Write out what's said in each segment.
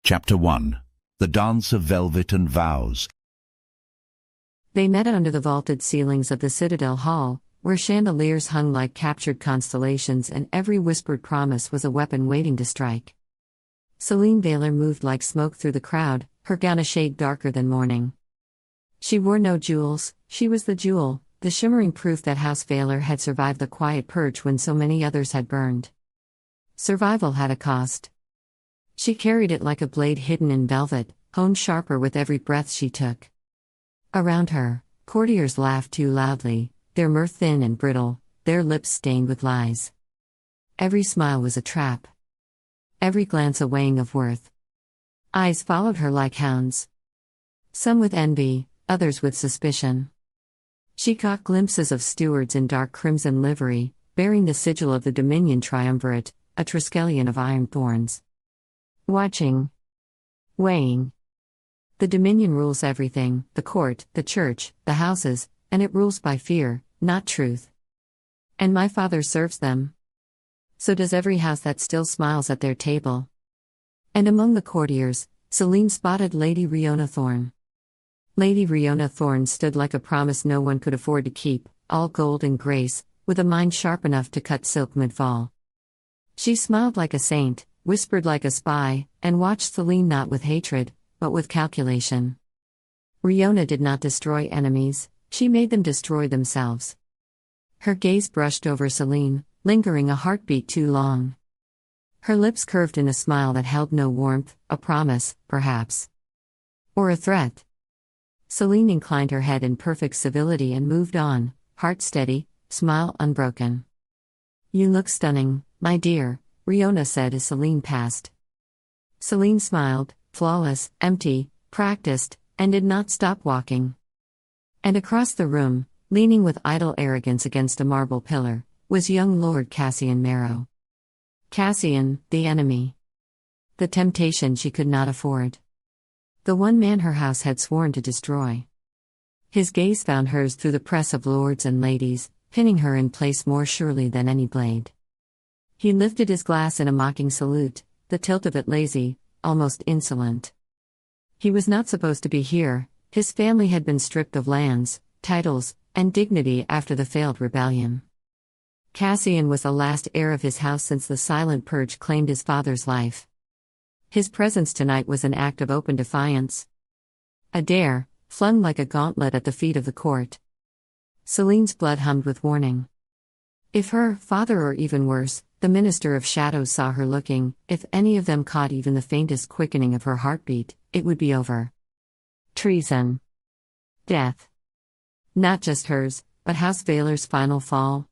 Chapter 1. The Dance of Velvet and Vows. They met under the vaulted ceilings of the Citadel Hall, where chandeliers hung like captured constellations and every whispered promise was a weapon waiting to strike. Selene Veylor moved like smoke through the crowd, her gown a shade darker than morning. She wore no jewels, she was the jewel, the shimmering proof that House Veylor had survived the quiet purge when so many others had burned. Survival had a cost. She carried it like a blade hidden in velvet, honed sharper with every breath she took. Around her, courtiers laughed too loudly, their mirth thin and brittle, their lips stained with lies. Every smile was a trap. Every glance a weighing of worth. Eyes followed her like hounds. Some with envy, others with suspicion. She caught glimpses of stewards in dark crimson livery, bearing the sigil of the Dominion Triumvirate, a triskelion of iron thorns. Watching. Weighing. The Dominion rules everything, the court, the church, the houses, and it rules by fear, not truth. And my father serves them. So does every house that still smiles at their table. And among the courtiers, Selene spotted Lady Riona Thorne. Lady Riona Thorne stood like a promise no one could afford to keep, all gold and grace, with a mind sharp enough to cut silk mid-fall. She smiled like a saint, whispered like a spy, and watched Selene not with hatred, but with calculation. Riona did not destroy enemies, she made them destroy themselves. Her gaze brushed over Selene, lingering a heartbeat too long. Her lips curved in a smile that held no warmth, a promise, perhaps. Or a threat. Selene inclined her head in perfect civility and moved on, heart steady, smile unbroken. "You look stunning, my dear," Riona said as Selene passed. Selene smiled, flawless, empty, practiced, and did not stop walking. And across the room, leaning with idle arrogance against a marble pillar, was young Lord Cassian Merrow. Cassian, the enemy. The temptation she could not afford. The one man her house had sworn to destroy. His gaze found hers through the press of lords and ladies, pinning her in place more surely than any blade. He lifted his glass in a mocking salute, the tilt of it lazy, almost insolent. He was not supposed to be here, his family had been stripped of lands, titles, and dignity after the failed rebellion. Cassian was the last heir of his house since the silent purge claimed his father's life. His presence tonight was an act of open defiance. A dare, flung like a gauntlet at the feet of the court. Selene's blood hummed with warning. If her father, or even worse, the Minister of Shadows saw her looking, if any of them caught even the faintest quickening of her heartbeat, it would be over. Treason. Death. Not just hers, but House Veylor's final fall.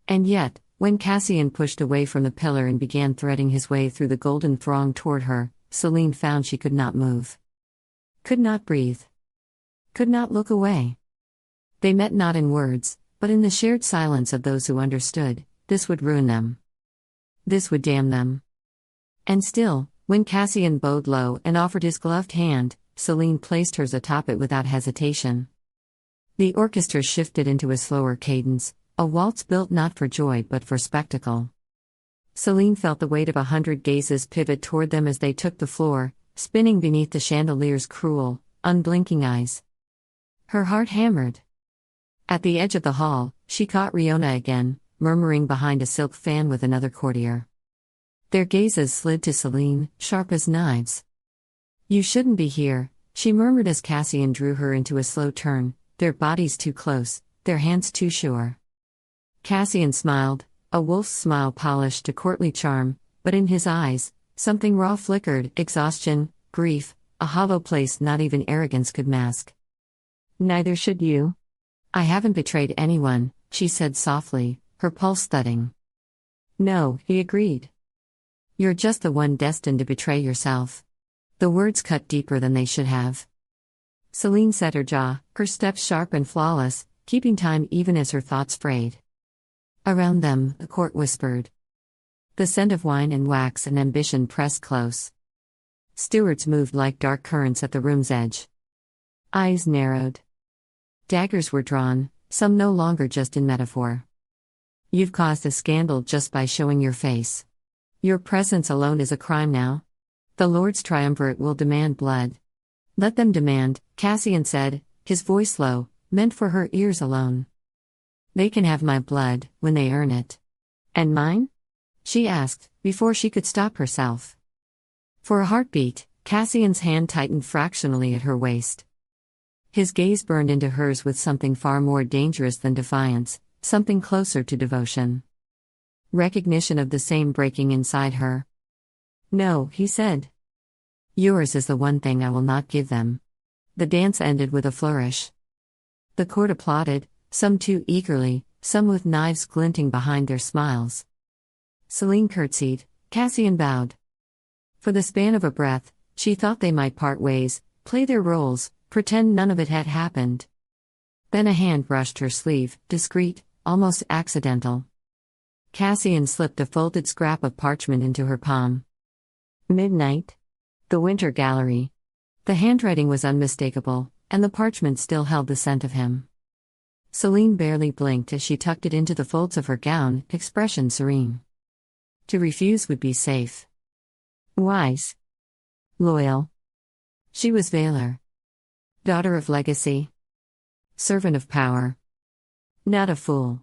And yet, when Cassian pushed away from the pillar and began threading his way through the golden throng toward her, Selene found she could not move. Could not breathe. Could not look away. They met not in words, but in the shared silence of those who understood, this would ruin them. This would damn them. And still, when Cassian bowed low and offered his gloved hand, Selene placed hers atop it without hesitation. The orchestra shifted into a slower cadence, a waltz built not for joy but for spectacle. Selene felt the weight of 100 gazes pivot toward them as they took the floor, spinning beneath the chandelier's cruel, unblinking eyes. Her heart hammered. At the edge of the hall, she caught Riona again, murmuring behind a silk fan with another courtier. Their gazes slid to Selene, sharp as knives. "You shouldn't be here," she murmured as Cassian drew her into a slow turn, their bodies too close, their hands too sure. Cassian smiled, a wolf's smile polished to courtly charm, but in his eyes, something raw flickered, exhaustion, grief, a hollow place not even arrogance could mask. "Neither should you. I haven't betrayed anyone," she said softly, her pulse thudding. "No," he agreed. "You're just the one destined to betray yourself." The words cut deeper than they should have. Selene set her jaw, her steps sharp and flawless, keeping time even as her thoughts frayed. Around them, the court whispered. The scent of wine and wax and ambition pressed close. Stewards moved like dark currents at the room's edge. Eyes narrowed. Daggers were drawn, some no longer just in metaphor. "You've caused a scandal just by showing your face. Your presence alone is a crime now." The Lord's triumvirate will demand blood. Let them demand, Cassian said, his voice low, meant for her ears alone. They can have my blood, when they earn it. And mine? She asked, before she could stop herself. For a heartbeat, Cassian's hand tightened fractionally at her waist. His gaze burned into hers with something far more dangerous than defiance, something closer to devotion. Recognition of the same breaking inside her. No, he said. Yours is the one thing I will not give them. The dance ended with a flourish. The court applauded, some too eagerly, some with knives glinting behind their smiles. Selene curtsied, Cassian bowed. For the span of a breath, she thought they might part ways, play their roles, pretend none of it had happened. Then a hand brushed her sleeve, discreet, almost accidental. Cassian slipped a folded scrap of parchment into her palm. Midnight. The Winter Gallery. The handwriting was unmistakable, and the parchment still held the scent of him. Selene barely blinked as she tucked it into the folds of her gown, expression serene. To refuse would be safe. Wise. Loyal. She was Veylor. Daughter of legacy. Servant of power. Not a fool.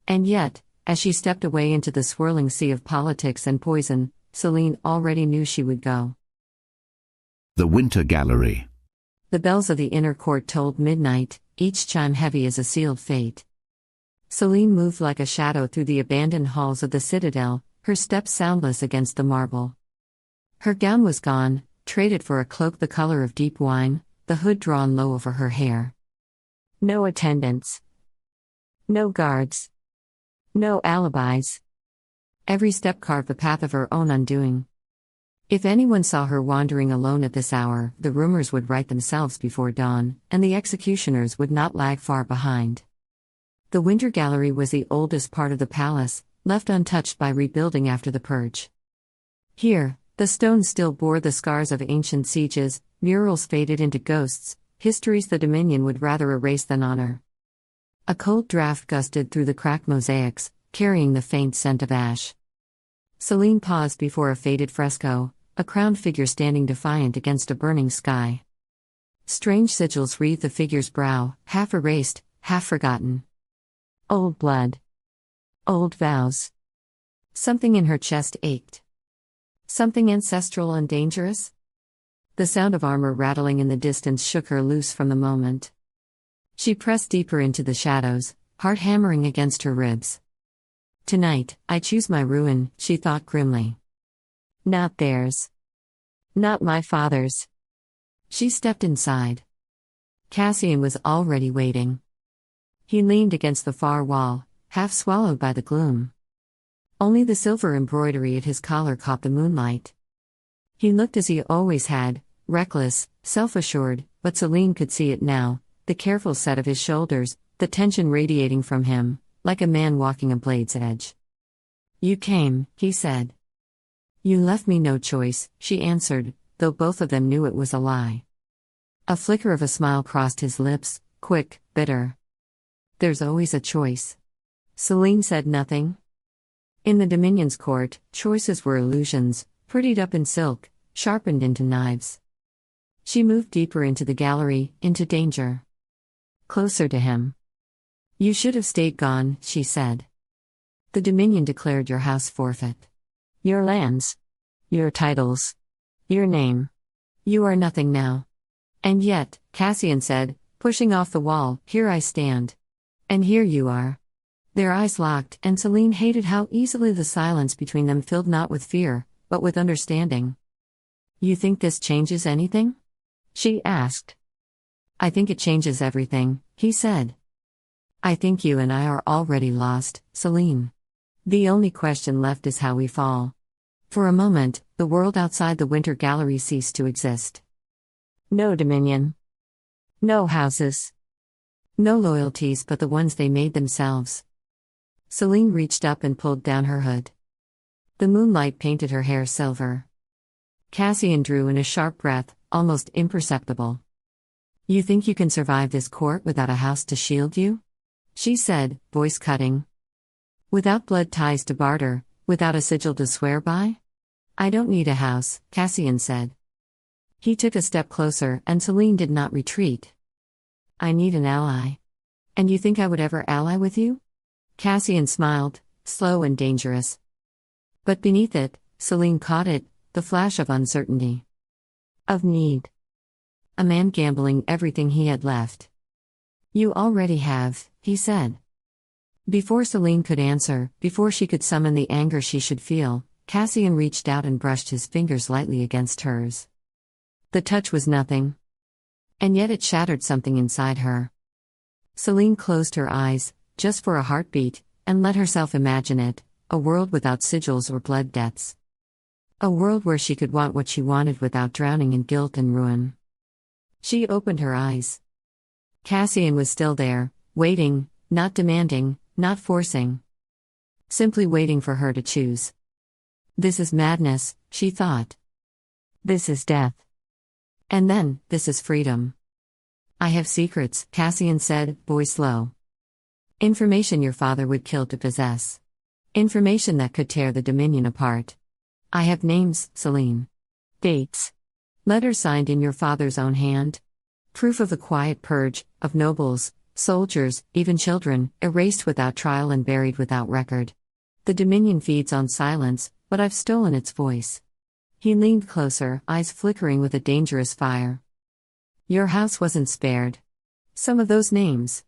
And yet, as she stepped away into the swirling sea of politics and poison, Selene already knew she would go. The Winter Gallery. The bells of the inner court tolled midnight, each chime heavy as a sealed fate. Selene moved like a shadow through the abandoned halls of the citadel, her steps soundless against the marble. Her gown was gone, traded for a cloak the color of deep wine, the hood drawn low over her hair. No attendants. No guards. No alibis. Every step carved the path of her own undoing. If anyone saw her wandering alone at this hour, the rumors would write themselves before dawn, and the executioners would not lag far behind. The Winter Gallery was the oldest part of the palace, left untouched by rebuilding after the purge. Here, the stones still bore the scars of ancient sieges, murals faded into ghosts, histories the Dominion would rather erase than honor. A cold draft gusted through the cracked mosaics, carrying the faint scent of ash. Selene paused before a faded fresco, a crowned figure standing defiant against a burning sky. Strange sigils wreathed the figure's brow, half erased, half forgotten. Old blood. Old vows. Something in her chest ached. Something ancestral and dangerous? The sound of armor rattling in the distance shook her loose from the moment. She pressed deeper into the shadows, heart hammering against her ribs. Tonight, I choose my ruin, she thought grimly. Not theirs. Not my father's. She stepped inside. Cassian was already waiting. He leaned against the far wall, half swallowed by the gloom. Only the silver embroidery at his collar caught the moonlight. He looked as he always had, reckless, self-assured, but Selene could see it now, the careful set of his shoulders, the tension radiating from him, like a man walking a blade's edge. You came, he said. You left me no choice, she answered, though both of them knew it was a lie. A flicker of a smile crossed his lips, quick, bitter. There's always a choice. Selene said nothing. In the Dominion's court, choices were illusions, prettied up in silk, sharpened into knives. She moved deeper into the gallery, into danger. Closer to him. You should have stayed gone, she said. The Dominion declared your house forfeit. Your lands. Your titles. Your name. You are nothing now. And yet, Cassian said, pushing off the wall, here I stand. And here you are. Their eyes locked, and Selene hated how easily the silence between them filled not with fear, but with understanding. You think this changes anything? She asked. I think it changes everything, he said. I think you and I are already lost, Selene. The only question left is how we fall. For a moment, the world outside the Winter Gallery ceased to exist. No Dominion. No houses. No loyalties but the ones they made themselves. Selene reached up and pulled down her hood. The moonlight painted her hair silver. Cassian drew in a sharp breath, almost imperceptible. You think you can survive this court without a house to shield you? She said, voice cutting. Without blood ties to barter, without a sigil to swear by? I don't need a house, Cassian said. He took a step closer, and Selene did not retreat. I need an ally. And you think I would ever ally with you? Cassian smiled, slow and dangerous. But beneath it, Selene caught it, the flash of uncertainty. Of need. A man gambling everything he had left. You already have, he said. Before Selene could answer, before she could summon the anger she should feel, Cassian reached out and brushed his fingers lightly against hers. The touch was nothing. And yet it shattered something inside her. Selene closed her eyes, just for a heartbeat, and let herself imagine it, a world without sigils or blood debts. A world where she could want what she wanted without drowning in guilt and ruin. She opened her eyes. Cassian was still there, waiting, not demanding, not forcing. Simply waiting for her to choose. This is madness, she thought. This is death. And then, this is freedom. I have secrets, Cassian said, voice low. Information your father would kill to possess. Information that could tear the Dominion apart. I have names, Selene. Dates. Letters signed in your father's own hand. Proof of the quiet purge, of nobles, soldiers, even children, erased without trial and buried without record. The Dominion feeds on silence, but I've stolen its voice. He leaned closer, eyes flickering with a dangerous fire. Your house wasn't spared. Some of those names.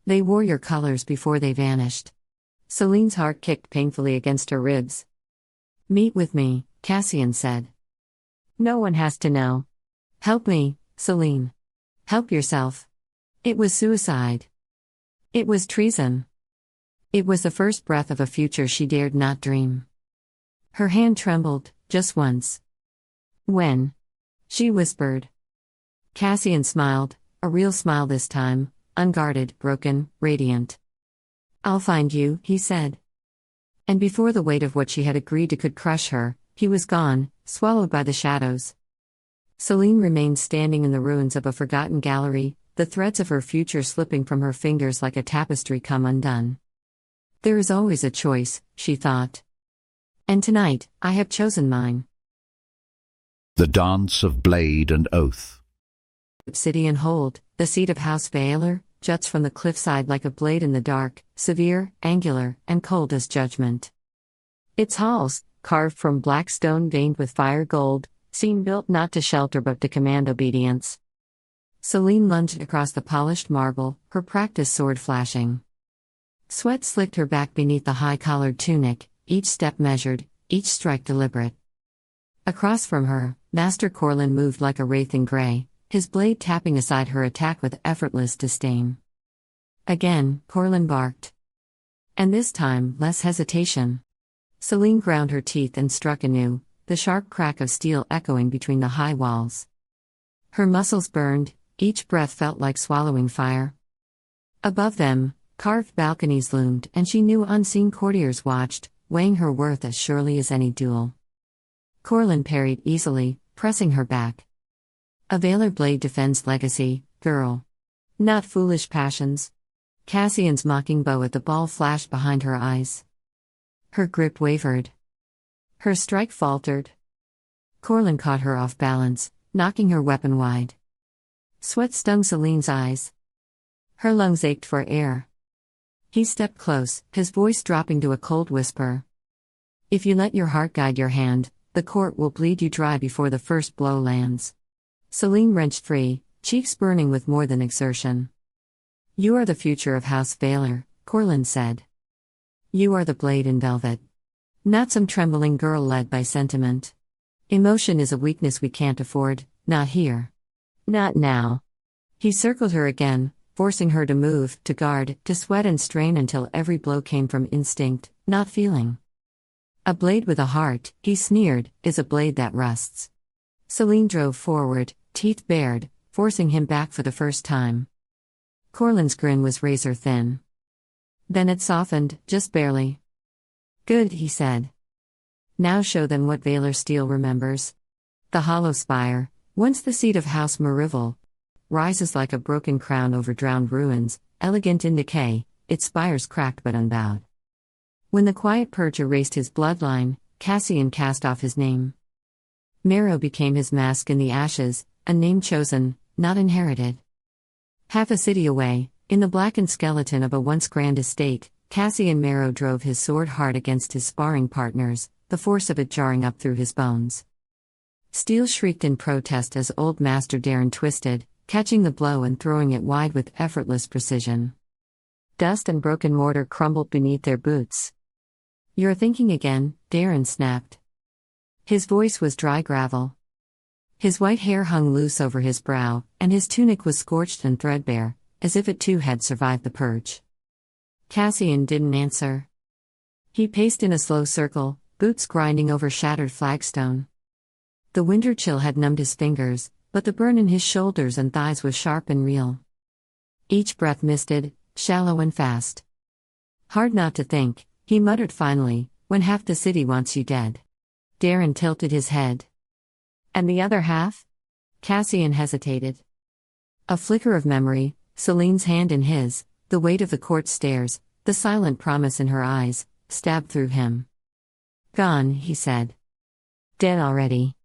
They wore your colors before they vanished. Selene's heart kicked painfully against her ribs. Meet with me, Cassian said. No one has to know. Help me, Selene. Help yourself. It was suicide. It was treason. It was the first breath of a future she dared not dream. Her hand trembled, just once. When? She whispered. Cassian smiled, a real smile this time, unguarded, broken, radiant. I'll find you, he said. And before the weight of what she had agreed to could crush her, he was gone, swallowed by the shadows. Selene remained standing in the ruins of a forgotten gallery, the threads of her future slipping from her fingers like a tapestry come undone. There is always a choice, she thought. And tonight, I have chosen mine. The Dance of Blade and Oath. Obsidian Hold, the seat of House Veylor, juts from the cliffside like a blade in the dark, severe, angular, and cold as judgment. Its halls, carved from black stone veined with fire gold, seem built not to shelter but to command obedience. Selene lunged across the polished marble, her practiced sword flashing. Sweat slicked her back beneath the high-collared tunic, each step measured, each strike deliberate. Across from her, Master Corlin moved like a wraith in gray, his blade tapping aside her attack with effortless disdain. Again, Corlin barked. And this time, less hesitation. Selene ground her teeth and struck anew, the sharp crack of steel echoing between the high walls. Her muscles burned, each breath felt like swallowing fire. Above them, carved balconies loomed, and she knew unseen courtiers watched, weighing her worth as surely as any duel. Corlin parried easily, pressing her back. A Veylor blade defends legacy, girl. Not foolish passions. Cassian's mocking bow at the ball flashed behind her eyes. Her grip wavered. Her strike faltered. Corlin caught her off balance, knocking her weapon wide. Sweat stung Selene's eyes. Her lungs ached for air. He stepped close, his voice dropping to a cold whisper. If you let your heart guide your hand, the court will bleed you dry before the first blow lands. Selene wrenched free, cheeks burning with more than exertion. You are the future of House Veylor, Corlin said. You are the blade in velvet. Not some trembling girl led by sentiment. Emotion is a weakness we can't afford, not here. Not now. He circled her again, forcing her to move, to guard, to sweat and strain until every blow came from instinct, not feeling. A blade with a heart, he sneered, is a blade that rusts. Selene drove forward, teeth bared, forcing him back for the first time. Corlin's grin was razor thin. Then it softened, just barely. Good, he said. Now show them what Veylor steel remembers. The hollow spire, once the seat of House Merrow, rises like a broken crown over drowned ruins, elegant in decay, its spires cracked but unbowed. When the quiet purge erased his bloodline, Cassian cast off his name. Merrow became his mask in the ashes, a name chosen, not inherited. Half a city away, in the blackened skeleton of a once grand estate, Cassian Merrow drove his sword hard against his sparring partners, the force of it jarring up through his bones. Steel shrieked in protest as Old Master Darren twisted, catching the blow and throwing it wide with effortless precision. Dust and broken mortar crumbled beneath their boots. "You're thinking again," Darren snapped. His voice was dry gravel. His white hair hung loose over his brow, and his tunic was scorched and threadbare, as if it too had survived the purge. Cassian didn't answer. He paced in a slow circle, boots grinding over shattered flagstone. The winter chill had numbed his fingers, but the burn in his shoulders and thighs was sharp and real. Each breath misted, shallow and fast. "Hard not to think," he muttered finally, "when half the city wants you dead." Darren tilted his head. "And the other half?" Cassian hesitated. A flicker of memory, Selene's hand in his, the weight of the court stairs, the silent promise in her eyes, stabbed through him. "Gone," he said. "Dead already.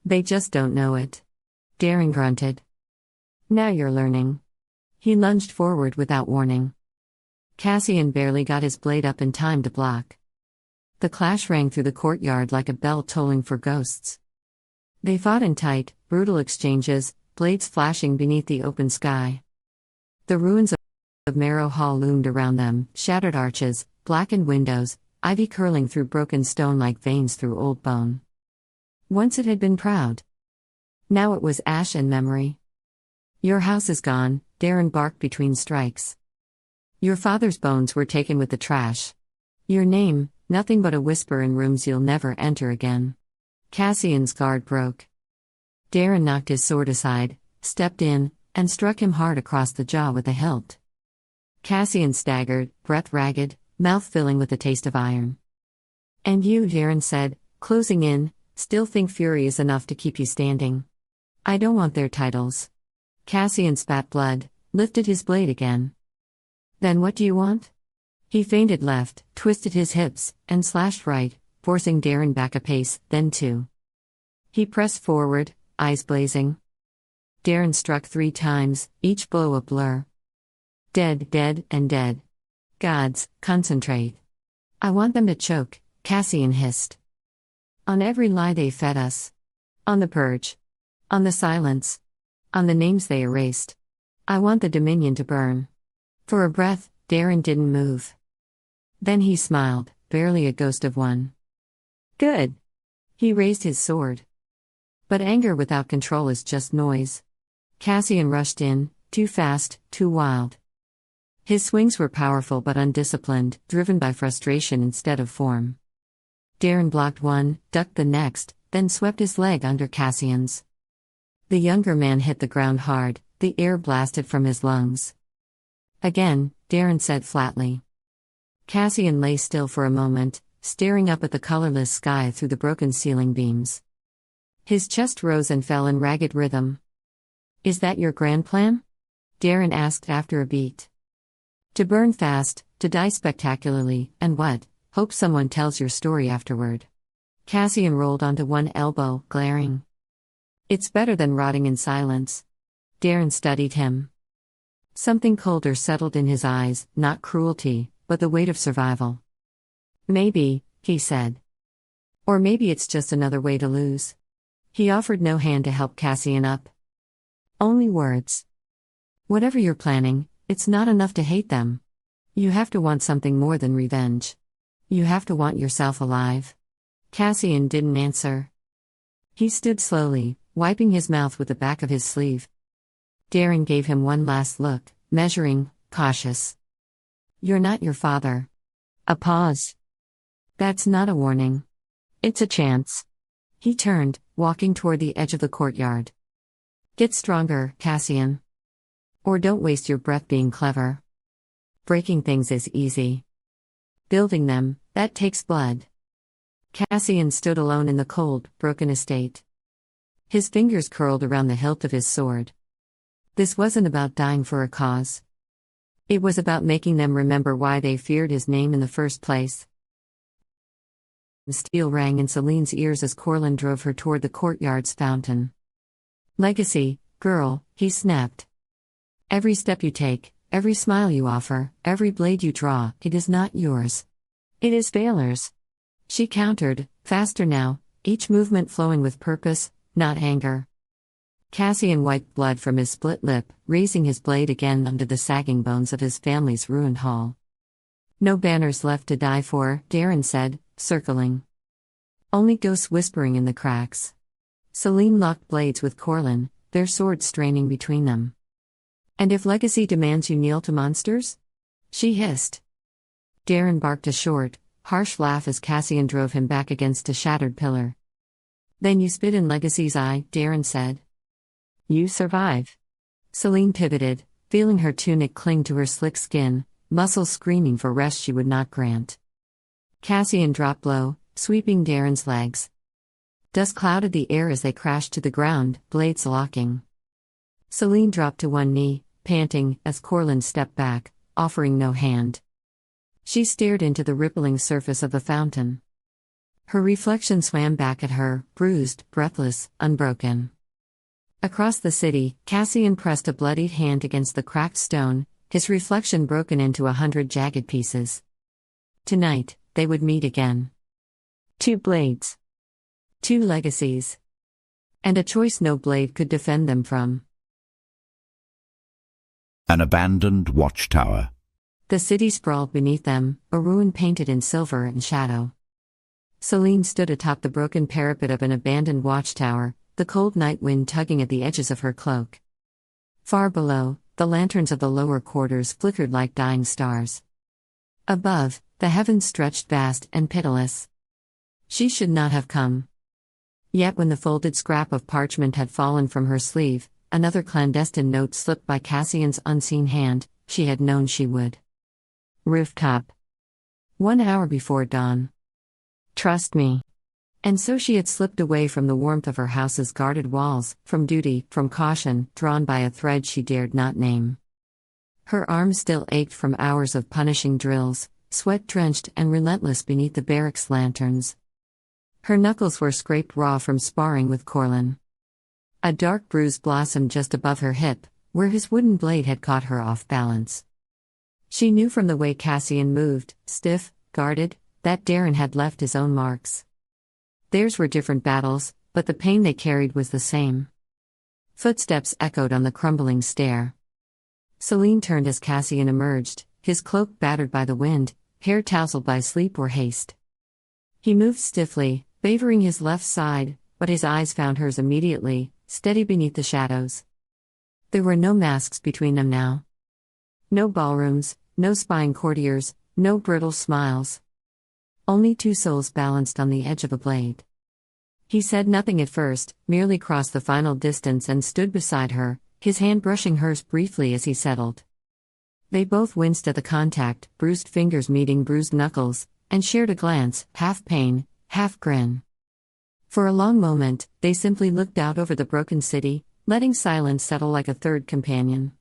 They just don't know it." Darren grunted. "Now you're learning." He lunged forward without warning. Cassian barely got his blade up in time to block. The clash rang through the courtyard like a bell tolling for ghosts. They fought in tight, brutal exchanges, blades flashing beneath the open sky. The ruins of Merrow Hall loomed around them, shattered arches, blackened windows, ivy curling through broken stone like veins through old bone. Once it had been proud. Now it was ash and memory. "Your house is gone," Darren barked between strikes. "Your father's bones were taken with the trash. Your name, nothing but a whisper in rooms you'll never enter again." Cassian's guard broke. Darren knocked his sword aside, stepped in, and struck him hard across the jaw with the hilt. Cassian staggered, breath ragged, mouth filling with the taste of iron. "And you," Darren said, closing in, "still think fury is enough to keep you standing. I don't want their titles." Cassian spat blood, lifted his blade again. "Then what do you want?" He feinted left, twisted his hips, and slashed right, forcing Darren back a pace, then two. He pressed forward, eyes blazing. Darren struck 3 times, each blow a blur. "Dead, dead, and dead. Gods, concentrate. I want them to choke," Cassian hissed. "On every lie they fed us. On the purge. On the silence. On the names they erased. I want the dominion to burn." For a breath, Darren didn't move. Then he smiled, barely a ghost of one. "Good." He raised his sword. But anger without control is just noise. Cassian rushed in, too fast, too wild. His swings were powerful but undisciplined, driven by frustration instead of form. Darren blocked one, ducked the next, then swept his leg under Cassian's. The younger man hit the ground hard, the air blasted from his lungs. "Again," Darren said flatly. Cassian lay still for a moment, staring up at the colorless sky through the broken ceiling beams. His chest rose and fell in ragged rhythm. "Is that your grand plan?" Darren asked after a beat. "To burn fast, to die spectacularly, and what? Hope someone tells your story afterward." Cassian rolled onto one elbow, glaring. "It's better than rotting in silence." Darren studied him. Something colder settled in his eyes, not cruelty, but the weight of survival. "Maybe," he said. "Or maybe it's just another way to lose." He offered no hand to help Cassian up. Only words. "Whatever you're planning, it's not enough to hate them. You have to want something more than revenge. You have to want yourself alive." Cassian didn't answer. He stood slowly, wiping his mouth with the back of his sleeve. Darren gave him one last look, measuring, cautious. "You're not your father." A pause. "That's not a warning. It's a chance." He turned, walking toward the edge of the courtyard. "Get stronger, Cassian. Or don't waste your breath being clever. Breaking things is easy. Building them, that takes blood." Cassian stood alone in the cold, broken estate. His fingers curled around the hilt of his sword. This wasn't about dying for a cause. It was about making them remember why they feared his name in the first place. Steel rang in Selene's ears as Corlin drove her toward the courtyard's fountain. Legacy, girl, he snapped. Every step you take, every smile you offer, every blade you draw, it is not yours. It is Veylor's. She countered, faster now, each movement flowing with purpose, not anger. Cassian wiped blood from his split lip, raising his blade again under the sagging bones of his family's ruined hall. No banners left to die for, Darren said, circling. Only ghosts whispering in the cracks. Selene locked blades with Corlin, their swords straining between them. And if legacy demands you kneel to monsters? She hissed. Darren barked a short, harsh laugh as Cassian drove him back against a shattered pillar. Then you spit in legacy's eye, Darren said. You survive. Selene pivoted, feeling her tunic cling to her slick skin, muscles screaming for rest she would not grant. Cassian dropped low, sweeping Darren's legs. Dust clouded the air as they crashed to the ground, blades locking. Selene dropped to one knee, panting, as Corlin stepped back, offering no hand. She stared into the rippling surface of the fountain. Her reflection swam back at her, bruised, breathless, unbroken. Across the city, Cassian pressed a bloodied hand against the cracked stone, his reflection broken into 100 jagged pieces. Tonight, they would meet again. 2 blades. 2 legacies. And a choice no blade could defend them from. An abandoned watchtower. The city sprawled beneath them, a ruin painted in silver and shadow. Selene stood atop the broken parapet of an abandoned watchtower, the cold night wind tugging at the edges of her cloak. Far below, the lanterns of the lower quarters flickered like dying stars. Above, the heavens stretched vast and pitiless. She should not have come. Yet when the folded scrap of parchment had fallen from her sleeve, another clandestine note slipped by Cassian's unseen hand, she had known she would. Rooftop. 1 hour before dawn. Trust me. And so she had slipped away from the warmth of her house's guarded walls, from duty, from caution, drawn by a thread she dared not name. Her arms still ached from hours of punishing drills, sweat-drenched and relentless beneath the barracks' lanterns. Her knuckles were scraped raw from sparring with Corlin. A dark bruise blossomed just above her hip, where his wooden blade had caught her off balance. She knew from the way Cassian moved, stiff, guarded, that Darren had left his own marks. Theirs were different battles, but the pain they carried was the same. Footsteps echoed on the crumbling stair. Selene turned as Cassian emerged, his cloak battered by the wind, hair tousled by sleep or haste. He moved stiffly, favoring his left side, but his eyes found hers immediately, steady beneath the shadows. There were no masks between them now. No ballrooms, no spying courtiers, no brittle smiles. Only 2 souls balanced on the edge of a blade. He said nothing at first, merely crossed the final distance and stood beside her, his hand brushing hers briefly as he settled. They both winced at the contact, bruised fingers meeting bruised knuckles, and shared a glance, half pain, half grin. For a long moment, they simply looked out over the broken city, letting silence settle like a third companion.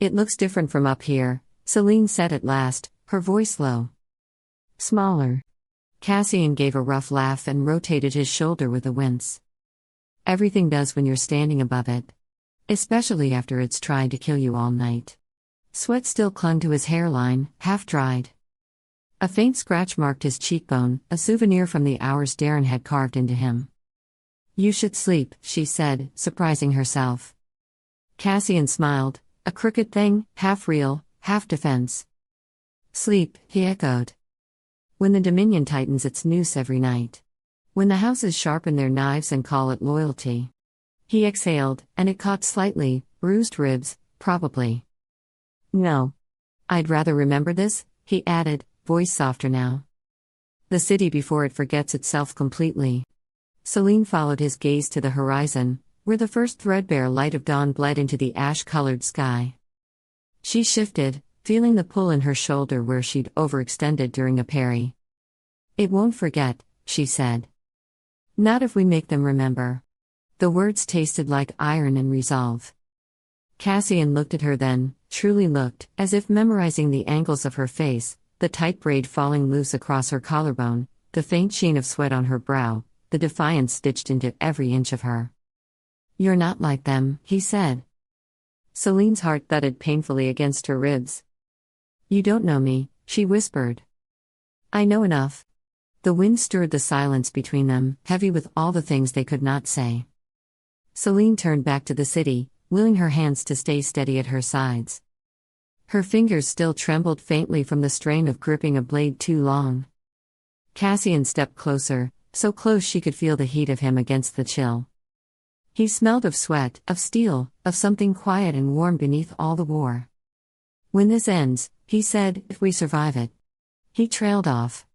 It looks different from up here, Selene said at last, her voice low. Smaller. Cassian gave a rough laugh and rotated his shoulder with a wince. Everything does when you're standing above it. Especially after it's tried to kill you all night. Sweat still clung to his hairline, half dried. A faint scratch marked his cheekbone, a souvenir from the hours Darren had carved into him. You should sleep, she said, surprising herself. Cassian smiled, a crooked thing, half real, half defense. Sleep, he echoed. When the Dominion tightens its noose every night. When the houses sharpen their knives and call it loyalty. He exhaled, and it caught slightly, bruised ribs, probably. No. I'd rather remember this, he added, voice softer now. The city before it forgets itself completely. Selene followed his gaze to the horizon, where the first threadbare light of dawn bled into the ash-colored sky. She shifted, feeling the pull in her shoulder where she'd overextended during a parry. It won't forget, she said. Not if we make them remember. The words tasted like iron and resolve. Cassian looked at her then, truly looked, as if memorizing the angles of her face, the tight braid falling loose across her collarbone, the faint sheen of sweat on her brow, the defiance stitched into every inch of her. "You're not like them," he said. Selene's heart thudded painfully against her ribs. "You don't know me," she whispered. "I know enough." The wind stirred the silence between them, heavy with all the things they could not say. Selene turned back to the city, willing her hands to stay steady at her sides. Her fingers still trembled faintly from the strain of gripping a blade too long. Cassian stepped closer, so close she could feel the heat of him against the chill. He smelled of sweat, of steel, of something quiet and warm beneath all the war. "When this ends," he said, "if we survive it." He trailed off.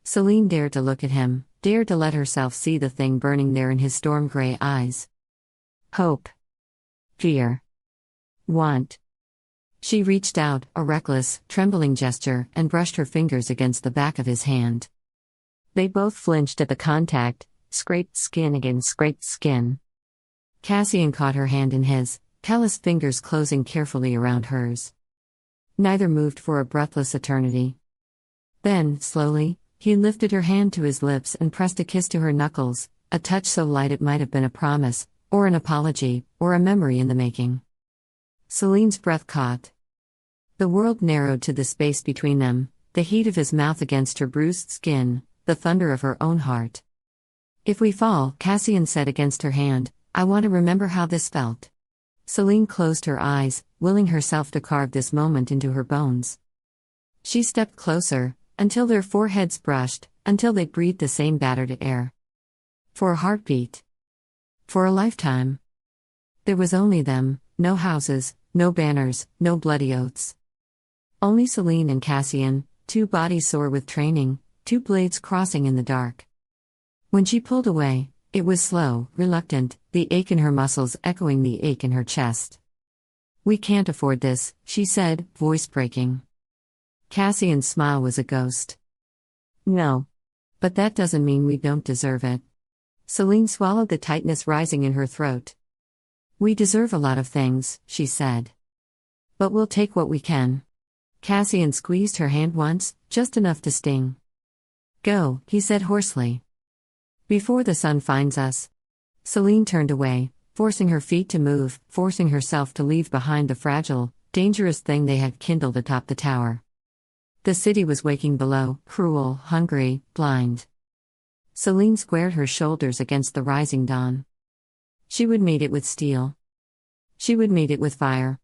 Selene dared to look at him, dared to let herself see the thing burning there in his storm-gray eyes. Hope. Fear. Want. She reached out, a reckless, trembling gesture, and brushed her fingers against the back of his hand. They both flinched at the contact, scraped skin against scraped skin. Cassian caught her hand in his, callous fingers closing carefully around hers. Neither moved for a breathless eternity. Then, slowly, he lifted her hand to his lips and pressed a kiss to her knuckles, a touch so light it might have been a promise, or an apology, or a memory in the making. Selene's breath caught. The world narrowed to the space between them, the heat of his mouth against her bruised skin, the thunder of her own heart. "If we fall," Cassian said against her hand, "I want to remember how this felt." Selene closed her eyes, willing herself to carve this moment into her bones. She stepped closer, until their foreheads brushed, until they breathed the same battered air. For a heartbeat. For a lifetime. There was only them, no houses, no banners, no bloody oaths. Only Selene and Cassian, two bodies sore with training, two blades crossing in the dark. When she pulled away, it was slow, reluctant, the ache in her muscles echoing the ache in her chest. "We can't afford this," she said, voice breaking. Cassian's smile was a ghost. "No. But that doesn't mean we don't deserve it." Selene swallowed the tightness rising in her throat. "We deserve a lot of things," she said. "But we'll take what we can." Cassian squeezed her hand once, just enough to sting. "Go," he said hoarsely. "Before the sun finds us." Selene turned away, forcing her feet to move, forcing herself to leave behind the fragile, dangerous thing they had kindled atop the tower. The city was waking below, cruel, hungry, blind. Selene squared her shoulders against the rising dawn. She would meet it with steel. She would meet it with fire.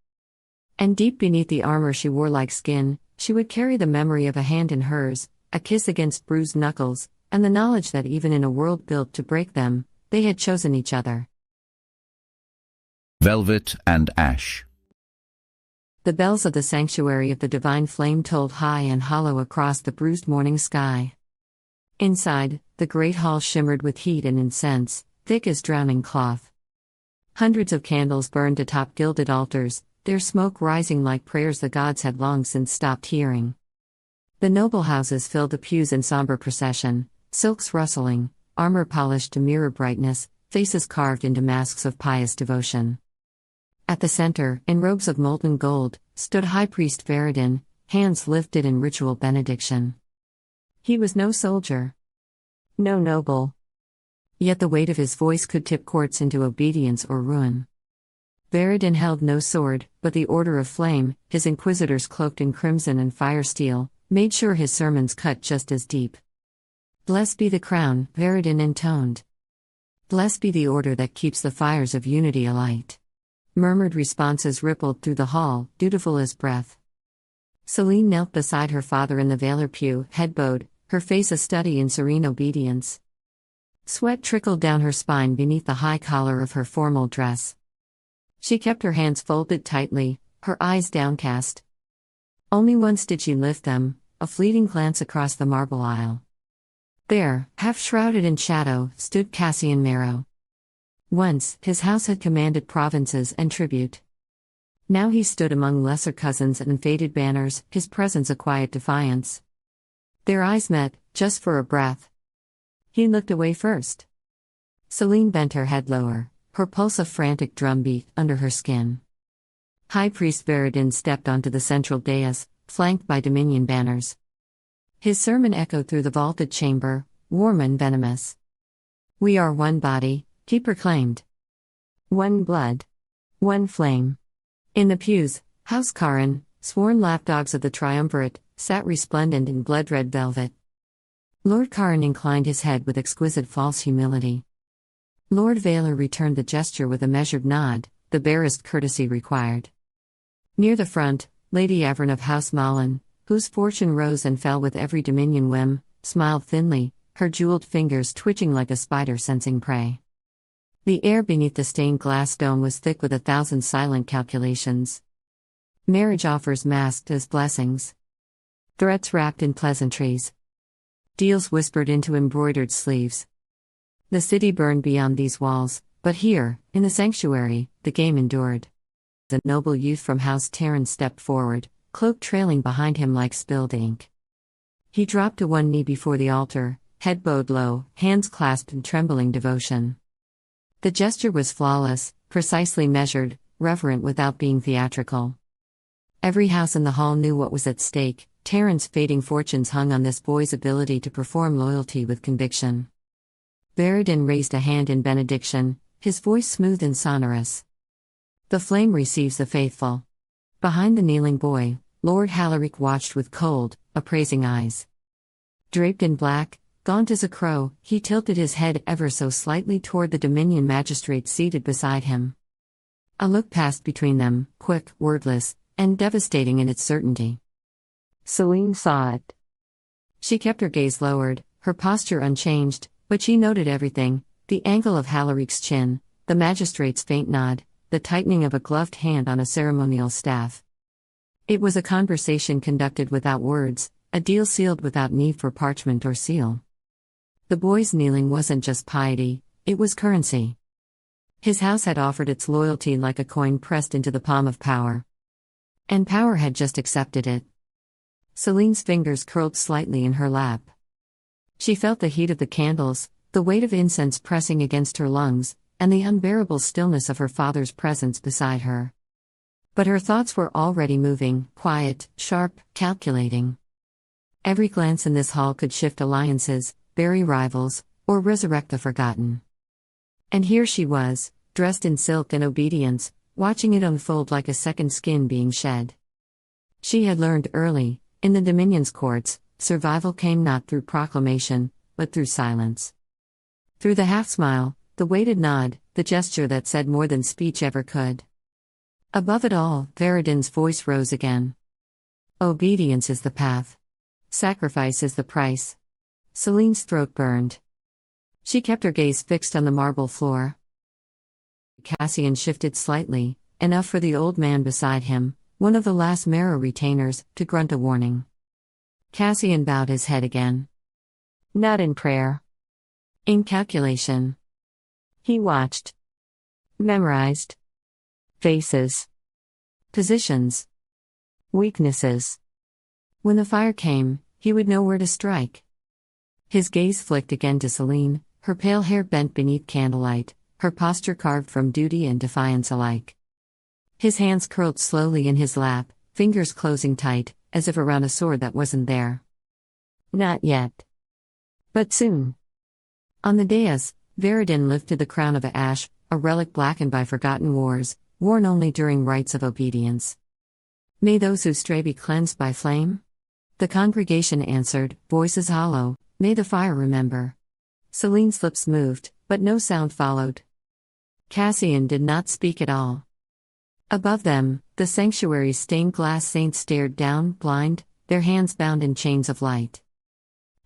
And deep beneath the armor she wore like skin, she would carry the memory of a hand in hers, a kiss against bruised knuckles, and the knowledge that even in a world built to break them, they had chosen each other. Velvet and Ash. The bells of the sanctuary of the divine flame tolled high and hollow across the bruised morning sky. Inside, the great hall shimmered with heat and incense, thick as drowning cloth. Hundreds of candles burned atop gilded altars, their smoke rising like prayers the gods had long since stopped hearing. The noble houses filled the pews in somber procession, silks rustling, armor polished to mirror brightness, faces carved into masks of pious devotion. At the center, in robes of molten gold, stood High Priest Veridin, hands lifted in ritual benediction. He was no soldier. No noble. Yet the weight of his voice could tip courts into obedience or ruin. Veridin held no sword, but the Order of Flame, his inquisitors cloaked in crimson and fire steel, made sure his sermons cut just as deep. "Blessed be the crown," Veridin intoned. "Blessed be the order that keeps the fires of unity alight." Murmured responses rippled through the hall, dutiful as breath. Selene knelt beside her father in the Veylor pew, head bowed, her face a study in serene obedience. Sweat trickled down her spine beneath the high collar of her formal dress. She kept her hands folded tightly, her eyes downcast. Only once did she lift them, a fleeting glance across the marble aisle. There, half shrouded in shadow, stood Cassian Merrow. Once, his house had commanded provinces and tribute. Now he stood among lesser cousins and faded banners, his presence a quiet defiance. Their eyes met, just for a breath. He looked away first. Selene bent her head lower, her pulse a frantic drumbeat under her skin. High Priest Veridin stepped onto the central dais, flanked by Dominion banners. His sermon echoed through the vaulted chamber, warm and venomous. "We are one body," he proclaimed. "One blood. One flame." In the pews, House Karin, sworn lapdogs of the triumvirate, sat resplendent in blood-red velvet. Lord Karin inclined his head with exquisite false humility. Lord Veylor returned the gesture with a measured nod, the barest courtesy required. Near the front, Lady Avern of House Malin, whose fortune rose and fell with every dominion whim, smiled thinly, her jeweled fingers twitching like a spider sensing prey. The air beneath the stained glass dome was thick with 1,000 silent calculations. Marriage offers masked as blessings. Threats wrapped in pleasantries. Deals whispered into embroidered sleeves. The city burned beyond these walls, but here, in the sanctuary, the game endured. The noble youth from House Terran stepped forward, cloak trailing behind him like spilled ink. He dropped to one knee before the altar, head bowed low, hands clasped in trembling devotion. The gesture was flawless, precisely measured, reverent without being theatrical. Every house in the hall knew what was at stake. Terran's fading fortunes hung on this boy's ability to perform loyalty with conviction. Veridin raised a hand in benediction, his voice smooth and sonorous. "The flame receives the faithful." Behind the kneeling boy, Lord Halaric watched with cold, appraising eyes. Draped in black, gaunt as a crow, he tilted his head ever so slightly toward the Dominion magistrate seated beside him. A look passed between them, quick, wordless, and devastating in its certainty. Selene saw it. She kept her gaze lowered, her posture unchanged, but she noted everything: the angle of Halaric's chin, the magistrate's faint nod, the tightening of a gloved hand on a ceremonial staff. It was a conversation conducted without words, a deal sealed without need for parchment or seal. The boy's kneeling wasn't just piety, it was currency. His house had offered its loyalty like a coin pressed into the palm of power. And power had just accepted it. Selene's fingers curled slightly in her lap. She felt the heat of the candles, the weight of incense pressing against her lungs, and the unbearable stillness of her father's presence beside her. But her thoughts were already moving, quiet, sharp, calculating. Every glance in this hall could shift alliances, bury rivals, or resurrect the forgotten. And here she was, dressed in silk and obedience, watching it unfold like a second skin being shed. She had learned early, in the Dominion's courts, survival came not through proclamation, but through silence. Through the half-smile, the weighted nod, the gesture that said more than speech ever could. Above it all, Veridin's voice rose again. "Obedience is the path. Sacrifice is the price." Selene's throat burned. She kept her gaze fixed on the marble floor. Cassian shifted slightly, enough for the old man beside him, one of the last Merrow retainers, to grunt a warning. Cassian bowed his head again. Not in prayer. In calculation. He watched. Memorized. Faces. Positions. Weaknesses. When the fire came, he would know where to strike. His gaze flicked again to Selene, her pale hair bent beneath candlelight, her posture carved from duty and defiance alike. His hands curled slowly in his lap, fingers closing tight, as if around a sword that wasn't there. Not yet. But soon. On the dais, Veridin lifted the crown of ash, a relic blackened by forgotten wars, worn only during rites of obedience. "May those who stray be cleansed by flame?" The congregation answered, voices hollow, "May the fire remember." Selene's lips moved, but no sound followed. Cassian did not speak at all. Above them, the sanctuary's stained glass saints stared down, blind, their hands bound in chains of light.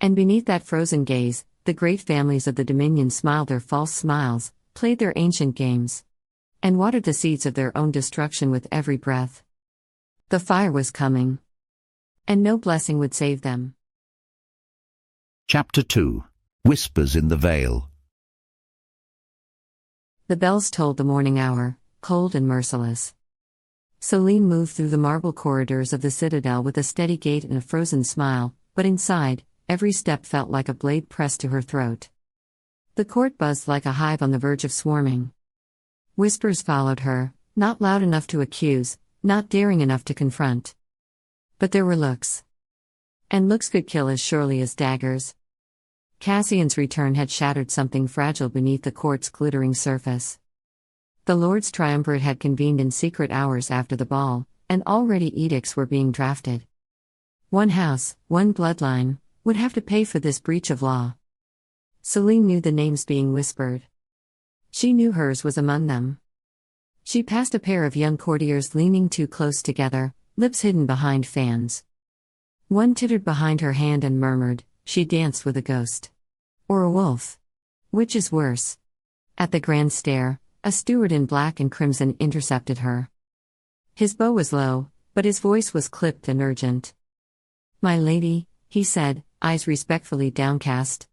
And beneath that frozen gaze, the great families of the Dominion smiled their false smiles, played their ancient games, and watered the seeds of their own destruction with every breath. The fire was coming. And no blessing would save them. Chapter 2. Whispers in the Vale. The bells tolled the morning hour, cold and merciless. Selene moved through the marble corridors of the citadel with a steady gait and a frozen smile, but inside, every step felt like a blade pressed to her throat. The court buzzed like a hive on the verge of swarming. Whispers followed her, not loud enough to accuse, not daring enough to confront. But there were looks. And looks could kill as surely as daggers. Cassian's return had shattered something fragile beneath the court's glittering surface. The Lord's Triumvirate had convened in secret hours after the ball, and already edicts were being drafted. One house, one bloodline, would have to pay for this breach of law. Selene knew the names being whispered. She knew hers was among them. She passed a pair of young courtiers leaning too close together, lips hidden behind fans. One tittered behind her hand and murmured, "She danced with a ghost. Or a wolf. Which is worse?" At the grand stair, a steward in black and crimson intercepted her. His bow was low, but his voice was clipped and urgent. "My lady," he said, eyes respectfully downcast.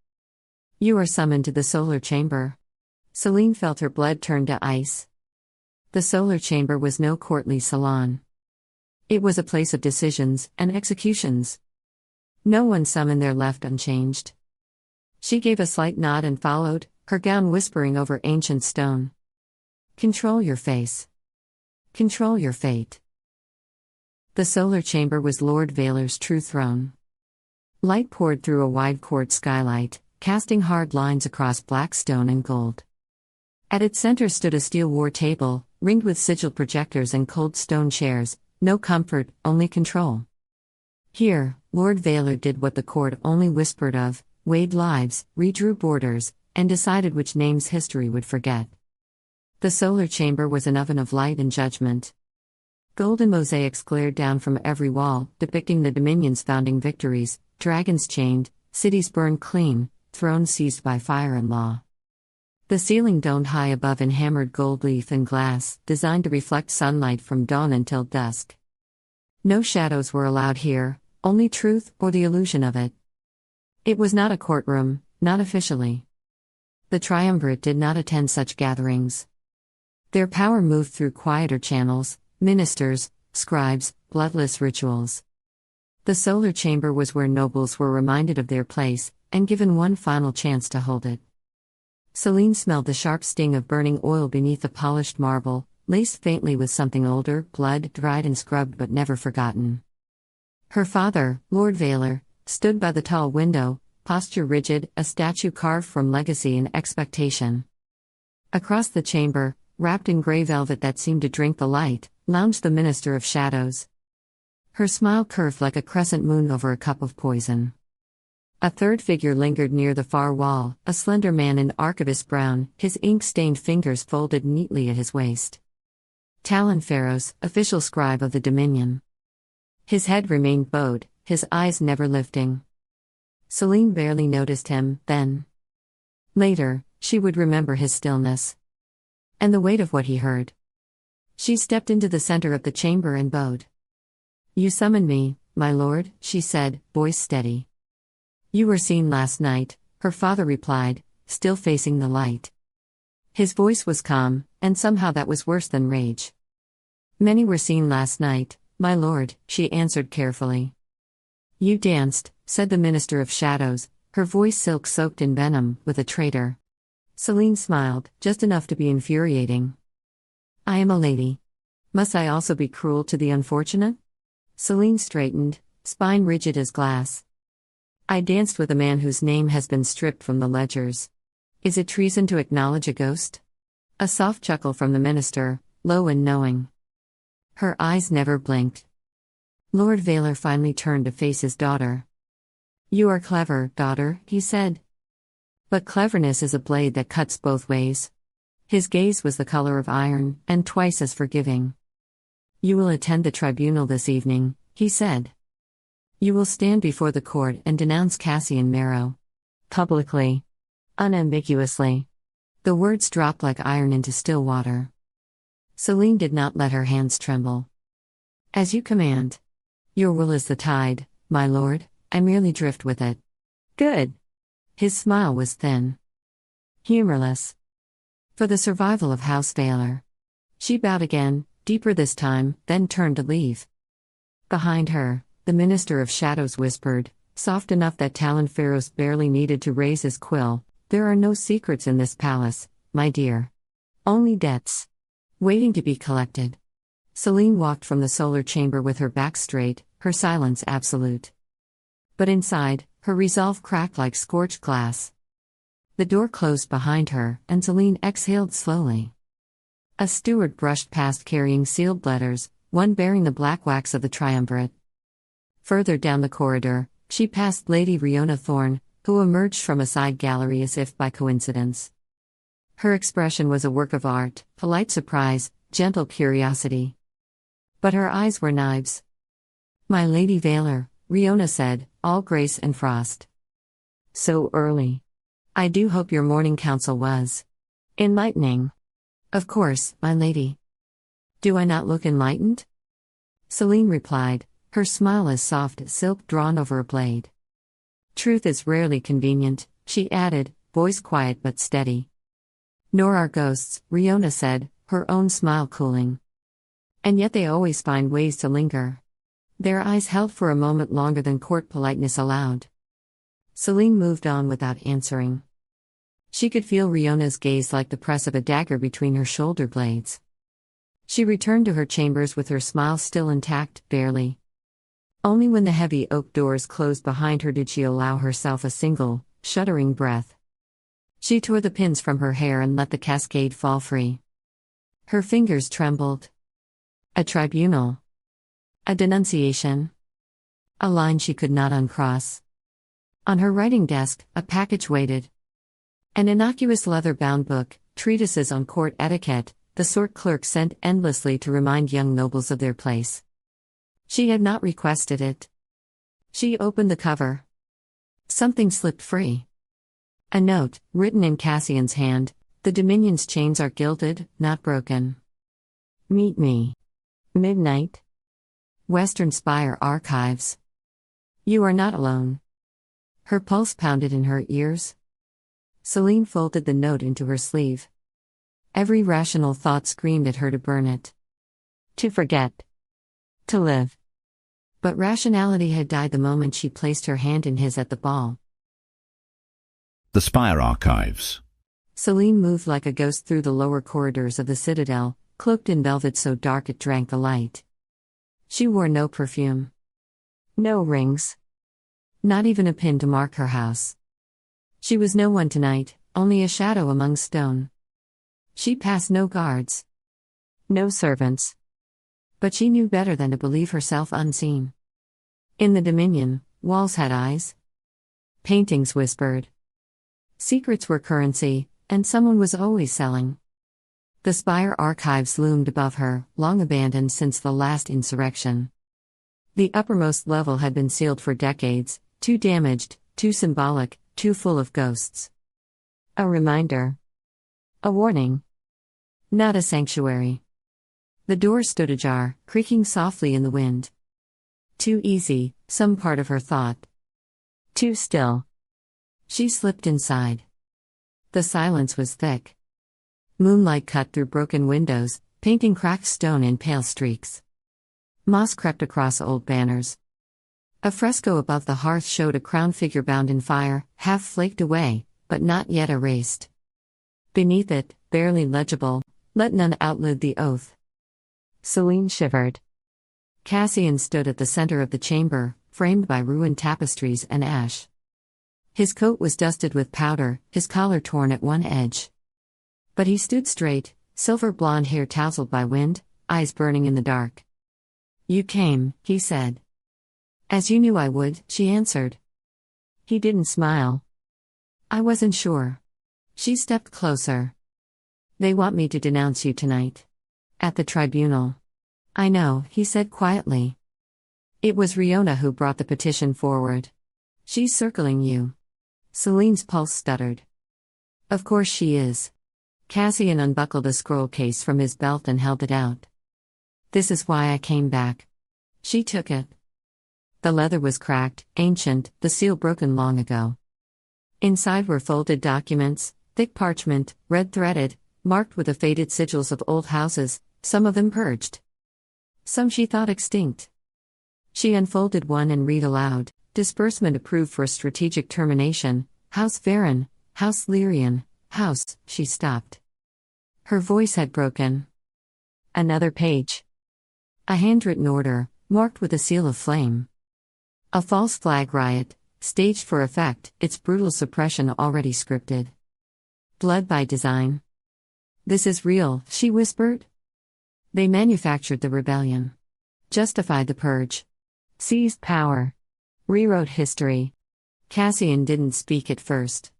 "You are summoned to the solar chamber." Selene felt her blood turn to ice. The solar chamber was no courtly salon. It was a place of decisions and executions. No one summoned there left unchanged. She gave a slight nod and followed, her gown whispering over ancient stone. "Control your face. Control your fate." The solar chamber was Lord Veylor's true throne. Light poured through a wide court skylight, casting hard lines across black stone and gold. At its center stood a steel war table, ringed with sigil projectors and cold stone chairs, no comfort, only control. Here, Lord Veylor did what the court only whispered of, weighed lives, redrew borders, and decided which names history would forget. The solar chamber was an oven of light and judgment. Golden mosaics glared down from every wall, depicting the Dominion's founding victories: dragons chained, cities burned clean, thrones seized by fire and law. The ceiling domed high above in hammered gold leaf and glass, designed to reflect sunlight from dawn until dusk. No shadows were allowed here, only truth or the illusion of it. It was not a courtroom, not officially. The triumvirate did not attend such gatherings. Their power moved through quieter channels: ministers, scribes, bloodless rituals. The solar chamber was where nobles were reminded of their place, and given one final chance to hold it. Selene smelled the sharp sting of burning oil beneath the polished marble, laced faintly with something older, blood, dried and scrubbed but never forgotten. Her father, Lord Veylor, stood by the tall window, posture rigid, a statue carved from legacy and expectation. Across the chamber, wrapped in grey velvet that seemed to drink the light, lounged the Minister of Shadows. Her smile curved like a crescent moon over a cup of poison. A third figure lingered near the far wall, a slender man in arquebus brown, his ink-stained fingers folded neatly at his waist. Talon Pharos, official scribe of the Dominion. His head remained bowed, his eyes never lifting. Selene barely noticed him, then. Later, she would remember his stillness. And the weight of what he heard. She stepped into the center of the chamber and bowed. "You summoned me, my lord," she said, voice steady. "You were seen last night," her father replied, still facing the light. His voice was calm, and somehow that was worse than rage. "Many were seen last night, my lord," she answered carefully. "You danced," said the Minister of Shadows, her voice silk-soaked in venom, with a traitor. Selene smiled, just enough to be infuriating. "I am a lady. Must I also be cruel to the unfortunate?" Selene straightened, spine rigid as glass. "I danced with a man whose name has been stripped from the ledgers. Is it treason to acknowledge a ghost?" A soft chuckle from the minister, low and knowing. Her eyes never blinked. Lord Veylor finally turned to face his daughter. "You are clever, daughter," he said. "But cleverness is a blade that cuts both ways." His gaze was the color of iron, and twice as forgiving. "You will attend the tribunal this evening," he said. "You will stand before the court and denounce Cassian Merrow. Publicly. Unambiguously." The words dropped like iron into still water. Selene did not let her hands tremble. "As you command. Your will is the tide, my lord, I merely drift with it." "Good." His smile was thin. Humorless. "For the survival of House Veylor." She bowed again, deeper this time, then turned to leave. Behind her, the Minister of Shadows whispered, soft enough that Talon Pharos barely needed to raise his quill, "There are no secrets in this palace, my dear. Only debts. Waiting to be collected." Selene walked from the solar chamber with her back straight, her silence absolute. But inside, her resolve cracked like scorched glass. The door closed behind her, and Selene exhaled slowly. A steward brushed past carrying sealed letters, one bearing the black wax of the triumvirate. Further down the corridor, she passed Lady Riona Thorne, who emerged from a side gallery as if by coincidence. Her expression was a work of art, polite surprise, gentle curiosity. But her eyes were knives. "My Lady Veylor," Riona said, all grace and frost. "So early. I do hope your morning council was enlightening." "Of course, my lady." "Do I not look enlightened?" Selene replied, her smile as soft as silk drawn over a blade. "Truth is rarely convenient," she added, voice quiet but steady. "Nor are ghosts," Riona said, her own smile cooling. "And yet they always find ways to linger." Their eyes held for a moment longer than court politeness allowed. Selene moved on without answering. She could feel Riona's gaze like the press of a dagger between her shoulder blades. She returned to her chambers with her smile still intact, barely. Only when the heavy oak doors closed behind her did she allow herself a single, shuddering breath. She tore the pins from her hair and let the cascade fall free. Her fingers trembled. A tribunal. A denunciation. A line she could not uncross. On her writing desk, a package waited. An innocuous leather-bound book, treatises on court etiquette, the sort clerks sent endlessly to remind young nobles of their place. She had not requested it. She opened the cover. Something slipped free. A note, written in Cassian's hand: "The Dominion's chains are gilded, not broken. Meet me. Midnight. Western Spire Archives. You are not alone." Her pulse pounded in her ears. Selene folded the note into her sleeve. Every rational thought screamed at her to burn it. To forget. To live. But rationality had died the moment she placed her hand in his at the ball. The Spire Archives. Selene moved like a ghost through the lower corridors of the citadel, cloaked in velvet so dark it drank the light. She wore no perfume. No rings. Not even a pin to mark her house. She was no one tonight, only a shadow among stone. She passed no guards. No servants. But she knew better than to believe herself unseen. In the Dominion, walls had eyes. Paintings whispered. Secrets were currency, and someone was always selling. The Spire Archives loomed above her, long abandoned since the last insurrection. The uppermost level had been sealed for decades, too damaged, too symbolic, too full of ghosts. A reminder. A warning. Not a sanctuary. The door stood ajar, creaking softly in the wind. Too easy, some part of her thought. Too still. She slipped inside. The silence was thick. Moonlight cut through broken windows, painting cracked stone in pale streaks. Moss crept across old banners. A fresco above the hearth showed a crowned figure bound in fire, half flaked away, but not yet erased. Beneath it, barely legible, "Let none outlive the oath." Selene shivered. Cassian stood at the center of the chamber, framed by ruined tapestries and ash. His coat was dusted with powder, his collar torn at one edge. But he stood straight, silver blonde hair tousled by wind, eyes burning in the dark. "You came," he said. "As you knew I would," she answered. He didn't smile. "I wasn't sure." She stepped closer. "They want me to denounce you tonight. At the tribunal." "I know," he said quietly. "It was Riona who brought the petition forward. She's circling you." Selene's pulse stuttered. "Of course she is." Cassian unbuckled a scroll case from his belt and held it out. "This is why I came back." She took it. The leather was cracked, ancient, the seal broken long ago. Inside were folded documents, thick parchment, red-threaded, marked with the faded sigils of old houses, some of them purged. Some she thought extinct. She unfolded one and read aloud: "Disbursement approved for strategic termination, House Varen, House Lyrian, House..." She stopped. Her voice had broken. Another page. A handwritten order, marked with a seal of flame. A false flag riot, staged for effect, its brutal suppression already scripted. Blood by design. This is real, she whispered. They manufactured the rebellion. Justified the purge. Seized power. Rewrote history. Cassian didn't speak at first.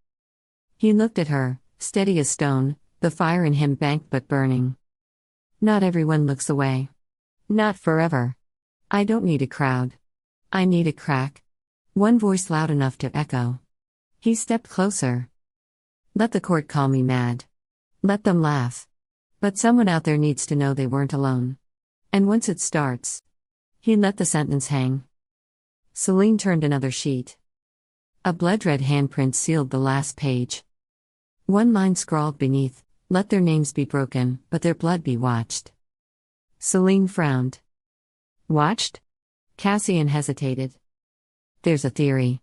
He looked at her, steady as stone, the fire in him banked but burning. Not everyone looks away. Not forever. I don't need a crowd. I need a crack. One voice loud enough to echo. He stepped closer. Let the court call me mad. Let them laugh. But someone out there needs to know they weren't alone. And once it starts, he let the sentence hang. Selene turned another sheet. A blood-red handprint sealed the last page. One line scrawled beneath, let their names be broken, but their blood be watched. Selene frowned. Watched? Cassian hesitated. There's a theory.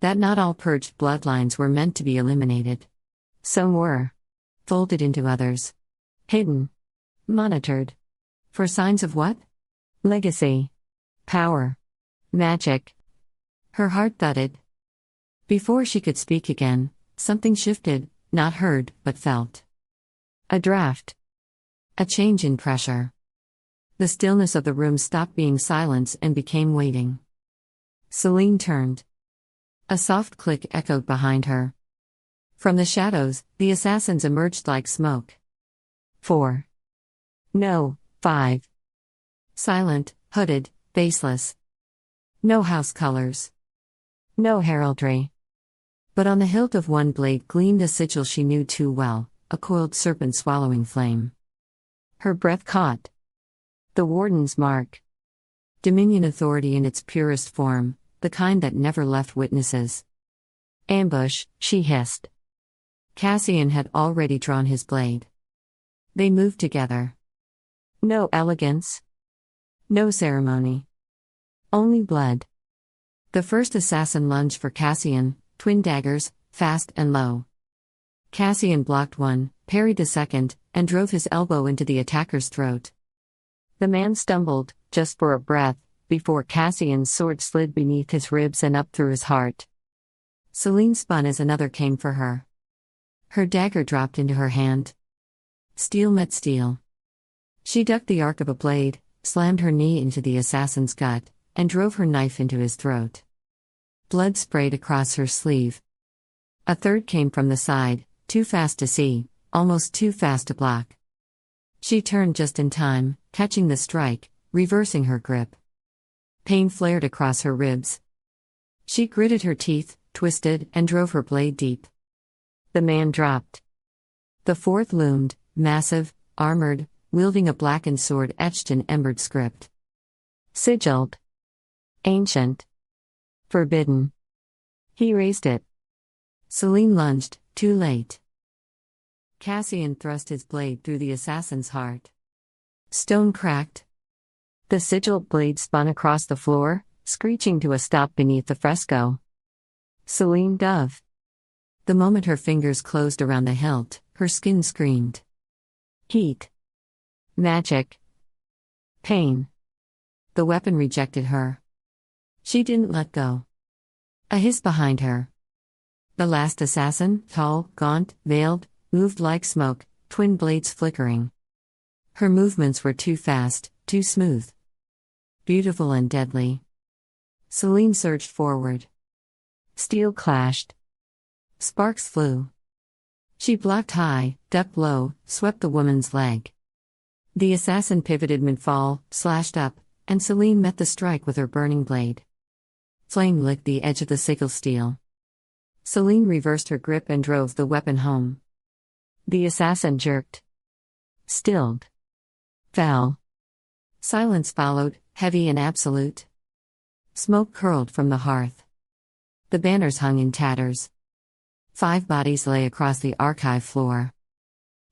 That not all purged bloodlines were meant to be eliminated. Some were. Folded into others. Hidden. Monitored. For signs of what? Legacy. Power. Magic. Her heart thudded. Before she could speak again, something shifted, not heard, but felt. A draft. A change in pressure. The stillness of the room stopped being silence and became waiting. Selene turned. A soft click echoed behind her. From the shadows, the assassins emerged like smoke. 4. No, 5. Silent, hooded, faceless. No house colors. No heraldry. But on the hilt of one blade gleamed a sigil she knew too well, a coiled serpent swallowing flame. Her breath caught. The warden's mark. Dominion authority in its purest form, the kind that never left witnesses. Ambush, she hissed. Cassian had already drawn his blade. They moved together. No elegance. No ceremony. Only blood. The first assassin lunged for Cassian, twin daggers, fast and low. Cassian blocked one, parried the second, and drove his elbow into the attacker's throat. The man stumbled, just for a breath, before Cassian's sword slid beneath his ribs and up through his heart. Selene spun as another came for her. Her dagger dropped into her hand. Steel met steel. She ducked the arc of a blade, slammed her knee into the assassin's gut, and drove her knife into his throat. Blood sprayed across her sleeve. A third came from the side, too fast to see, almost too fast to block. She turned just in time, catching the strike, reversing her grip. Pain flared across her ribs. She gritted her teeth, twisted, and drove her blade deep. The man dropped. The fourth loomed, massive, armored, wielding a blackened sword etched in embered script. Sigilled. Ancient. Forbidden. He raised it. Selene lunged, too late. Cassian thrust his blade through the assassin's heart. Stone cracked. The sigilled blade spun across the floor, screeching to a stop beneath the fresco. Selene dove. The moment her fingers closed around the hilt, her skin screamed. Heat. Magic. Pain. The weapon rejected her. She didn't let go. A hiss behind her. The last assassin, tall, gaunt, veiled, moved like smoke, twin blades flickering. Her movements were too fast, too smooth. Beautiful and deadly. Selene surged forward. Steel clashed. Sparks flew. She blocked high, ducked low, swept the woman's leg. The assassin pivoted mid-fall, slashed up, and Selene met the strike with her burning blade. Flame licked the edge of the sigil steel. Selene reversed her grip and drove the weapon home. The assassin jerked. Stilled. Fell. Silence followed, heavy and absolute. Smoke curled from the hearth. The banners hung in tatters. 5 bodies lay across the archive floor.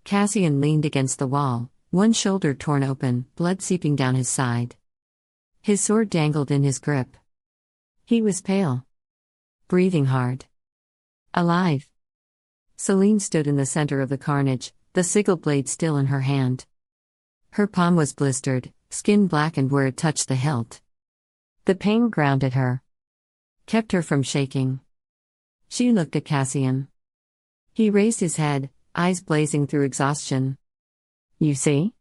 Cassian leaned against the wall, one shoulder torn open, blood seeping down his side. His sword dangled in his grip. He was pale. Breathing hard. Alive. Selene stood in the center of the carnage, the sigil blade still in her hand. Her palm was blistered, skin blackened where it touched the hilt. The pain grounded her. kept her from shaking. She looked at Cassian. He raised his head, eyes blazing through exhaustion. "You see?"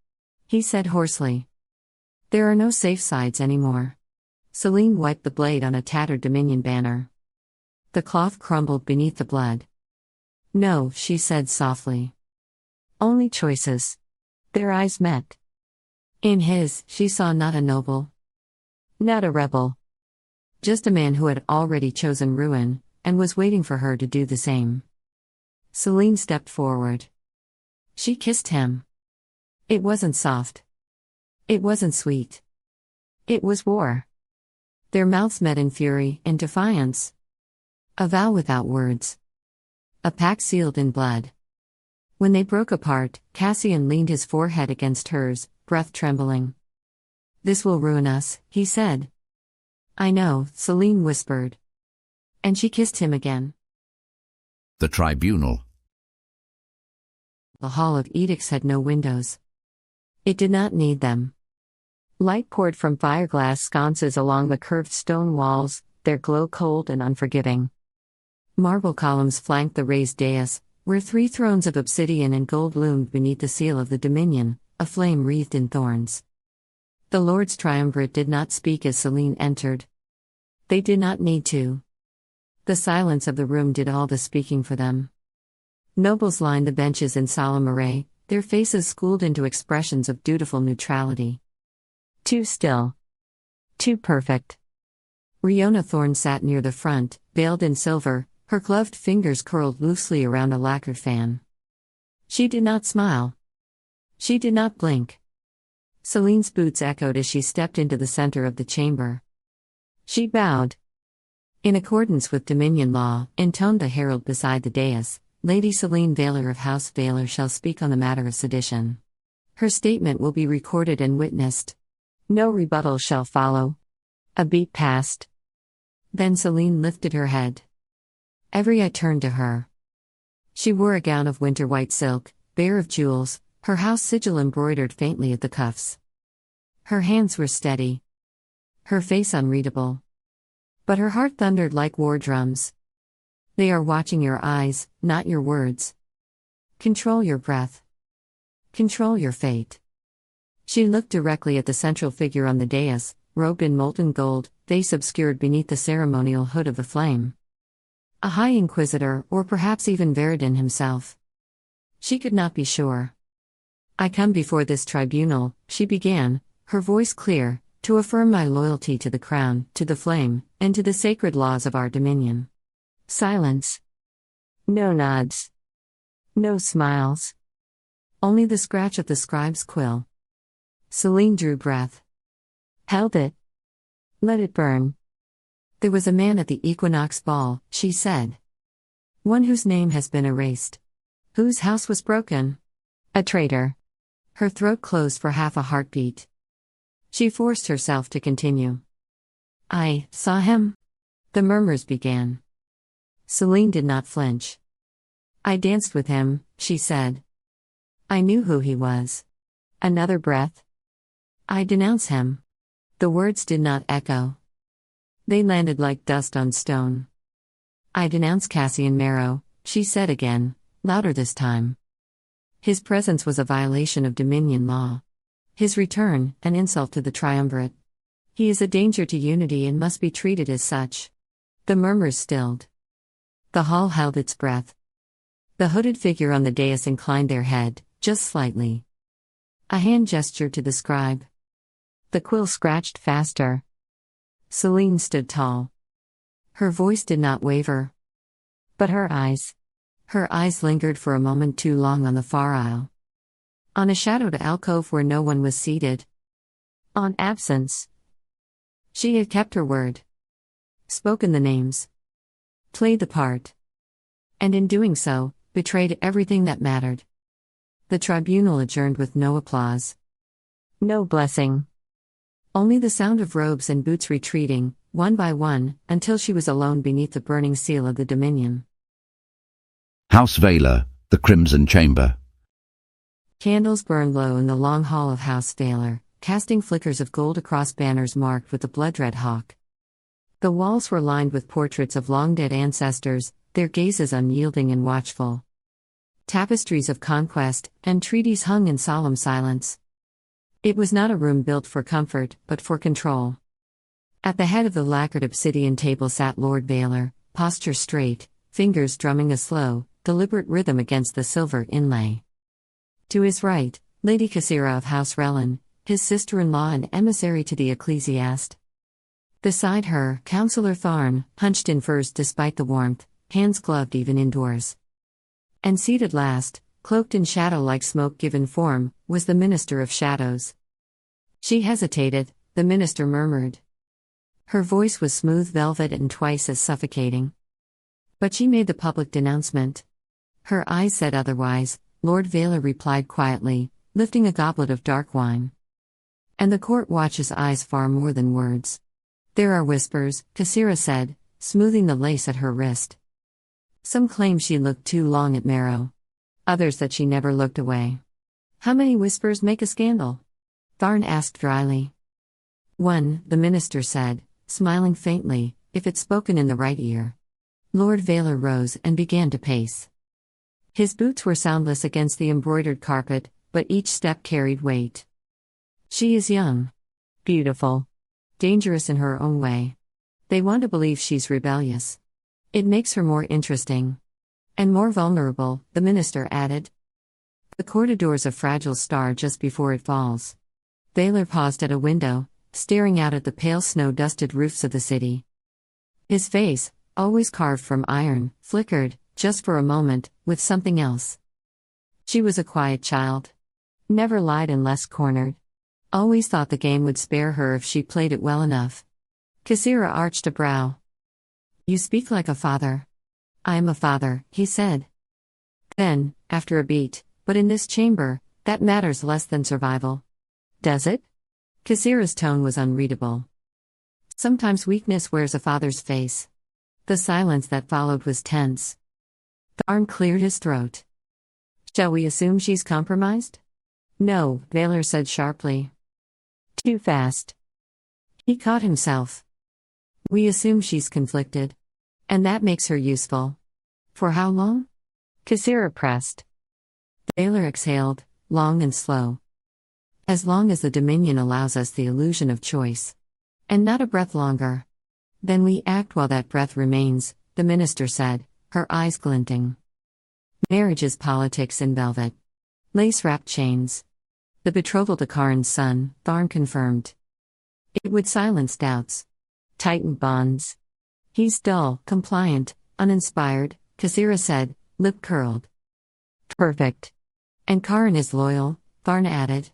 he said hoarsely. "There are no safe sides anymore." Selene wiped the blade on a tattered Dominion banner. The cloth crumbled beneath the blood. "No," she said softly. "Only choices." Their eyes met. In his, she saw not a noble, not a rebel, just a man who had already chosen ruin, and was waiting for her to do the same. Selene stepped forward. She kissed him. It wasn't soft. It wasn't sweet. It was war. Their mouths met in fury, in defiance. A vow without words. A pact sealed in blood. When they broke apart, Cassian leaned his forehead against hers, breath trembling. "This will ruin us," he said. "I know," Selene whispered. And she kissed him again. The tribunal. The Hall of Edicts had no windows. It did not need them. Light poured from fireglass sconces along the curved stone walls, their glow cold and unforgiving. Marble columns flanked the raised dais, where 3 thrones of obsidian and gold loomed beneath the seal of the Dominion, a flame wreathed in thorns. The Lords Triumvirate did not speak as Selene entered. They did not need to. The silence of the room did all the speaking for them. Nobles lined the benches in solemn array, their faces schooled into expressions of dutiful neutrality. Too still. Too perfect. Riona Thorne sat near the front, veiled in silver, her gloved fingers curled loosely around a lacquered fan. She did not smile. She did not blink. Selene's boots echoed as she stepped into the center of the chamber. She bowed. In accordance with Dominion law, intoned the herald beside the dais, Lady Selene Veylor of House Veylor shall speak on the matter of sedition. Her statement will be recorded and witnessed. No rebuttal shall follow. A beat passed. Then Selene lifted her head. Every eye turned to her. She wore a gown of winter white silk, bare of jewels, her house sigil embroidered faintly at the cuffs. Her hands were steady. Her face unreadable. But her heart thundered like war drums. They are watching your eyes, not your words. Control your breath. Control your fate. She looked directly at the central figure on the dais, robed in molten gold, face obscured beneath the ceremonial hood of the flame. A High Inquisitor, or perhaps even Veridin himself. She could not be sure. "I come before this tribunal," she began, her voice clear, "to affirm my loyalty to the crown, to the flame, and to the sacred laws of our dominion." Silence. No nods. No smiles. Only the scratch of the scribe's quill. Selene drew breath. Held it. Let it burn. "There was a man at the equinox ball," she said. "One whose name has been erased. Whose house was broken. A traitor." Her throat closed for half a heartbeat. She forced herself to continue. "I saw him." The murmurs began. Selene did not flinch. "I danced with him," she said. "I knew who he was." Another breath. "I denounce him." The words did not echo. They landed like dust on stone. "I denounce Cassian Merrow," she said again, louder this time. His presence was a violation of Dominion law. His return, an insult to the Triumvirate. He is a danger to unity and must be treated as such. The murmurs stilled. The hall held its breath. The hooded figure on the dais inclined their head, just slightly. A hand gestured to the scribe. The quill scratched faster. Selene stood tall. Her voice did not waver. But her eyes lingered for a moment too long on the far aisle. On a shadowed alcove where no one was seated. On absence. She had kept her word. Spoken the names. Played the part. And in doing so, betrayed everything that mattered. The tribunal adjourned with no applause. No blessing. Only the sound of robes and boots retreating, one by one, until she was alone beneath the burning seal of the Dominion. House Veylor, the Crimson Chamber. Candles burned low in the long hall of House Veylor, casting flickers of gold across banners marked with the blood-red hawk. The walls were lined with portraits of long-dead ancestors, their gazes unyielding and watchful. Tapestries of conquest and treaties hung in solemn silence. It was not a room built for comfort, but for control. At the head of the lacquered obsidian table sat Lord Veylor, posture straight, fingers drumming a slow, deliberate rhythm against the silver inlay. To his right, Lady Cassira of House Relin, his sister-in-law and emissary to the ecclesiast. Beside her, Councillor Tharn, hunched in furs despite the warmth, hands gloved even indoors. And seated last, cloaked in shadow like smoke given form, was the Minister of Shadows. She hesitated, the minister murmured. Her voice was smooth velvet and twice as suffocating. But she made the public denouncement. Her eyes said otherwise. Lord Veylor replied quietly, lifting a goblet of dark wine. And the court watches eyes far more than words. There are whispers, Cassira said, smoothing the lace at her wrist. Some claim she looked too long at Merrow. Others that she never looked away. How many whispers make a scandal? Tharn asked dryly. One, the minister said, smiling faintly, if it's spoken in the right ear. Lord Veylor rose and began to pace. His boots were soundless against the embroidered carpet, but each step carried weight. She is young. Beautiful. Dangerous in her own way. They want to believe she's rebellious. It makes her more interesting. And more vulnerable, the minister added. The court adores a fragile star just before it falls. Veylor paused at a window, staring out at the pale snow-dusted roofs of the city. His face, always carved from iron, flickered, just for a moment, with something else. She was a quiet child. Never lied unless cornered. Always thought the game would spare her if she played it well enough. Cassira arched a brow. You speak like a father. I am a father, he said. Then, after a beat, but in this chamber, that matters less than survival. Does it? Cassira's tone was unreadable. Sometimes weakness wears a father's face. The silence that followed was tense. Tharn cleared his throat. Shall we assume she's compromised? No, Veylor said sharply. Too fast. He caught himself. We assume she's conflicted. And that makes her useful. For how long? Cassira pressed. Veylor exhaled, long and slow. As long as the Dominion allows us the illusion of choice. And not a breath longer. Then we act while that breath remains, the minister said, her eyes glinting. Marriage is politics in velvet. Lace-wrapped chains. The betrothal to Karin's son, Tharn confirmed. It would silence doubts. Tighten bonds. He's dull, compliant, uninspired, Cassira said, lip curled. Perfect. And Karin is loyal, Tharn added.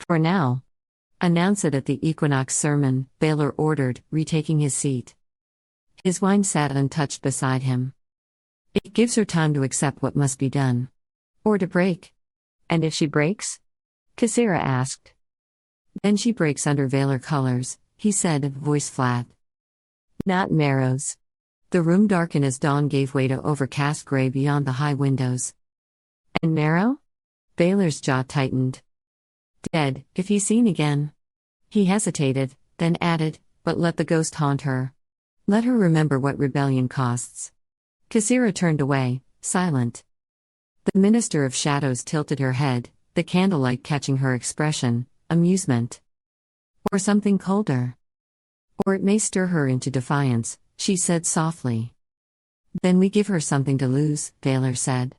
For now. Announce it at the equinox sermon, Veylor ordered, retaking his seat. His wine sat untouched beside him. It gives her time to accept what must be done. Or to break. And if she breaks? Cassira asked. Then she breaks under Veylor colors, he said, voice flat. Not Merrow's. The room darkened as dawn gave way to overcast gray beyond the high windows. And Merrow? Veylor's jaw tightened. Dead, if he's seen again. He hesitated, then added, but let the ghost haunt her. Let her remember what rebellion costs. Cassira turned away, silent. The Minister of Shadows tilted her head, the candlelight catching her expression, amusement. Or something colder. Or it may stir her into defiance, she said softly. Then we give her something to lose, Veylor said.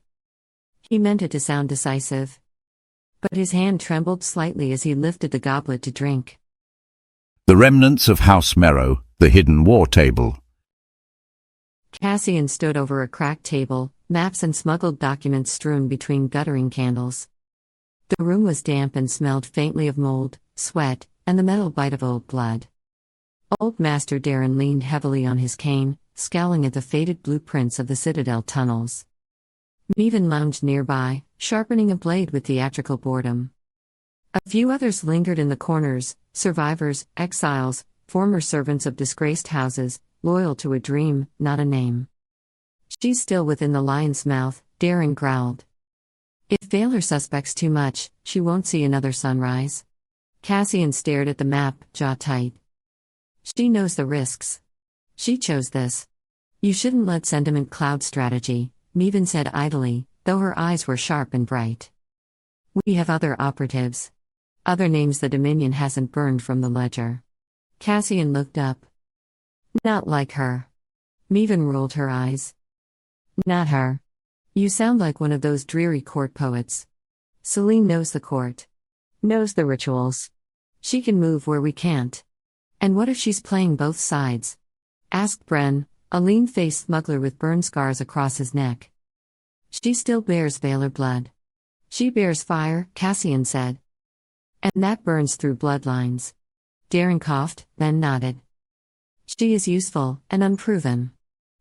He meant it to sound decisive. But his hand trembled slightly as he lifted the goblet to drink. The remnants of House Merrow, the hidden war table. Cassian stood over a cracked table, maps and smuggled documents strewn between guttering candles. The room was damp and smelled faintly of mold, sweat, and the metal bite of old blood. Old Master Darren leaned heavily on his cane, scowling at the faded blueprints of the Citadel tunnels. Meven lounged nearby, sharpening a blade with theatrical boredom. A few others lingered in the corners, survivors, exiles, former servants of disgraced houses, loyal to a dream, not a name. She's still within the lion's mouth, Darren growled. If Veylor suspects too much, she won't see another sunrise. Cassian stared at the map, jaw tight. She knows the risks. She chose this. You shouldn't let sentiment cloud strategy, Meven said idly, though her eyes were sharp and bright. We have other operatives. Other names the Dominion hasn't burned from the ledger. Cassian looked up. Not like her. Meven rolled her eyes. Not her. You sound like one of those dreary court poets. Selene knows the court. Knows the rituals. She can move where we can't. And what if she's playing both sides? Asked Bren, a lean-faced smuggler with burn scars across his neck. She still bears Veylor blood. She bears fire, Cassian said. And that burns through bloodlines. Darren coughed, then nodded. She is useful, and unproven.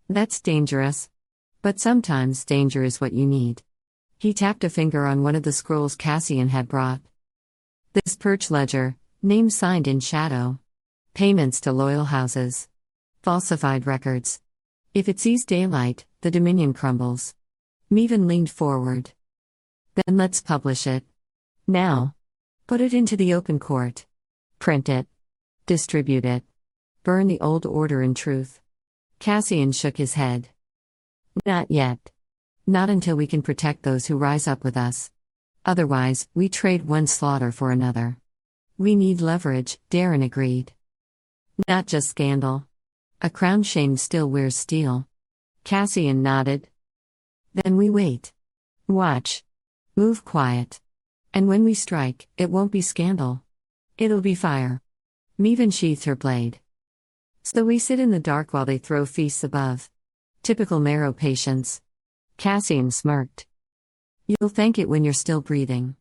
That's dangerous. But sometimes danger is what you need. He tapped a finger on one of the scrolls Cassian had brought. This perch ledger, name signed in shadow. Payments to loyal houses. Falsified records. If it sees daylight, the Dominion crumbles. Meven leaned forward. Then let's publish it. Now. Put it into the open court. Print it. Distribute it. Burn the old order in truth. Cassian shook his head. Not yet. Not until we can protect those who rise up with us. Otherwise, we trade one slaughter for another. We need leverage, Darren agreed. Not just scandal. A crown shame still wears steel. Cassian nodded. Then we wait. Watch. Move quiet. And when we strike, it won't be scandal. It'll be fire. Meven sheathed her blade. So we sit in the dark while they throw feasts above. Typical Merrow patience. Cassian smirked. You'll thank it when you're still breathing.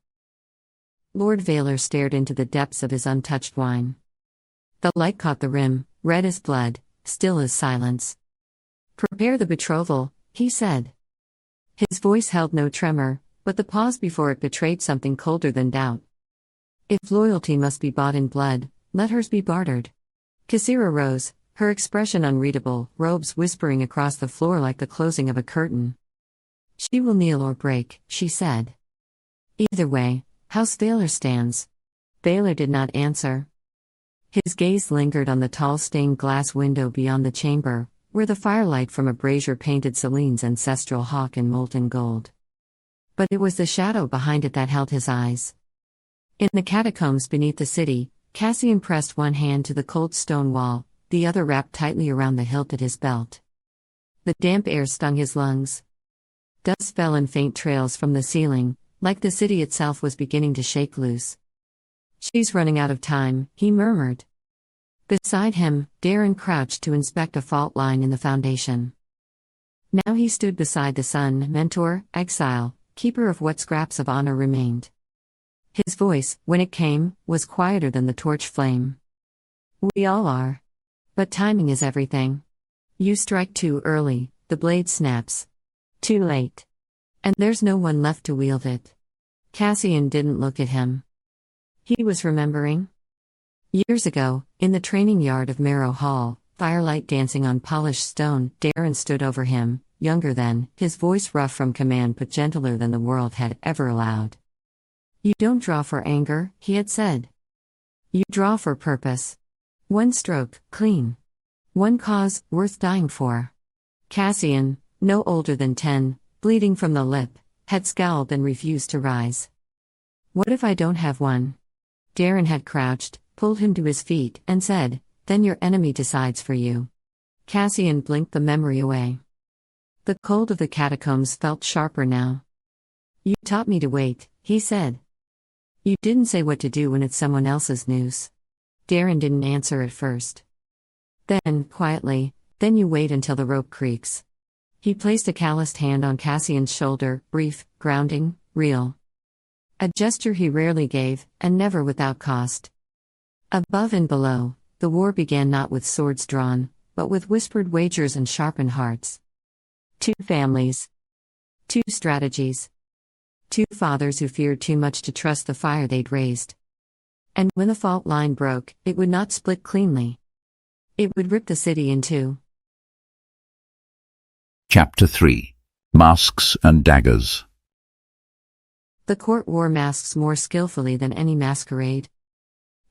Lord Veylor stared into the depths of his untouched wine. The light caught the rim, red as blood, still as silence. Prepare the betrothal, he said. His voice held no tremor, but the pause before it betrayed something colder than doubt. If loyalty must be bought in blood, let hers be bartered. Cassira rose, her expression unreadable, robes whispering across the floor like the closing of a curtain. She will kneel or break, she said. Either way, House Veylor stands. Veylor did not answer. His gaze lingered on the tall stained glass window beyond the chamber, where the firelight from a brazier painted Selene's ancestral hawk in molten gold. But it was the shadow behind it that held his eyes. In the catacombs beneath the city, Cassian pressed one hand to the cold stone wall, the other wrapped tightly around the hilt at his belt. The damp air stung his lungs. Dust fell in faint trails from the ceiling, like the city itself was beginning to shake loose. She's running out of time, he murmured. Beside him, Darren crouched to inspect a fault line in the foundation. Now he stood beside the son, mentor, exile, keeper of what scraps of honor remained. His voice, when it came, was quieter than the torch flame. We all are. But timing is everything. You strike too early, the blade snaps. Too late. And there's no one left to wield it. Cassian didn't look at him. He was remembering. Years ago, in the training yard of Merrow Hall, firelight dancing on polished stone, Darren stood over him, younger then, his voice rough from command but gentler than the world had ever allowed. You don't draw for anger, he had said. You draw for purpose. One stroke, clean. One cause, worth dying for. Cassian, no older than 10, bleeding from the lip, had scowled and refused to rise. What if I don't have one? Darren had crouched, pulled him to his feet, and said, then your enemy decides for you. Cassian blinked the memory away. The cold of the catacombs felt sharper now. You taught me to wait, he said. You didn't say what to do when it's someone else's noose. Darren didn't answer at first. Then, quietly, then you wait until the rope creaks. He placed a calloused hand on Cassian's shoulder, brief, grounding, real. A gesture he rarely gave, and never without cost. Above and below, the war began not with swords drawn, but with whispered wagers and sharpened hearts. 2 families. 2 strategies. 2 fathers who feared too much to trust the fire they'd raised. And when the fault line broke, it would not split cleanly. It would rip the city in 2. Chapter 3. Masks and Daggers. The court wore masks more skillfully than any masquerade.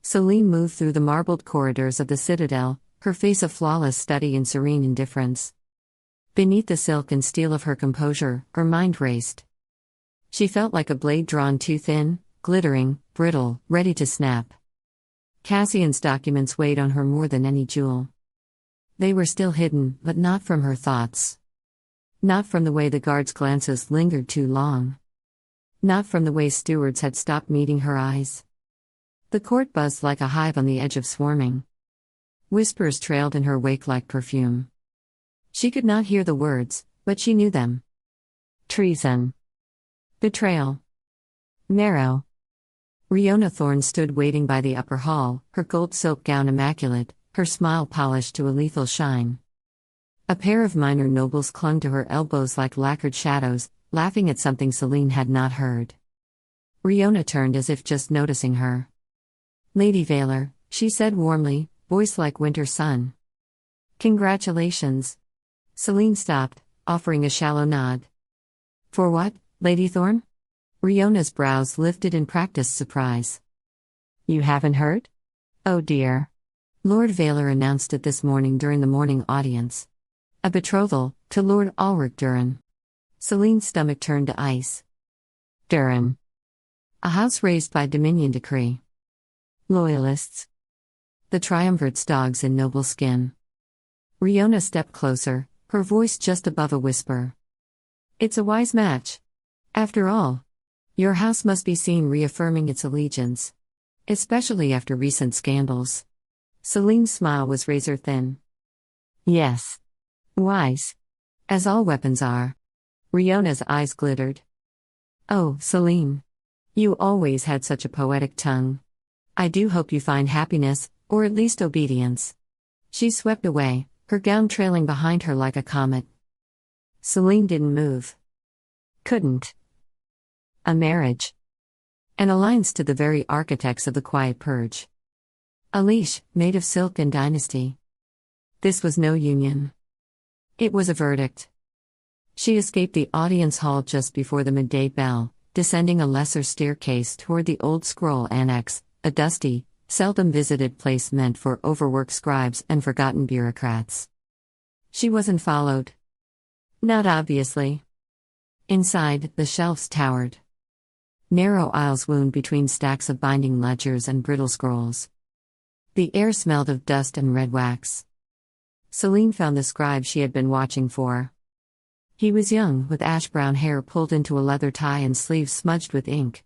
Selene moved through the marbled corridors of the citadel, her face a flawless study in serene indifference. Beneath the silk and steel of her composure, her mind raced. She felt like a blade drawn too thin, glittering, brittle, ready to snap. Cassian's documents weighed on her more than any jewel. They were still hidden, but not from her thoughts. Not from the way the guards' glances lingered too long. Not from the way stewards had stopped meeting her eyes. The court buzzed like a hive on the edge of swarming. Whispers trailed in her wake like perfume. She could not hear the words, but she knew them. Treason. Betrayal. Merrow. Riona Thorne stood waiting by the upper hall, her gold silk gown immaculate, her smile polished to a lethal shine. A pair of minor nobles clung to her elbows like lacquered shadows, laughing at something Selene had not heard. Riona turned as if just noticing her. "Lady Veylor," she said warmly, voice like winter sun. "Congratulations." Selene stopped, offering a shallow nod. "For what, Lady Thorne?" Riona's brows lifted in practiced surprise. "You haven't heard?" "Oh dear." Lord Veylor announced it this morning during the morning audience. A betrothal, to Lord Ulrich Durin. Selene's stomach turned to ice. Durin. A house raised by Dominion decree. Loyalists. The triumvirate's dogs in noble skin. Riona stepped closer, her voice just above a whisper. "It's a wise match. After all, your house must be seen reaffirming its allegiance. Especially after recent scandals." Selene's smile was razor-thin. "Yes. Wise. As all weapons are." Riona's eyes glittered. "Oh, Selene. You always had such a poetic tongue. I do hope you find happiness, or at least obedience." She swept away, her gown trailing behind her like a comet. Selene didn't move. Couldn't. A marriage. An alliance to the very architects of the Quiet Purge. A leash, made of silk and dynasty. This was no union. It was a verdict. She escaped the audience hall just before the midday bell, descending a lesser staircase toward the Old Scroll Annex, a dusty, seldom visited place meant for overworked scribes and forgotten bureaucrats. She wasn't followed. Not obviously. Inside, the shelves towered. Narrow aisles wound between stacks of binding ledgers and brittle scrolls. The air smelled of dust and red wax. Selene found the scribe she had been watching for. He was young, with ash-brown hair pulled into a leather tie and sleeves smudged with ink.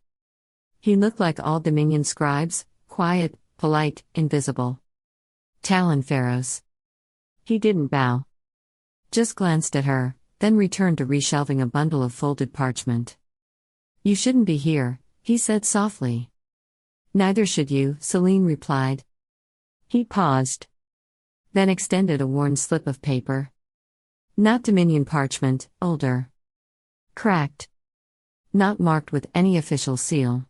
He looked like all Dominion scribes, quiet, polite, invisible. Talon pharaohs. He didn't bow. Just glanced at her, then returned to reshelving a bundle of folded parchment. "You shouldn't be here," he said softly. "Neither should you," Selene replied. He paused. Then extended a worn slip of paper. Not Dominion parchment, older. Cracked. Not marked with any official seal.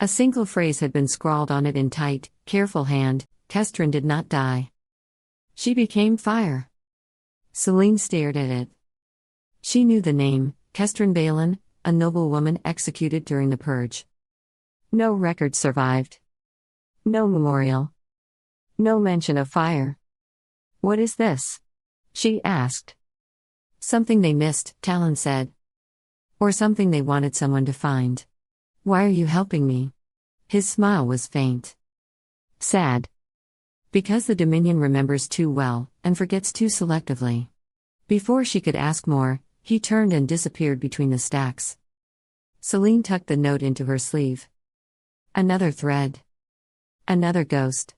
A single phrase had been scrawled on it in tight, careful hand: "Kestrin did not die. She became fire." Selene stared at it. She knew the name, Kestrin Balin, a noblewoman executed during the Purge. No record survived. No memorial. No mention of fire. "What is this?" she asked. "Something they missed," Talon said. "Or something they wanted someone to find." "Why are you helping me?" His smile was faint. Sad. Because the Dominion remembers too well, and forgets too selectively. Before she could ask more, he turned and disappeared between the stacks. Selene tucked the note into her sleeve. Another thread. Another ghost.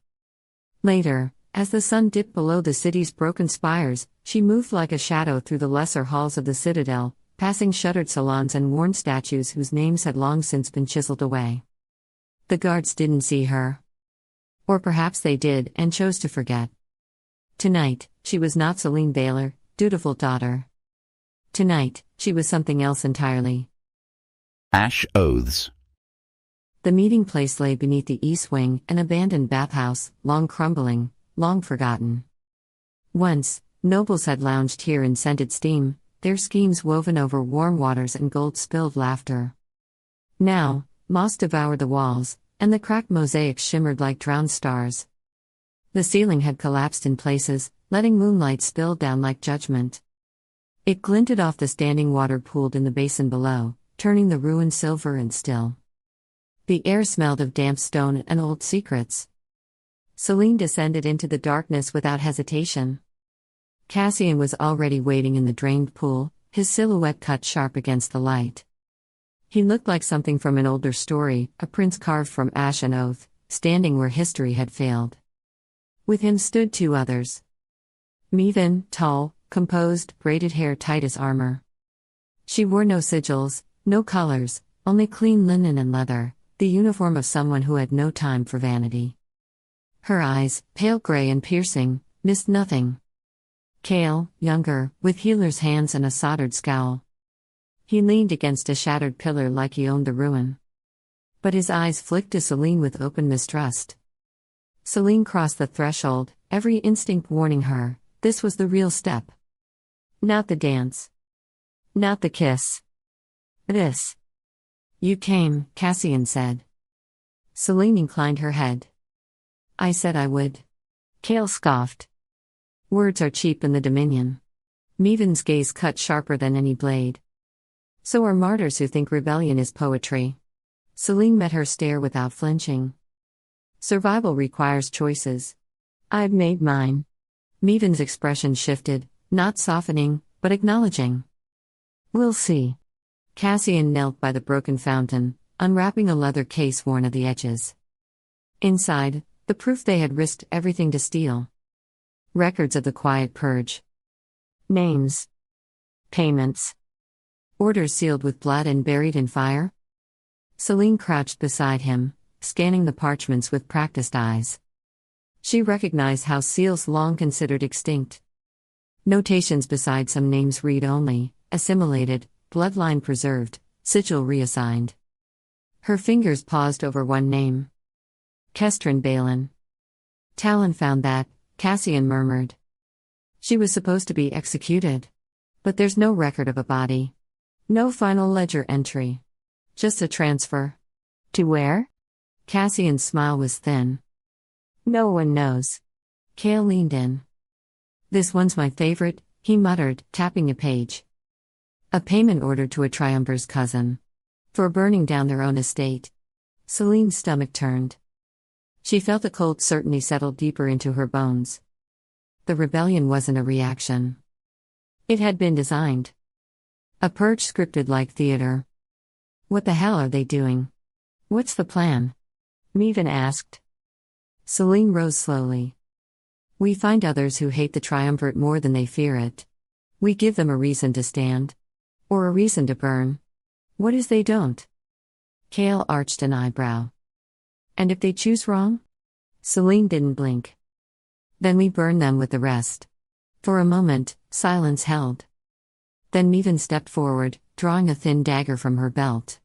Later, as the sun dipped below the city's broken spires, she moved like a shadow through the lesser halls of the citadel, passing shuttered salons and worn statues whose names had long since been chiseled away. The guards didn't see her. Or perhaps they did and chose to forget. Tonight, she was not Selene Veylor, dutiful daughter. Tonight, she was something else entirely. Ash Oaths. The meeting place lay beneath the east wing, an abandoned bathhouse, long crumbling, long forgotten. Once, nobles had lounged here in scented steam, their schemes woven over warm waters and gold-spilled laughter. Now, moss devoured the walls, and the cracked mosaics shimmered like drowned stars. The ceiling had collapsed in places, letting moonlight spill down like judgment. It glinted off the standing water pooled in the basin below, turning the ruin silver and still. The air smelled of damp stone and old secrets. Selene descended into the darkness without hesitation. Cassian was already waiting in the drained pool, his silhouette cut sharp against the light. He looked like something from an older story, a prince carved from ash and oath, standing where history had failed. With him stood two others. Meven, tall, composed, braided hair tight as armor. She wore no sigils, no colors, only clean linen and leather, the uniform of someone who had no time for vanity. Her eyes, pale gray and piercing, missed nothing. Kale, younger, with healer's hands and a soldered scowl. He leaned against a shattered pillar like he owned the ruin. But his eyes flicked to Selene with open mistrust. Selene crossed the threshold, every instinct warning her, this was the real step. Not the dance. Not the kiss. This. You came, Cassian said. Selene inclined her head. I said I would. Kale scoffed. Words are cheap in the Dominion. Meven's gaze cut sharper than any blade. So are martyrs who think rebellion is poetry. Selene met her stare without flinching. Survival requires choices. I've made mine. Meven's expression shifted, not softening, but acknowledging. We'll see. Cassian knelt by the broken fountain, unwrapping a leather case worn at the edges. Inside, the proof they had risked everything to steal. Records of the quiet purge. Names. Payments. Orders sealed with blood and buried in fire. Selene crouched beside him, scanning the parchments with practiced eyes. She recognized house seals long considered extinct. Notations beside some names read only, assimilated, bloodline preserved, sigil reassigned. Her fingers paused over one name. Kestrin Balin. Talon found that, Cassian murmured. She was supposed to be executed. But there's no record of a body. No final ledger entry. Just a transfer. To where? Cassian's smile was thin. No one knows. Kale leaned in. This one's my favorite, he muttered, tapping a page. A payment order to a triumvir's cousin. For burning down their own estate. Selene's stomach turned. She felt a cold certainty settle deeper into her bones. The rebellion wasn't a reaction. It had been designed. A purge scripted like theater. What the hell are they doing? What's the plan? Meven asked. Selene rose slowly. We find others who hate the triumvirate more than they fear it. We give them a reason to stand. Or a reason to burn. What is they don't? Kale arched an eyebrow. And if they choose wrong? Selene didn't blink. Then we burn them with the rest. For a moment, silence held. Then Meven stepped forward, drawing a thin dagger from her belt.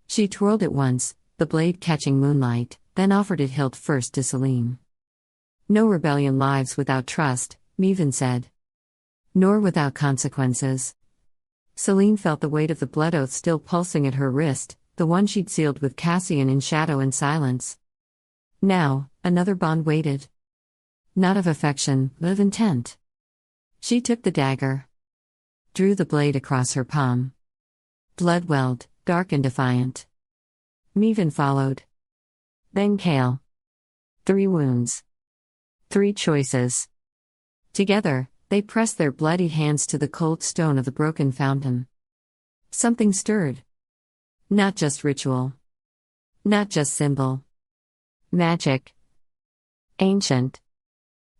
She twirled it once, the blade catching moonlight, then offered it hilt first to Selene. No rebellion lives without trust, Meven said. Nor without consequences. Selene felt the weight of the blood oath still pulsing at her wrist, the one she'd sealed with Cassian in shadow and silence. Now, another bond waited. Not of affection, but of intent. She took the dagger. Drew the blade across her palm. Blood welled, dark and defiant. Meven followed. Then Kale. 3 wounds. 3 choices. Together, they pressed their bloodied hands to the cold stone of the broken fountain. Something stirred. Not just ritual. Not just symbol. Magic. Ancient.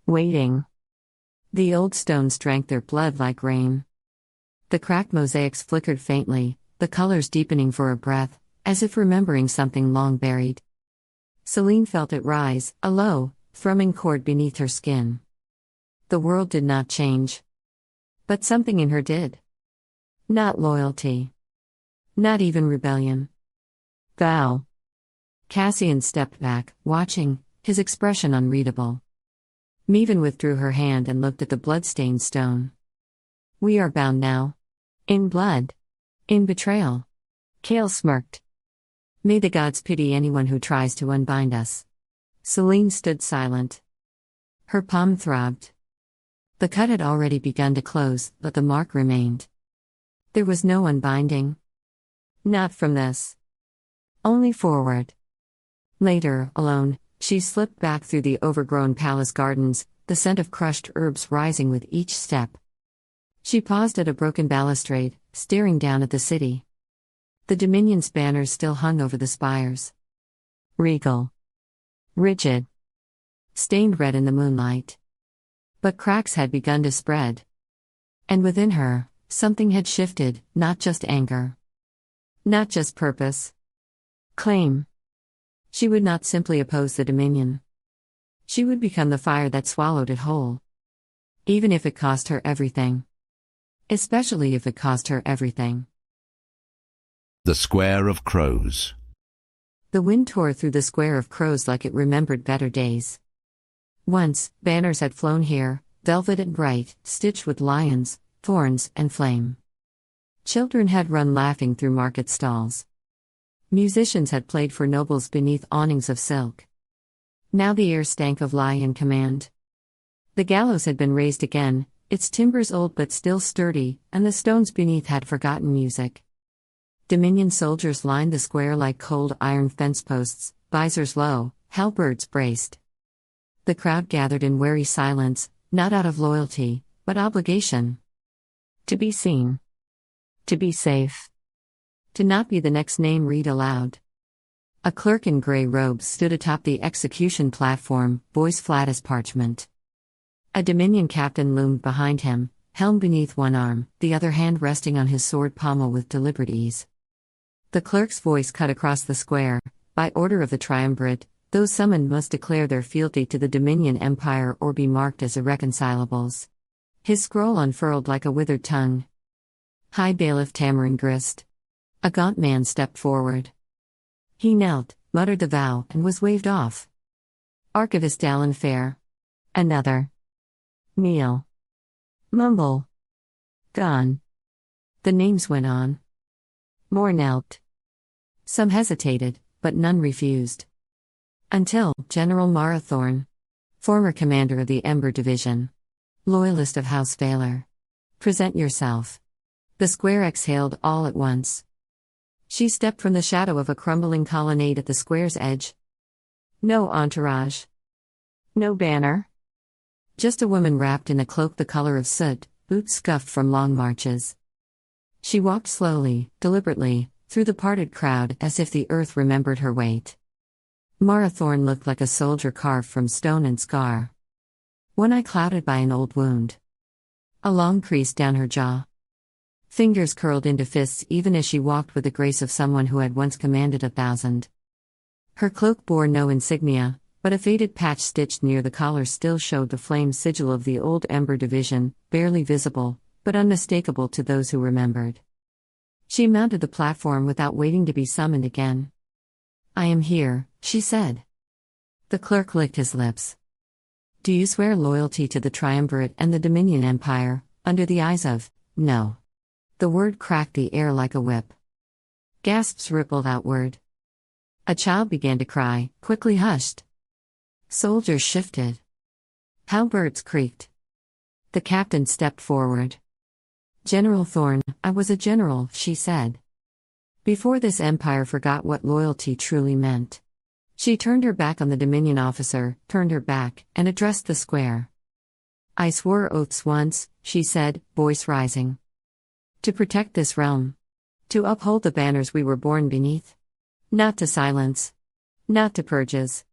Waiting. The old stones drank their blood like rain. The cracked mosaics flickered faintly, the colors deepening for a breath, as if remembering something long buried. Selene felt it rise, a low, thrumming chord beneath her skin. The world did not change. But something in her did. Not loyalty. Not even rebellion. Vow. Cassian stepped back, watching, his expression unreadable. Meven withdrew her hand and looked at the blood-stained stone. We are bound now. In blood. In betrayal. Kale smirked. May the gods pity anyone who tries to unbind us. Selene stood silent. Her palm throbbed. The cut had already begun to close, but the mark remained. There was no unbinding. Not from this. Only forward. Later, alone, she slipped back through the overgrown palace gardens, the scent of crushed herbs rising with each step. She paused at a broken balustrade, staring down at the city. The Dominion's banners still hung over the spires. Regal. Rigid. Stained red in the moonlight. But cracks had begun to spread. And within her, something had shifted, not just anger. Not just purpose. Claim. She would not simply oppose the Dominion. She would become the fire that swallowed it whole. Even if it cost her everything. Especially if it cost her everything. The Square of Crows. The wind tore through the Square of Crows like it remembered better days. Once, banners had flown here, velvet and bright, stitched with lions, thorns, and flame. Children had run laughing through market stalls. Musicians had played for nobles beneath awnings of silk. Now the air stank of lie and command. The gallows had been raised again, its timbers old but still sturdy, and the stones beneath had forgotten music. Dominion soldiers lined the square like cold iron fence posts, visors low, halberds braced. The crowd gathered in wary silence, not out of loyalty, but obligation. To be seen. To be safe. To not be the next name read aloud. A clerk in grey robes stood atop the execution platform, voice flat as parchment. A Dominion captain loomed behind him, helm beneath one arm, the other hand resting on his sword pommel with deliberate ease. The clerk's voice cut across the square. By order of the triumvirate, those summoned must declare their fealty to the Dominion Empire or be marked as irreconcilables. His scroll unfurled like a withered tongue. High Bailiff Tamarin Grist. A gaunt man stepped forward. He knelt, muttered the vow, and was waved off. Archivist Dallin Fair. Another. Kneel. Mumble. Gone. The names went on. More knelt. Some hesitated, but none refused. Until General Marathorn, former commander of the Ember Division. Loyalist of House Veylor. Present yourself. The square exhaled all at once. She stepped from the shadow of a crumbling colonnade at the square's edge. No entourage. No banner. Just a woman wrapped in a cloak the color of soot, boots scuffed from long marches. She walked slowly, deliberately, through the parted crowd as if the earth remembered her weight. Marathorn looked like a soldier carved from stone and scar. One eye clouded by an old wound. A long crease down her jaw. Fingers curled into fists even as she walked with the grace of someone who had once commanded 1,000. Her cloak bore no insignia, but a faded patch stitched near the collar still showed the flame sigil of the old Ember Division, barely visible, but unmistakable to those who remembered. She mounted the platform without waiting to be summoned again. "I am here," she said. The clerk licked his lips. "Do you swear loyalty to the Triumvirate and the Dominion Empire, under the eyes of, no?" The word cracked the air like a whip. Gasps rippled outward. A child began to cry, quickly hushed. Soldiers shifted. Halberds creaked. The captain stepped forward. "General Thorn, I was a general," she said. Before this empire forgot what loyalty truly meant. She turned her back on the Dominion officer, turned her back, and addressed the square. "I swore oaths once," she said, voice rising. "To protect this realm. To uphold the banners we were born beneath. Not to silence. Not to purges.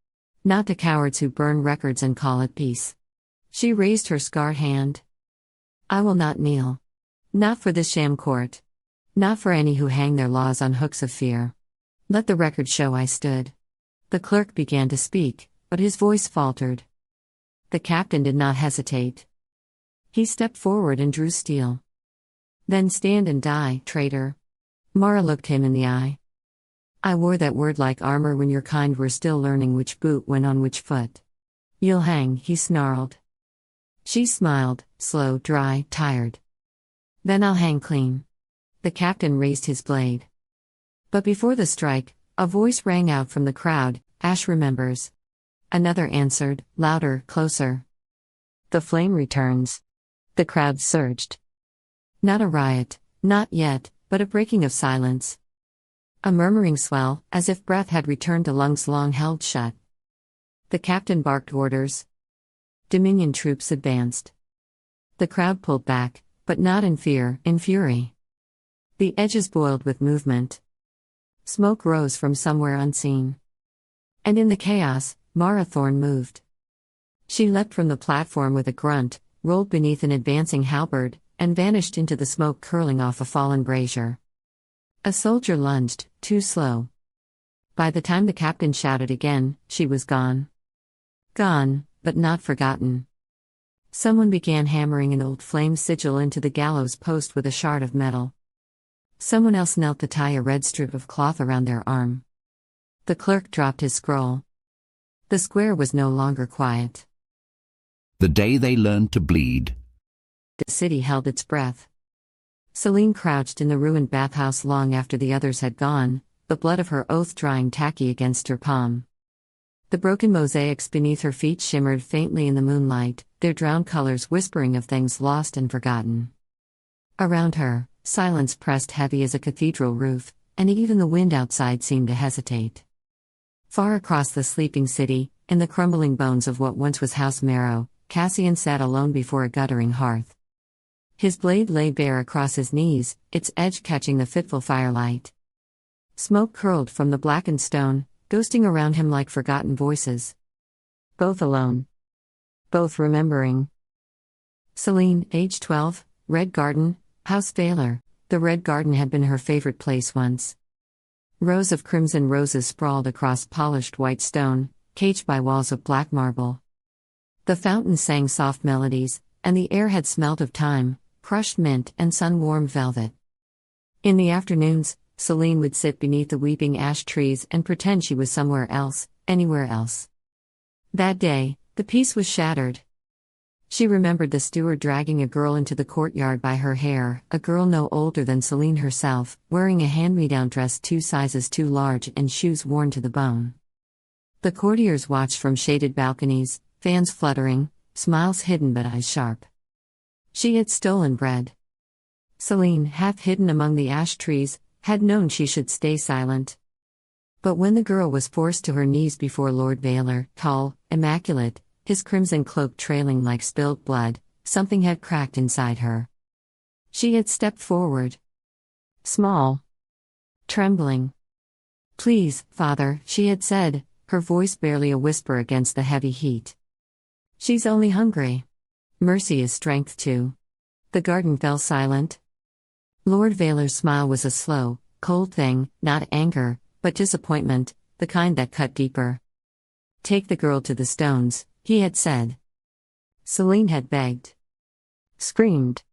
Not to cowards who burn records and call it peace." She raised her scarred hand. "I will not kneel. Not for this sham court. Not for any who hang their laws on hooks of fear. Let the record show I stood." The clerk began to speak, but his voice faltered. The captain did not hesitate. He stepped forward and drew steel. "Then stand and die, traitor." Mara looked him in the eye. "I wore that word like armor when your kind were still learning which boot went on which foot." "You'll hang," he snarled. She smiled, slow, dry, tired. "Then I'll hang clean." The captain raised his blade. But before the strike, a voice rang out from the crowd, "Ash remembers." Another answered, louder, closer. The flame returns. The crowd surged. Not a riot, not yet, but a breaking of silence. A murmuring swell, as if breath had returned to lungs long held shut. The captain barked orders. Dominion troops advanced. The crowd pulled back, but not in fear, in fury. The edges boiled with movement. Smoke rose from somewhere unseen. And in the chaos, Mara Thorne moved. She leapt from the platform with a grunt, rolled beneath an advancing halberd, and vanished into the smoke curling off a fallen brazier. A soldier lunged, too slow. By the time the captain shouted again, she was gone. Gone, but not forgotten. Someone began hammering an old flame sigil into the gallows post with a shard of metal. Someone else knelt to tie a red strip of cloth around their arm. The clerk dropped his scroll. The square was no longer quiet. The day they learned to bleed. The city held its breath. Selene crouched in the ruined bathhouse long after the others had gone, the blood of her oath drying tacky against her palm. The broken mosaics beneath her feet shimmered faintly in the moonlight, their drowned colors whispering of things lost and forgotten. Around her, silence pressed heavy as a cathedral roof, and even the wind outside seemed to hesitate. Far across the sleeping city, in the crumbling bones of what once was House Merrow, Cassian sat alone before a guttering hearth. His blade lay bare across his knees, its edge catching the fitful firelight. Smoke curled from the blackened stone, ghosting around him like forgotten voices. Both alone. Both remembering. Selene, age 12, Red Garden, House Veylor. The Red Garden had been her favorite place once. Rows of crimson roses sprawled across polished white stone, caged by walls of black marble. The fountain sang soft melodies, and the air had smelled of thyme, crushed mint, and sun-warmed velvet. In the afternoons, Selene would sit beneath the weeping ash trees and pretend she was somewhere else, anywhere else. That day, the peace was shattered. She remembered the steward dragging a girl into the courtyard by her hair, a girl no older than Selene herself, wearing a hand-me-down dress 2 sizes too large and shoes worn to the bone. The courtiers watched from shaded balconies, fans fluttering, smiles hidden but eyes sharp. She had stolen bread. Selene, half hidden among the ash trees, had known she should stay silent. But when the girl was forced to her knees before Lord Veylor, tall, immaculate, his crimson cloak trailing like spilled blood, something had cracked inside her. She had stepped forward. Small. Trembling. "Please, father," she had said, her voice barely a whisper against the heavy heat. "She's only hungry. Mercy is strength too." The garden fell silent. Lord Veylor's smile was a slow, cold thing, not anger, but disappointment, the kind that cut deeper. "Take the girl to the stones," he had said. Selene had begged. Screamed.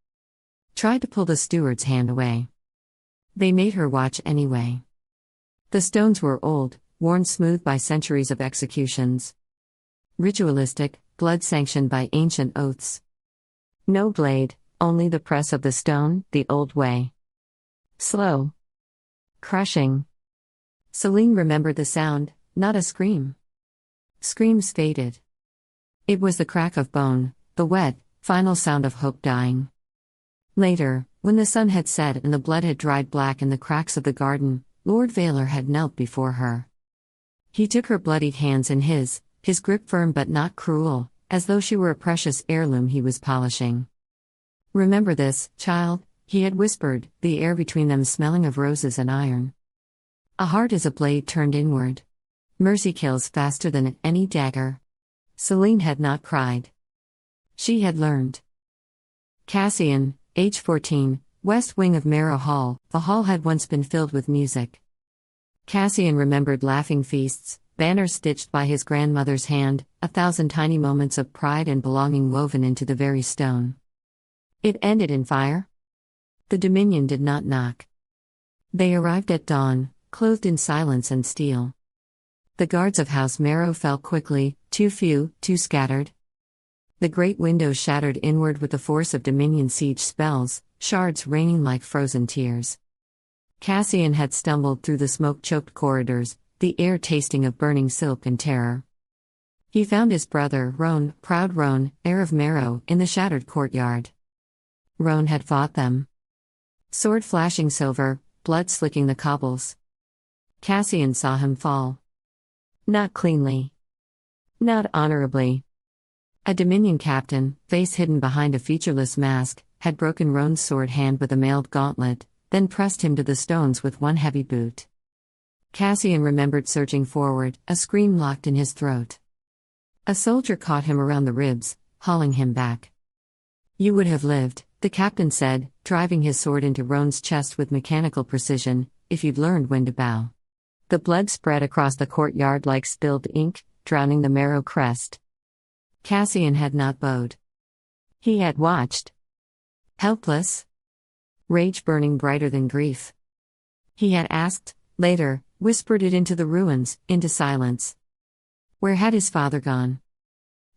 Tried to pull the steward's hand away. They made her watch anyway. The stones were old, worn smooth by centuries of executions. Ritualistic, blood-sanctioned by ancient oaths. No blade, only the press of the stone, the old way. Slow. Crushing. Selene remembered the sound, not a scream. Screams faded. It was the crack of bone, the wet, final sound of hope dying. Later, when the sun had set and the blood had dried black in the cracks of the garden, Lord Veylor had knelt before her. He took her bloodied hands in his grip firm but not cruel, as though she were a precious heirloom he was polishing. "Remember this, child," he had whispered, the air between them smelling of roses and iron. "A heart is a blade turned inward. Mercy kills faster than any dagger." Selene had not cried. She had learned. Cassian, age 14, west wing of Merrow Hall. The hall had once been filled with music. Cassian remembered laughing feasts, banners stitched by his grandmother's hand, 1,000 tiny moments of pride and belonging woven into the very stone. It ended in fire? The Dominion did not knock. They arrived at dawn, clothed in silence and steel. The guards of House Merrow fell quickly, too few, too scattered. The great windows shattered inward with the force of Dominion siege spells, shards raining like frozen tears. Cassian had stumbled through the smoke-choked corridors, the air tasting of burning silk and terror. He found his brother, Roan, proud Roan, heir of Merrow, in the shattered courtyard. Roan had fought them. Sword flashing silver, blood slicking the cobbles. Cassian saw him fall. Not cleanly. Not honorably. A Dominion captain, face hidden behind a featureless mask, had broken Roan's sword hand with a mailed gauntlet, then pressed him to the stones with one heavy boot. Cassian remembered surging forward, a scream locked in his throat. A soldier caught him around the ribs, hauling him back. "You would have lived," the captain said, driving his sword into Roan's chest with mechanical precision, "if you'd learned when to bow." The blood spread across the courtyard like spilled ink, drowning the Merrow crest. Cassian had not bowed. He had watched. Helpless. Rage burning brighter than grief. He had asked, later, whispered it into the ruins, into silence. Where had his father gone?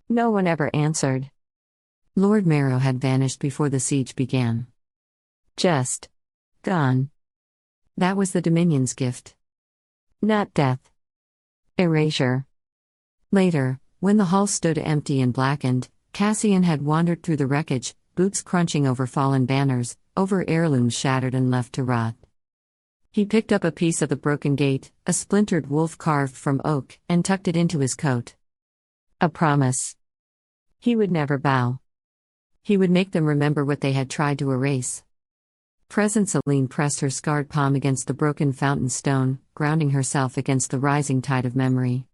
No one ever answered. Lord Merrow had vanished before the siege began. Just gone. That was the Dominion's gift. Not death. Erasure. Later, when the hall stood empty and blackened, Cassian had wandered through the wreckage, boots crunching over fallen banners, over heirlooms shattered and left to rot. He picked up a piece of the broken gate, a splintered wolf carved from oak, and tucked it into his coat. A promise. He would never bow. He would make them remember what they had tried to erase. Present Selene pressed her scarred palm against the broken fountain stone, grounding herself against the rising tide of memory.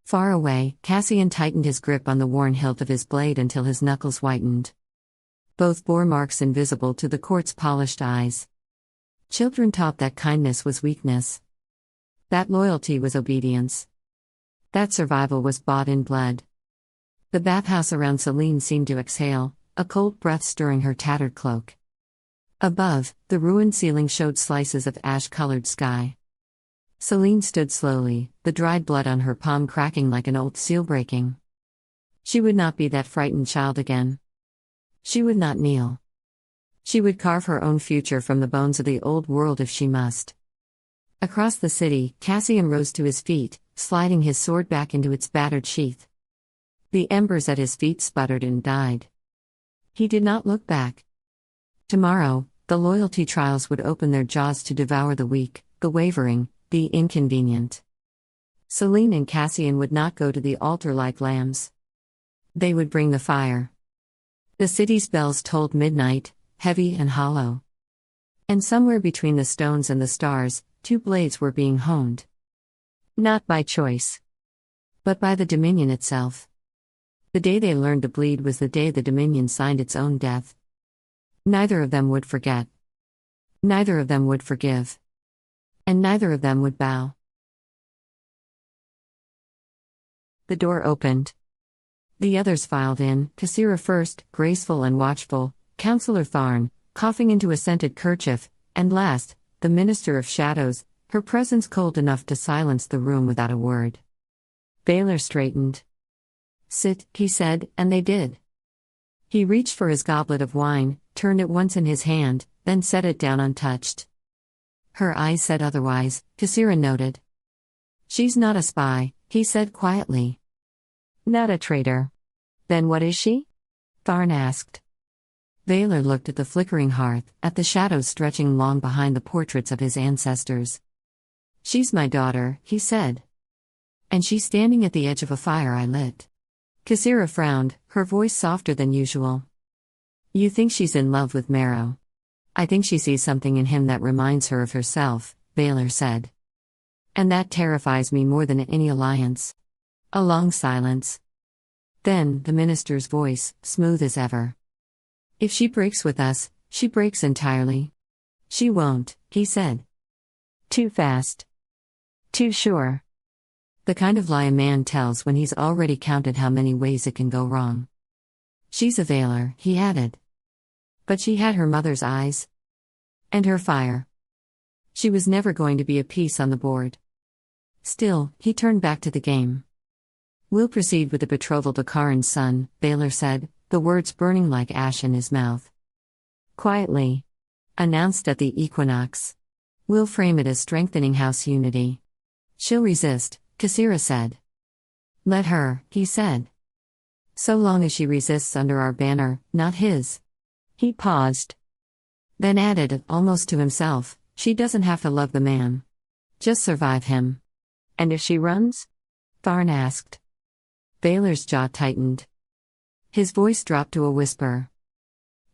Far away, Cassian tightened his grip on the worn hilt of his blade until his knuckles whitened. Both bore marks invisible to the court's polished eyes. Children taught that kindness was weakness. That loyalty was obedience. That survival was bought in blood. The bathhouse around Selene seemed to exhale, a cold breath stirring her tattered cloak. Above, the ruined ceiling showed slices of ash-colored sky. Selene stood slowly, the dried blood on her palm cracking like an old seal breaking. She would not be that frightened child again. She would not kneel. She would carve her own future from the bones of the old world if she must. Across the city, Cassian rose to his feet, sliding his sword back into its battered sheath. The embers at his feet sputtered and died. He did not look back. Tomorrow, the loyalty trials would open their jaws to devour the weak, the wavering, the inconvenient. Selene and Cassian would not go to the altar like lambs. They would bring the fire. The city's bells tolled midnight, heavy and hollow. And somewhere between the stones and the stars, two blades were being honed. Not by choice, but by the Dominion itself. The day they learned to bleed was the day the Dominion signed its own death. Neither of them would forget. Neither of them would forgive. And neither of them would bow. The door opened. The others filed in, Cassira first, graceful and watchful, Counselor Tharn, coughing into a scented kerchief, and last, the Minister of Shadows, her presence cold enough to silence the room without a word. Veylor straightened. "Sit," he said, and they did. He reached for his goblet of wine, turned it once in his hand, then set it down untouched. Her eyes said otherwise, Cassira noted. "She's not a spy," he said quietly. "Not a traitor. Then what is she?" Tharn asked. Veylor looked at the flickering hearth, at the shadows stretching long behind the portraits of his ancestors. "She's my daughter," he said. "And she's standing at the edge of a fire I lit." Cassira frowned, her voice softer than usual. "You think she's in love with Merrow. I think she sees something in him that reminds her of herself," Veylor said. "And that terrifies me more than any alliance." A long silence. Then, the minister's voice, smooth as ever. "If she breaks with us, she breaks entirely." "She won't," he said. "Too fast. Too sure. The kind of lie a man tells when he's already counted how many ways it can go wrong." "She's a Veylor," he added. "But she had her mother's eyes. And her fire. She was never going to be a piece on the board." Still, he turned back to the game. "We'll proceed with the betrothal to Karin's son," Veylor said, the words burning like ash in his mouth. "Quietly. Announced at the equinox. We'll frame it as strengthening house unity." "She'll resist," Cassira said. Let her, he said. So long as she resists under our banner, not his. He paused. Then added, almost to himself, she doesn't have to love the man. Just survive him. And if she runs? Tharn asked. Veylor's jaw tightened. His voice dropped to a whisper.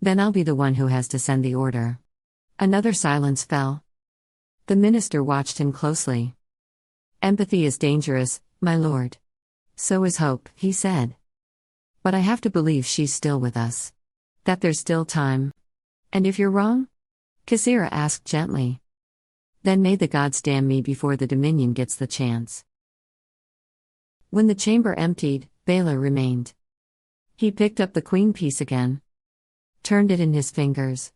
Then I'll be the one who has to send the order. Another silence fell. The minister watched him closely. Empathy is dangerous, my lord. So is hope, he said. But I have to believe she's still with us. That there's still time. And if you're wrong? Cassira asked gently. Then may the gods damn me before the Dominion gets the chance. When the chamber emptied, Veylor remained. He picked up the queen piece again. Turned it in his fingers.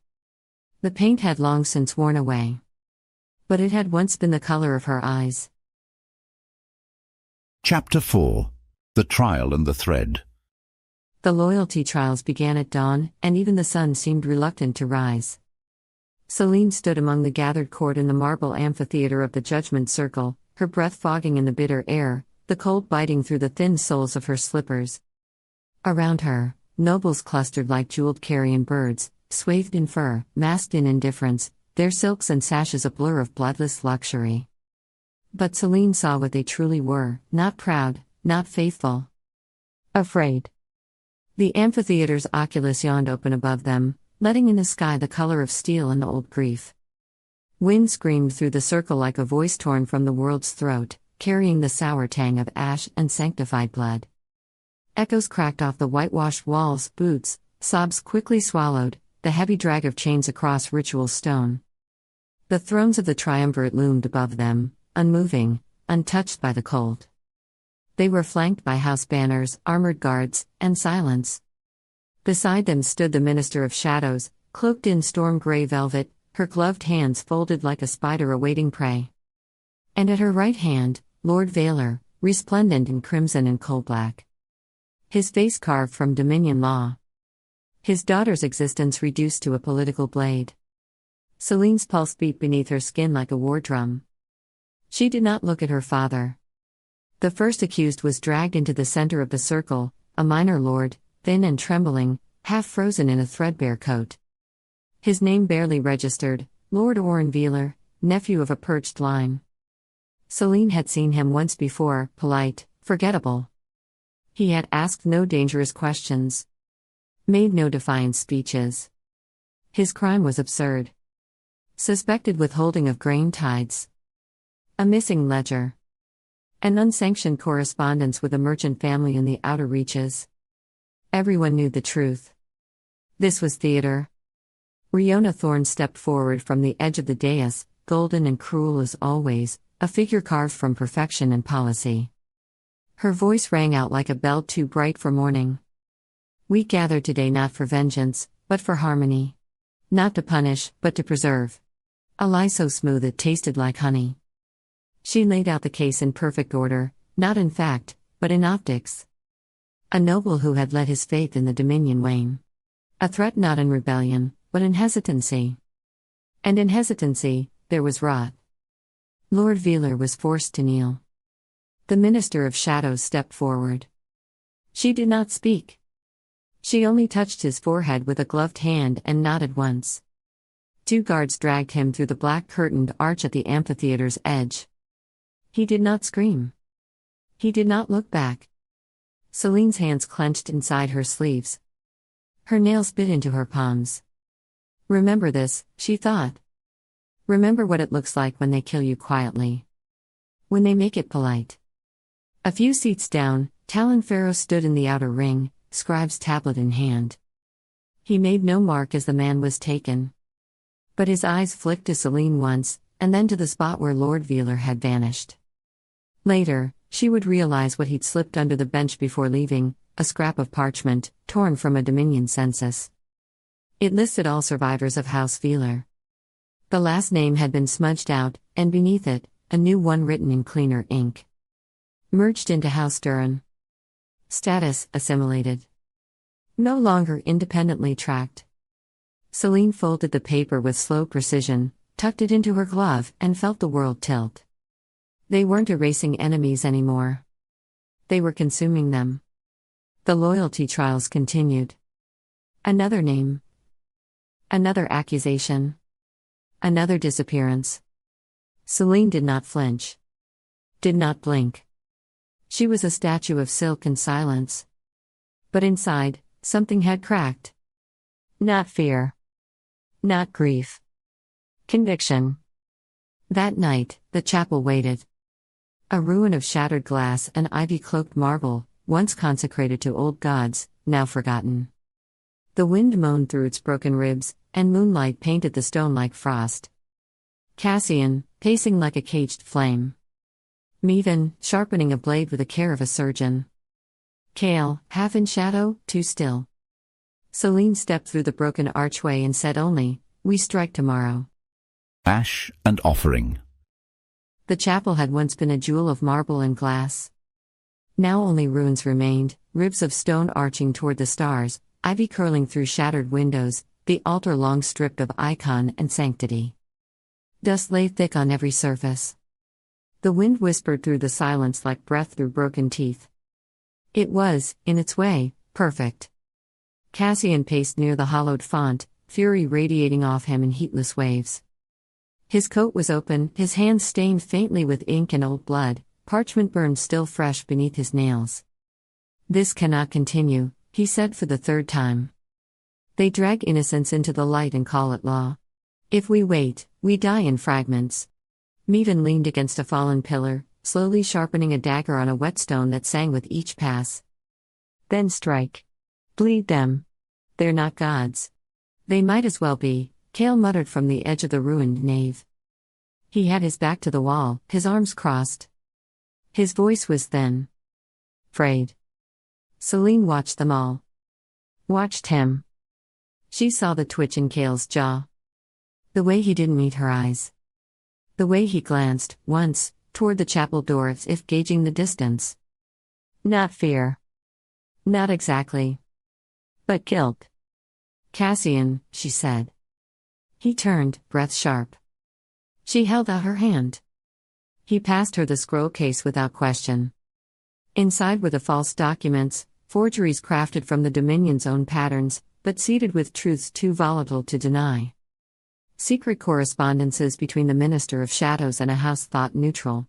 The paint had long since worn away. But it had once been the color of her eyes. Chapter 4. The Trial and the Thread. The loyalty trials began at dawn, and even the sun seemed reluctant to rise. Selene stood among the gathered court in the marble amphitheater of the judgment circle, her breath fogging in the bitter air, the cold biting through the thin soles of her slippers. Around her, nobles clustered like jeweled carrion birds, swathed in fur, masked in indifference, their silks and sashes a blur of bloodless luxury. But Selene saw what they truly were, not proud, not faithful. Afraid. The amphitheater's oculus yawned open above them, letting in the sky the color of steel and old grief. Wind screamed through the circle like a voice torn from the world's throat, carrying the sour tang of ash and sanctified blood. Echoes cracked off the whitewashed walls, boots, sobs quickly swallowed, the heavy drag of chains across ritual stone. The thrones of the triumvirate loomed above them, unmoving, untouched by the cold. They were flanked by house banners, armored guards, and silence. Beside them stood the Minister of Shadows, cloaked in storm-gray velvet, her gloved hands folded like a spider awaiting prey. And at her right hand, Lord Veylor, resplendent in crimson and coal-black. His face carved from Dominion law. His daughter's existence reduced to a political blade. Selene's pulse beat beneath her skin like a war drum. She did not look at her father. The first accused was dragged into the center of the circle, a minor lord, thin and trembling, half frozen in a threadbare coat. His name barely registered, Lord Oren Veylor, nephew of a perched line. Selene had seen him once before, polite, forgettable. He had asked no dangerous questions. Made no defiant speeches. His crime was absurd. Suspected withholding of grain tithes. A missing ledger. An unsanctioned correspondence with a merchant family in the outer reaches. Everyone knew the truth. This was theater. Riona Thorne stepped forward from the edge of the dais, golden and cruel as always, a figure carved from perfection and policy. Her voice rang out like a bell too bright for morning. We gather today not for vengeance, but for harmony. Not to punish, but to preserve. A lie so smooth it tasted like honey. She laid out the case in perfect order, not in fact, but in optics. A noble who had let his faith in the Dominion wane. A threat not in rebellion, but in hesitancy. And in hesitancy, there was rot. Lord Veylor was forced to kneel. The Minister of Shadows stepped forward. She did not speak. She only touched his forehead with a gloved hand and nodded once. 2 guards dragged him through the black curtained arch at the amphitheater's edge. He did not scream. He did not look back. Selene's hands clenched inside her sleeves. Her nails bit into her palms. Remember this, she thought. Remember what it looks like when they kill you quietly. When they make it polite. A few seats down, Talon Pharaoh stood in the outer ring, scribe's tablet in hand. He made no mark as the man was taken. But his eyes flicked to Selene once, and then to the spot where Lord Veylor had vanished. Later, she would realize what he'd slipped under the bench before leaving, a scrap of parchment, torn from a Dominion census. It listed all survivors of House Veylor. The last name had been smudged out, and beneath it, a new one written in cleaner ink. Merged into House Duran. Status, assimilated. No longer independently tracked. Selene folded the paper with slow precision, tucked it into her glove, and felt the world tilt. They weren't erasing enemies anymore. They were consuming them. The loyalty trials continued. Another name. Another accusation. Another disappearance. Selene did not flinch. Did not blink. She was a statue of silk and silence. But inside, something had cracked. Not fear. Not grief. Conviction. That night, the chapel waited. A ruin of shattered glass and ivy-cloaked marble, once consecrated to old gods, now forgotten. The wind moaned through its broken ribs, and moonlight painted the stone like frost. Cassian, pacing like a caged flame. Meven, sharpening a blade with the care of a surgeon. Kale, half in shadow, too still. Selene stepped through the broken archway and said only, "We strike tomorrow." Ash and offering. The chapel had once been a jewel of marble and glass. Now only ruins remained, ribs of stone arching toward the stars, ivy curling through shattered windows, the altar long stripped of icon and sanctity. Dust lay thick on every surface. The wind whispered through the silence like breath through broken teeth. It was, in its way, perfect. Cassian paced near the hollowed font, fury radiating off him in heatless waves. His coat was open, his hands stained faintly with ink and old blood, parchment burned still fresh beneath his nails. "This cannot continue," he said for the third time. "They drag innocence into the light and call it law. If we wait, we die in fragments." Meven leaned against a fallen pillar, slowly sharpening a dagger on a whetstone that sang with each pass. "Then strike. Bleed them. They're not gods." "They might as well be," Kale muttered from the edge of the ruined nave. He had his back to the wall, his arms crossed. His voice was thin. "Frayed." Selene watched them all. Watched him. She saw the twitch in Kale's jaw. The way he didn't meet her eyes. The way he glanced, once, toward the chapel door as if gauging the distance. Not fear. Not exactly. But guilt. "Cassian," she said. He turned, breath sharp. She held out her hand. He passed her the scroll case without question. Inside were the false documents, forgeries crafted from the Dominion's own patterns, but seeded with truths too volatile to deny. Secret correspondences between the Minister of Shadows and a house thought neutral.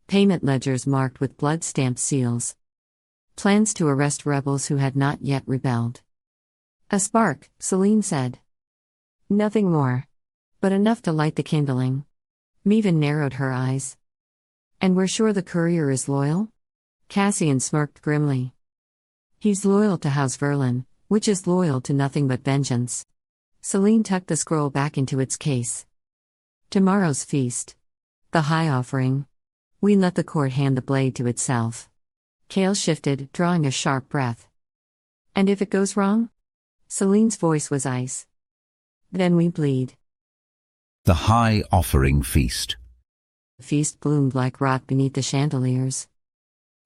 Payment ledgers marked with blood-stamped seals. Plans to arrest rebels who had not yet rebelled. "A spark," Selene said. "Nothing more. But enough to light the kindling." Meven narrowed her eyes. "And we're sure the courier is loyal?" Cassian smirked grimly. "He's loyal to House Verlin, which is loyal to nothing but vengeance." Selene tucked the scroll back into its case. "Tomorrow's feast. The high offering. We let the court hand the blade to itself." Kale shifted, drawing a sharp breath. "And if it goes wrong?" Selene's voice was ice. "Then we bleed." The high offering feast. The feast bloomed like rot beneath the chandeliers.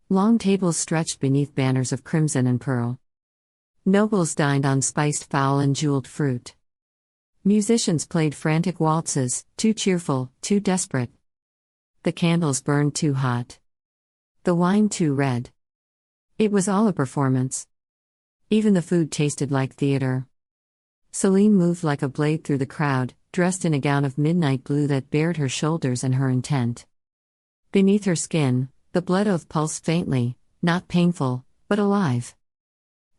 Long tables stretched beneath banners of crimson and pearl. Nobles dined on spiced fowl and jeweled fruit. Musicians played frantic waltzes, too cheerful, too desperate. The candles burned too hot. The wine too red. It was all a performance. Even the food tasted like theater. Selene moved like a blade through the crowd, dressed in a gown of midnight blue that bared her shoulders and her intent. Beneath her skin, the blood oath pulsed faintly, not painful, but alive.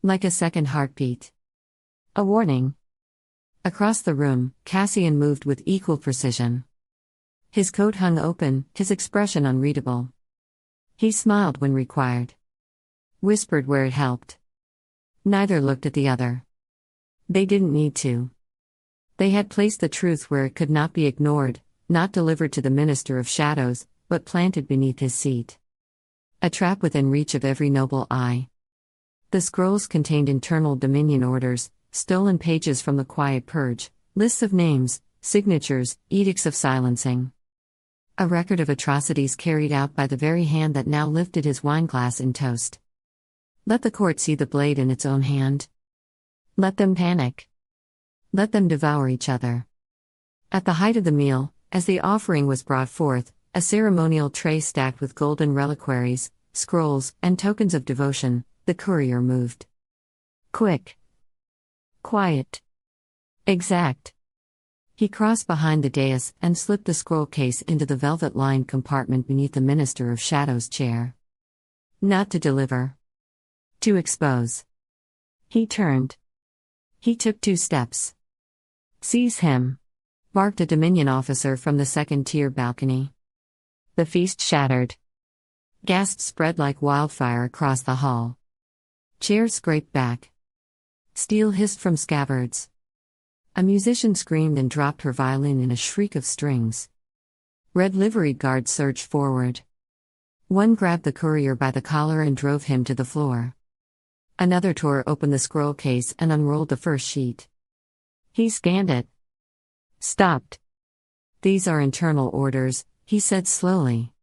Like a second heartbeat. A warning. Across the room, Cassian moved with equal precision. His coat hung open, his expression unreadable. He smiled when required. Whispered where it helped. Neither looked at the other. They didn't need to. They had placed the truth where it could not be ignored, not delivered to the Minister of Shadows, but planted beneath his seat. A trap within reach of every noble eye. The scrolls contained internal Dominion orders, stolen pages from the Quiet Purge, lists of names, signatures, edicts of silencing. A record of atrocities carried out by the very hand that now lifted his wineglass in toast. Let the court see the blade in its own hand. Let them panic. Let them devour each other. At the height of the meal, as the offering was brought forth, a ceremonial tray stacked with golden reliquaries, scrolls, and tokens of devotion, the courier moved. Quick. Quiet. Exact. He crossed behind the dais and slipped the scroll case into the velvet-lined compartment beneath the Minister of Shadow's chair. Not to deliver. To expose. He turned. He took 2 steps. Seize him, barked a Dominion officer from the second-tier balcony. The feast shattered. Gasps spread like wildfire across the hall. Chairs scraped back. Steel hissed from scabbards. A musician screamed and dropped her violin in a shriek of strings. Red liveried guards surged forward. One grabbed the courier by the collar and drove him to the floor. Another tore open the scroll case and unrolled the first sheet. He scanned it. Stopped. These are internal orders, he said slowly.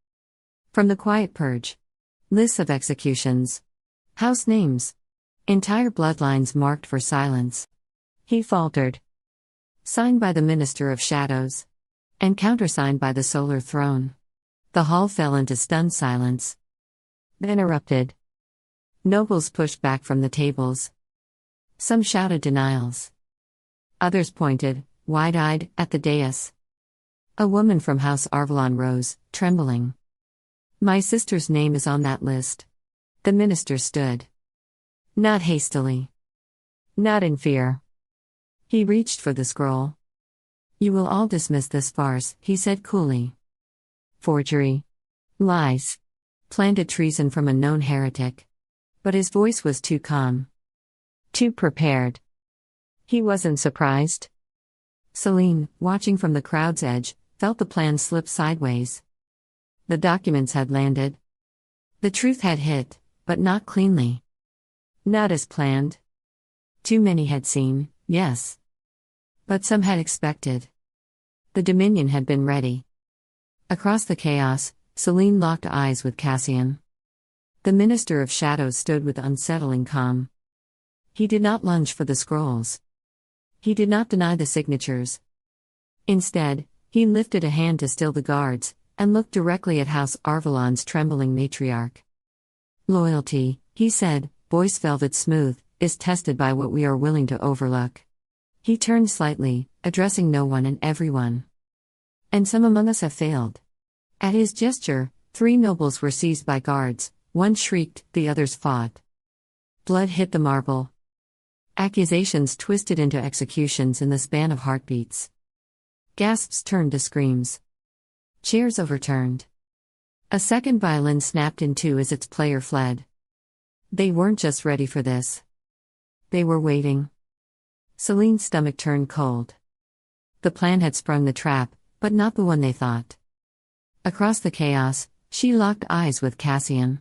From the quiet purge. Lists of executions. House names. Entire bloodlines marked for silence. He faltered. Signed by the Minister of Shadows. And countersigned by the Solar Throne. The hall fell into stunned silence. Then erupted. Nobles pushed back from the tables. Some shouted denials. Others pointed, wide-eyed, at the dais. A woman from House Arvalon rose, trembling. My sister's name is on that list. The minister stood. Not hastily. Not in fear. He reached for the scroll. You will all dismiss this farce, he said coolly. Forgery. Lies. Planted treason from a known heretic. But his voice was too calm. Too prepared. He wasn't surprised. Selene, watching from the crowd's edge, felt the plan slip sideways. The documents had landed. The truth had hit, but not cleanly. Not as planned. Too many had seen, yes. But some had expected. The Dominion had been ready. Across the chaos, Selene locked eyes with Cassian. The Minister of Shadows stood with unsettling calm. He did not lunge for the scrolls. He did not deny the signatures. Instead, he lifted a hand to still the guards, and looked directly at House Arvalon's trembling matriarch. Loyalty, he said, voice velvet smooth, is tested by what we are willing to overlook. He turned slightly, addressing no one and everyone. And some among us have failed. At his gesture, 3 nobles were seized by guards, one shrieked, the others fought. Blood hit the marble. Accusations twisted into executions in the span of heartbeats. Gasps turned to screams. Chairs overturned. A second violin snapped in 2 as its player fled. They weren't just ready for this. They were waiting. Selene's stomach turned cold. The plan had sprung the trap, but not the one they thought. Across the chaos, she locked eyes with Cassian.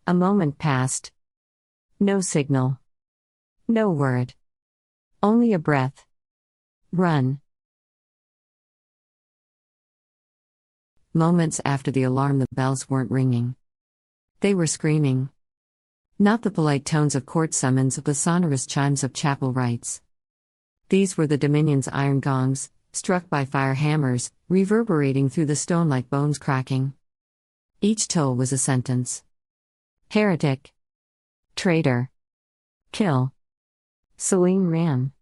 A moment passed. No signal. No word. Only a breath. Run. Moments after the alarm, the bells weren't ringing. They were screaming. Not the polite tones of court summons, but the sonorous chimes of chapel rites. These were the Dominion's iron gongs, struck by fire hammers, reverberating through the stone like bones cracking. Each toll was a sentence. Heretic. Traitor. Kill. Selene ran.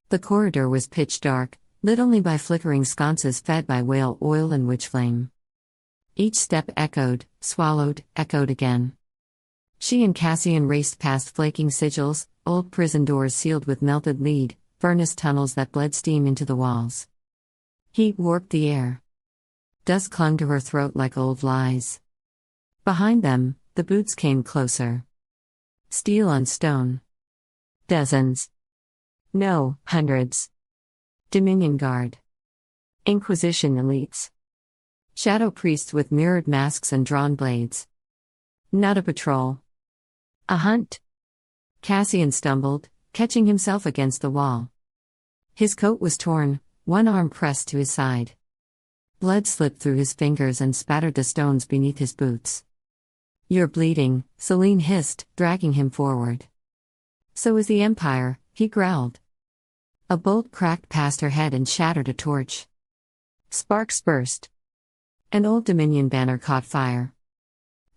The corridor was pitch dark, lit only by flickering sconces fed by whale oil and witch flame. Each step echoed, swallowed, echoed again. She and Cassian raced past flaking sigils, old prison doors sealed with melted lead, furnace tunnels that bled steam into the walls. Heat warped the air. Dust clung to her throat like old lies. Behind them, the boots came closer. Steel on stone. Dozens. No, hundreds. Dominion Guard. Inquisition elites. Shadow priests with mirrored masks and drawn blades. Not a patrol. A hunt. Cassian stumbled, catching himself against the wall. His coat was torn, one arm pressed to his side. Blood slipped through his fingers and spattered the stones beneath his boots. You're bleeding, Selene hissed, dragging him forward. So is the Empire, he growled. A bolt cracked past her head and shattered a torch. Sparks burst. An old Dominion banner caught fire.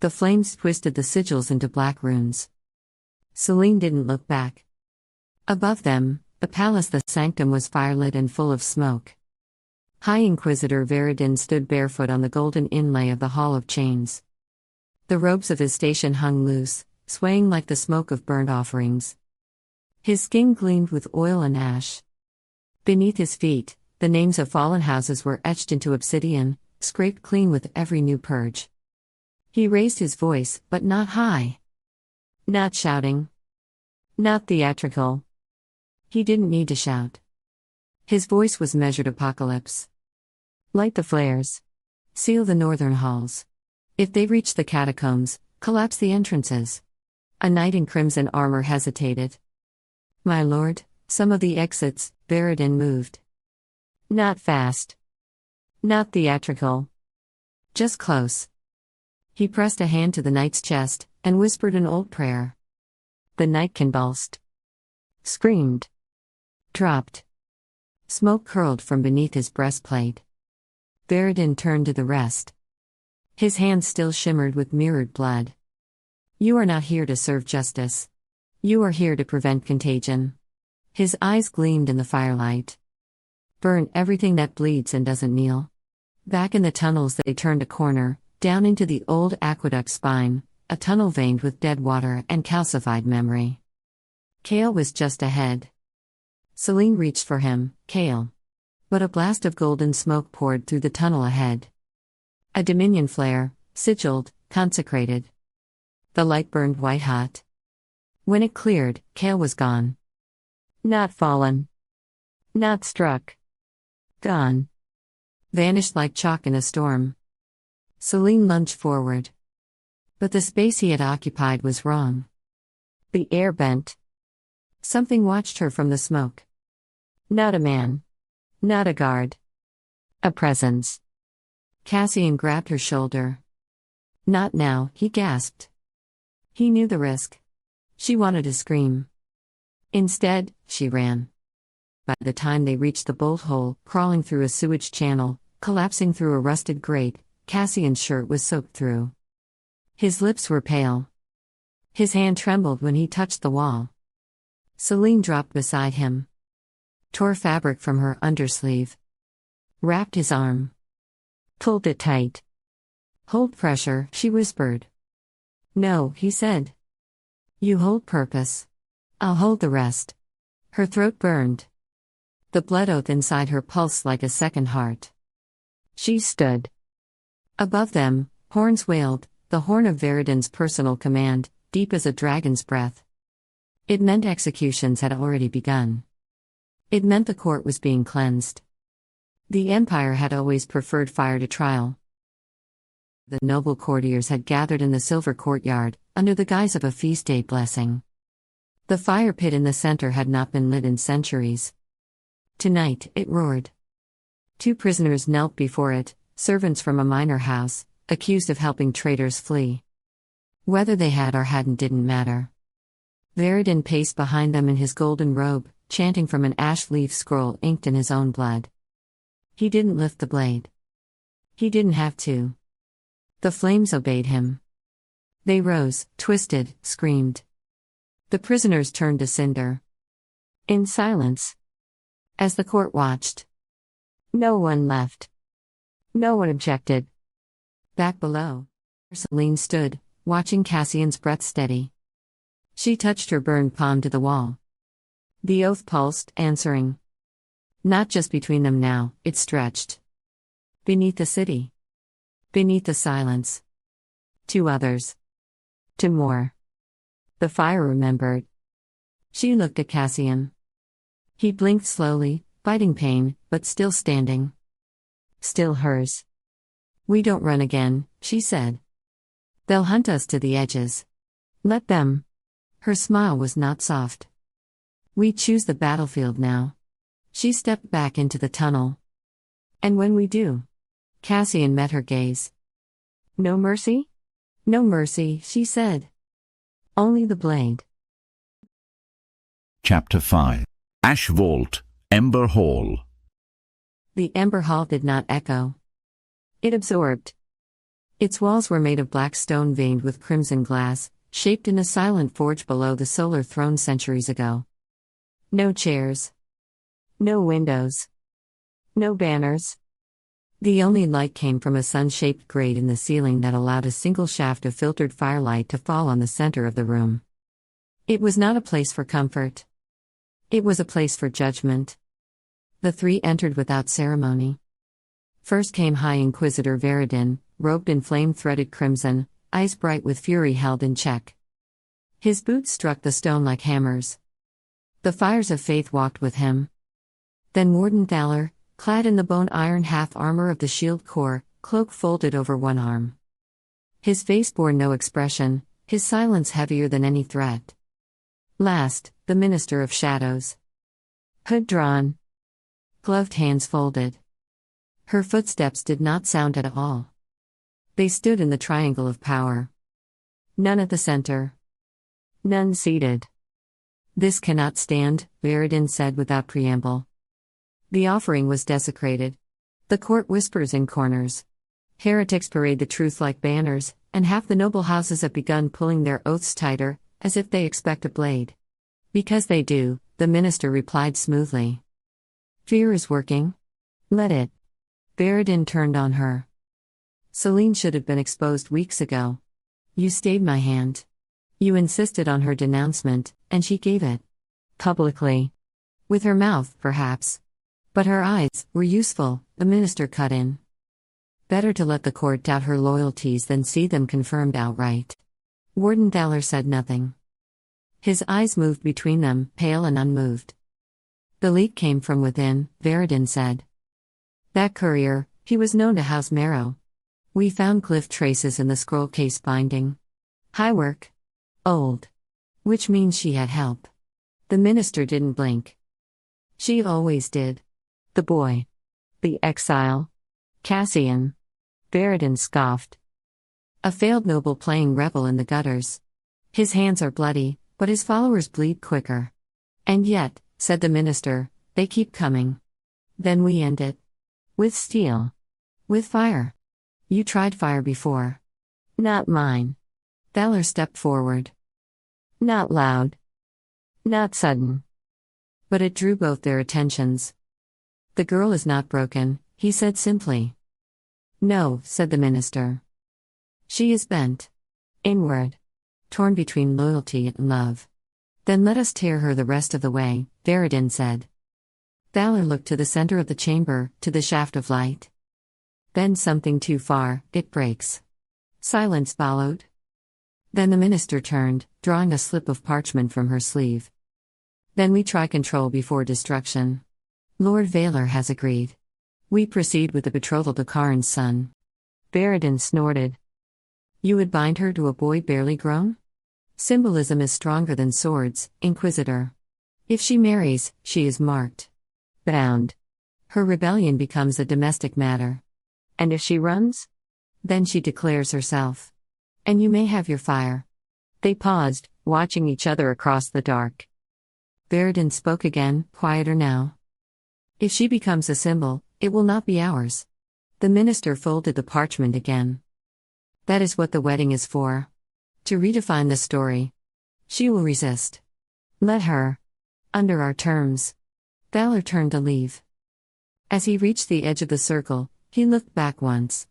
The flames twisted the sigils into black runes. Selene didn't look back. Above them, the palace, the sanctum, was firelit and full of smoke. High Inquisitor Veridin stood barefoot on the golden inlay of the Hall of Chains. The robes of his station hung loose, swaying like the smoke of burnt offerings. His skin gleamed with oil and ash. Beneath his feet, the names of fallen houses were etched into obsidian, scraped clean with every new purge. He raised his voice, but not high. Not shouting. Not theatrical. He didn't need to shout. His voice was measured apocalypse. Light the flares. Seal the northern halls. If they reach the catacombs, collapse the entrances. A knight in crimson armor hesitated. My lord, some of the exits, Veridin moved. Not fast. Not theatrical. Just close. He pressed a hand to the knight's chest, and whispered an old prayer. The knight convulsed. Screamed. Dropped. Smoke curled from beneath his breastplate. Veridin turned to the rest. His hands still shimmered with mirrored blood. You are not here to serve justice. You are here to prevent contagion. His eyes gleamed in the firelight. Burn everything that bleeds and doesn't kneel. Back in the tunnels they turned a corner, down into the old aqueduct spine, a tunnel veined with dead water and calcified memory. Kale was just ahead. Selene reached for him, Kale. But a blast of golden smoke poured through the tunnel ahead. A dominion flare, sigilled, consecrated. The light burned white-hot. When it cleared, Kale was gone. Not fallen. Not struck. Gone. Vanished like chalk in a storm. Selene lunged forward. But the space he had occupied was wrong. The air bent. Something watched her from the smoke. Not a man. Not a guard. A presence. Cassian grabbed her shoulder. Not now, he gasped. He knew the risk. She wanted to scream. Instead, she ran. By the time they reached the bolt hole, crawling through a sewage channel, collapsing through a rusted grate, Cassian's shirt was soaked through. His lips were pale. His hand trembled when he touched the wall. Selene dropped beside him. Tore fabric from her undersleeve. Wrapped his arm. Pulled it tight. Hold pressure, she whispered. No, he said. You hold purpose. I'll hold the rest. Her throat burned. The blood oath inside her pulsed like a second heart. She stood. Above them, horns wailed, the horn of Veridin's personal command, deep as a dragon's breath. It meant executions had already begun. It meant the court was being cleansed. The Empire had always preferred fire to trial. The noble courtiers had gathered in the silver courtyard, under the guise of a feast day blessing. The fire pit in the center had not been lit in centuries. Tonight, it roared. 2 prisoners knelt before it, servants from a minor house, accused of helping traitors flee. Whether they had or hadn't didn't matter. Veridin paced behind them in his golden robe, chanting from an ash leaf scroll inked in his own blood. He didn't lift the blade. He didn't have to. The flames obeyed him. They rose, twisted, screamed. The prisoners turned to cinder. In silence. As the court watched. No one left. No one objected. Back below, Selene stood, watching Cassian's breath steady. She touched her burned palm to the wall. The oath pulsed, answering. Not just between them now, it stretched. Beneath the city. Beneath the silence. To others. To more. The fire remembered. She looked at Cassian. He blinked slowly, fighting pain, but still standing. Still hers. We don't run again, she said. They'll hunt us to the edges. Let them. Her smile was not soft. We choose the battlefield now. She stepped back into the tunnel. And when we do? Cassian met her gaze. No mercy? No mercy, she said. Only the blade. Chapter 5. Ash Vault, Ember Hall. The Ember Hall did not echo. It absorbed. Its walls were made of black stone veined with crimson glass, shaped in a silent forge below the solar throne centuries ago. No chairs. No windows. No banners. The only light came from a sun-shaped grate in the ceiling that allowed a single shaft of filtered firelight to fall on the center of the room. It was not a place for comfort. It was a place for judgment. The three entered without ceremony. First came High Inquisitor Veridin, robed in flame-threaded crimson, eyes bright with fury held in check. His boots struck the stone like hammers. The fires of faith walked with him. Then Warden Thaler, clad in the bone-iron half-armor of the Shield Corps, cloak folded over one arm. His face bore no expression, his silence heavier than any threat. Last, the Minister of Shadows. Hood drawn. Gloved hands folded. Her footsteps did not sound at all. They stood in the triangle of power. None at the center. None seated. "This cannot stand," Veridin said without preamble. The offering was desecrated. The court whispers in corners. Heretics parade the truth like banners, and half the noble houses have begun pulling their oaths tighter, as if they expect a blade. "Because they do," the minister replied smoothly. "Fear is working. Let it." Veridin turned on her. "Selene should have been exposed weeks ago. You stayed my hand. You insisted on her denouncement, and she gave it. Publicly. With her mouth, perhaps. But her eyes were useful," the minister cut in. "Better to let the court doubt her loyalties than see them confirmed outright." Warden Thaler said nothing. His eyes moved between them, pale and unmoved. "The leak came from within," Veridin said. "That courier, he was known to House Merrow. We found glyph traces in the scroll case binding. High work. Old. Which means she had help." The minister didn't blink. "She always did. The boy. The exile. Cassian." Veridin scoffed. "A failed noble playing rebel in the gutters. His hands are bloody, but his followers bleed quicker. And yet," said the minister, "they keep coming. Then we end it. With steel. With fire. You tried fire before. Not mine." Thaler stepped forward. Not loud. Not sudden. But it drew both their attentions. "The girl is not broken," he said simply. "No," said the minister. "She is bent. Inward. Torn between loyalty and love." "Then let us tear her the rest of the way," Veridin said. Thaler looked to the center of the chamber, to the shaft of light. "Bend something too far, it breaks." Silence followed. Then the minister turned, drawing a slip of parchment from her sleeve. "Then we try control before destruction. Lord Veylor has agreed. We proceed with the betrothal to Karin's son." Veridin snorted. "You would bind her to a boy barely grown? Symbolism is stronger than swords, Inquisitor. If she marries, she is marked. Bound. Her rebellion becomes a domestic matter. And if she runs? Then she declares herself. And you may have your fire." They paused, watching each other across the dark. Veridin spoke again, quieter now. "If she becomes a symbol, it will not be ours." The minister folded the parchment again. "That is what the wedding is for. To redefine the story. She will resist. Let her. Under our terms." Thaler turned to leave. As he reached the edge of the circle, he looked back once.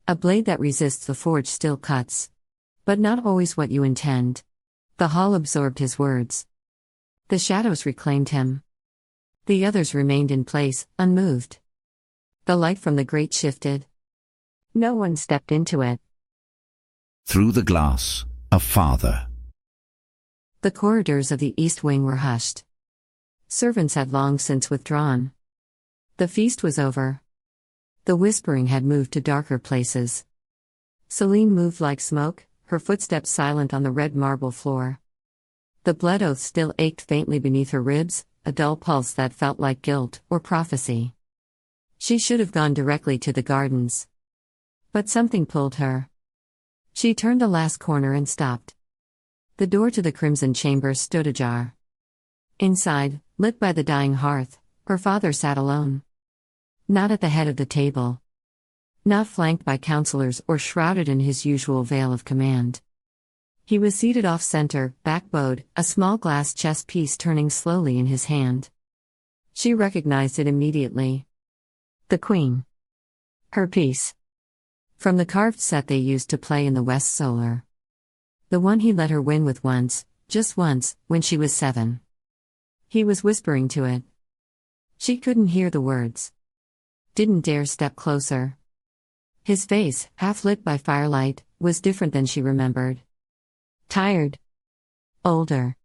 A blade that resists the forge still cuts. But not always what you intend. The hall absorbed his words. The shadows reclaimed him. The others remained in place, unmoved. The light from the grate shifted. No one stepped into it. Through the glass, a father. The corridors of the East Wing were hushed. Servants had long since withdrawn. The feast was over. The whispering had moved to darker places. Selene moved like smoke, her footsteps silent on the red marble floor. The blood oath still ached faintly beneath her ribs, a dull pulse that felt like guilt or prophecy. She should have gone directly to the gardens. But something pulled her. She turned the last corner and stopped. The door to the Crimson Chamber stood ajar. Inside, lit by the dying hearth, her father sat alone. Not at the head of the table. not flanked by counselors or shrouded in his usual veil of command. He was seated off-center, back-bowed, a small glass chess piece turning slowly in his hand. She recognized it immediately. The Queen. Her piece. From the carved set they used to play in the West Solar. The one he let her win with once, just once, when she was 7. He was whispering to it. She couldn't hear the words. Didn't dare step closer. His face, half lit by firelight, was different than she remembered. Tired. Older.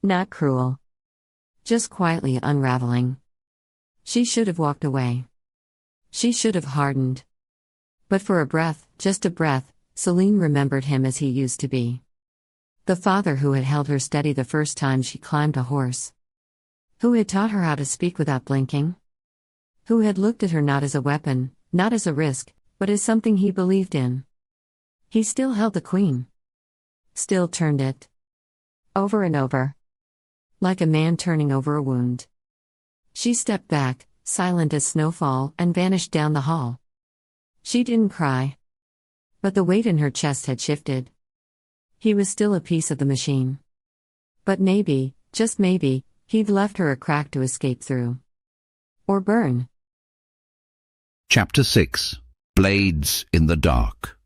Not cruel. Just quietly unraveling. She should have walked away. She should have hardened. But for a breath, just a breath, Selene remembered him as he used to be. The father who had held her steady the first time she climbed a horse. Who had taught her how to speak without blinking. Who had looked at her not as a weapon, not as a risk, but as something he believed in. He still held the Queen. Still turned it. Over and over. Like a man turning over a wound. She stepped back, silent as snowfall, and vanished down the hall. She didn't cry. But the weight in her chest had shifted. He was still a piece of the machine. But maybe, just maybe, he'd left her a crack to escape through. Or burn. Chapter 6. Blades in the Dark.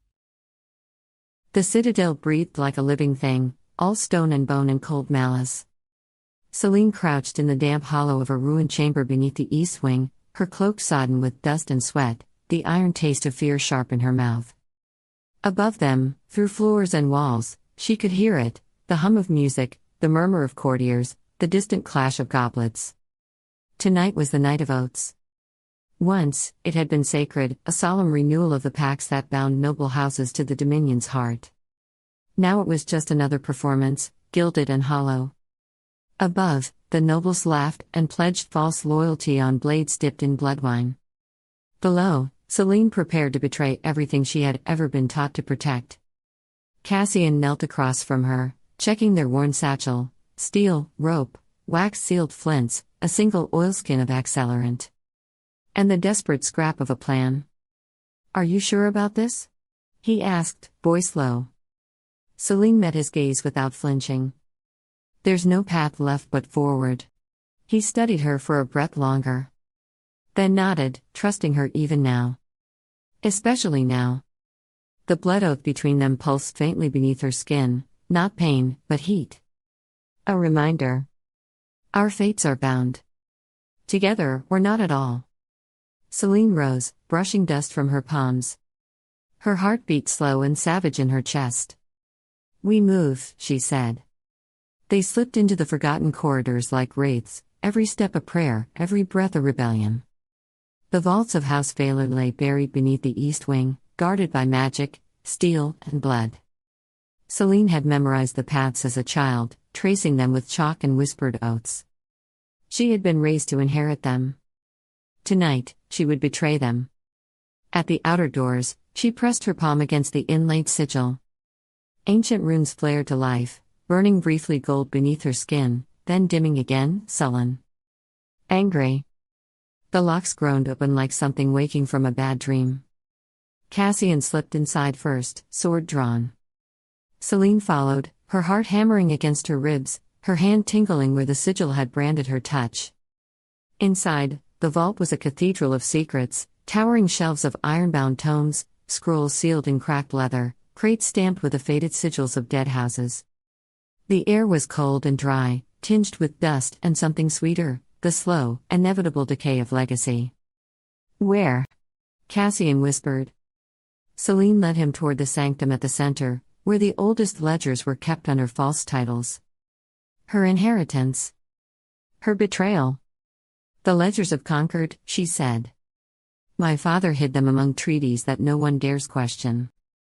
The citadel breathed like a living thing, all stone and bone and cold malice. Selene crouched in the damp hollow of a ruined chamber beneath the east wing, her cloak sodden with dust and sweat, the iron taste of fear sharp in her mouth. Above them, through floors and walls, she could hear it, the hum of music, the murmur of courtiers, the distant clash of goblets. Tonight was the night of oaths. Once, it had been sacred, a solemn renewal of the pacts that bound noble houses to the Dominion's heart. Now it was just another performance, gilded and hollow. Above, the nobles laughed and pledged false loyalty on blades dipped in bloodwine. Below, Selene prepared to betray everything she had ever been taught to protect. Cassian knelt across from her, checking their worn satchel, steel, rope, wax-sealed flints, a single oilskin of accelerant. And the desperate scrap of a plan. "Are you sure about this?" he asked, voice low. Selene met his gaze without flinching. "There's no path left but forward." He studied her for a breath longer. Then nodded, trusting her even now. Especially now. The blood oath between them pulsed faintly beneath her skin, not pain, but heat. A reminder. Our fates are bound. Together, or not at all. Selene rose, brushing dust from her palms. Her heart beat slow and savage in her chest. "We move," she said. They slipped into the forgotten corridors like wraiths, every step a prayer, every breath a rebellion. The vaults of House Veylor lay buried beneath the east wing, guarded by magic, steel, and blood. Selene had memorized the paths as a child, tracing them with chalk and whispered oaths. She had been raised to inherit them. Tonight, she would betray them. At the outer doors, she pressed her palm against the inlaid sigil. Ancient runes flared to life, burning briefly gold beneath her skin, then dimming again, sullen. Angry. The locks groaned open like something waking from a bad dream. Cassian slipped inside first, sword drawn. Selene followed, her heart hammering against her ribs, her hand tingling where the sigil had branded her touch. Inside, the vault was a cathedral of secrets, towering shelves of iron-bound tomes, scrolls sealed in cracked leather, crates stamped with the faded sigils of dead houses. The air was cold and dry, tinged with dust and something sweeter, the slow, inevitable decay of legacy. "Where?" Cassian whispered. Selene led him toward the sanctum at the center, where the oldest ledgers were kept under false titles. Her inheritance. Her betrayal. "The ledgers of Concord," she said. "My father hid them among treaties that no one dares question."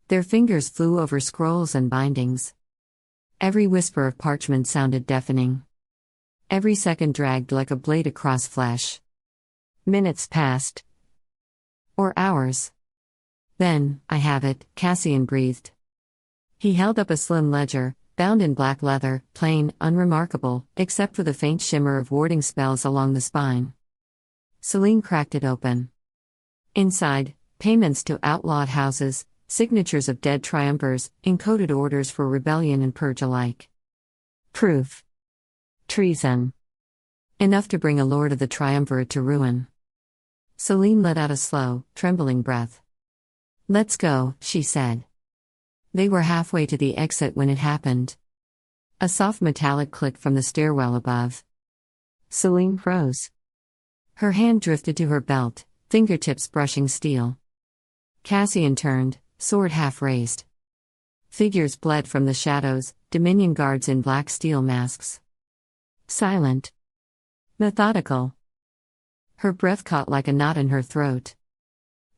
Their fingers flew over scrolls and bindings. Every whisper of parchment sounded deafening. Every second dragged like a blade across flesh. Minutes passed. Or hours. Then, "I have it," Cassian breathed. He held up a slim ledger, bound in black leather, plain, unremarkable, except for the faint shimmer of warding spells along the spine. Selene cracked it open. Inside, payments to outlawed houses, signatures of dead triumvirs, encoded orders for rebellion and purge alike. Proof. Treason. Enough to bring a lord of the triumvirate to ruin. Selene let out a slow, trembling breath. "Let's go," she said. They were halfway to the exit when it happened. A soft metallic click from the stairwell above. Selene froze. Her hand drifted to her belt, fingertips brushing steel. Cassian turned, sword half raised. Figures bled from the shadows, Dominion guards in black steel masks. Silent. Methodical. Her breath caught like a knot in her throat.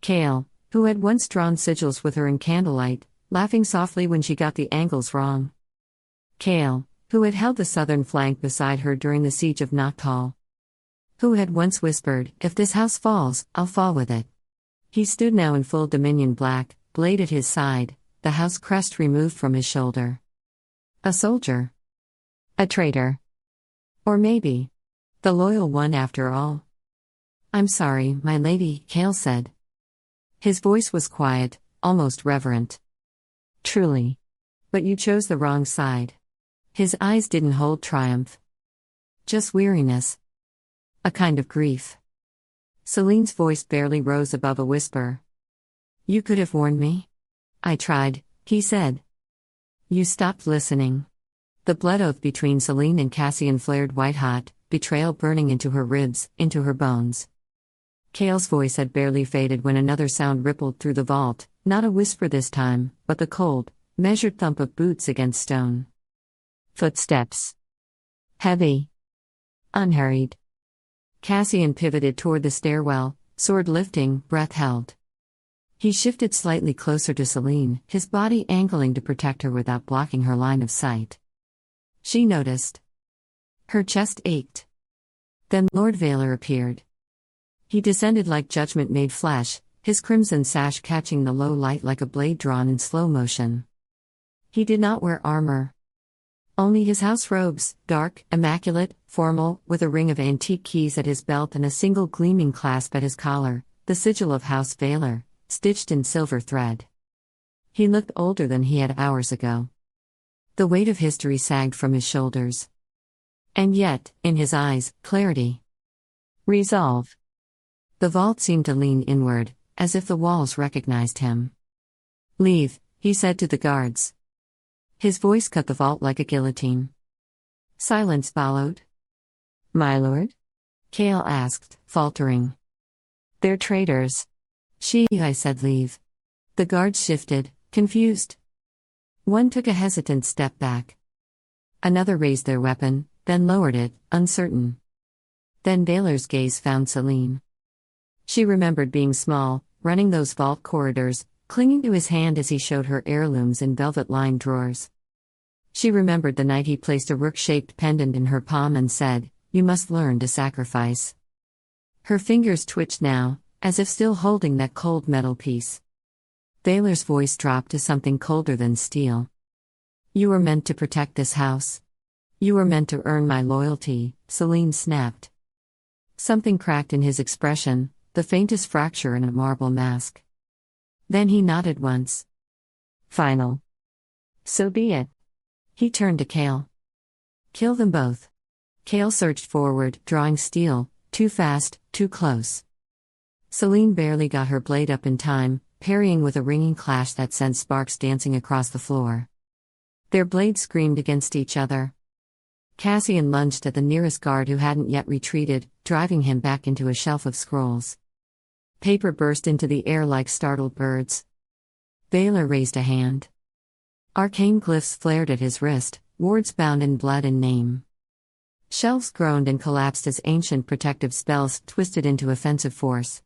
Kale, who had once drawn sigils with her in candlelight, laughing softly when she got the angles wrong. Kale, who had held the southern flank beside her during the siege of Noctal. Who had once whispered, "If this house falls, I'll fall with it." He stood now in full Dominion black, blade at his side, the house crest removed from his shoulder. A soldier. A traitor. Or maybe the loyal one after all. "I'm sorry, my lady," Kale said. His voice was quiet, almost reverent. "Truly. But you chose the wrong side." His eyes didn't hold triumph. Just weariness. A kind of grief. Selene's voice barely rose above a whisper. "You could have warned me." "I tried," he said. "You stopped listening." The blood oath between Selene and Cassian flared white-hot, betrayal burning into her ribs, into her bones. Kale's voice had barely faded when another sound rippled through the vault, not a whisper this time, but the cold, measured thump of boots against stone. Footsteps. Heavy. Unhurried. Cassian pivoted toward the stairwell, sword lifting, breath held. He shifted slightly closer to Selene, his body angling to protect her without blocking her line of sight. She noticed. Her chest ached. Then Lord Veylor appeared. He descended like judgment made flesh, his crimson sash catching the low light like a blade drawn in slow motion. He did not wear armor. Only his house robes, dark, immaculate, formal, with a ring of antique keys at his belt and a single gleaming clasp at his collar, the sigil of House Veylor, stitched in silver thread. He looked older than he had hours ago. The weight of history sagged from his shoulders. And yet, in his eyes, clarity. Resolve. The vault seemed to lean inward, as if the walls recognized him. "Leave," he said to the guards. His voice cut the vault like a guillotine. Silence followed. "My lord?" Kale asked, faltering. "They're traitors." I said leave." The guards shifted, confused. One took a hesitant step back. Another raised their weapon, then lowered it, uncertain. Then Veylor's gaze found Selene. She remembered being small, running those vault corridors, clinging to his hand as he showed her heirlooms in velvet-lined drawers. She remembered the night he placed a rook-shaped pendant in her palm and said, "You must learn to sacrifice." Her fingers twitched now, as if still holding that cold metal piece. Veylor's voice dropped to something colder than steel. "You were meant to protect this house. You were meant to earn my loyalty," Selene snapped. Something cracked in his expression, the faintest fracture in a marble mask. Then he nodded once. "Final. So be it." He turned to Kale. "Kill them both." Kale surged forward, drawing steel, too fast, too close. Selene barely got her blade up in time, parrying with a ringing clash that sent sparks dancing across the floor. Their blades screamed against each other. Cassian lunged at the nearest guard who hadn't yet retreated, driving him back into a shelf of scrolls. Paper burst into the air like startled birds. Veylor raised a hand. Arcane glyphs flared at his wrist, words bound in blood and name. Shelves groaned and collapsed as ancient protective spells twisted into offensive force.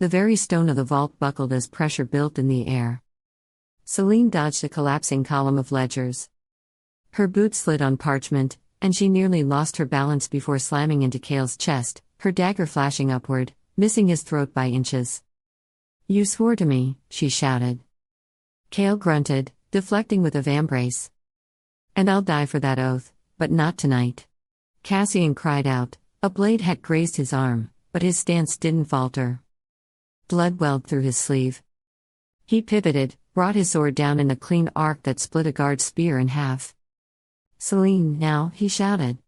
The very stone of the vault buckled as pressure built in the air. Selene dodged a collapsing column of ledgers. Her boot slid on parchment, and she nearly lost her balance before slamming into Kale's chest, her dagger flashing upward, missing his throat by inches. "You swore to me," she shouted. Kale grunted, deflecting with a vambrace. "And I'll die for that oath, but not tonight." Cassian cried out. A blade had grazed his arm, but his stance didn't falter. Blood welled through his sleeve. He pivoted, brought his sword down in a clean arc that split a guard's spear in half. "Selene, now," he shouted.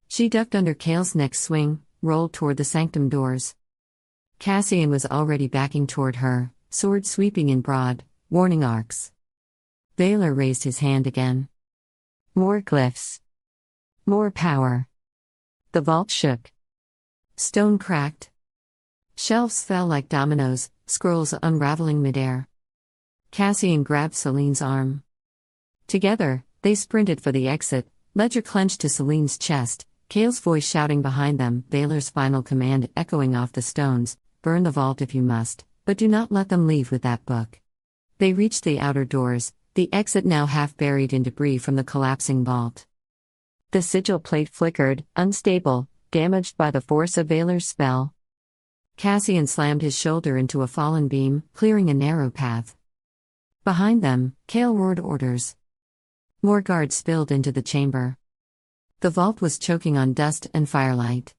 She ducked under Cale's next swing, rolled toward the sanctum doors. Cassian was already backing toward her, sword sweeping in broad, warning arcs. Veylor raised his hand again. More glyphs. More power. The vault shook. Stone cracked. Shelves fell like dominoes, scrolls unraveling midair. Cassian grabbed Selene's arm. Together, they sprinted for the exit, ledger clenched to Selene's chest, Cale's voice shouting behind them, Veylor's final command echoing off the stones: "Burn the vault if you must, but do not let them leave with that book." They reached the outer doors, the exit now half buried in debris from the collapsing vault. The sigil plate flickered, unstable, damaged by the force of Veylor's spell. Cassian slammed his shoulder into a fallen beam, clearing a narrow path. Behind them, Cale roared orders. More guards spilled into the chamber. The vault was choking on dust and firelight.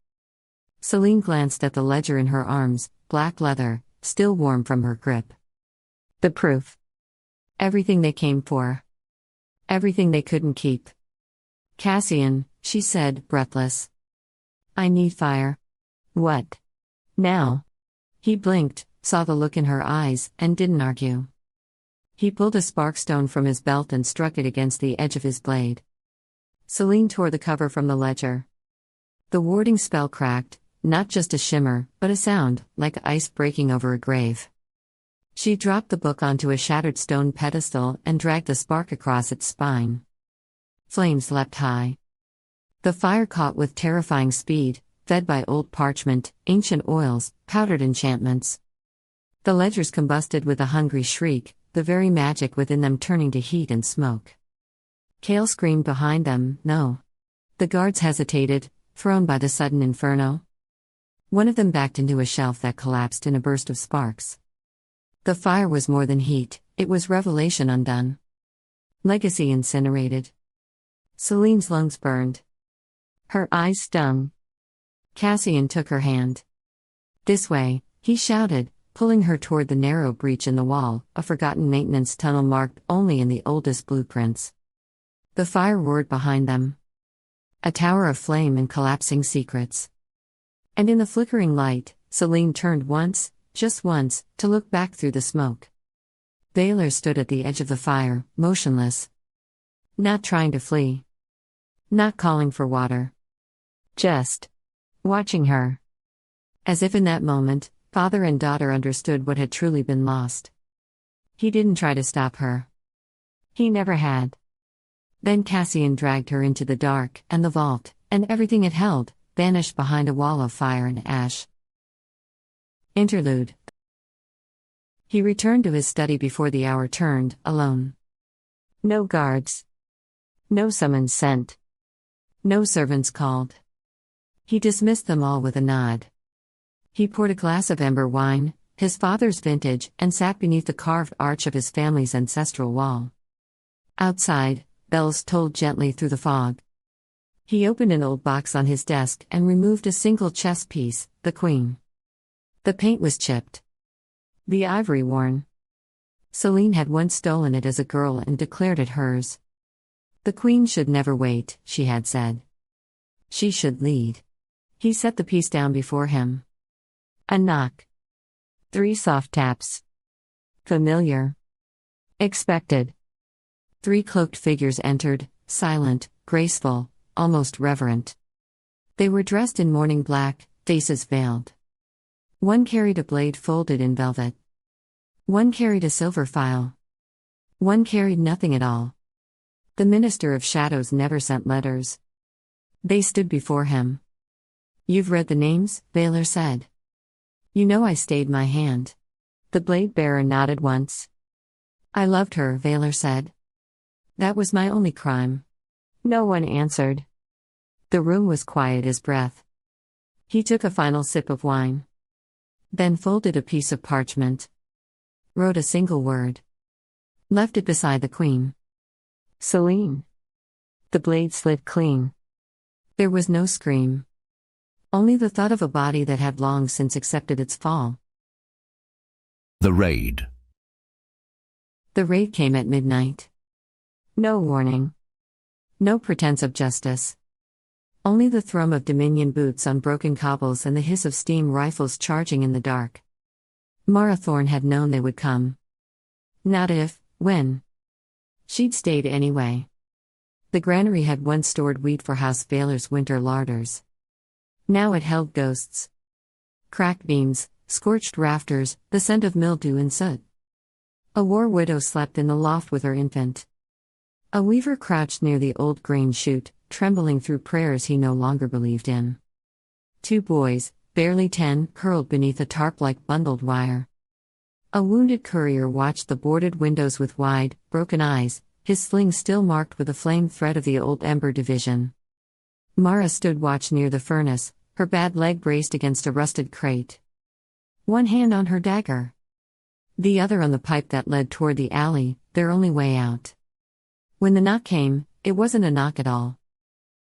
Selene glanced at the ledger in her arms, black leather, still warm from her grip. The proof. Everything they came for. Everything they couldn't keep. "Cassian," she said, breathless. "I need fire." "What? Now?" He blinked, saw the look in her eyes, and didn't argue. He pulled a sparkstone from his belt and struck it against the edge of his blade. Selene tore the cover from the ledger. The warding spell cracked, not just a shimmer, but a sound, like ice breaking over a grave. She dropped the book onto a shattered stone pedestal and dragged the spark across its spine. Flames leapt high. The fire caught with terrifying speed, fed by old parchment, ancient oils, powdered enchantments. The ledgers combusted with a hungry shriek, the very magic within them turning to heat and smoke. Cale screamed behind them, "No." The guards hesitated, thrown by the sudden inferno. One of them backed into a shelf that collapsed in a burst of sparks. The fire was more than heat, it was revelation undone. Legacy incinerated. Selene's lungs burned. Her eyes stung. Cassian took her hand. "This way," he shouted, pulling her toward the narrow breach in the wall, a forgotten maintenance tunnel marked only in the oldest blueprints. The fire roared behind them. A tower of flame and collapsing secrets. And in the flickering light, Selene turned once, just once, to look back through the smoke. Veylor stood at the edge of the fire, motionless. Not trying to flee. Not calling for water. Just watching her. As if in that moment, father and daughter understood what had truly been lost. He didn't try to stop her. He never had. Then Cassian dragged her into the dark, and the vault, and everything it held, vanished behind a wall of fire and ash. Interlude. He returned to his study before the hour turned, alone. No guards. No summons sent. No servants called. He dismissed them all with a nod. He poured a glass of ember wine, his father's vintage, and sat beneath the carved arch of his family's ancestral wall. Outside, bells tolled gently through the fog. He opened an old box on his desk and removed a single chess piece, the queen. The paint was chipped. The ivory worn. Selene had once stolen it as a girl and declared it hers. The queen should never wait, she had said. She should lead. He set the piece down before him. A knock. 3 soft taps. Familiar. Expected. 3 cloaked figures entered, silent, graceful, almost reverent. They were dressed in mourning black, faces veiled. One carried a blade folded in velvet. One carried a silver file. One carried nothing at all. The Minister of Shadows never sent letters. They stood before him. "You've read the names," Veylor said. "You know I stayed my hand." The blade bearer nodded once. "I loved her," Veylor said. "That was my only crime." No one answered. The room was quiet as breath. He took a final sip of wine. Then folded a piece of parchment. Wrote a single word. Left it beside the queen. "Selene." The blade slid clean. There was no scream. Only the thud of a body that had long since accepted its fall. The raid. The raid came at midnight. No warning. No pretense of justice. Only the thrum of Dominion boots on broken cobbles and the hiss of steam rifles charging in the dark. Mara Thorne had known they would come. Not if, when. She'd stayed anyway. The granary had once stored wheat for House Veylor's winter larders. Now it held ghosts. Cracked beams, scorched rafters, the scent of mildew and soot. A war widow slept in the loft with her infant. A weaver crouched near the old grain chute, trembling through prayers he no longer believed in. 2 boys, barely 10, curled beneath a tarp like bundled wire. A wounded courier watched the boarded windows with wide, broken eyes, his sling still marked with the flame thread of the old Ember Division. Mara stood watch near the furnace, her bad leg braced against a rusted crate. One hand on her dagger. The other on the pipe that led toward the alley, their only way out. When the knock came, it wasn't a knock at all.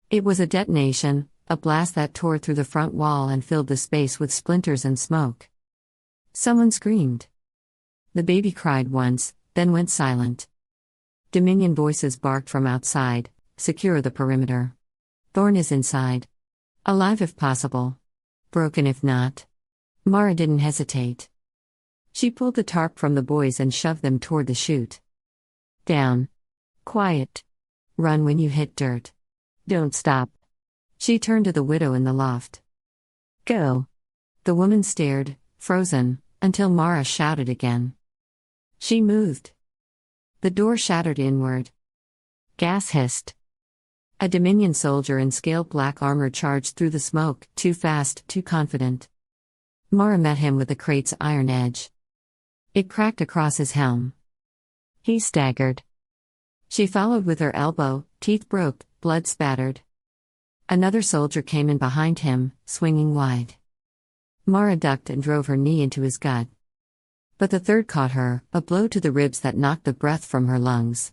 It was a detonation, a blast that tore through the front wall and filled the space with splinters and smoke. Someone screamed. The baby cried once, then went silent. Dominion voices barked from outside, secure the perimeter. Thorne is inside. Alive if possible. Broken if not. Mara didn't hesitate. She pulled the tarp from the boys and shoved them toward the chute. Down. Quiet. Run when you hit dirt. Don't stop. She turned to the widow in the loft. Go. The woman stared, frozen, until Mara shouted again. She moved. The door shattered inward. Gas hissed. A Dominion soldier in scaled black armor charged through the smoke, too fast, too confident. Mara met him with the crate's iron edge. It cracked across his helm. He staggered. She followed with her elbow, teeth broke, blood spattered. Another soldier came in behind him, swinging wide. Mara ducked and drove her knee into his gut. But the third caught her, a blow to the ribs that knocked the breath from her lungs.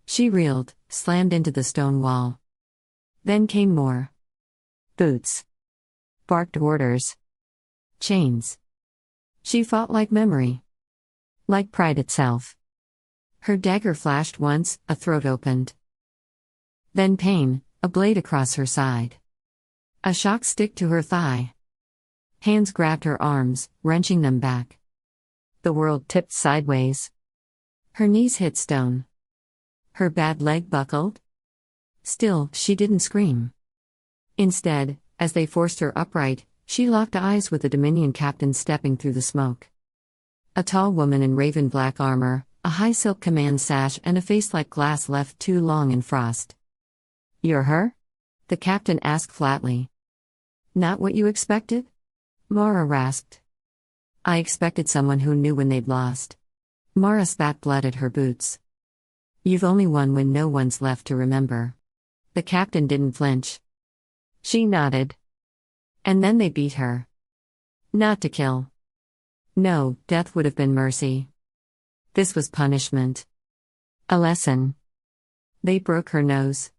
She reeled, slammed into the stone wall. Then came more. Boots. Barked orders. Chains. She fought like memory. Like pride itself. Her dagger flashed once, a throat opened. Then pain, a blade across her side. A shock stick to her thigh. Hands grabbed her arms, wrenching them back. The world tipped sideways. Her knees hit stone. Her bad leg buckled. Still, she didn't scream. Instead, as they forced her upright, she locked eyes with the Dominion captain stepping through the smoke. A tall woman in raven black armor, a high silk command sash and a face like glass left too long in frost. You're her? The captain asked flatly. Not what you expected? Mara rasped. I expected someone who knew when they'd lost. Mara spat blood at her boots. You've only won when no one's left to remember. The captain didn't flinch. She nodded. And then they beat her. Not to kill. No, death would have been mercy. This was punishment. A lesson. They broke her nose.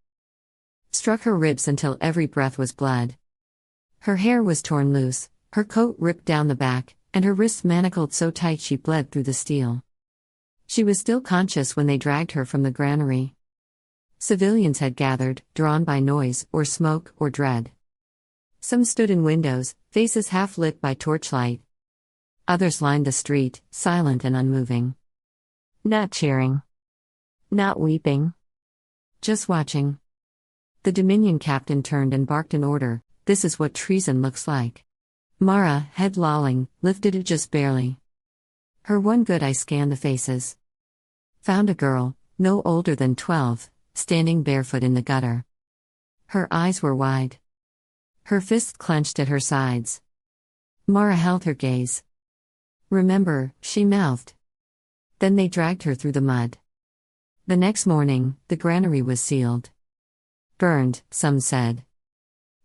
Struck her ribs until every breath was blood. Her hair was torn loose, her coat ripped down the back, and her wrists manacled so tight she bled through the steel. She was still conscious when they dragged her from the granary. Civilians had gathered, drawn by noise, or smoke, or dread. Some stood in windows, faces half lit by torchlight. Others lined the street, silent and unmoving. Not cheering. Not weeping. Just watching. The Dominion captain turned and barked an order. This is what treason looks like. Mara, head lolling, lifted it just barely. Her one good eye scanned the faces. Found a girl, no older than 12, standing barefoot in the gutter. Her eyes were wide. Her fists clenched at her sides. Mara held her gaze. Remember, she mouthed. Then they dragged her through the mud. The next morning, the granary was sealed. Burned, some said.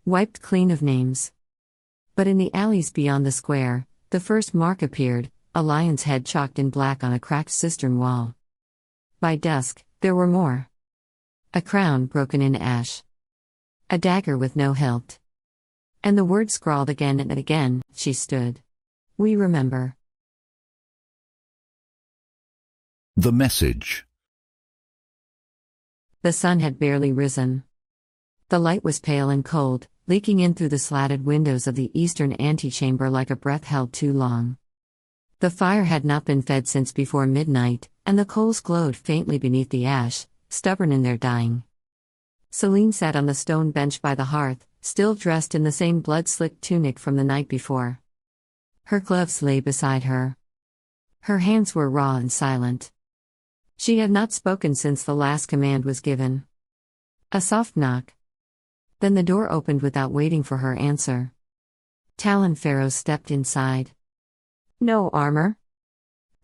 Wiped clean of names. But in the alleys beyond the square, the first mark appeared, a lion's head chalked in black on a cracked cistern wall. By dusk, there were more. A crown broken in ash. A dagger with no hilt. And the word scrawled again and again, she stood. We remember. The message. The sun had barely risen. The light was pale and cold, leaking in through the slatted windows of the eastern antechamber like a breath held too long. The fire had not been fed since before midnight, and the coals glowed faintly beneath the ash, stubborn in their dying. Selene sat on the stone bench by the hearth, still dressed in the same blood-slicked tunic from the night before. Her gloves lay beside her. Her hands were raw and silent. She had not spoken since the last command was given. A soft knock. Then the door opened without waiting for her answer. Talon Pharaoh stepped inside. No armor.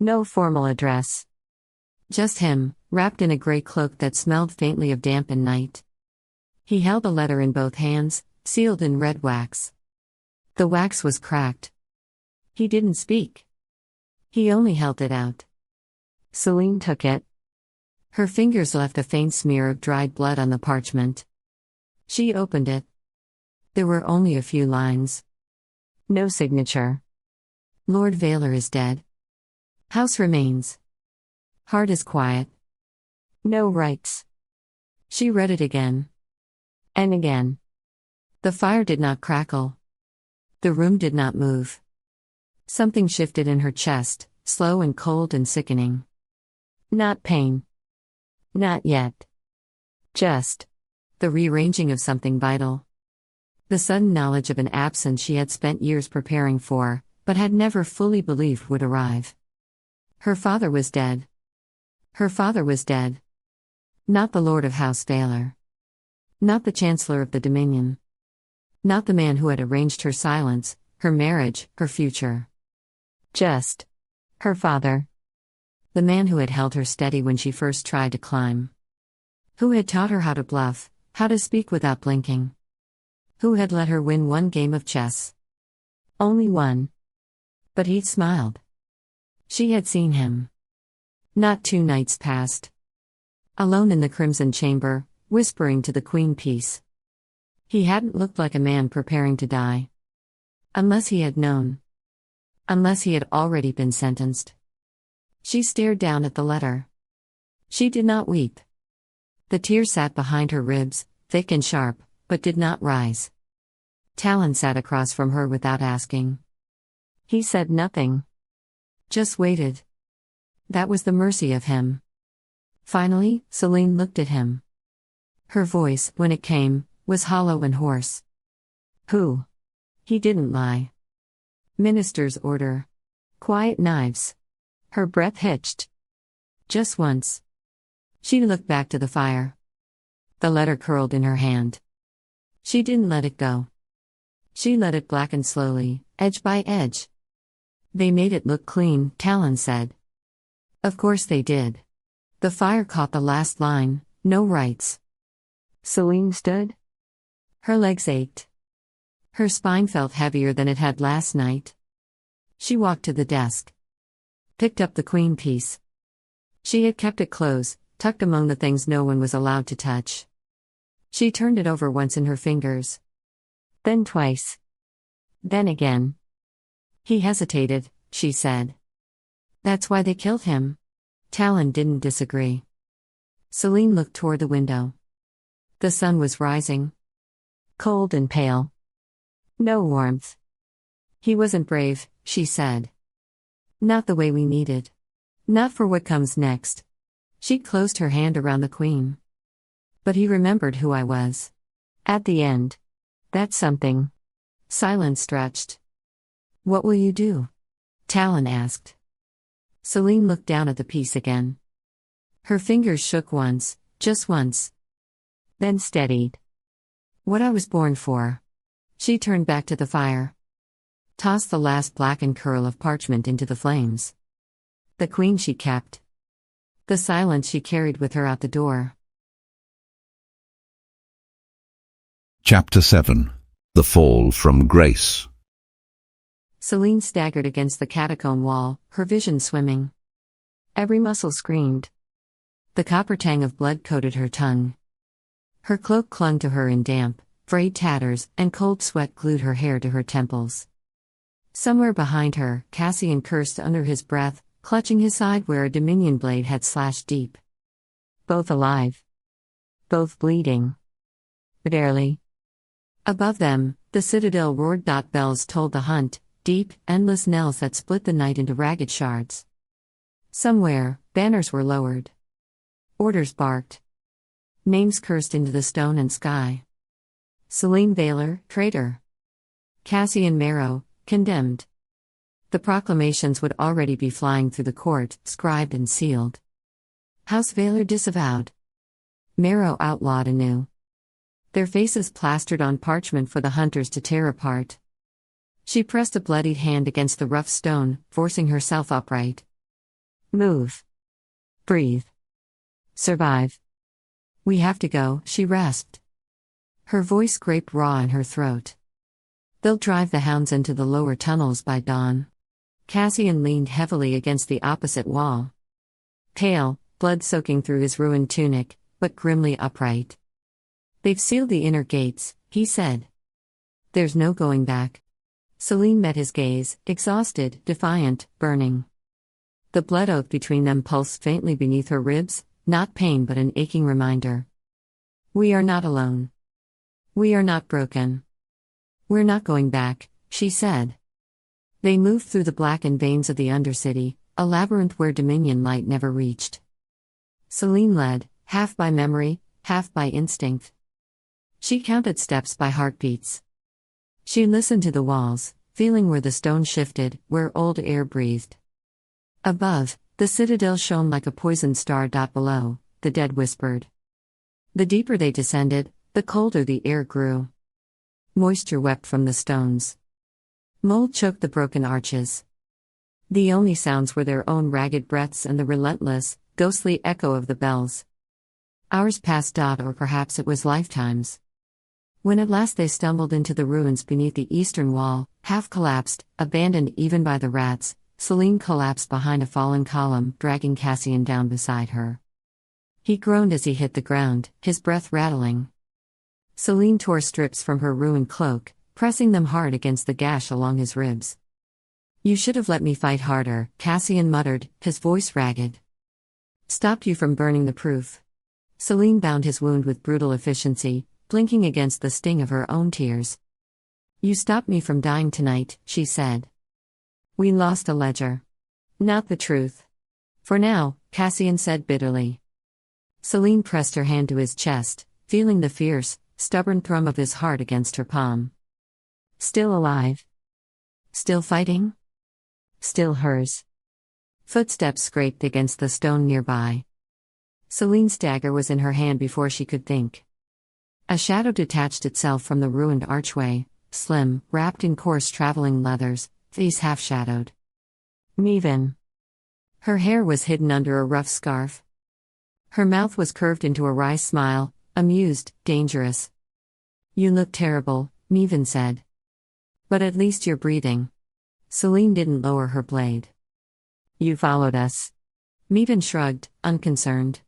No formal address. Just him, wrapped in a grey cloak that smelled faintly of damp and night. He held a letter in both hands, sealed in red wax. The wax was cracked. He didn't speak. He only held it out. Selene took it. Her fingers left a faint smear of dried blood on the parchment. She opened it. There were only a few lines. No signature. Lord Veylor is dead. House remains. Heart is quiet. No rights. She read it again. And again. The fire did not crackle. The room did not move. Something shifted in her chest, slow and cold and sickening. Not pain. Not yet. Just the rearranging of something vital. The sudden knowledge of an absence she had spent years preparing for, but had never fully believed would arrive. Her father was dead. Her father was dead. Not the Lord of House Veylor. Not the Chancellor of the Dominion. Not the man who had arranged her silence, her marriage, her future. Just her father. The man who had held her steady when she first tried to climb. Who had taught her how to bluff, how to speak without blinking. Who had let her win one game of chess. Only one. But he'd smiled. She had seen him. Not 2 nights past. Alone in the Crimson Chamber, whispering to the Queen Peace. He hadn't looked like a man preparing to die. Unless he had known. Unless he had already been sentenced. She stared down at the letter. She did not weep. The tears sat behind her ribs, thick and sharp, but did not rise. Talon sat across from her without asking. He said nothing. Just waited. That was the mercy of him. Finally, Selene looked at him. Her voice, when it came, was hollow and hoarse. Who? He didn't lie. Minister's order. Quiet knives. Her breath hitched. Just once. She looked back to the fire. The letter curled in her hand. She didn't let it go. She let it blacken slowly, edge by edge. They made it look clean, Talon said. Of course they did. The fire caught the last line, no rights. Selene stood. Her legs ached. Her spine felt heavier than it had last night. She walked to the desk. Picked up the Queen piece. She had kept it close, tucked among the things no one was allowed to touch. She turned it over once in her fingers. Then twice. Then again. He hesitated, she said. That's why they killed him. Talon didn't disagree. Selene looked toward the window. The sun was rising. Cold and pale. No warmth. He wasn't brave, she said. Not the way we needed. Not for what comes next. She closed her hand around the Queen. But he remembered who I was. At the end. That's something. Silence stretched. What will you do? Talon asked. Selene looked down at the piece again. Her fingers shook once, just once. Then steadied. What I was born for. She turned back to the fire. Tossed the last blackened curl of parchment into the flames. The Queen she kept. The silence she carried with her out the door. Chapter 7. The Fall from Grace. Selene staggered against the catacomb wall, her vision swimming. Every muscle screamed. The copper tang of blood coated her tongue. Her cloak clung to her in damp, frayed tatters, and cold sweat glued her hair to her temples. Somewhere behind her, Cassian cursed under his breath, clutching his side where a dominion blade had slashed deep. Both alive. Both bleeding. Barely. Above them, the citadel roared. Bells told the hunt, deep, endless knells that split the night into ragged shards. Somewhere, banners were lowered. Orders barked. Names cursed into the stone and sky. Selene Veylor, traitor. Cassian Merrow, condemned. The proclamations would already be flying through the court, scribed and sealed. House Veylor disavowed. Merrow outlawed anew. Their faces plastered on parchment for the hunters to tear apart. She pressed a bloodied hand against the rough stone, forcing herself upright. Move. Breathe. Survive. We have to go, she rasped. Her voice scraped raw in her throat. They'll drive the hounds into the lower tunnels by dawn. Cassian leaned heavily against the opposite wall. Pale, blood soaking through his ruined tunic, but grimly upright. They've sealed the inner gates, he said. There's no going back. Selene met his gaze, exhausted, defiant, burning. The blood oath between them pulsed faintly beneath her ribs, not pain but an aching reminder. We are not alone. We are not broken. We're not going back, she said. They moved through the blackened veins of the Undercity, a labyrinth where Dominion light never reached. Selene led, half by memory, half by instinct. She counted steps by heartbeats. She listened to the walls, feeling where the stone shifted, where old air breathed. Above, the citadel shone like a poisoned star. Below, the dead whispered. The deeper they descended, the colder the air grew. Moisture wept from the stones. Mold choked the broken arches. The only sounds were their own ragged breaths and the relentless, ghostly echo of the bells. Hours passed. Or perhaps it was lifetimes. When at last they stumbled into the ruins beneath the eastern wall, half collapsed, abandoned even by the rats, Selene collapsed behind a fallen column, dragging Cassian down beside her. He groaned as he hit the ground, his breath rattling. Selene tore strips from her ruined cloak, pressing them hard against the gash along his ribs. You should have let me fight harder, Cassian muttered, his voice ragged. Stopped you from burning the proof. Selene bound his wound with brutal efficiency, blinking against the sting of her own tears. You stopped me from dying tonight, she said. We lost a ledger. Not the truth. For now, Cassian said bitterly. Selene pressed her hand to his chest, feeling the fierce, stubborn thrum of his heart against her palm. Still alive? Still fighting? Still hers. Footsteps scraped against the stone nearby. Selene's dagger was in her hand before she could think. A shadow detached itself from the ruined archway, slim, wrapped in coarse traveling leathers, face half-shadowed. Mevin. Her hair was hidden under a rough scarf. Her mouth was curved into a wry smile, amused, dangerous. You look terrible, Mevin said. But at least you're breathing. Selene didn't lower her blade. You followed us. Mevin shrugged, unconcerned.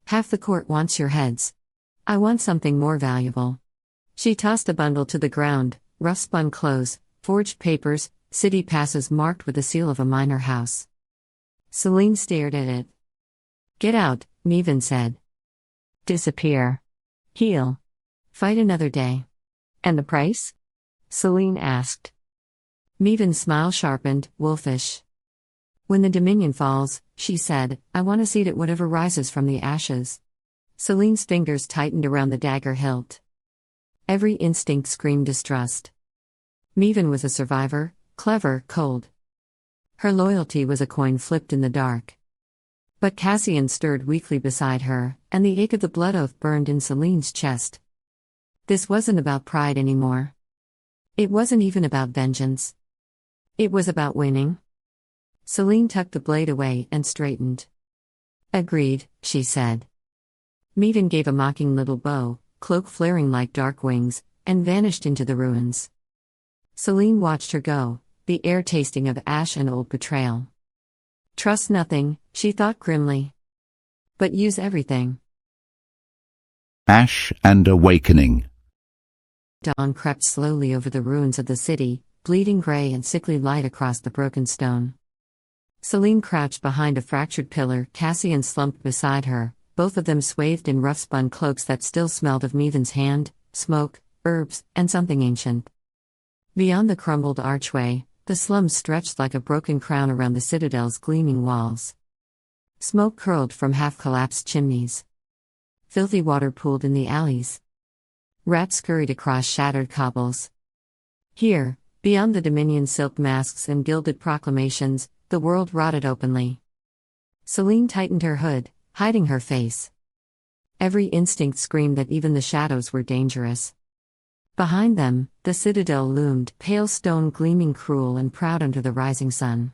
Half the court wants your heads. I want something more valuable. She tossed a bundle to the ground, rough-spun clothes, forged papers, city passes marked with the seal of a minor house. Selene stared at it. Get out, Mevin said. Disappear. Heal. Fight another day. And the price? Selene asked. Mevin's smile sharpened, wolfish. When the Dominion falls, she said, I want a seat at whatever rises from the ashes. Selene's fingers tightened around the dagger hilt. Every instinct screamed distrust. Mevin was a survivor, clever, cold. Her loyalty was a coin flipped in the dark. But Cassian stirred weakly beside her, and the ache of the blood oath burned in Selene's chest. This wasn't about pride anymore. It wasn't even about vengeance. It was about winning. Selene tucked the blade away and straightened. Agreed, she said. Mevin gave a mocking little bow, cloak flaring like dark wings, and vanished into the ruins. Selene watched her go, the air tasting of ash and old betrayal. Trust nothing, she thought grimly. But use everything. Ash and Awakening. Dawn crept slowly over the ruins of the city, bleeding gray and sickly light across the broken stone. Selene crouched behind a fractured pillar, Cassian slumped beside her, both of them swathed in rough-spun cloaks that still smelled of Meven's hand, smoke, herbs, and something ancient. Beyond the crumbled archway, the slums stretched like a broken crown around the citadel's gleaming walls. Smoke curled from half-collapsed chimneys. Filthy water pooled in the alleys. Rats scurried across shattered cobbles. Here, beyond the Dominion's silk masks and gilded proclamations, the world rotted openly. Selene tightened her hood, hiding her face. Every instinct screamed that even the shadows were dangerous. Behind them, the citadel loomed, pale stone gleaming cruel and proud under the rising sun.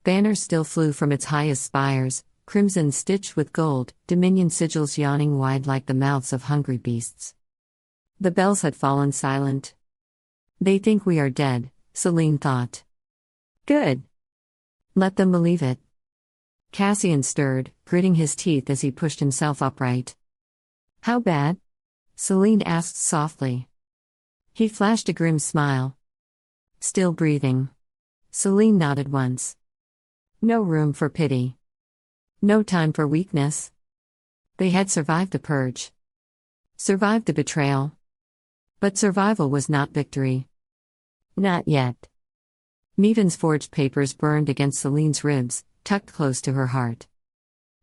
Banners still flew from its highest spires, crimson stitched with gold, Dominion sigils yawning wide like the mouths of hungry beasts. The bells had fallen silent. They think we are dead, Selene thought. Good. Let them believe it. Cassian stirred, gritting his teeth as he pushed himself upright. How bad? Selene asked softly. He flashed a grim smile. Still breathing. Selene nodded once. No room for pity. No time for weakness. They had survived the purge. Survived the betrayal. But survival was not victory. Not yet. Meven's forged papers burned against Selene's ribs, tucked close to her heart.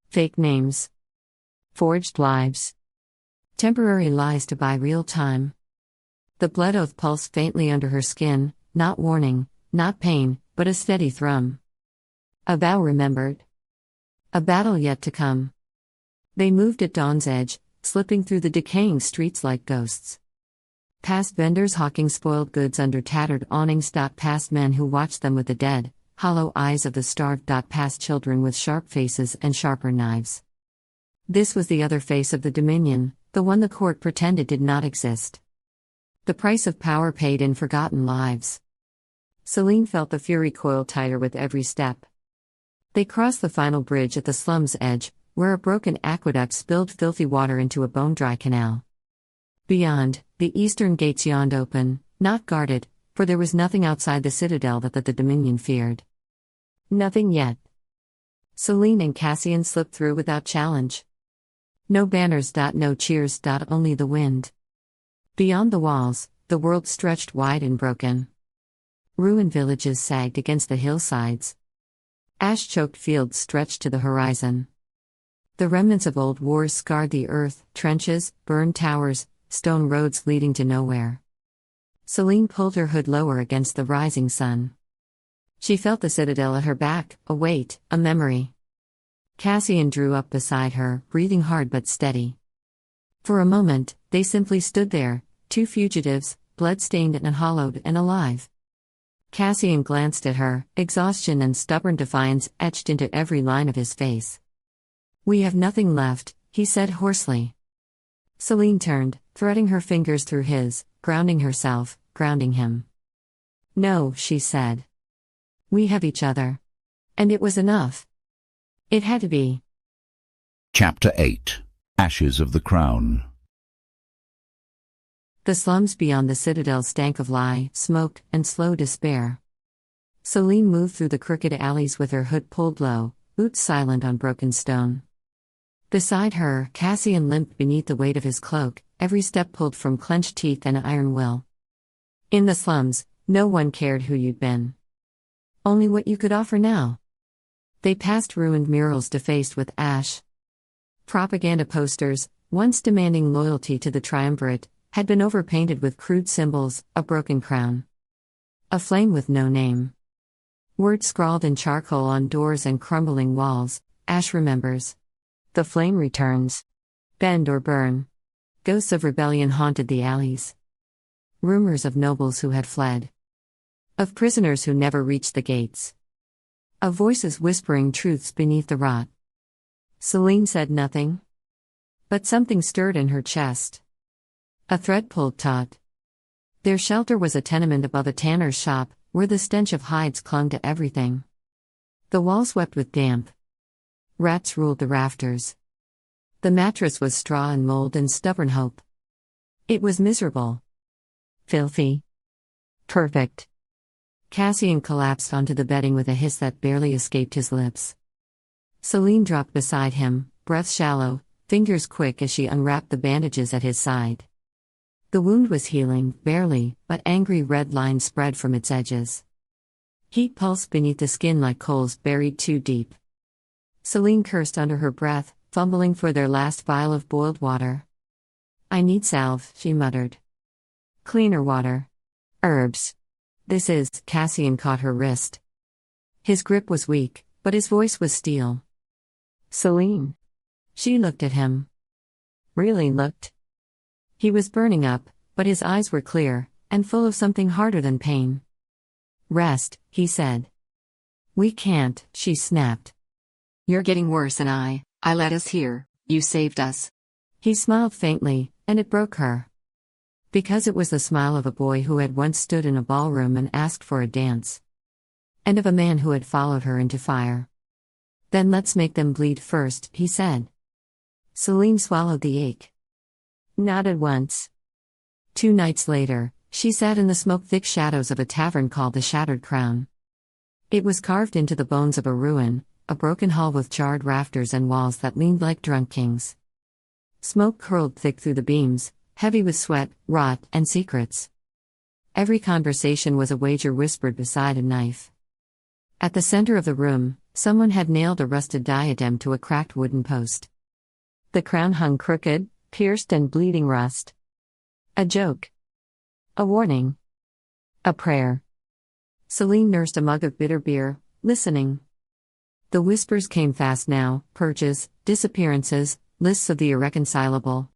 Fake names. Forged lives. Temporary lies to buy real time. The blood oath pulsed faintly under her skin, not warning, not pain, but a steady thrum. A vow remembered. A battle yet to come. They moved at dawn's edge, slipping through the decaying streets like ghosts. Past vendors hawking spoiled goods under tattered awnings. Past men who watched them with the dead, hollow eyes of the starved. Past children with sharp faces and sharper knives. This was the other face of the Dominion, the one the court pretended did not exist. The price of power paid in forgotten lives. Selene felt the fury coil tighter with every step. They crossed the final bridge at the slum's edge, where a broken aqueduct spilled filthy water into a bone-dry canal. Beyond, the eastern gates yawned open, not guarded, for there was nothing outside the citadel that the Dominion feared. Nothing yet. Selene and Cassian slipped through without challenge. No banners. No cheers. Only the wind. Beyond the walls, the world stretched wide and broken. Ruined villages sagged against the hillsides. Ash-choked fields stretched to the horizon. The remnants of old wars scarred the earth, trenches, burned towers, stone roads leading to nowhere. Selene pulled her hood lower against the rising sun. She felt the citadel at her back, a weight, a memory. Cassian drew up beside her, breathing hard but steady. For a moment, they simply stood there, two fugitives, blood-stained and hollowed and alive. Cassian glanced at her, exhaustion and stubborn defiance etched into every line of his face. We have nothing left, he said hoarsely. Selene turned, threading her fingers through his, grounding herself, grounding him. No, she said. We have each other. And it was enough. It had to be. Chapter 8. Ashes of the Crown. The slums beyond the citadel stank of lie, smoke, and slow despair. Selene moved through the crooked alleys with her hood pulled low, boots silent on broken stone. Beside her, Cassian limped beneath the weight of his cloak, every step pulled from clenched teeth and iron will. In the slums, no one cared who you'd been. Only what you could offer now. They passed ruined murals defaced with ash. Propaganda posters, once demanding loyalty to the triumvirate, had been overpainted with crude symbols, a broken crown. A flame with no name. Words scrawled in charcoal on doors and crumbling walls, ash remembers. The flame returns. Bend or burn. Ghosts of rebellion haunted the alleys. Rumors of nobles who had fled. Of prisoners who never reached the gates. Of voices whispering truths beneath the rot. Selene said nothing. But something stirred in her chest. A thread pulled taut. Their shelter was a tenement above a tanner's shop, where the stench of hides clung to everything. The walls swept with damp. Rats ruled the rafters. The mattress was straw and mold and stubborn hope. It was miserable. Filthy. Perfect. Cassian collapsed onto the bedding with a hiss that barely escaped his lips. Selene dropped beside him, breath shallow, fingers quick as she unwrapped the bandages at his side. The wound was healing, barely, but angry red lines spread from its edges. Heat pulsed beneath the skin like coals buried too deep. Selene cursed under her breath, fumbling for their last vial of boiled water. "I need salve," she muttered. "Cleaner water. Herbs. This is." Cassian caught her wrist. His grip was weak, but his voice was steel. "Selene." She looked at him. Really looked. He was burning up, but his eyes were clear, and full of something harder than pain. "Rest," he said. "We can't," she snapped. "You're getting worse and I let us here, you saved us." He smiled faintly, and it broke her. Because it was the smile of a boy who had once stood in a ballroom and asked for a dance. And of a man who had followed her into fire. "Then let's make them bleed first," he said. Selene swallowed the ache. Not at once. 2 nights later, she sat in the smoke-thick shadows of a tavern called the Shattered Crown. It was carved into the bones of a ruin, a broken hall with charred rafters and walls that leaned like drunk kings. Smoke curled thick through the beams, heavy with sweat, rot, and secrets. Every conversation was a wager whispered beside a knife. At the center of the room, someone had nailed a rusted diadem to a cracked wooden post. The crown hung crooked, pierced and bleeding rust. A joke. A warning. A prayer. Selene nursed a mug of bitter beer, listening. The whispers came fast now, purges, disappearances, lists of the irreconcilable.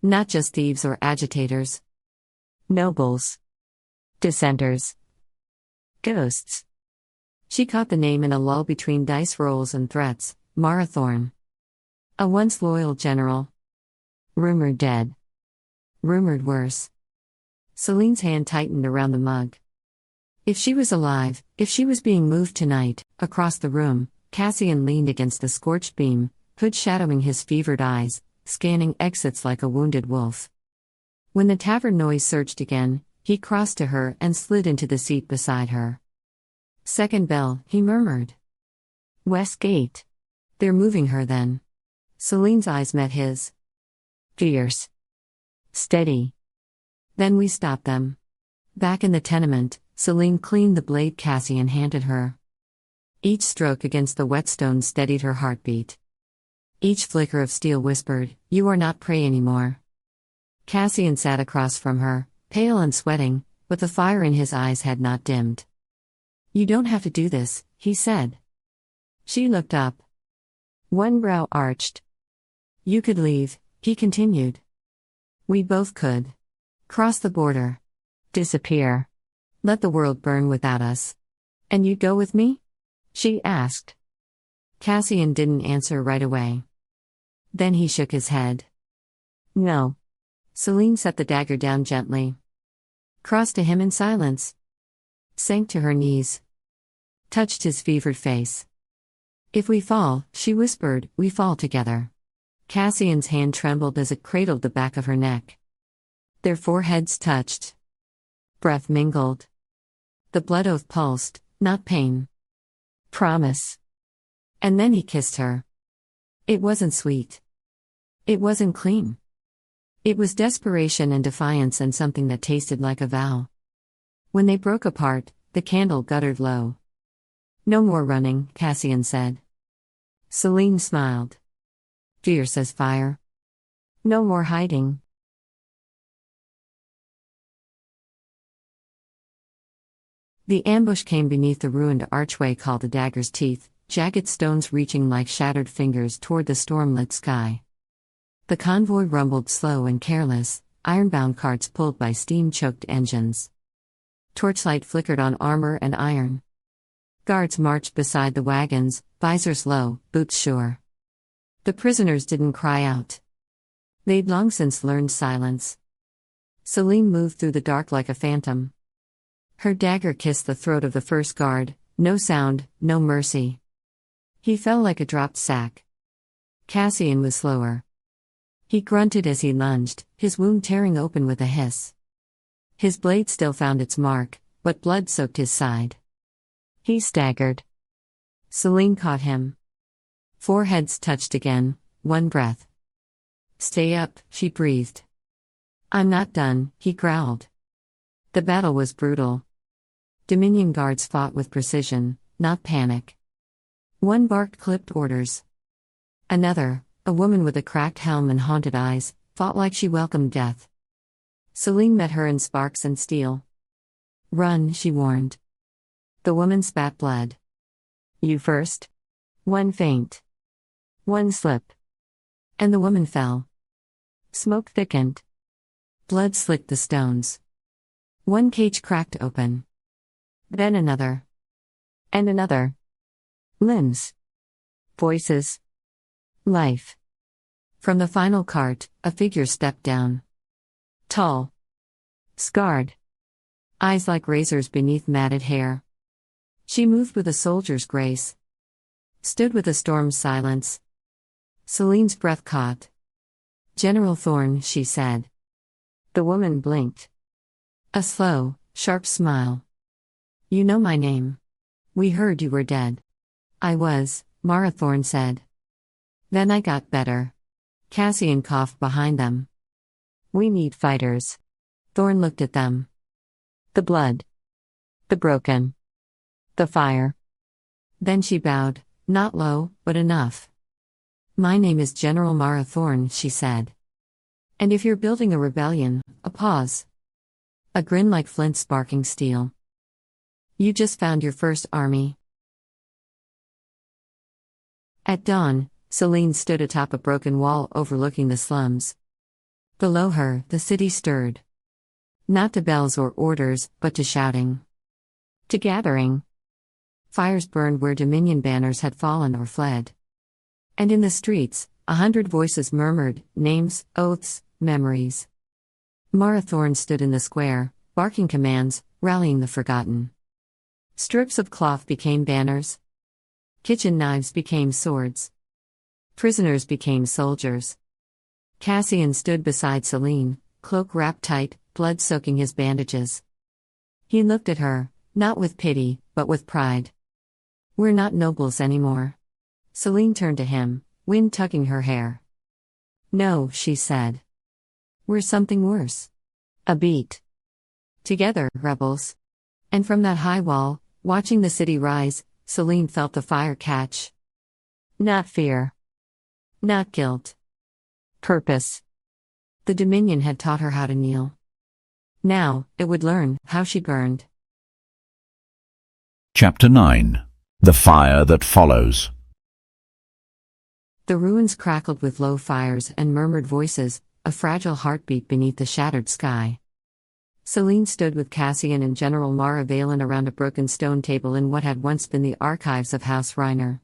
Not just thieves or agitators. Nobles. Dissenters. Ghosts. She caught the name in a lull between dice rolls and threats, Marathorn. A once loyal general. Rumored dead. Rumored worse. Selene's hand tightened around the mug. If she was alive, if she was being moved tonight, across the room, Cassian leaned against the scorched beam, hood shadowing his fevered eyes, scanning exits like a wounded wolf. When the tavern noise surged again, he crossed to her and slid into the seat beside her. "Second bell," he murmured. "West Gate." "They're moving her then." Selene's eyes met his. Fierce. Steady. "Then we stop them." Back in the tenement, Selene cleaned the blade Cassian handed her. Each stroke against the whetstone steadied her heartbeat. Each flicker of steel whispered, "You are not prey anymore." Cassian sat across from her, pale and sweating, but the fire in his eyes had not dimmed. "You don't have to do this," he said. She looked up. One brow arched. "You could leave," he continued. "We both could. Cross the border. Disappear. Let the world burn without us." "And you'd go with me?" she asked. Cassian didn't answer right away. Then he shook his head. "No." Selene set the dagger down gently. Crossed to him in silence. Sank to her knees. Touched his fevered face. "If we fall," she whispered, "we fall together." Cassian's hand trembled as it cradled the back of her neck. Their foreheads touched. Breath mingled. The blood oath pulsed, not pain. Promise. And then he kissed her. It wasn't sweet. It wasn't clean. It was desperation and defiance and something that tasted like a vow. When they broke apart, the candle guttered low. "No more running," Cassian said. Selene smiled. Fierce as fire. "No more hiding." The ambush came beneath the ruined archway called the Dagger's Teeth, jagged stones reaching like shattered fingers toward the storm-lit sky. The convoy rumbled slow and careless, iron-bound carts pulled by steam-choked engines. Torchlight flickered on armor and iron. Guards marched beside the wagons, visors low, boots sure. The prisoners didn't cry out. They'd long since learned silence. Selene moved through the dark like a phantom. Her dagger kissed the throat of the first guard, no sound, no mercy. He fell like a dropped sack. Cassian was slower. He grunted as he lunged, his wound tearing open with a hiss. His blade still found its mark, but blood soaked his side. He staggered. Selene caught him. Foreheads touched again, one breath. "Stay up," she breathed. "I'm not done," he growled. The battle was brutal. Dominion guards fought with precision, not panic. One barked clipped orders. Another, a woman with a cracked helm and haunted eyes, fought like she welcomed death. Selene met her in sparks and steel. "Run," she warned. The woman spat blood. "You first." One feint. One slip. And the woman fell. Smoke thickened. Blood slicked the stones. One cage cracked open. Then another. And another. Limbs. Voices. Life. From the final cart, a figure stepped down. Tall. Scarred. Eyes like razors beneath matted hair. She moved with a soldier's grace. Stood with a storm's silence. Selene's breath caught. "General Thorn," she said. The woman blinked. A slow, sharp smile. "You know my name. We heard you were dead." "I was," Mara Thorn said. "Then I got better." Cassian coughed behind them. "We need fighters." Thorn looked at them. "The blood. The broken. The fire." Then she bowed, not low, but enough. "My name is General Mara Thorn," she said. "And if you're building a rebellion," a pause. A grin like flint sparking steel. "You just found your first army." At dawn, Selene stood atop a broken wall overlooking the slums. Below her, the city stirred. Not to bells or orders, but to shouting. To gathering. Fires burned where Dominion banners had fallen or fled. And in the streets, 100 voices murmured, names, oaths, memories. Mara Thorn stood in the square, barking commands, rallying the forgotten. Strips of cloth became banners. Kitchen knives became swords. Prisoners became soldiers. Cassian stood beside Selene, cloak wrapped tight, blood soaking his bandages. He looked at her, not with pity, but with pride. "We're not nobles anymore." Selene turned to him, wind tugging her hair. "No," she said. "We're something worse. A beat. Together, rebels." And from that high wall, watching the city rise, Selene felt the fire catch. Not fear. Not guilt. Purpose. The Dominion had taught her how to kneel. Now, it would learn how she burned. Chapter 9. The Fire That Follows. The ruins crackled with low fires and murmured voices, a fragile heartbeat beneath the shattered sky. Selene stood with Cassian and General Mara Veylor around a broken stone table in what had once been the archives of House Reiner.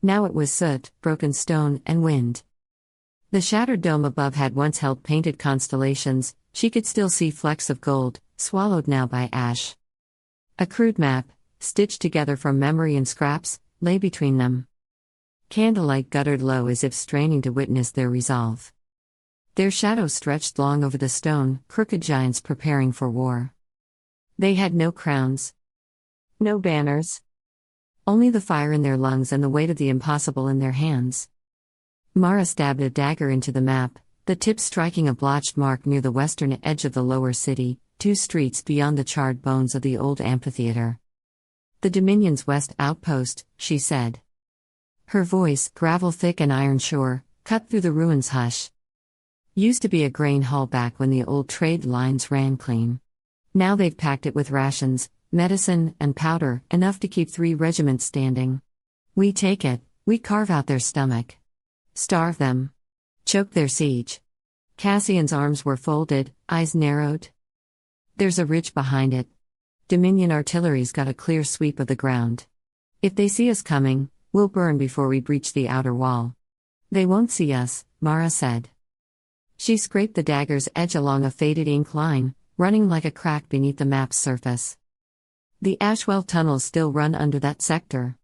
Now it was soot, broken stone, and wind. The shattered dome above had once held painted constellations. She could still see flecks of gold, swallowed now by ash. A crude map, stitched together from memory and scraps, lay between them. Candlelight guttered low as if straining to witness their resolve. Their shadows stretched long over the stone, crooked giants preparing for war. They had no crowns. No banners. Only the fire in their lungs and the weight of the impossible in their hands. Mara stabbed a dagger into the map, the tip striking a blotched mark near the western edge of the lower city, 2 streets beyond the charred bones of the old amphitheater. "The Dominion's west outpost," she said. Her voice, gravel-thick and iron-sure, cut through the ruins' hush. Used to be a grain haul back when the old trade lines ran clean. Now they've packed it with rations, medicine, and powder, enough to keep 3 regiments standing. We take it, we carve out their stomach. Starve them. Choke their siege. Cassian's arms were folded, eyes narrowed. There's a ridge behind it. Dominion artillery's got a clear sweep of the ground. If they see us coming, we'll burn before we breach the outer wall. They won't see us, Mara said. She scraped the dagger's edge along a faded ink line, running like a crack beneath the map's surface. The Ashwell tunnels still run under that sector.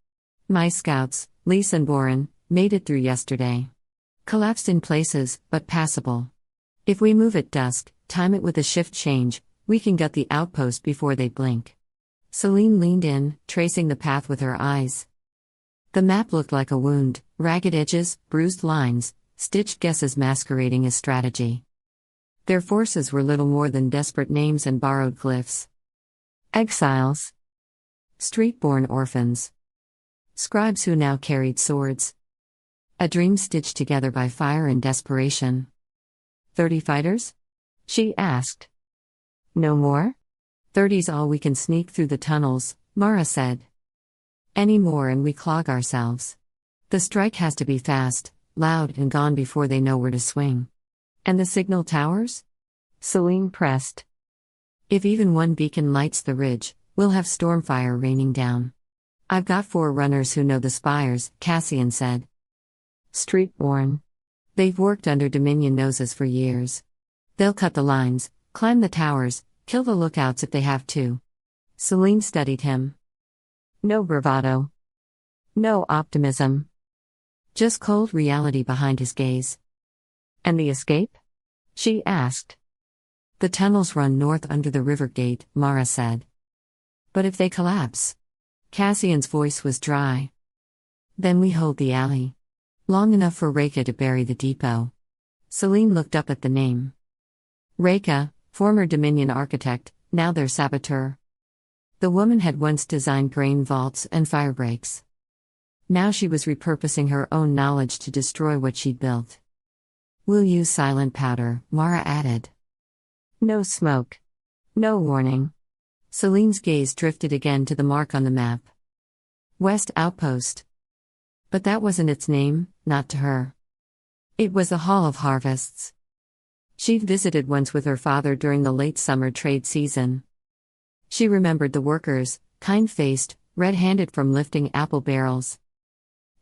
My scouts, Lise and Boren, made it through yesterday. Collapsed in places, but passable. If we move at dusk, time it with a shift change, We can gut the outpost before they blink. Selene leaned in, tracing the path with her eyes. The map looked like a wound, ragged edges, bruised lines, stitched guesses masquerading as strategy. Their forces were little more than desperate names and borrowed glyphs. Exiles. Street-born orphans. Scribes who now carried swords. A dream stitched together by fire and desperation. 30 fighters? She asked. No more? 30's all we can sneak through the tunnels, Mara said. Any more and we clog ourselves. The strike has to be fast, loud and gone before they know where to swing. And the signal towers? Selene pressed. If even one beacon lights the ridge, we'll have stormfire raining down. I've got 4 runners who know the spires, Cassian said. Street-born. They've worked under Dominion noses for years. They'll cut the lines, climb the towers, kill the lookouts if they have to. Selene studied him. No bravado. No optimism. Just cold reality behind his gaze. And the escape? She asked. The tunnels run north under the river gate, Mara said. But if they collapse? Cassian's voice was dry. Then we hold the alley. Long enough for Reka to bury the depot. Selene looked up at the name. Reka, former Dominion architect, now their saboteur. The woman had once designed grain vaults and firebreaks. Now she was repurposing her own knowledge to destroy what she'd built. We'll use silent powder, Mara added. No smoke. No warning. Selene's gaze drifted again to the mark on the map. West Outpost. But that wasn't its name, not to her. It was the Hall of Harvests. She'd visited once with her father during the late summer trade season. She remembered the workers, kind-faced, red-handed from lifting apple barrels.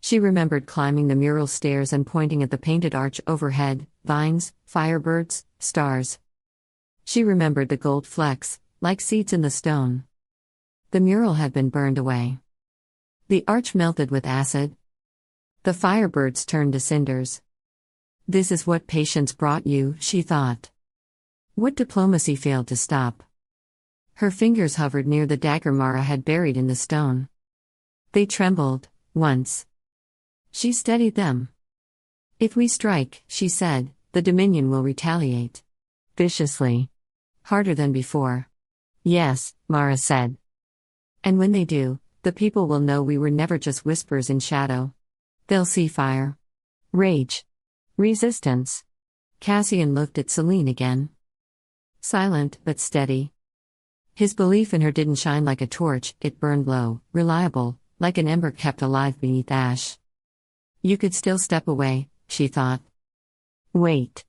She remembered climbing the mural stairs and pointing at the painted arch overhead, vines, firebirds, stars. She remembered the gold flecks, like seeds in the stone. The mural had been burned away. The arch melted with acid. The firebirds turned to cinders. This is what patience brought you, she thought. What diplomacy failed to stop. Her fingers hovered near the dagger Mara had buried in the stone. They trembled, once. She steadied them. If we strike, she said, the Dominion will retaliate. Viciously. Harder than before. Yes, Mara said. And when they do, the people will know we were never just whispers in shadow. They'll see fire. Rage. Resistance. Cassian looked at Selene again. Silent, but steady. His belief in her didn't shine like a torch, it burned low, reliable, like an ember kept alive beneath ash. You could still step away, she thought. Wait.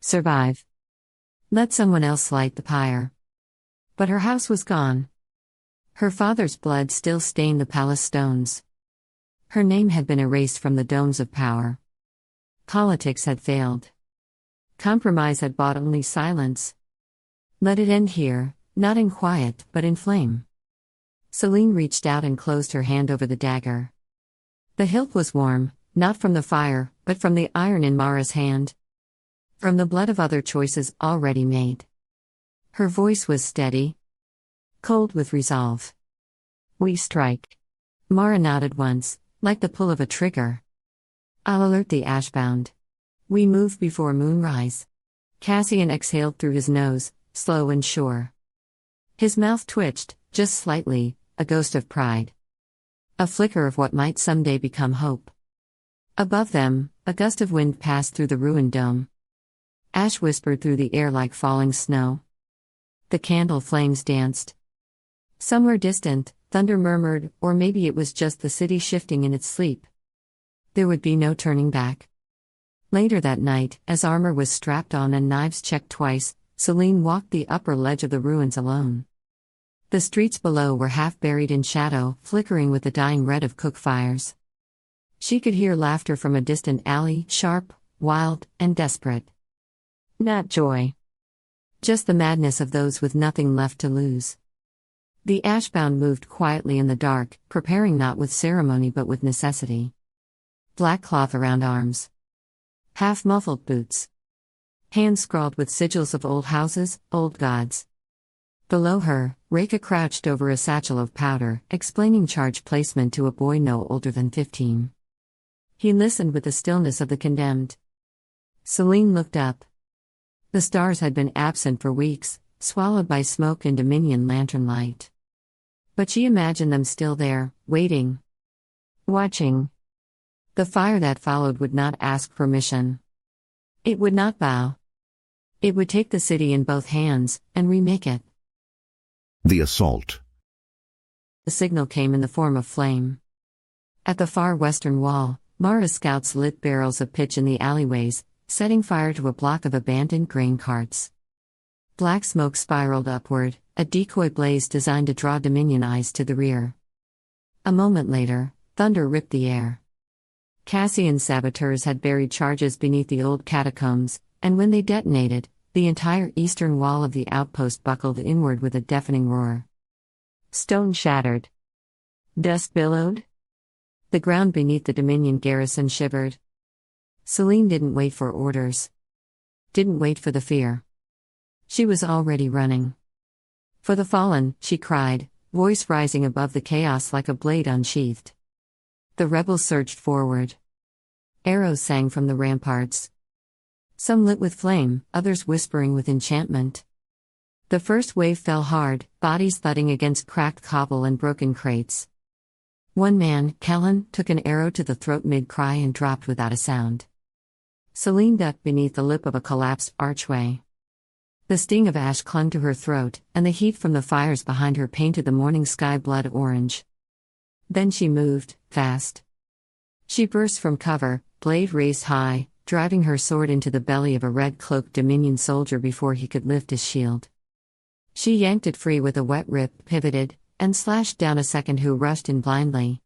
Survive. Let someone else light the pyre. But her house was gone. Her father's blood still stained the palace stones. Her name had been erased from the domes of power. Politics had failed. Compromise had bought only silence. Let it end here, not in quiet, but in flame. Selene reached out and closed her hand over the dagger. The hilt was warm, not from the fire, but from the iron in Mara's hand. From the blood of other choices already made. Her voice was steady. Cold with resolve. We strike. Mara nodded once, like the pull of a trigger. I'll alert the ashbound. We move before moonrise. Cassian exhaled through his nose, slow and sure. His mouth twitched, just slightly, a ghost of pride. A flicker of what might someday become hope. Above them, a gust of wind passed through the ruined dome. Ash whispered through the air like falling snow. The candle flames danced. Somewhere distant, thunder murmured, or maybe it was just the city shifting in its sleep. There would be no turning back. Later that night, as armor was strapped on and knives checked twice, Selene walked the upper ledge of the ruins alone. The streets below were half buried in shadow, flickering with the dying red of cook fires. She could hear laughter from a distant alley, sharp, wild, and desperate. Not joy. Just the madness of those with nothing left to lose. The ashbound moved quietly in the dark, preparing not with ceremony but with necessity. Black cloth around arms. Half-muffled boots. Hands scrawled with sigils of old houses, old gods. Below her, Reka crouched over a satchel of powder, explaining charge placement to a boy no older than 15. He listened with the stillness of the condemned. Selene looked up. The stars had been absent for weeks, swallowed by smoke and Dominion lantern light. But she imagined them still there, waiting. Watching. The fire that followed would not ask permission. It would not bow. It would take the city in both hands, and remake it. The assault. The signal came in the form of flame. At the far western wall, Mara's scouts lit barrels of pitch in the alleyways, setting fire to a block of abandoned grain carts. Black smoke spiraled upward, a decoy blaze designed to draw Dominion eyes to the rear. A moment later, thunder ripped the air. Cassian's saboteurs had buried charges beneath the old catacombs, and when they detonated, the entire eastern wall of the outpost buckled inward with a deafening roar. Stone shattered. Dust billowed. The ground beneath the Dominion garrison shivered. Selene didn't wait for orders. Didn't wait for the fear. She was already running. For the fallen, she cried, voice rising above the chaos like a blade unsheathed. The rebels surged forward. Arrows sang from the ramparts. Some lit with flame, others whispering with enchantment. The first wave fell hard, bodies thudding against cracked cobble and broken crates. One man, Kellen, took an arrow to the throat mid-cry and dropped without a sound. Selene ducked beneath the lip of a collapsed archway. The sting of ash clung to her throat, and the heat from the fires behind her painted the morning sky blood orange. Then she moved, fast. She burst from cover, blade raised high, driving her sword into the belly of a red-cloaked Dominion soldier before he could lift his shield. She yanked it free with a wet rip, pivoted, and slashed down a second who rushed in blindly.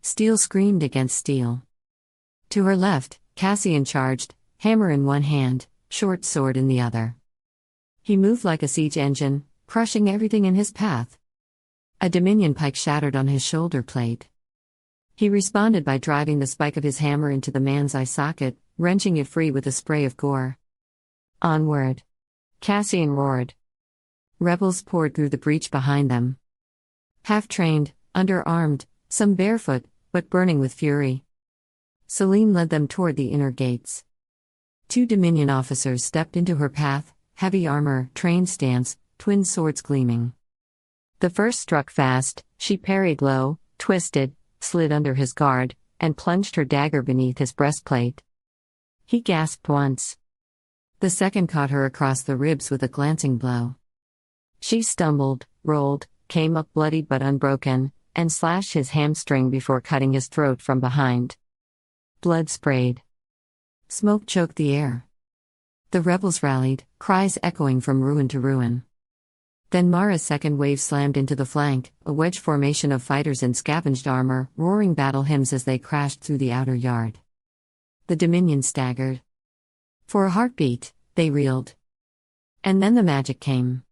Steel screamed against steel. To her left, Cassian charged, hammer in one hand, short sword in the other. He moved like a siege engine, crushing everything in his path. A Dominion pike shattered on his shoulder plate. He responded by driving the spike of his hammer into the man's eye socket, wrenching it free with a spray of gore. Onward! Cassian roared. Rebels poured through the breach behind them. Half-trained, underarmed, some barefoot, but burning with fury. Selene led them toward the inner gates. 2 Dominion officers stepped into her path, heavy armor, trained stance, twin swords gleaming. The first struck fast, she parried low, twisted, slid under his guard, and plunged her dagger beneath his breastplate. He gasped once. The second caught her across the ribs with a glancing blow. She stumbled, rolled, came up bloodied but unbroken, and slashed his hamstring before cutting his throat from behind. Blood sprayed. Smoke choked the air. The rebels rallied, cries echoing from ruin to ruin. Then Mara's second wave slammed into the flank, a wedge formation of fighters in scavenged armor, roaring battle hymns as they crashed through the outer yard. The Dominion staggered. For a heartbeat, they reeled. And then the magic came.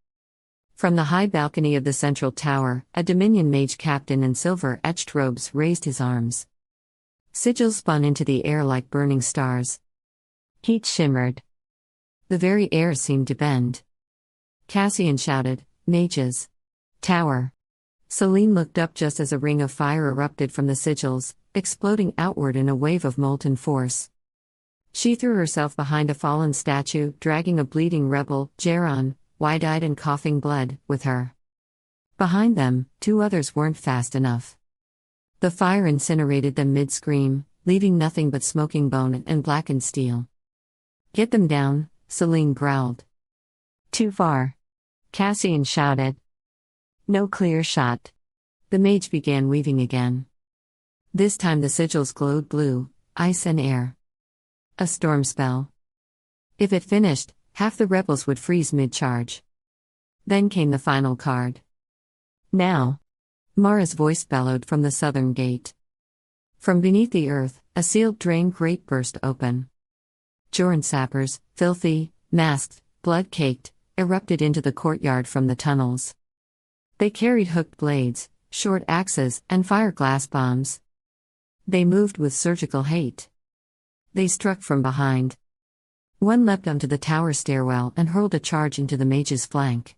From the high balcony of the central tower, a Dominion mage captain in silver-etched robes raised his arms. Sigils spun into the air like burning stars. Heat shimmered. The very air seemed to bend. Cassian shouted, "Mages! Tower!" Selene looked up just as a ring of fire erupted from the sigils, exploding outward in a wave of molten force. She threw herself behind a fallen statue, dragging a bleeding rebel, Jaron, wide-eyed and coughing blood, with her. Behind them, 2 others weren't fast enough. The fire incinerated them mid-scream, leaving nothing but smoking bone and blackened steel. "Get them down," Selene growled. "Too far," Cassian shouted. "No clear shot." The mage began weaving again. This time the sigils glowed blue, ice and air. A storm spell. If it finished, half the rebels would freeze mid-charge. Then came the final card. "Now!" Mara's voice bellowed from the southern gate. From beneath the earth, a sealed drain grate burst open. Joran sappers, filthy, masked, blood-caked, erupted into the courtyard from the tunnels. They carried hooked blades, short axes, and fire-glass bombs. They moved with surgical hate. They struck from behind. One leapt onto the tower stairwell and hurled a charge into the mage's flank.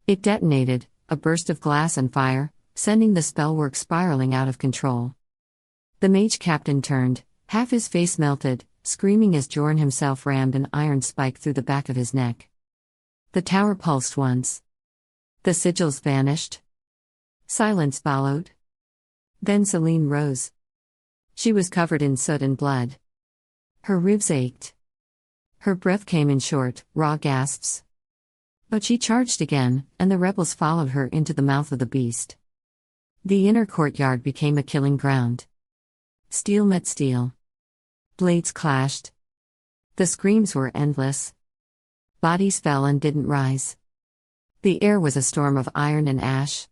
It detonated, a burst of glass and fire, sending the spellwork spiraling out of control. The mage captain turned, half his face melted, screaming as Jorn himself rammed an iron spike through the back of his neck. The tower pulsed once. The sigils vanished. Silence followed. Then Selene rose. She was covered in soot and blood. Her ribs ached. Her breath came in short, raw gasps. But she charged again, and the rebels followed her into the mouth of the beast. The inner courtyard became a killing ground. Steel met steel. Blades clashed. The screams were endless. Bodies fell and didn't rise. The air was a storm of iron and ash.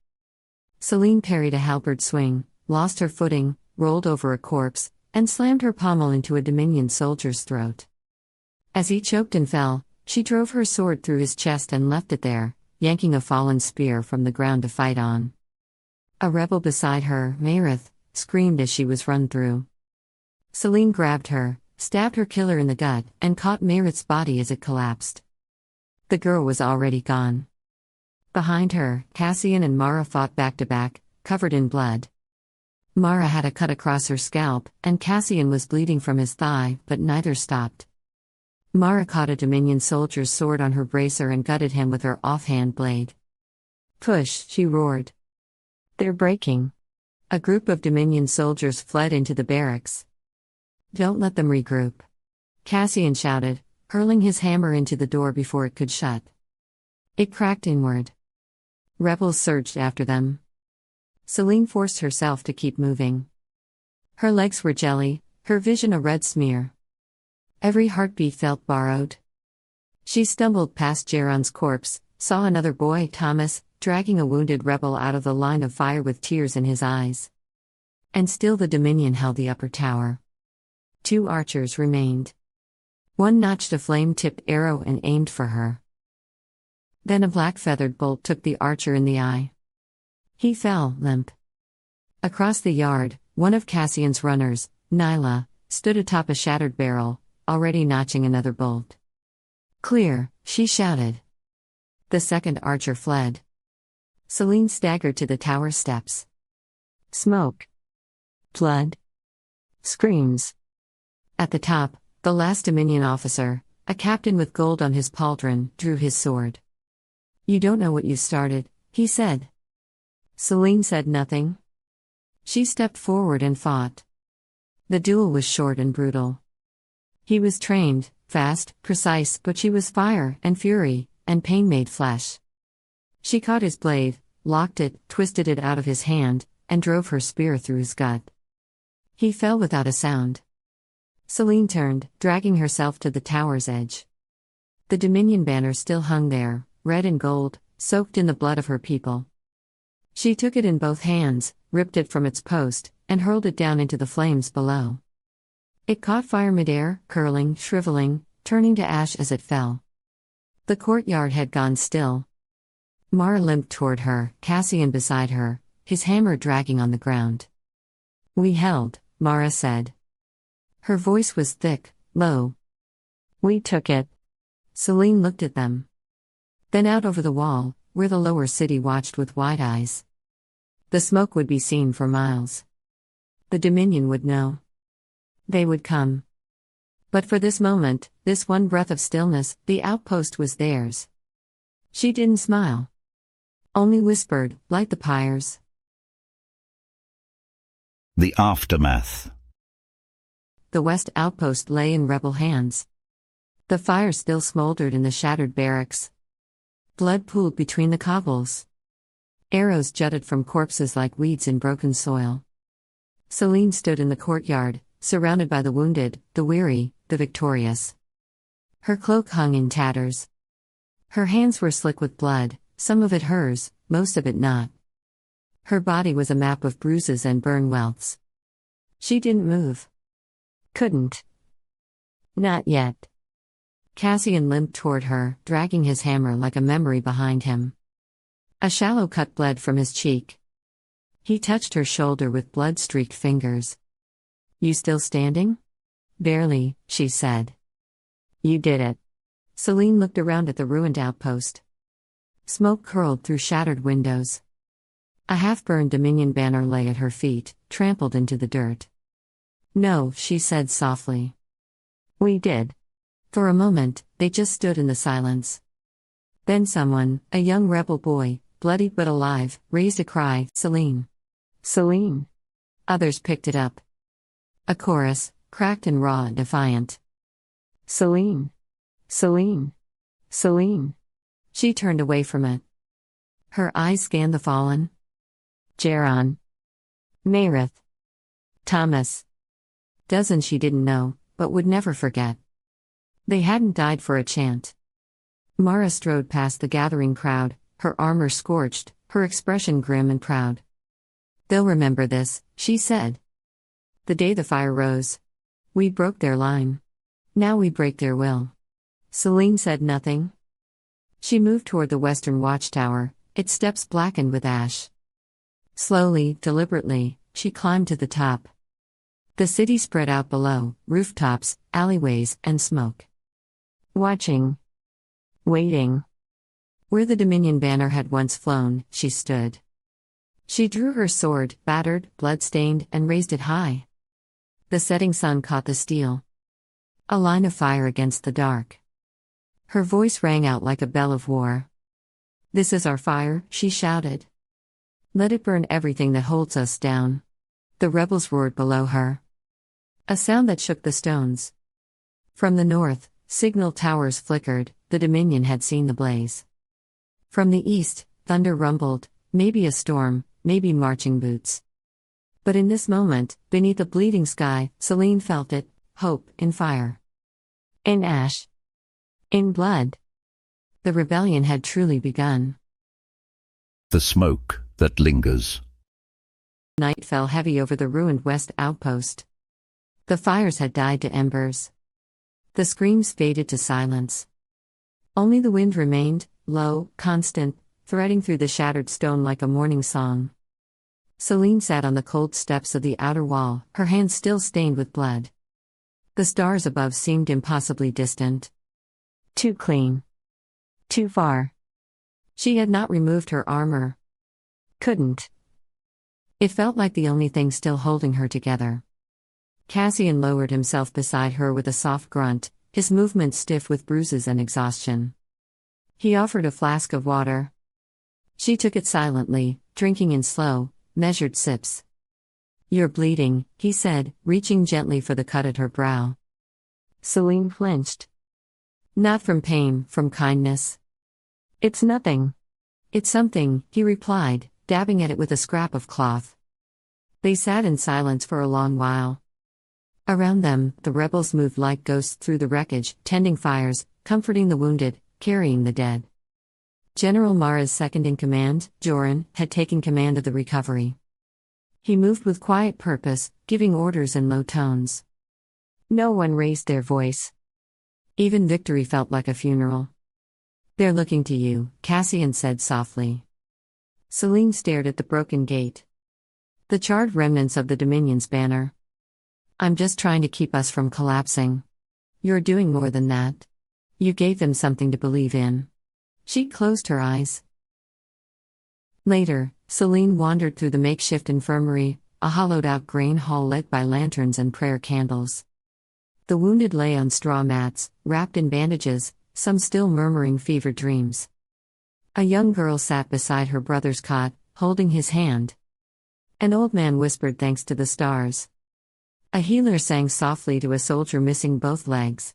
Selene parried a halberd swing, lost her footing, rolled over a corpse, and slammed her pommel into a Dominion soldier's throat. As he choked and fell, she drove her sword through his chest and left it there, yanking a fallen spear from the ground to fight on. A rebel beside her, Meredith, screamed as she was run through. Selene grabbed her, stabbed her killer in the gut, and caught Meredith's body as it collapsed. The girl was already gone. Behind her, Cassian and Mara fought back to back, covered in blood. Mara had a cut across her scalp, and Cassian was bleeding from his thigh, but neither stopped. Mara caught a Dominion soldier's sword on her bracer and gutted him with her offhand blade. "Push," she roared. "They're breaking." A group of Dominion soldiers fled into the barracks. "Don't let them regroup," Cassian shouted, hurling his hammer into the door before it could shut. It cracked inward. Rebels surged after them. Selene forced herself to keep moving. Her legs were jelly, her vision a red smear. Every heartbeat felt borrowed. She stumbled past Jaron's corpse, saw another boy, Thomas, dragging a wounded rebel out of the line of fire with tears in his eyes. And still the Dominion held the upper tower. 2 archers remained. One notched a flame-tipped arrow and aimed for her. Then a black-feathered bolt took the archer in the eye. He fell, limp. Across the yard, one of Cassian's runners, Nyla, stood atop a shattered barrel, already notching another bolt. "Clear," she shouted. The second archer fled. Selene staggered to the tower steps. Smoke. Blood. Screams. At the top, the last Dominion officer, a captain with gold on his pauldron, drew his sword. "You don't know what you started," he said. Selene said nothing. She stepped forward and fought. The duel was short and brutal. He was trained, fast, precise, but she was fire and fury, and pain made flesh. She caught his blade, locked it, twisted it out of his hand, and drove her spear through his gut. He fell without a sound. Selene turned, dragging herself to the tower's edge. The Dominion banner still hung there, red and gold, soaked in the blood of her people. She took it in both hands, ripped it from its post, and hurled it down into the flames below. It caught fire midair, curling, shriveling, turning to ash as it fell. The courtyard had gone still. Mara limped toward her, Cassian beside her, his hammer dragging on the ground. "We held," Mara said. Her voice was thick, low. "We took it." Selene looked at them. Then out over the wall, where the lower city watched with wide eyes. The smoke would be seen for miles. The Dominion would know. They would come. But for this moment, this one breath of stillness, the outpost was theirs. She didn't smile. Only whispered, "Light the pyres." The aftermath. The west outpost lay in rebel hands. The fire still smoldered in the shattered barracks. Blood pooled between the cobbles. Arrows jutted from corpses like weeds in broken soil. Selene stood in the courtyard, surrounded by the wounded, the weary, the victorious. Her cloak hung in tatters. Her hands were slick with blood, some of it hers, most of it not. Her body was a map of bruises and burn welts. She didn't move. Couldn't. Not yet. Cassian limped toward her, dragging his hammer like a memory behind him. A shallow cut bled from his cheek. He touched her shoulder with blood-streaked fingers. "You still standing?" "Barely," she said. "You did it." Selene looked around at the ruined outpost. Smoke curled through shattered windows. A half-burned Dominion banner lay at her feet, trampled into the dirt. "No," she said softly. "We did." For a moment, they just stood in the silence. Then someone, a young rebel boy, bloodied but alive, raised a cry, "Selene! Selene!" Others picked it up. A chorus, cracked and raw and defiant. "Selene! Selene! Selene!" She turned away from it. Her eyes scanned the fallen. Jaron. Mayrith. Thomas. Dozens she didn't know, but would never forget. They hadn't died for a chant. Mara strode past the gathering crowd, her armor scorched, her expression grim and proud. "They'll remember this," she said. "The day the fire rose. We broke their line. Now we break their will." Selene said nothing. She moved toward the western watchtower, its steps blackened with ash. Slowly, deliberately, she climbed to the top. The city spread out below, rooftops, alleyways, and smoke. Watching. Waiting. Where the Dominion banner had once flown, she stood. She drew her sword, battered, blood-stained, and raised it high. The setting sun caught the steel. A line of fire against the dark. Her voice rang out like a bell of war. "This is our fire," she shouted. "Let it burn everything that holds us down." The rebels roared below her. A sound that shook the stones. From the north, signal towers flickered, the Dominion had seen the blaze. From the east, thunder rumbled, maybe a storm, maybe marching boots. But in this moment, beneath a bleeding sky, Selene felt it, hope, in fire. In ash. In blood. The rebellion had truly begun. The smoke that lingers. Night fell heavy over the ruined west outpost. The fires had died to embers. The screams faded to silence. Only the wind remained, low, constant, threading through the shattered stone like a morning song. Selene sat on the cold steps of the outer wall, her hands still stained with blood. The stars above seemed impossibly distant. Too clean. Too far. She had not removed her armor. Couldn't. It felt like the only thing still holding her together. Cassian lowered himself beside her with a soft grunt, his movements stiff with bruises and exhaustion. He offered a flask of water. She took it silently, drinking in slow, measured sips. "You're bleeding," he said, reaching gently for the cut at her brow. Selene flinched. "Not from pain, from kindness." "It's nothing." "It's something," he replied, dabbing at it with a scrap of cloth. They sat in silence for a long while. Around them, the rebels moved like ghosts through the wreckage, tending fires, comforting the wounded, carrying the dead. General Mara's second-in-command, Joran, had taken command of the recovery. He moved with quiet purpose, giving orders in low tones. No one raised their voice. Even victory felt like a funeral. "They're looking to you," Cassian said softly. Selene stared at the broken gate. The charred remnants of the Dominion's banner. "I'm just trying to keep us from collapsing." "You're doing more than that. You gave them something to believe in." She closed her eyes. Later, Selene wandered through the makeshift infirmary, a hollowed-out grain hall lit by lanterns and prayer candles. The wounded lay on straw mats, wrapped in bandages, some still murmuring fevered dreams. A young girl sat beside her brother's cot, holding his hand. An old man whispered thanks to the stars. A healer sang softly to a soldier missing both legs.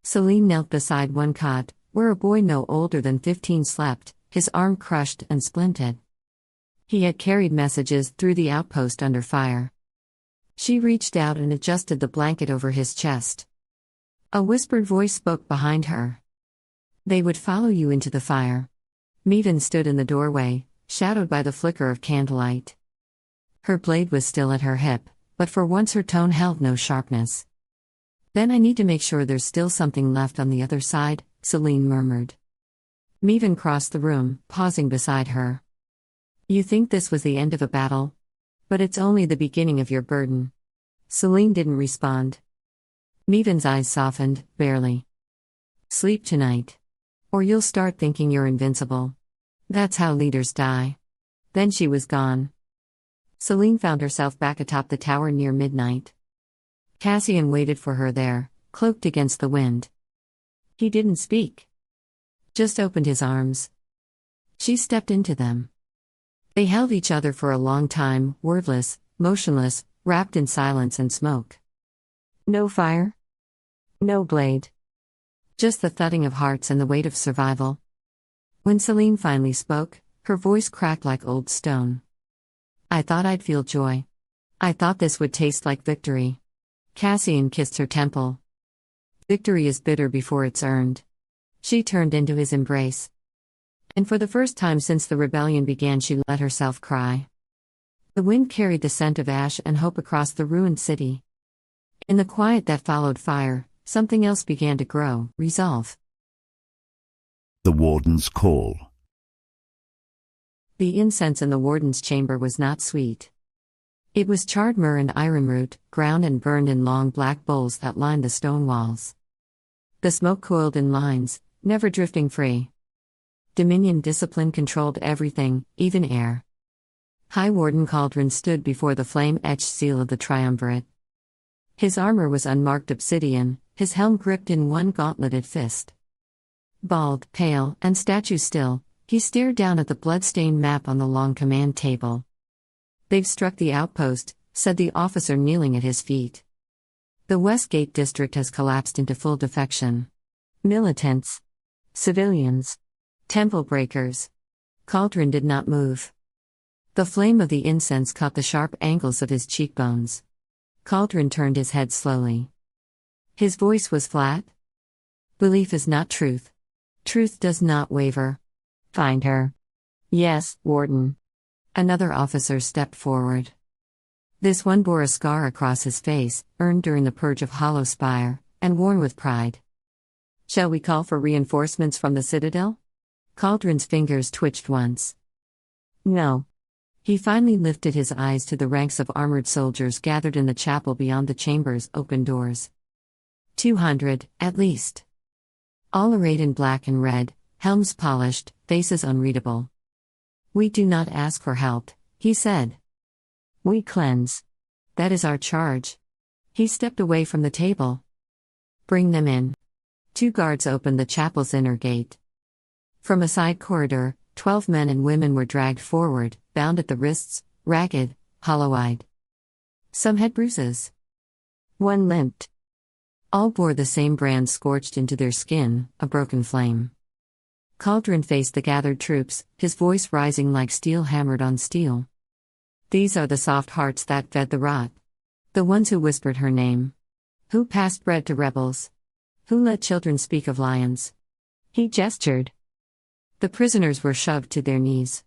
Selene knelt beside one cot, where a boy no older than 15 slept, his arm crushed and splinted. He had carried messages through the outpost under fire. She reached out and adjusted the blanket over his chest. A whispered voice spoke behind her. "They would follow you into the fire." Meaden stood in the doorway, shadowed by the flicker of candlelight. Her blade was still at her hip, but for once her tone held no sharpness. "Then I need to make sure there's still something left on the other side," Selene murmured. Meaden crossed the room, pausing beside her. "You think this was the end of a battle? But it's only the beginning of your burden." Selene didn't respond. Meaden's eyes softened, barely. "Sleep tonight. Or you'll start thinking you're invincible." That's how leaders die. Then she was gone. Selene found herself back atop the tower near midnight. Cassian waited for her there, cloaked against the wind. He didn't speak. Just opened his arms. She stepped into them. They held each other for a long time, wordless, motionless, wrapped in silence and smoke. No fire. No blade. Just the thudding of hearts and the weight of survival. When Selene finally spoke, her voice cracked like old stone. I thought I'd feel joy. I thought this would taste like victory. Cassian kissed her temple. Victory is bitter before it's earned. She turned into his embrace. And for the first time since the rebellion began, she let herself cry. The wind carried the scent of ash and hope across the ruined city. In the quiet that followed fire, something else began to grow, resolve. The warden's call. The incense in the warden's chamber was not sweet. It was charred myrrh and ironroot, ground and burned in long black bowls that lined the stone walls. The smoke coiled in lines, never drifting free. Dominion discipline controlled everything, even air. High Warden Cauldron stood before the flame-etched seal of the triumvirate. His armor was unmarked obsidian, his helm gripped in one gauntleted fist. Bald, pale, and statue still, he stared down at the blood-stained map on the long command table. They've struck the outpost, said the officer kneeling at his feet. The Westgate district has collapsed into full defection. Militants. Civilians. Temple breakers. Cauldron did not move. The flame of the incense caught the sharp angles of his cheekbones. Cauldron turned his head slowly. His voice was flat. Belief is not truth. Truth does not waver. Find her. Yes, Warden. Another officer stepped forward. This one bore a scar across his face, earned during the purge of Hollow Spire, and worn with pride. Shall we call for reinforcements from the Citadel? Cauldron's fingers twitched once. No. He finally lifted his eyes to the ranks of armored soldiers gathered in the chapel beyond the chamber's open doors. 200, at least. All arrayed in black and red, helms polished, faces unreadable. We do not ask for help, he said. We cleanse. That is our charge. He stepped away from the table. Bring them in. 2 guards opened the chapel's inner gate. From a side corridor, 12 men and women were dragged forward, bound at the wrists, ragged, hollow-eyed. Some had bruises. One limped. All bore the same brand scorched into their skin, a broken flame. Cauldron faced the gathered troops, his voice rising like steel hammered on steel. These are the soft hearts that fed the rot. The ones who whispered her name. Who passed bread to rebels. Who let children speak of lions. He gestured. The prisoners were shoved to their knees.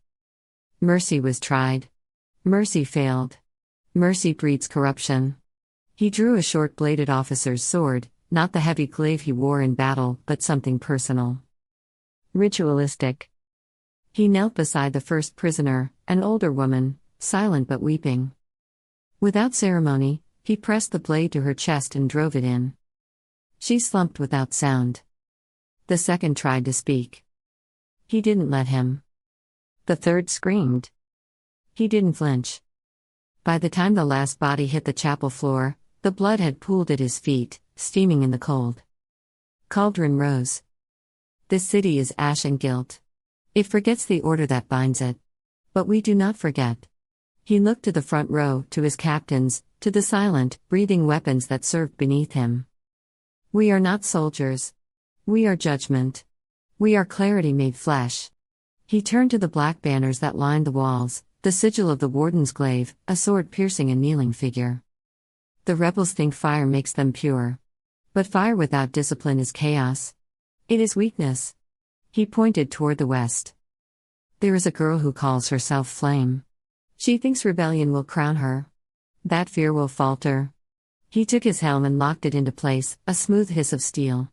Mercy was tried. Mercy failed. Mercy breeds corruption. He drew a short-bladed officer's sword, not the heavy glaive he wore in battle, but something personal. Ritualistic. He knelt beside the first prisoner, an older woman, silent but weeping. Without ceremony, he pressed the blade to her chest and drove it in. She slumped without sound. The second tried to speak. He didn't let him. The third screamed. He didn't flinch. By the time the last body hit the chapel floor, the blood had pooled at his feet, steaming in the cold. Cauldron rose. This city is ash and guilt. It forgets the order that binds it. But we do not forget. He looked to the front row, to his captains, to the silent, breathing weapons that served beneath him. We are not soldiers. We are judgment. We are clarity made flesh. He turned to the black banners that lined the walls, the sigil of the warden's glaive, a sword piercing a kneeling figure. The rebels think fire makes them pure. But fire without discipline is chaos. It is weakness. He pointed toward the west. There is a girl who calls herself Flame. She thinks rebellion will crown her. That fear will falter. He took his helm and locked it into place, a smooth hiss of steel.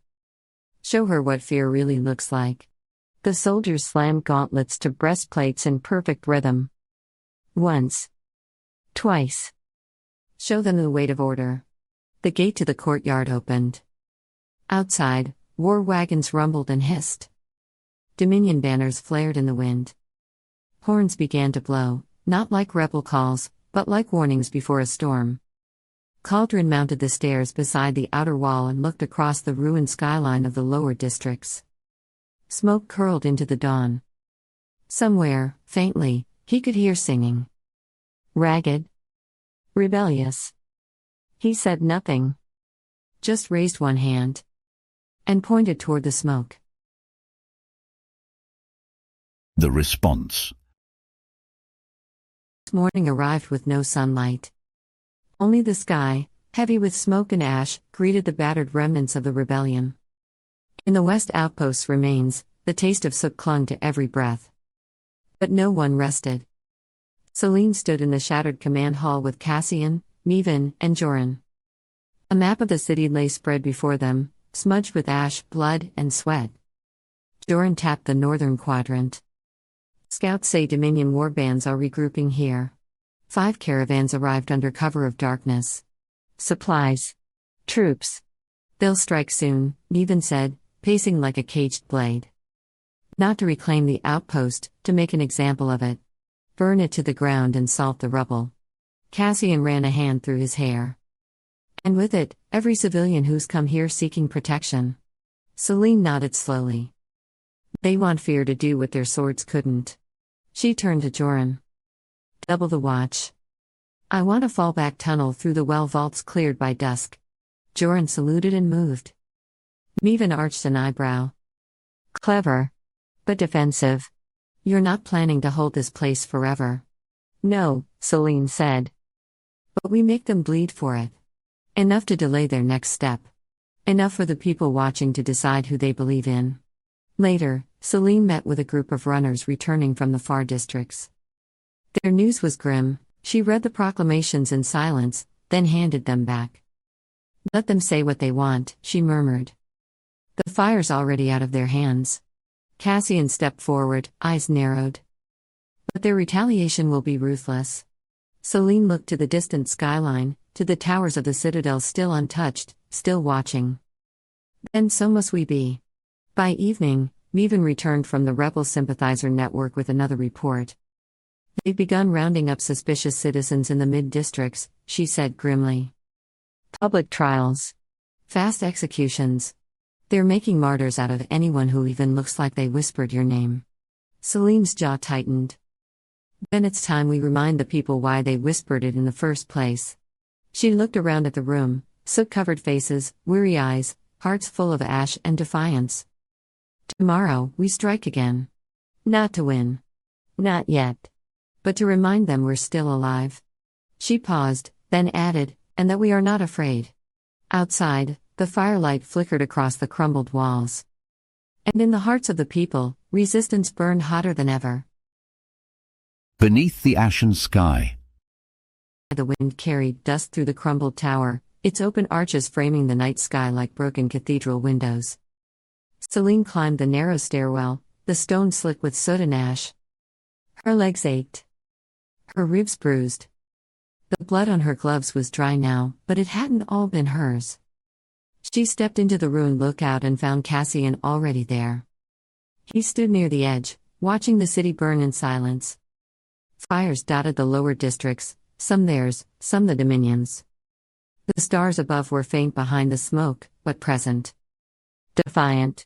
Show her what fear really looks like. The soldiers slammed gauntlets to breastplates in perfect rhythm. Once. Twice. Show them the weight of order. The gate to the courtyard opened. Outside, war wagons rumbled and hissed. Dominion banners flared in the wind. Horns began to blow, not like rebel calls, but like warnings before a storm. Cauldron mounted the stairs beside the outer wall and looked across the ruined skyline of the lower districts. Smoke curled into the dawn. Somewhere, faintly, he could hear singing. Ragged. Rebellious. He said nothing. Just raised one hand. And pointed toward the smoke. The response. Morning arrived with no sunlight. Only the sky, heavy with smoke and ash, greeted the battered remnants of the rebellion. In the west outpost's remains, the taste of soot clung to every breath. But no one rested. Selene stood in the shattered command hall with Cassian, Merrow, and Joran. A map of the city lay spread before them, smudged with ash, blood, and sweat. Joran tapped the northern quadrant. Scouts say Dominion warbands are regrouping here. 5 caravans arrived under cover of darkness. Supplies. Troops. They'll strike soon, Merrow said, pacing like a caged blade. Not to reclaim the outpost, to make an example of it. Burn it to the ground and salt the rubble. Cassian ran a hand through his hair. And with it, every civilian who's come here seeking protection. Selene nodded slowly. They want fear to do what their swords couldn't. She turned to Joran. Double the watch. I want a fallback tunnel through the well vaults cleared by dusk. Joran saluted and moved. Merrow arched an eyebrow. Clever. But defensive. You're not planning to hold this place forever. No, Selene said. But we make them bleed for it. Enough to delay their next step. Enough for the people watching to decide who they believe in. Later, Selene met with a group of runners returning from the far districts. Their news was grim. She read the proclamations in silence, then handed them back. Let them say what they want, she murmured. The fire's already out of their hands. Cassian stepped forward, eyes narrowed. But their retaliation will be ruthless. Selene looked to the distant skyline, to the towers of the citadel still untouched, still watching. Then so must we be. By evening, Merrow returned from the rebel sympathizer network with another report. They've begun rounding up suspicious citizens in the mid-districts, she said grimly. Public trials. Fast executions. They're making martyrs out of anyone who even looks like they whispered your name. Selene's jaw tightened. Then it's time we remind the people why they whispered it in the first place. She looked around at the room, soot-covered faces, weary eyes, hearts full of ash and defiance. Tomorrow, we strike again. Not to win. Not yet. But to remind them we're still alive. She paused, then added, and that we are not afraid. Outside, the firelight flickered across the crumbled walls. And in the hearts of the people, resistance burned hotter than ever. Beneath the ashen sky. The wind carried dust through the crumbled tower, its open arches framing the night sky like broken cathedral windows. Selene climbed the narrow stairwell, the stone slick with soot and ash. Her legs ached. Her ribs bruised. The blood on her gloves was dry now, but it hadn't all been hers. She stepped into the ruined lookout and found Cassian already there. He stood near the edge, watching the city burn in silence. Fires dotted the lower districts, some theirs, some the Dominion's. The stars above were faint behind the smoke, but present. Defiant.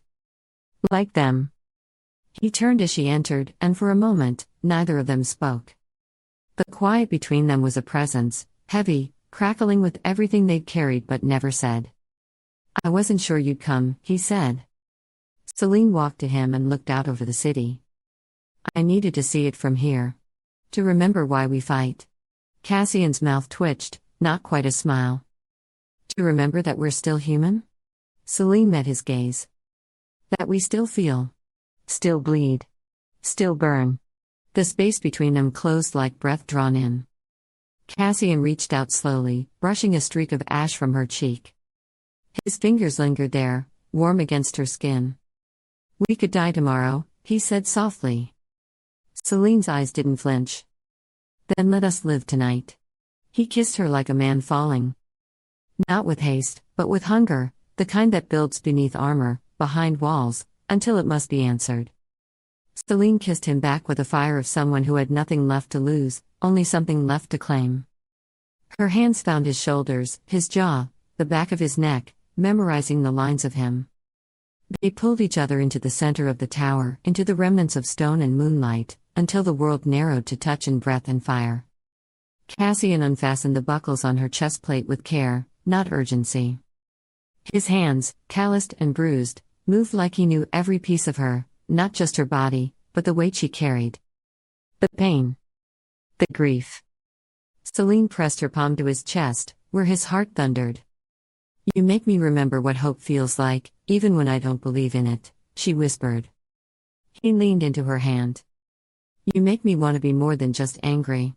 Like them. He turned as she entered, and for a moment, neither of them spoke. The quiet between them was a presence, heavy, crackling with everything they'd carried but never said. I wasn't sure you'd come, he said. Selene walked to him and looked out over the city. I needed to see it from here. To remember why we fight. Cassian's mouth twitched, not quite a smile. To remember that we're still human? Selene met his gaze. That we still feel. Still bleed. Still burn. The space between them closed like breath drawn in. Cassian reached out slowly, brushing a streak of ash from her cheek. His fingers lingered there, warm against her skin. We could die tomorrow, he said softly. Selene's eyes didn't flinch. Then let us live tonight. He kissed her like a man falling. Not with haste, but with hunger, the kind that builds beneath armor, behind walls, until it must be answered. Selene kissed him back with the fire of someone who had nothing left to lose, only something left to claim. Her hands found his shoulders, his jaw, the back of his neck, memorizing the lines of him. They pulled each other into the center of the tower, into the remnants of stone and moonlight, until the world narrowed to touch and breath and fire. Cassian unfastened the buckles on her chest plate with care, not urgency. His hands, calloused and bruised, moved like he knew every piece of her, not just her body, but the weight she carried. The pain. The grief. Selene pressed her palm to his chest, where his heart thundered. "You make me remember what hope feels like, even when I don't believe in it," she whispered. He leaned into her hand. "You make me want to be more than just angry."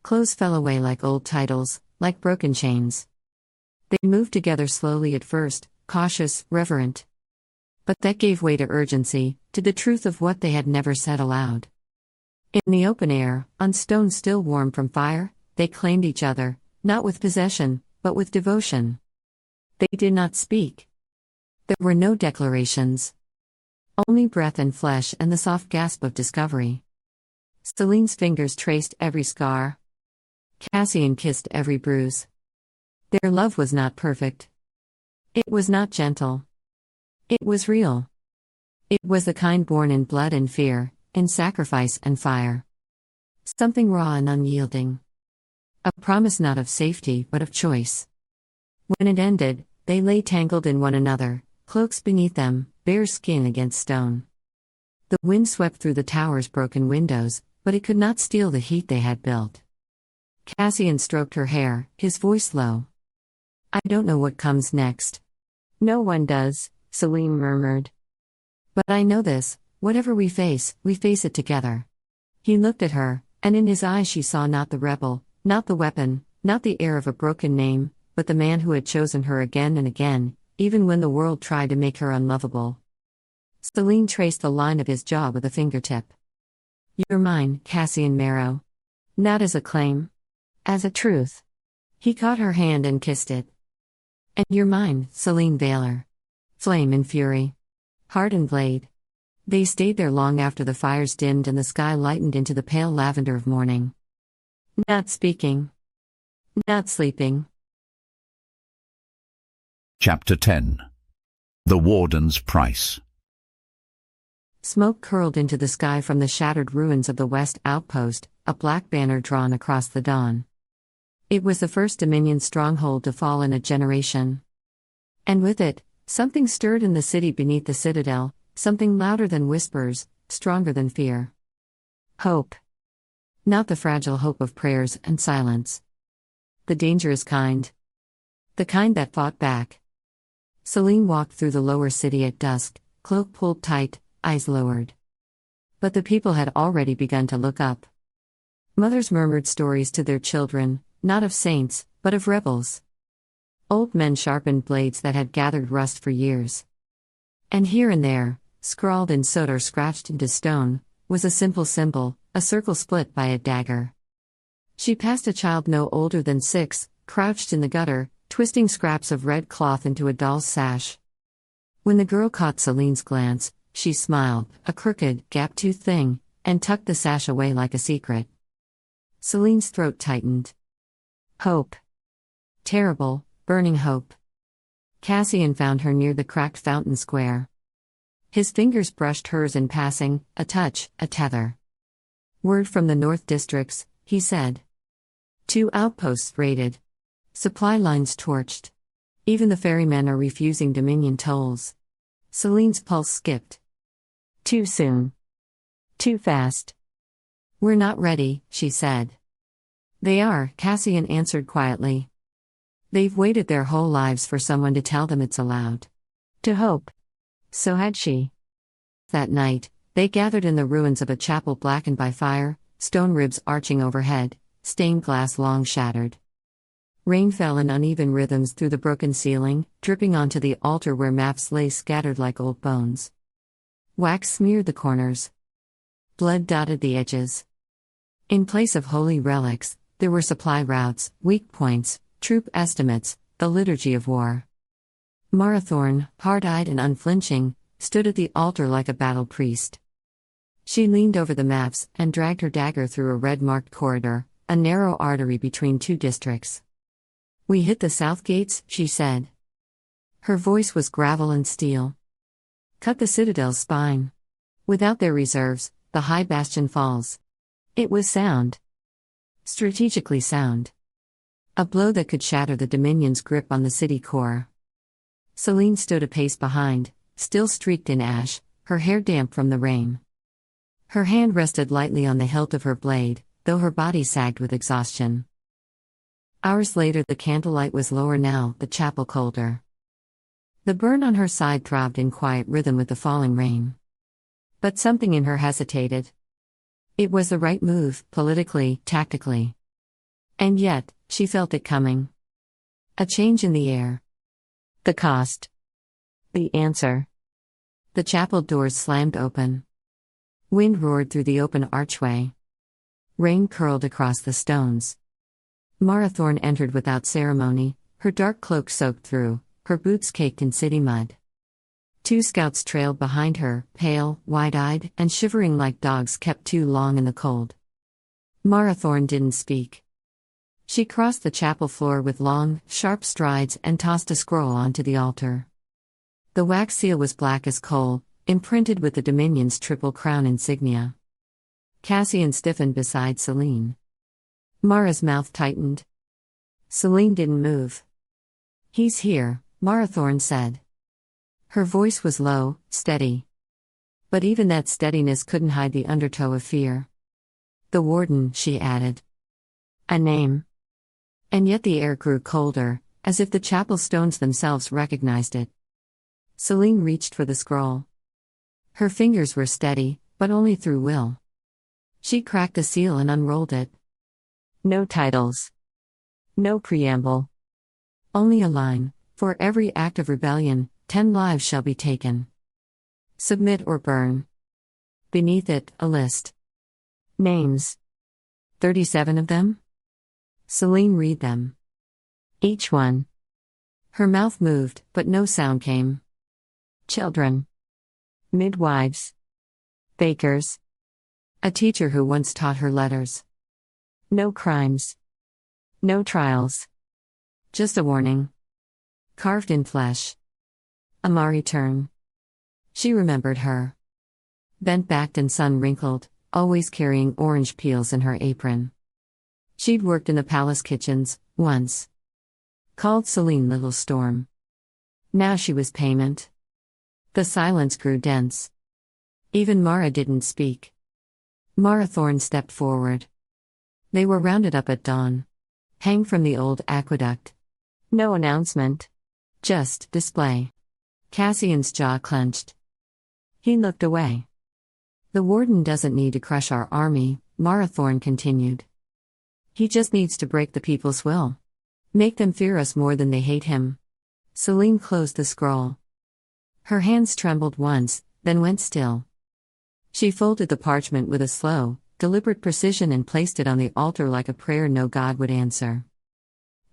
Clothes fell away like old titles, like broken chains. They moved together slowly at first, cautious, reverent. But that gave way to urgency, to the truth of what they had never said aloud. In the open air, on stone still warm from fire, they claimed each other, not with possession, but with devotion. They did not speak. There were no declarations. Only breath and flesh and the soft gasp of discovery. Selene's fingers traced every scar. Cassian kissed every bruise. Their love was not perfect. It was not gentle. It was real. It was the kind born in blood and fear, in sacrifice and fire. Something raw and unyielding. A promise not of safety but of choice. When it ended, they lay tangled in one another, cloaks beneath them, bare skin against stone. The wind swept through the tower's broken windows, but it could not steal the heat they had built. Cassian stroked her hair, his voice low. "I don't know what comes next." "No one does," Selene murmured. "But I know this, whatever we face it together." He looked at her, and in his eyes she saw not the rebel, not the weapon, not the heir of a broken name, but the man who had chosen her again and again, even when the world tried to make her unlovable. Selene traced the line of his jaw with a fingertip. "You're mine, Cassian Merrow." Not as a claim. As a truth. He caught her hand and kissed it. "And you're mine, Selene Veylor." Flame and fury. Heart and blade. They stayed there long after the fires dimmed and the sky lightened into the pale lavender of morning. Not speaking. Not sleeping. Chapter 10. The Warden's Price. Smoke curled into the sky from the shattered ruins of the West Outpost, a black banner drawn across the dawn. It was the first Dominion stronghold to fall in a generation. And with it, something stirred in the city beneath the citadel, something louder than whispers, stronger than fear. Hope. Not the fragile hope of prayers and silence. The dangerous kind. The kind that fought back. Selene walked through the lower city at dusk, cloak pulled tight, eyes lowered. But the people had already begun to look up. Mothers murmured stories to their children, not of saints, but of rebels. Old men sharpened blades that had gathered rust for years. And here and there, scrawled in soot or scratched into stone, was a simple symbol, a circle split by a dagger. She passed a child no older than 6, crouched in the gutter, twisting scraps of red cloth into a doll's sash. When the girl caught Selene's glance, she smiled, a crooked, gap-toothed thing, and tucked the sash away like a secret. Selene's throat tightened. Hope. Terrible, burning hope. Cassian found her near the cracked fountain square. His fingers brushed hers in passing, a touch, a tether. "Word from the North Districts," he said. 2 outposts raided. Supply lines torched. Even the ferrymen are refusing Dominion tolls. Selene's pulse skipped. Too soon. Too fast. "We're not ready," she said. "They are," Cassian answered quietly. "They've waited their whole lives for someone to tell them it's allowed. To hope." So had she. That night, they gathered in the ruins of a chapel blackened by fire, stone ribs arching overhead, stained glass long shattered. Rain fell in uneven rhythms through the broken ceiling, dripping onto the altar where maps lay scattered like old bones. Wax smeared the corners. Blood dotted the edges. In place of holy relics, there were supply routes, weak points, troop estimates, the liturgy of war. Marathorn, hard-eyed and unflinching, stood at the altar like a battle priest. She leaned over the maps and dragged her dagger through a red-marked corridor, a narrow artery between two districts. "We hit the south gates," she said. Her voice was gravel and steel. "Cut the citadel's spine. Without their reserves, the high bastion falls." It was sound. Strategically sound. A blow that could shatter the Dominion's grip on the city core. Selene stood a pace behind, still streaked in ash, her hair damp from the rain. Her hand rested lightly on the hilt of her blade, though her body sagged with exhaustion. Hours later, the candlelight was lower now, the chapel colder. The burn on her side throbbed in quiet rhythm with the falling rain. But something in her hesitated. It was the right move, politically, tactically. And yet, she felt it coming. A change in the air. The cost. The answer. The chapel doors slammed open. Wind roared through the open archway. Rain curled across the stones. Marathorn entered without ceremony, her dark cloak soaked through, her boots caked in city mud. 2 scouts trailed behind her, pale, wide-eyed, and shivering like dogs kept too long in the cold. Marathorn didn't speak. She crossed the chapel floor with long, sharp strides and tossed a scroll onto the altar. The wax seal was black as coal, imprinted with the Dominion's triple crown insignia. Cassian stiffened beside Selene. Mara's mouth tightened. Selene didn't move. "He's here," Marathorn said. Her voice was low, steady. But even that steadiness couldn't hide the undertow of fear. "The warden," she added. "A name." And yet the air grew colder, as if the chapel stones themselves recognized it. Selene reached for the scroll. Her fingers were steady, but only through will. She cracked the seal and unrolled it. No titles. No preamble. Only a line: "For every act of rebellion, 10 lives shall be taken. Submit or burn." Beneath it, a list. Names. 37 of them? Selene read them. Each one. Her mouth moved, but no sound came. Children. Midwives. Bakers. A teacher who once taught her letters. No crimes. No trials. Just a warning. Carved in flesh. Amari Turn. She remembered her. Bent-backed and sun-wrinkled, always carrying orange peels in her apron. She'd worked in the palace kitchens, once. Called Selene Little Storm. Now she was payment. The silence grew dense. Even Mara didn't speak. Marathorn stepped forward. They were rounded up at dawn. Hang from the old aqueduct. No announcement. Just display. Cassian's jaw clenched. He looked away. "The warden doesn't need to crush our army," Marathorn continued. "He just needs to break the people's will. Make them fear us more than they hate him." Selene closed the scroll. Her hands trembled once, then went still. She folded the parchment with a slow, deliberate precision and placed it on the altar like a prayer no god would answer.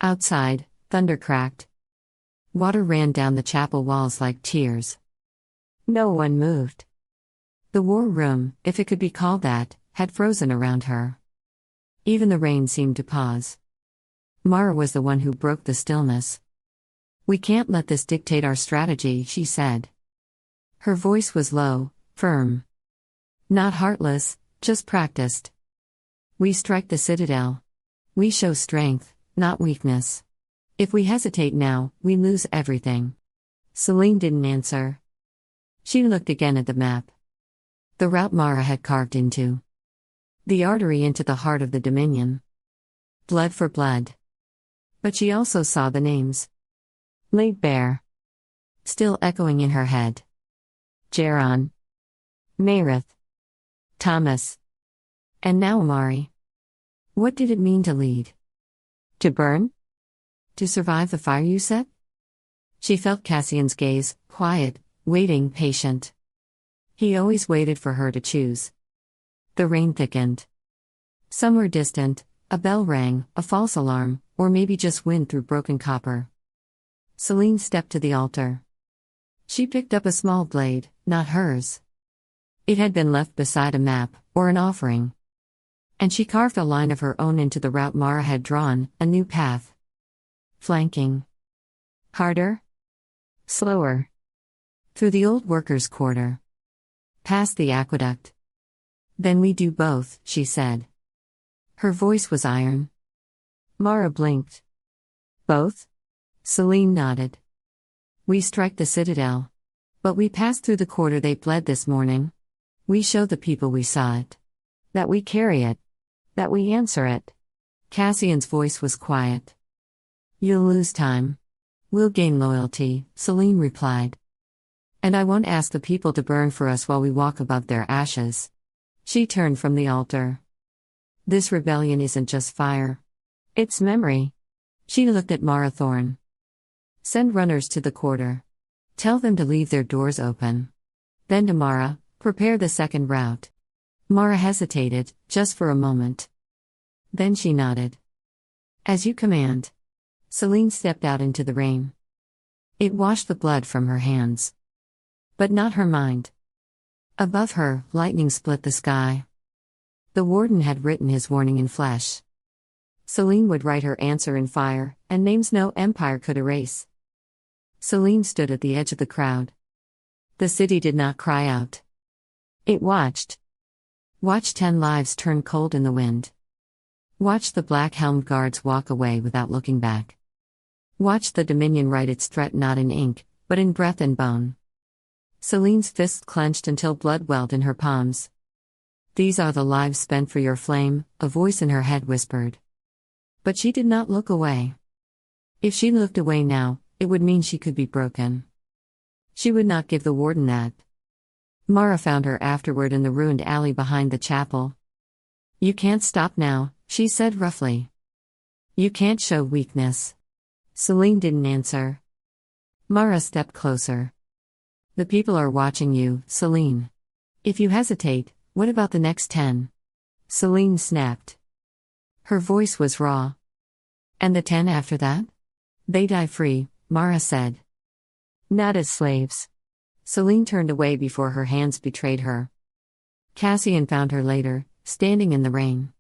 Outside, thunder cracked. Water ran down the chapel walls like tears. No one moved. The war room, if it could be called that, had frozen around her. Even the rain seemed to pause. Mara was the one who broke the stillness. "We can't let this dictate our strategy," she said. Her voice was low, firm. Not heartless, just practiced. "We strike the citadel. We show strength, not weakness. If we hesitate now, we lose everything." Selene didn't answer. She looked again at the map. The route Mara had carved into. The artery into the heart of the Dominion. Blood for blood. But she also saw the names. Laid bare. Still echoing in her head. Jaron. Mayrith. Thomas. And now Amari. What did it mean to lead? To burn? To survive the fire, you said? She felt Cassian's gaze, quiet, waiting, patient. He always waited for her to choose. The rain thickened. Somewhere distant, a bell rang, a false alarm, or maybe just wind through broken copper. Selene stepped to the altar. She picked up a small blade, not hers. It had been left beside a map, or an offering. And she carved a line of her own into the route Mara had drawn, a new path. Flanking. Harder. Slower. Through the old workers' quarter. Past the aqueduct. Then we do both, she said. Her voice was iron. Mara blinked. Both? Selene nodded. We strike the citadel. But we pass through the quarter they bled this morning. We show the people we saw it. That we carry it. That we answer it. Cassian's voice was quiet. You'll lose time. We'll gain loyalty, Selene replied. And I won't ask the people to burn for us while we walk above their ashes. She turned from the altar. This rebellion isn't just fire. It's memory. She looked at Mara Thorne. Send runners to the quarter. Tell them to leave their doors open. Then to Mara, prepare the second route. Mara hesitated, just for a moment. Then she nodded. As you command. Selene stepped out into the rain. It washed the blood from her hands. But not her mind. Above her, lightning split the sky. The warden had written his warning in flesh. Selene would write her answer in fire, and names no empire could erase. Selene stood at the edge of the crowd. The city did not cry out. It watched. Watched 10 lives turn cold in the wind. Watched the black-helmed guards walk away without looking back. Watched the Dominion write its threat not in ink, but in breath and bone. Selene's fists clenched until blood welled in her palms. These are the lives spent for your flame, a voice in her head whispered. But she did not look away. If she looked away now, it would mean she could be broken. She would not give the warden that. Mara found her afterward in the ruined alley behind the chapel. You can't stop now, she said roughly. You can't show weakness. Selene didn't answer. Mara stepped closer. The people are watching you, Selene. If you hesitate, what about the next 10? Selene snapped. Her voice was raw. And the 10 after that? They die free, Mara said. Not as slaves. Selene turned away before her hands betrayed her. Cassian found her later, standing in the rain.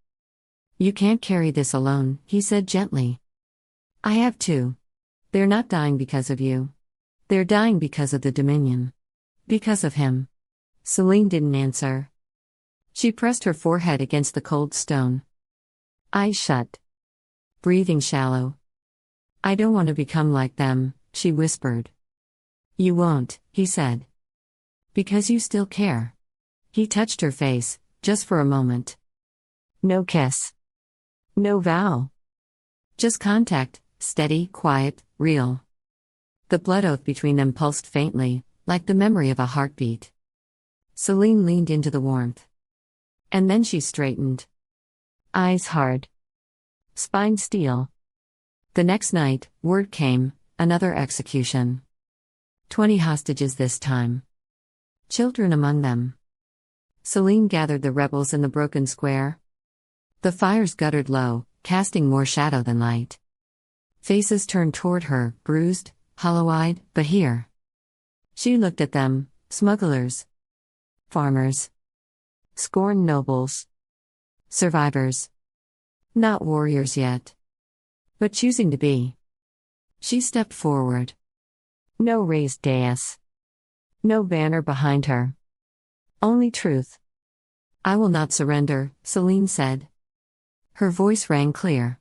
You can't carry this alone, he said gently. I have to. They're not dying because of you. They're dying because of the Dominion. Because of him. Selene didn't answer. She pressed her forehead against the cold stone. Eyes shut. Breathing shallow. I don't want to become like them, she whispered. You won't, he said. Because you still care. He touched her face, just for a moment. No kiss. No vow. Just contact, steady, quiet, real. The blood oath between them pulsed faintly, like the memory of a heartbeat. Selene leaned into the warmth. And then she straightened. Eyes hard. Spine steel. The next night, word came, another execution. 20 hostages this time. Children among them. Selene gathered the rebels in the broken square. The fires guttered low, casting more shadow than light. Faces turned toward her, bruised, hollow-eyed, but here. She looked at them, smugglers. Farmers. Scorned nobles. Survivors. Not warriors yet. But choosing to be. She stepped forward. No raised dais. No banner behind her. Only truth. I will not surrender, Selene said. Her voice rang clear.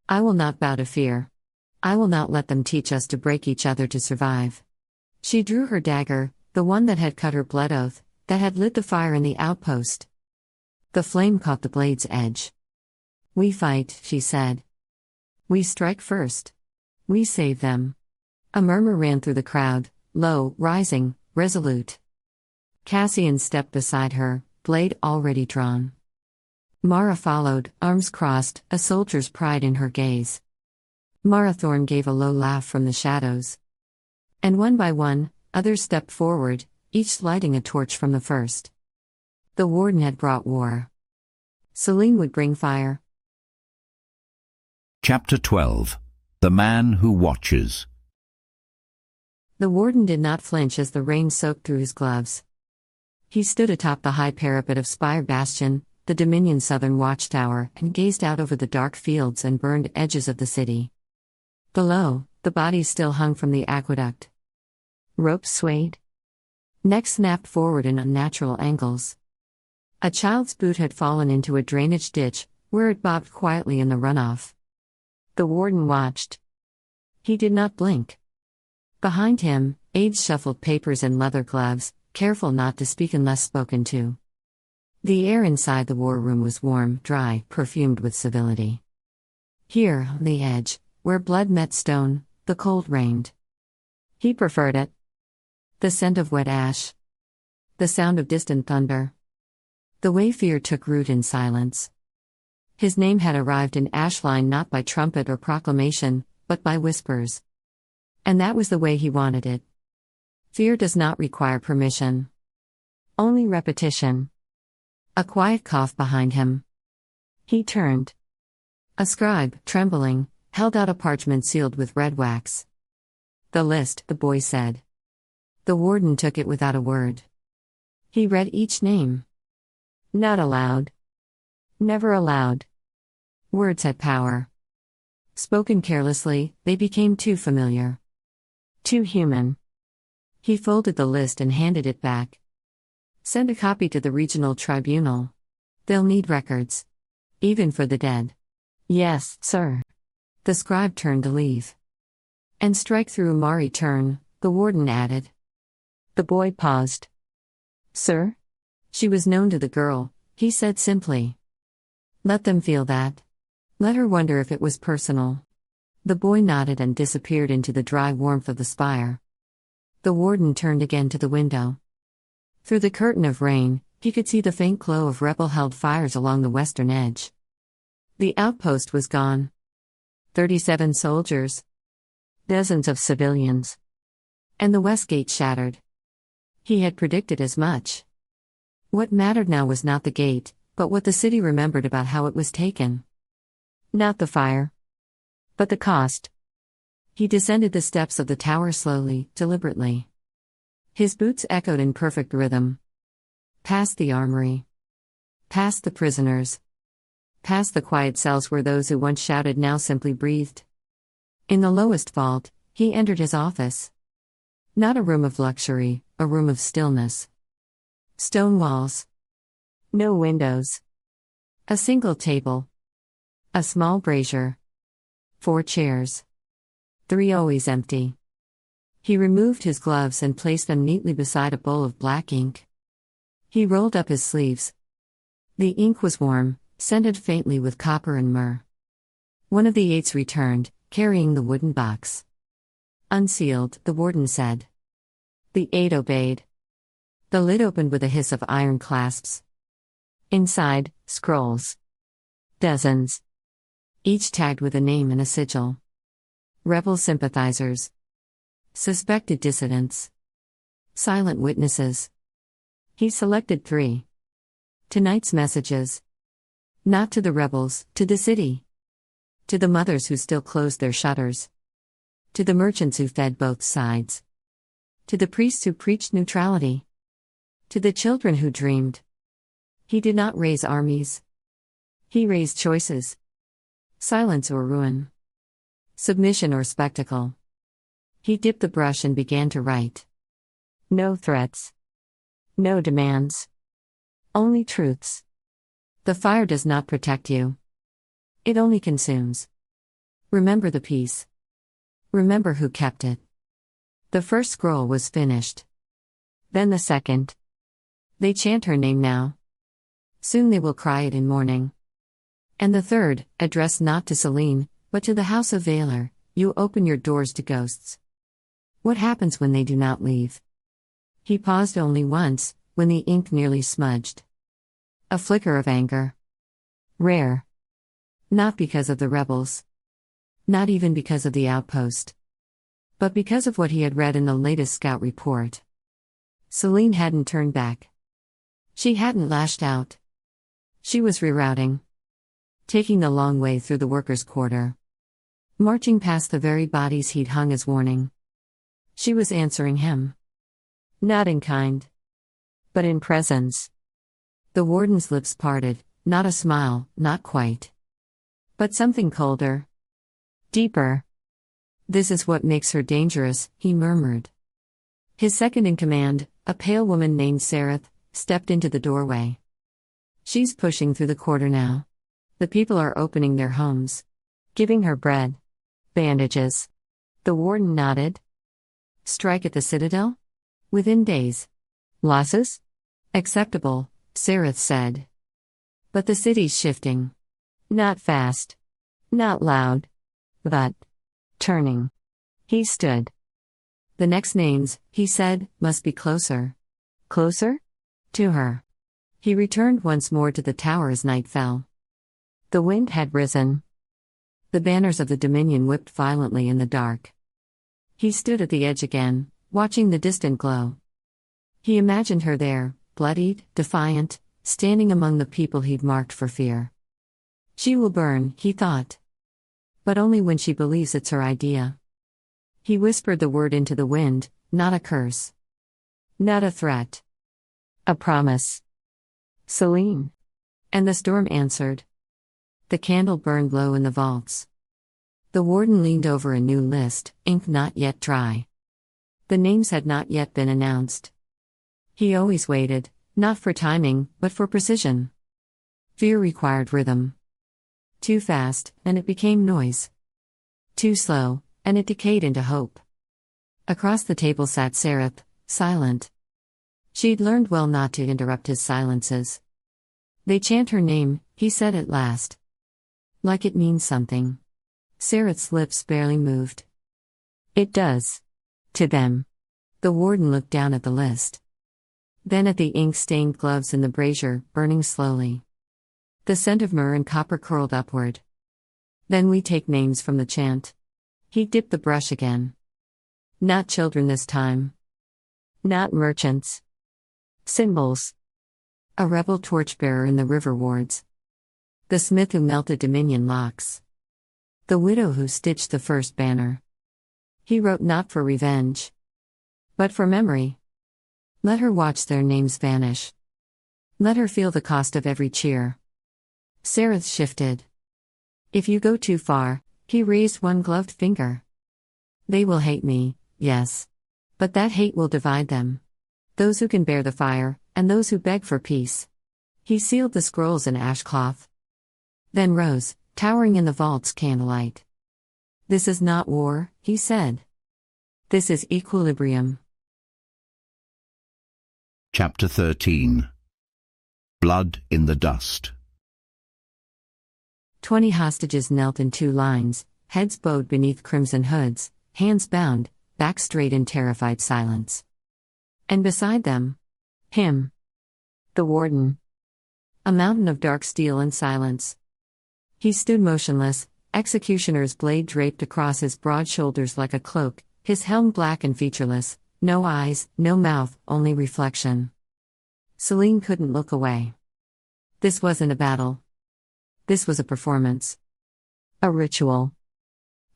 I will not bow to fear. I will not let them teach us to break each other to survive. She drew her dagger, the one that had cut her blood oath, that had lit the fire in the outpost. The flame caught the blade's edge. We fight, she said. We strike first. We save them. A murmur ran through the crowd, low, rising, resolute. Cassian stepped beside her, blade already drawn. Mara followed, arms crossed, a soldier's pride in her gaze. Mara Thorne gave a low laugh from the shadows. And one by one, others stepped forward, each lighting a torch from the first. The warden had brought war. Selene would bring fire. Chapter 12. The Man Who Watches. The warden did not flinch as the rain soaked through his gloves. He stood atop the high parapet of Spire Bastion, the Dominion's southern watchtower, and gazed out over the dark fields and burned edges of the city. Below, the bodies still hung from the aqueduct. Ropes swayed. Necks snapped forward in unnatural angles. A child's boot had fallen into a drainage ditch, where it bobbed quietly in the runoff. The warden watched. He did not blink. Behind him, aides shuffled papers and leather gloves, careful not to speak unless spoken to. The air inside the war room was warm, dry, perfumed with civility. Here, on the edge, where blood met stone, the cold reigned. He preferred it. The scent of wet ash. The sound of distant thunder. The way fear took root in silence. His name had arrived in Ashline not by trumpet or proclamation, but by whispers. And that was the way he wanted it. Fear does not require permission. Only repetition. A quiet cough behind him. He turned. A scribe, trembling, held out a parchment sealed with red wax. "The list," the boy said. The warden took it without a word. He read each name. Not aloud. Never aloud. Words had power. Spoken carelessly, they became too familiar. Too human. He folded the list and handed it back. "Send a copy to the regional tribunal. They'll need records. Even for the dead." "Yes, sir." The scribe turned to leave. "And strike through Mari turn," the warden added. The boy paused. "Sir?" She was known to the girl, he said simply. "Let them feel that. Let her wonder if it was personal." The boy nodded and disappeared into the dry warmth of the spire. The warden turned again to the window. Through the curtain of rain, he could see the faint glow of rebel-held fires along the western edge. The outpost was gone. 37 soldiers. Dozens of civilians. And the west gate shattered. He had predicted as much. What mattered now was not the gate, but what the city remembered about how it was taken. Not the fire. But the cost. He descended the steps of the tower slowly, deliberately. His boots echoed in perfect rhythm. Past the armory. Past the prisoners. Past the quiet cells where those who once shouted now simply breathed. In the lowest vault, he entered his office. Not a room of luxury, a room of stillness. Stone walls. No windows. A single table. A small brazier. 4 chairs. 3 always empty. He removed his gloves and placed them neatly beside a bowl of black ink. He rolled up his sleeves. The ink was warm, scented faintly with copper and myrrh. One of the aides returned, carrying the wooden box. "Unsealed," the warden said. The aide obeyed. The lid opened with a hiss of iron clasps. Inside, scrolls. Dozens. Each tagged with a name and a sigil. Rebel sympathizers. Suspected dissidents. Silent witnesses. He selected 3. Tonight's messages. Not to the rebels, to the city. To the mothers who still closed their shutters. To the merchants who fed both sides. To the priests who preached neutrality. To the children who dreamed. He did not raise armies. He raised choices. Silence or ruin. Submission or spectacle. He dipped the brush and began to write. No threats. No demands. Only truths. The fire does not protect you. It only consumes. Remember the peace. Remember who kept it. The first scroll was finished. Then the second. They chant her name now. Soon they will cry it in mourning. And the third, addressed not to Selene, but to the House of Veylor, you open your doors to ghosts. What happens when they do not leave? He paused only once, when the ink nearly smudged. A flicker of anger. Rare. Not because of the rebels. Not even because of the outpost. But because of what he had read in the latest scout report. Selene hadn't turned back. She hadn't lashed out. She was rerouting. Taking the long way through the workers' quarter. Marching past the very bodies he'd hung as warning. She was answering him. Not in kind. but in presence. The warden's lips parted, not a smile, not quite. But something colder. Deeper. This is what makes her dangerous, he murmured. His second-in-command, a pale woman named Sareth, stepped into the doorway. She's pushing through the quarter now. The people are opening their homes. Giving her bread. Bandages. The warden nodded. Strike at the citadel? Within days. Losses? Acceptable, Sareth said. But the city's shifting. Not fast. Not loud. But turning. He stood. The next names, he said, must be closer. Closer? To her. He returned once more to the tower as night fell. The wind had risen. The banners of the Dominion whipped violently in the dark. He stood at the edge again, watching the distant glow. He imagined her there, bloodied, defiant, standing among the people he'd marked for fear. She will burn, he thought. But only when she believes it's her idea. He whispered the word into the wind, not a curse. Not a threat. A promise. Selene. And the storm answered. The candle burned low in the vaults. The warden leaned over a new list, ink not yet dry. The names had not yet been announced. He always waited, not for timing, but for precision. Fear required rhythm. Too fast, and it became noise. Too slow, and it decayed into hope. Across the table sat Sareth, silent. She'd learned well not to interrupt his silences. They chant her name, he said at last. Like it means something. Sareth's lips barely moved. It does. To them. The warden looked down at the list. Then at the ink-stained gloves in the brazier, burning slowly. The scent of myrrh and copper curled upward. Then we take names from the chant. He dipped the brush again. Not children this time. Not merchants. Symbols. A rebel torchbearer in the river wards. The smith who melted Dominion locks. The widow who stitched the first banner. He wrote not for revenge, but for memory. Let her watch their names vanish. Let her feel the cost of every cheer. Sareth shifted. If you go too far, he raised one gloved finger. They will hate me, yes. But that hate will divide them. Those who can bear the fire, and those who beg for peace. He sealed the scrolls in ashcloth. Then rose, towering in the vault's candlelight. This is not war, he said. This is equilibrium. Chapter 13. Blood in the Dust. 20 hostages knelt in 2 lines, heads bowed beneath crimson hoods, hands bound, back straight in terrified silence. And beside them, him. The warden. A mountain of dark steel and silence. He stood motionless, executioner's blade draped across his broad shoulders like a cloak, his helm black and featureless, no eyes, no mouth, only reflection. Selene couldn't look away. This wasn't a battle. This was a performance. A ritual.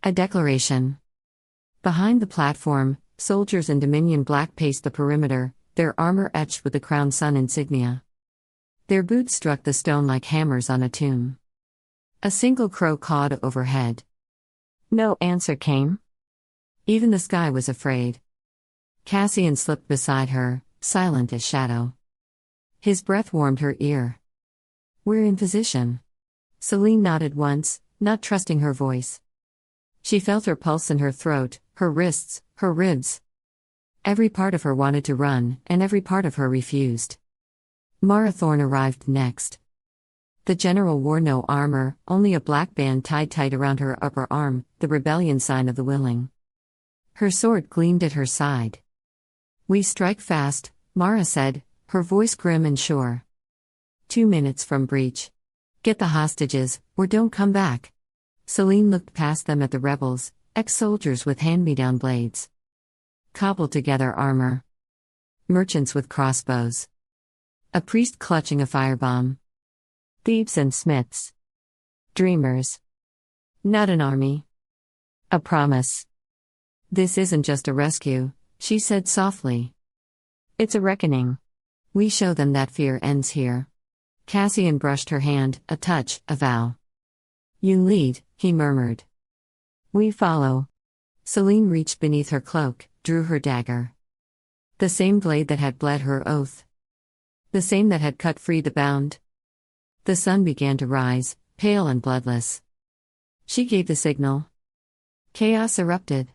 A declaration. Behind the platform, soldiers in Dominion black paced the perimeter, their armor etched with the crown sun insignia. Their boots struck the stone like hammers on a tomb. A single crow cawed overhead. No answer came. Even the sky was afraid. Cassian slipped beside her, silent as shadow. His breath warmed her ear. We're in position. Selene nodded once, not trusting her voice. She felt her pulse in her throat, her wrists, her ribs. Every part of her wanted to run, and every part of her refused. Marathorn arrived next. The general wore no armor, only a black band tied tight around her upper arm, the rebellion sign of the willing. Her sword gleamed at her side. We strike fast, Mara said, her voice grim and sure. 2 minutes from breach. Get the hostages, or don't come back. Selene looked past them at the rebels, ex-soldiers with hand-me-down blades. Cobbled together armor. Merchants with crossbows. A priest clutching a firebomb. Thieves and smiths. Dreamers. Not an army. A promise. This isn't just a rescue, she said softly. It's a reckoning. We show them that fear ends here. Cassian brushed her hand, a touch, a vow. You lead, he murmured. We follow. Selene reached beneath her cloak, drew her dagger. The same blade that had bled her oath. The same that had cut free the bound. The sun began to rise, pale and bloodless. She gave the signal. Chaos erupted.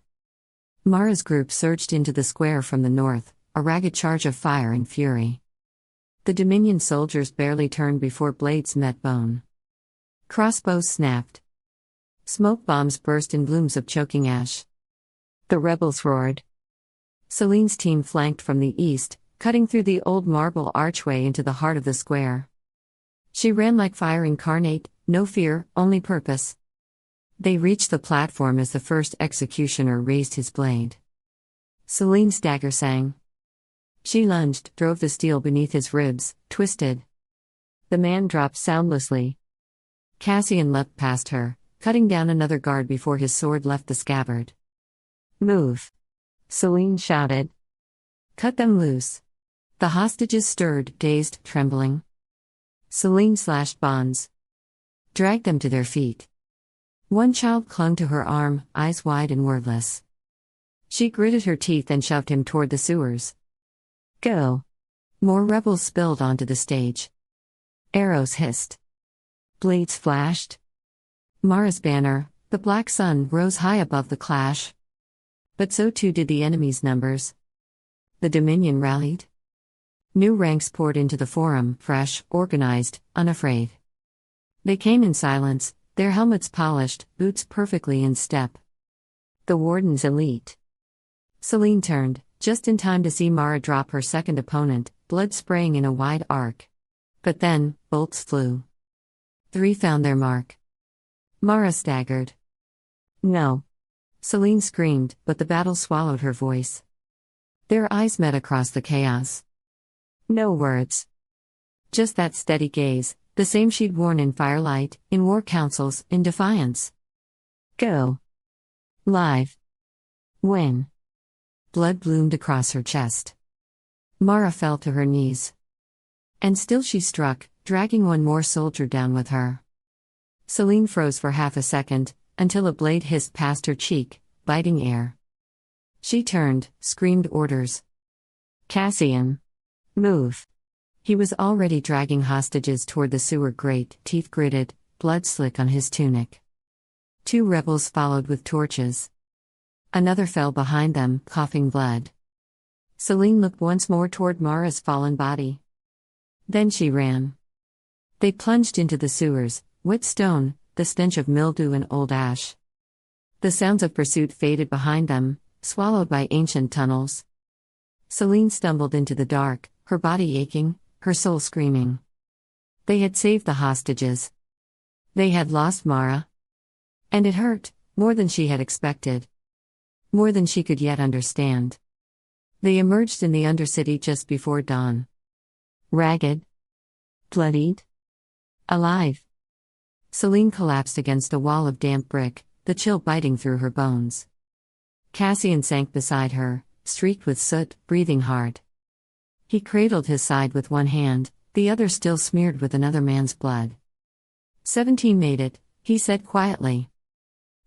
Mara's group surged into the square from the north, a ragged charge of fire and fury. The Dominion soldiers barely turned before blades met bone. Crossbows snapped. Smoke bombs burst in blooms of choking ash. The rebels roared. Selene's team flanked from the east, cutting through the old marble archway into the heart of the square. She ran like fire incarnate, no fear, only purpose. They reached the platform as the first executioner raised his blade. Selene's dagger sang. She lunged, drove the steel beneath his ribs, twisted. The man dropped soundlessly. Cassian leapt past her, cutting down another guard before his sword left the scabbard. Move! Selene shouted. Cut them loose. The hostages stirred, dazed, trembling. Selene slashed bonds. Dragged them to their feet. One child clung to her arm, eyes wide and wordless. She gritted her teeth and shoved him toward the sewers. Go! More rebels spilled onto the stage. Arrows hissed. Blades flashed. Mara's banner, the black sun, rose high above the clash. But so too did the enemy's numbers. The Dominion rallied. New ranks poured into the forum, fresh, organized, unafraid. They came in silence, their helmets polished, boots perfectly in step. The Warden's elite. Selene turned, just in time to see Mara drop her second opponent, blood spraying in a wide arc. But then, bolts flew. 3 found their mark. Mara staggered. No. Selene screamed, but the battle swallowed her voice. Their eyes met across the chaos. No words. Just that steady gaze, the same she'd worn in firelight, in war councils, in defiance. Go. Live. Win. Blood bloomed across her chest. Mara fell to her knees. And still she struck, dragging one more soldier down with her. Selene froze for half a second, until a blade hissed past her cheek, biting air. She turned, screamed orders. Cassian. Move. He was already dragging hostages toward the sewer grate, teeth gritted, blood slick on his tunic. 2 rebels followed with torches. Another fell behind them, coughing blood. Selene looked once more toward Mara's fallen body. Then she ran. They plunged into the sewers, wet stone, the stench of mildew and old ash. The sounds of pursuit faded behind them, swallowed by ancient tunnels. Selene stumbled into the dark, her body aching, her soul screaming. They had saved the hostages. They had lost Mara. And it hurt, more than she had expected. More than she could yet understand. They emerged in the Undercity just before dawn. Ragged. Bloodied. Alive. Selene collapsed against a wall of damp brick, the chill biting through her bones. Cassian sank beside her, streaked with soot, breathing hard. He cradled his side with one hand, the other still smeared with another man's blood. 17 made it, he said quietly.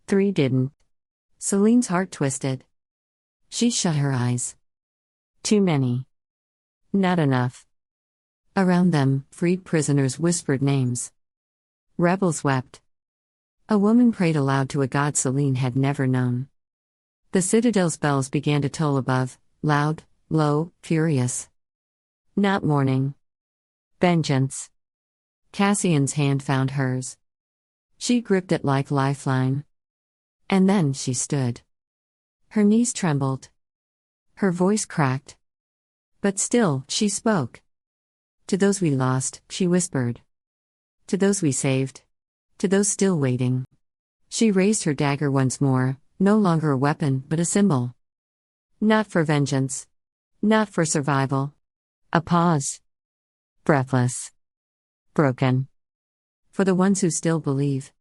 3 didn't. Selene's heart twisted. She shut her eyes. Too many. Not enough. Around them, freed prisoners whispered names. Rebels wept. A woman prayed aloud to a god Selene had never known. The citadel's bells began to toll above, loud, low, furious. Not mourning. Vengeance. Cassian's hand found hers. She gripped it like lifeline. And then she stood. Her knees trembled. Her voice cracked. But still, she spoke. To those we lost, she whispered. To those we saved. To those still waiting. She raised her dagger once more, no longer a weapon but a symbol. Not for vengeance. Not for survival. A pause. Breathless. Broken. For the ones who still believe.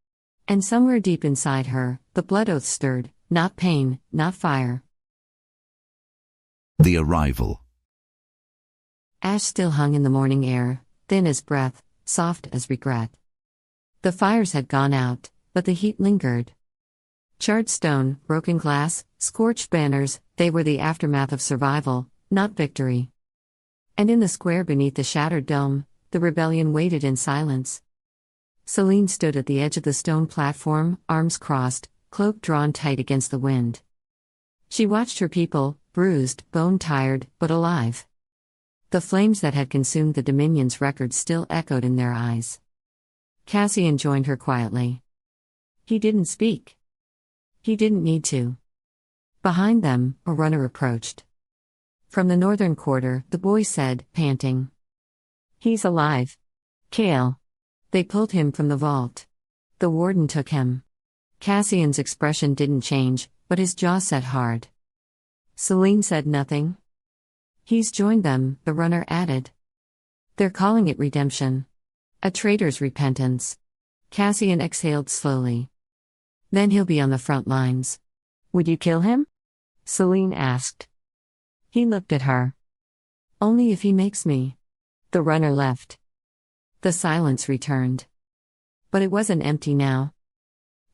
And somewhere deep inside her, the blood oath stirred, not pain, not fire. The arrival. Ash still hung in the morning air, thin as breath, soft as regret. The fires had gone out, but the heat lingered. Charred stone, broken glass, scorched banners, they were the aftermath of survival, not victory. And in the square beneath the shattered dome, the rebellion waited in silence. Selene stood at the edge of the stone platform, arms crossed, cloak drawn tight against the wind. She watched her people, bruised, bone-tired, but alive. The flames that had consumed the Dominion's records still echoed in their eyes. Cassian joined her quietly. He didn't speak. He didn't need to. Behind them, a runner approached. From the northern quarter, the boy said, panting. He's alive. Kale. They pulled him from the vault. The warden took him. Cassian's expression didn't change, but his jaw set hard. Selene said nothing. He's joined them, the runner added. They're calling it redemption. A traitor's repentance. Cassian exhaled slowly. Then he'll be on the front lines. Would you kill him? Selene asked. He looked at her. Only if he makes me. The runner left. The silence returned. But it wasn't empty now.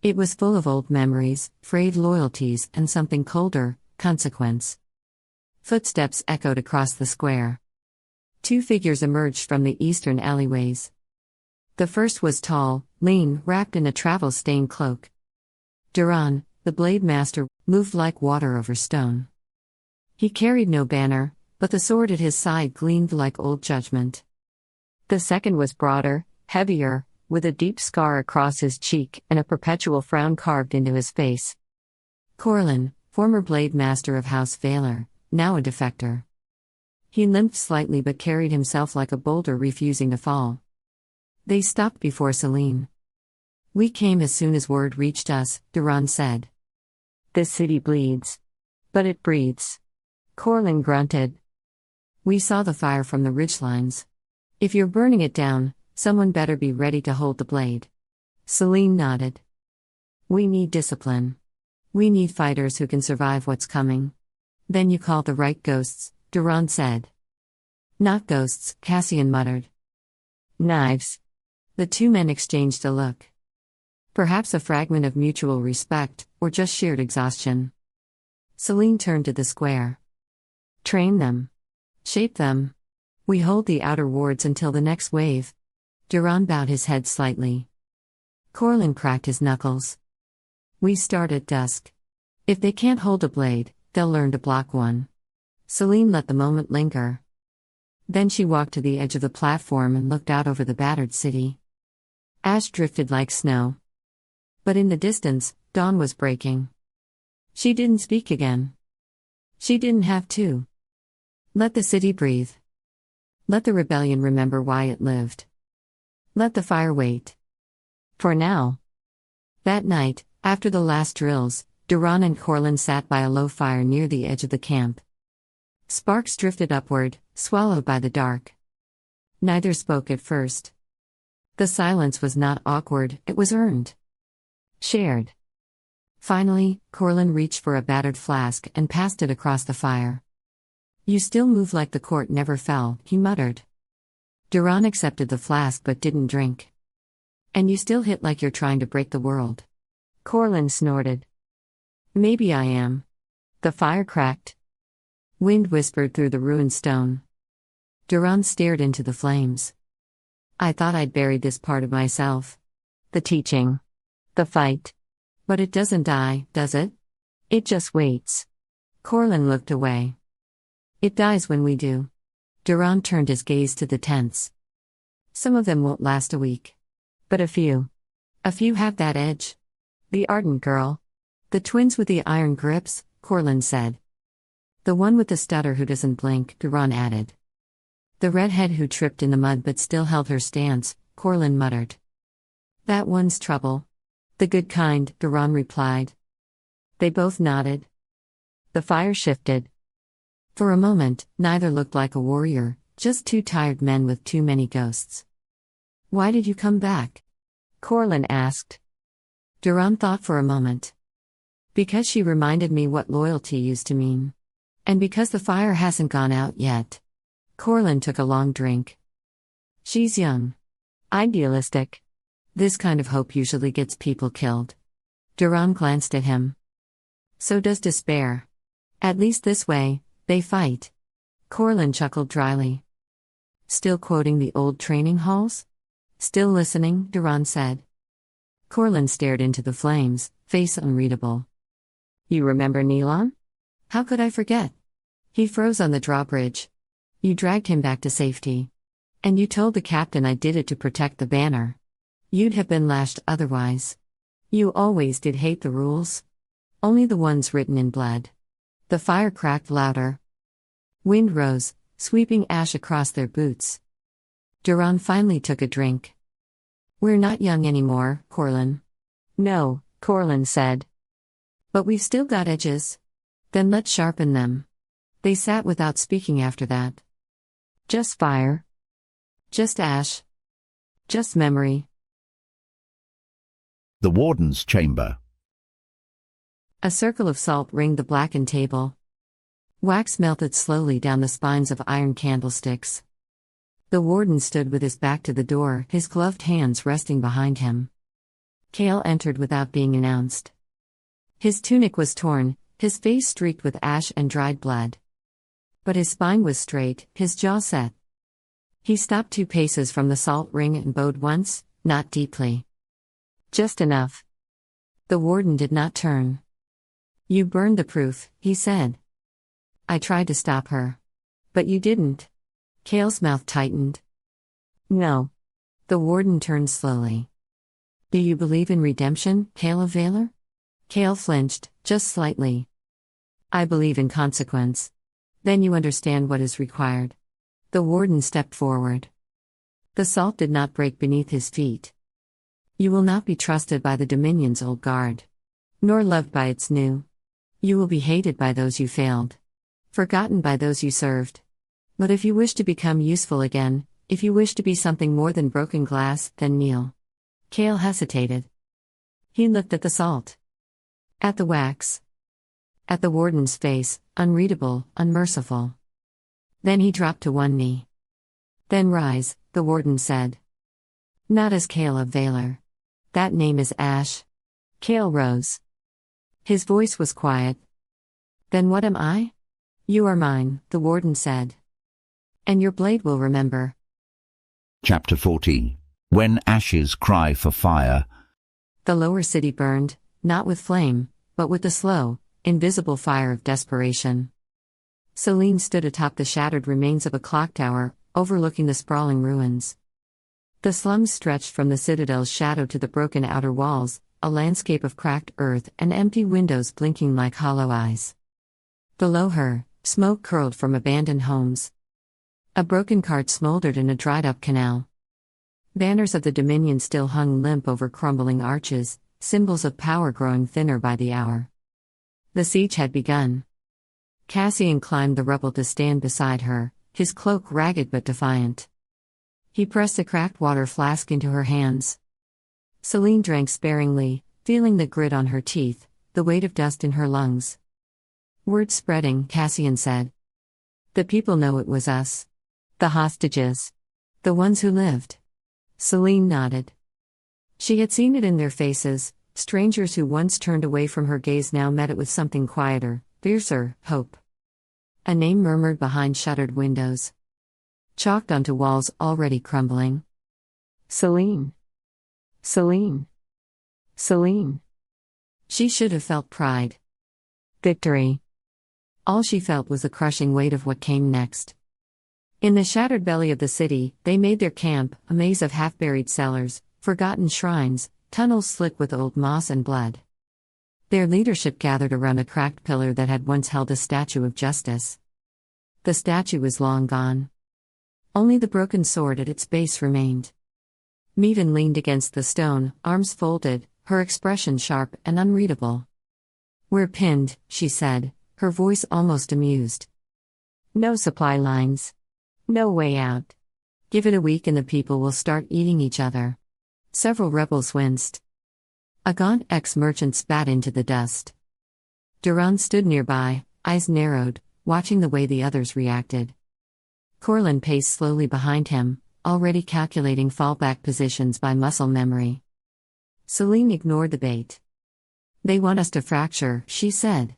It was full of old memories, frayed loyalties, and something colder, consequence. Footsteps echoed across the square. Two figures emerged from the eastern alleyways. The first was tall, lean, wrapped in a travel-stained cloak. Duran, the blade master, moved like water over stone. He carried no banner, but the sword at his side gleamed like old judgment. The second was broader, heavier, with a deep scar across his cheek and a perpetual frown carved into his face. Corlin, former blade master of House Veylor, now a defector. He limped slightly but carried himself like a boulder refusing to fall. They stopped before Selene. We came as soon as word reached us, Duran said. This city bleeds. But it breathes. Corlin grunted. We saw the fire from the ridgelines. If you're burning it down, someone better be ready to hold the blade. Selene nodded. We need discipline. We need fighters who can survive what's coming. Then you call the right ghosts, Duran said. Not ghosts, Cassian muttered. Knives. The two men exchanged a look. Perhaps a fragment of mutual respect, or just sheer exhaustion. Selene turned to the square. Train them. Shape them. We hold the outer wards until the next wave. Duran bowed his head slightly. Corlin cracked his knuckles. We start at dusk. If they can't hold a blade, they'll learn to block one. Selene let the moment linger. Then she walked to the edge of the platform and looked out over the battered city. Ash drifted like snow. But in the distance, dawn was breaking. She didn't speak again. She didn't have to. Let the city breathe. Let the rebellion remember why it lived. Let the fire wait. For now. That night, after the last drills, Duran and Corlin sat by a low fire near the edge of the camp. Sparks drifted upward, swallowed by the dark. Neither spoke at first. The silence was not awkward, it was earned. Shared. Finally, Corlin reached for a battered flask and passed it across the fire. You still move like the court never fell, he muttered. Duran accepted the flask but didn't drink. And you still hit like you're trying to break the world. Corlin snorted. Maybe I am. The fire cracked. Wind whispered through the ruined stone. Duran stared into the flames. I thought I'd buried this part of myself. The teaching. The fight. But it doesn't die, does it? It just waits. Corlin looked away. It dies when we do. Duran turned his gaze to the tents. Some of them won't last a week. But a few. A few have that edge. The ardent girl. The twins with the iron grips, Corlin said. The one with the stutter who doesn't blink, Duran added. The redhead who tripped in the mud but still held her stance, Corlin muttered. That one's trouble. The good kind, Duran replied. They both nodded. The fire shifted. For a moment, neither looked like a warrior, just two tired men with too many ghosts. Why did you come back? Corlin asked. Duran thought for a moment. Because she reminded me what loyalty used to mean. And because the fire hasn't gone out yet. Corlin took a long drink. She's young. Idealistic. This kind of hope usually gets people killed. Duran glanced at him. So does despair. At least this way, they fight. Corlin chuckled dryly. Still quoting the old training halls? Still listening, Duran said. Corlin stared into the flames, face unreadable. You remember Neelon? How could I forget? He froze on the drawbridge. You dragged him back to safety. And you told the captain I did it to protect the banner. You'd have been lashed otherwise. You always did hate the rules. Only the ones written in blood. The fire cracked louder. Wind rose, sweeping ash across their boots. Duran finally took a drink. We're not young anymore, Corlin. No, Corlin said. But we've still got edges. Then let's sharpen them. They sat without speaking after that. Just fire. Just ash. Just memory. The warden's chamber. A circle of salt ringed the blackened table. Wax melted slowly down the spines of iron candlesticks. The warden stood with his back to the door, his gloved hands resting behind him. Cale entered without being announced. His tunic was torn, his face streaked with ash and dried blood. But his spine was straight, his jaw set. He stopped 2 paces from the salt ring and bowed once, not deeply. Just enough. The warden did not turn. You burned the proof, he said. I tried to stop her. But you didn't. Cale's mouth tightened. No. The warden turned slowly. Do you believe in redemption, Cale of Veylor? Cale flinched, just slightly. I believe in consequence. Then you understand what is required. The warden stepped forward. The salt did not break beneath his feet. You will not be trusted by the Dominion's old guard. Nor loved by its new. You will be hated by those you failed. Forgotten by those you served. But if you wish to become useful again, if you wish to be something more than broken glass, then kneel. Cale hesitated. He looked at the salt. At the wax. At the warden's face, unreadable, unmerciful. Then he dropped to one knee. Then rise, the warden said. Not as Cale of Veylor. That name is Ash. Cale rose. His voice was quiet. Then what am I? You are mine, the warden said. And your blade will remember. Chapter 14. When ashes cry for fire. The lower city burned, not with flame, but with the slow, invisible fire of desperation. Selene stood atop the shattered remains of a clock tower, overlooking the sprawling ruins. The slums stretched from the citadel's shadow to the broken outer walls, a landscape of cracked earth and empty windows blinking like hollow eyes. Below her, smoke curled from abandoned homes. A broken cart smoldered in a dried-up canal. Banners of the Dominion still hung limp over crumbling arches, symbols of power growing thinner by the hour. The siege had begun. Cassian climbed the rubble to stand beside her, his cloak ragged but defiant. He pressed a cracked water flask into her hands. Selene drank sparingly, feeling the grit on her teeth, the weight of dust in her lungs. Word spreading, Cassian said. The people know it was us. The hostages. The ones who lived. Selene nodded. She had seen it in their faces, strangers who once turned away from her gaze now met it with something quieter, fiercer, hope. A name murmured behind shuttered windows. Chalked onto walls already crumbling. Selene. Selene. Selene. She should have felt pride. Victory. All she felt was the crushing weight of what came next. In the shattered belly of the city, they made their camp, a maze of half-buried cellars, forgotten shrines, tunnels slick with old moss and blood. Their leadership gathered around a cracked pillar that had once held a statue of justice. The statue was long gone. Only the broken sword at its base remained. Meaden leaned against the stone, arms folded, her expression sharp and unreadable. We're pinned, she said, her voice almost amused. No supply lines. No way out. Give it a week and the people will start eating each other. Several rebels winced. A gaunt ex-merchant spat into the dust. Duran stood nearby, eyes narrowed, watching the way the others reacted. Corlin paced slowly behind him, already calculating fallback positions by muscle memory. Selene ignored the bait. "They want us to fracture," she said.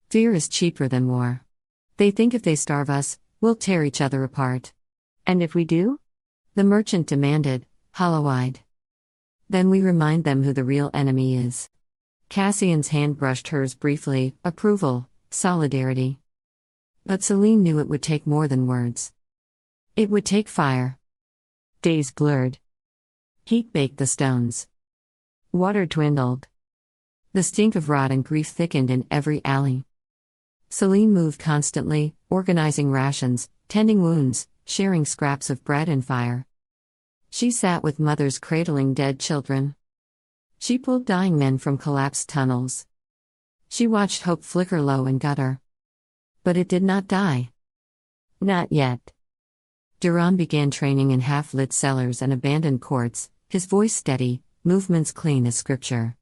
"Fear is cheaper than war. They think if they starve us, we'll tear each other apart. And if we do?" The merchant demanded, hollow-eyed. "Then we remind them who the real enemy is." Cassian's hand brushed hers briefly, approval, solidarity. But Selene knew it would take more than words. It would take fire. Days blurred. Heat baked the stones. Water dwindled. The stink of rot and grief thickened in every alley. Selene moved constantly, organizing rations, tending wounds, sharing scraps of bread and fire. She sat with mothers cradling dead children. She pulled dying men from collapsed tunnels. She watched hope flicker low in gutter. But it did not die. Not yet. Duran began training in half-lit cellars and abandoned courts, his voice steady, movements clean as scripture.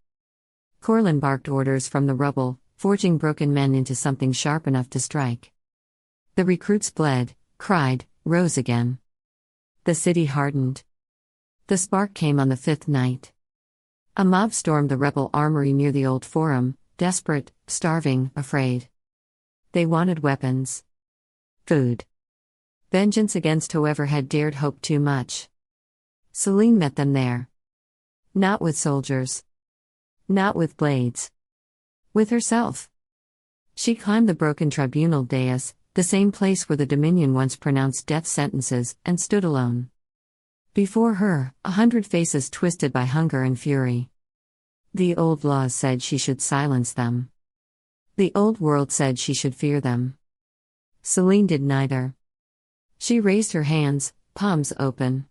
Corlin barked orders from the rubble, forging broken men into something sharp enough to strike. The recruits bled, cried, rose again. The city hardened. The spark came on the 5th night. A mob stormed the rebel armory near the old forum, desperate, starving, afraid. They wanted weapons. Food. Vengeance against whoever had dared hope too much. Selene met them there. Not with soldiers. Not with blades. With herself. She climbed the broken tribunal dais, the same place where the Dominion once pronounced death sentences, and stood alone. Before her, 100 faces twisted by hunger and fury. The old laws said she should silence them. The old world said she should fear them. Selene did neither. She raised her hands, palms open.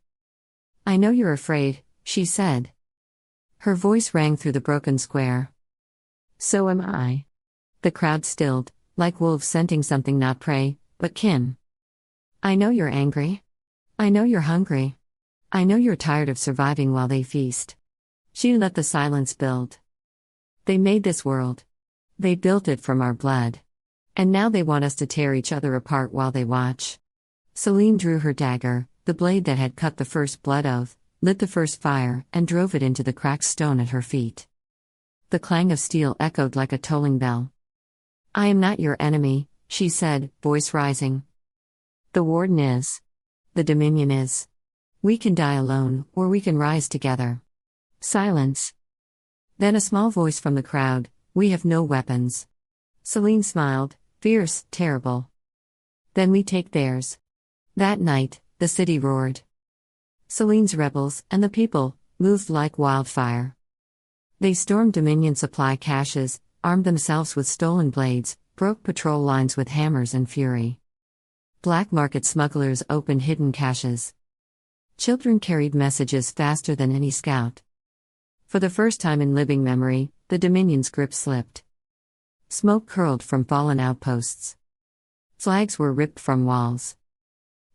"I know you're afraid," she said. Her voice rang through the broken square. "So am I." The crowd stilled, like wolves scenting something not prey, but kin. "I know you're angry. I know you're hungry. I know you're tired of surviving while they feast." She let the silence build. "They made this world. They built it from our blood. And now they want us to tear each other apart while they watch." Selene drew her dagger, the blade that had cut the first blood oath, lit the first fire, and drove it into the cracked stone at her feet. The clang of steel echoed like a tolling bell. "I am not your enemy," she said, voice rising. "The Warden is. The Dominion is. We can die alone, or we can rise together." Silence. Then a small voice from the crowd, "We have no weapons." Selene smiled, fierce, terrible. "Then we take theirs." That night, the city roared. Selene's rebels, and the people, moved like wildfire. They stormed Dominion supply caches, armed themselves with stolen blades, broke patrol lines with hammers and fury. Black market smugglers opened hidden caches. Children carried messages faster than any scout. For the first time in living memory, the Dominion's grip slipped. Smoke curled from fallen outposts. Flags were ripped from walls.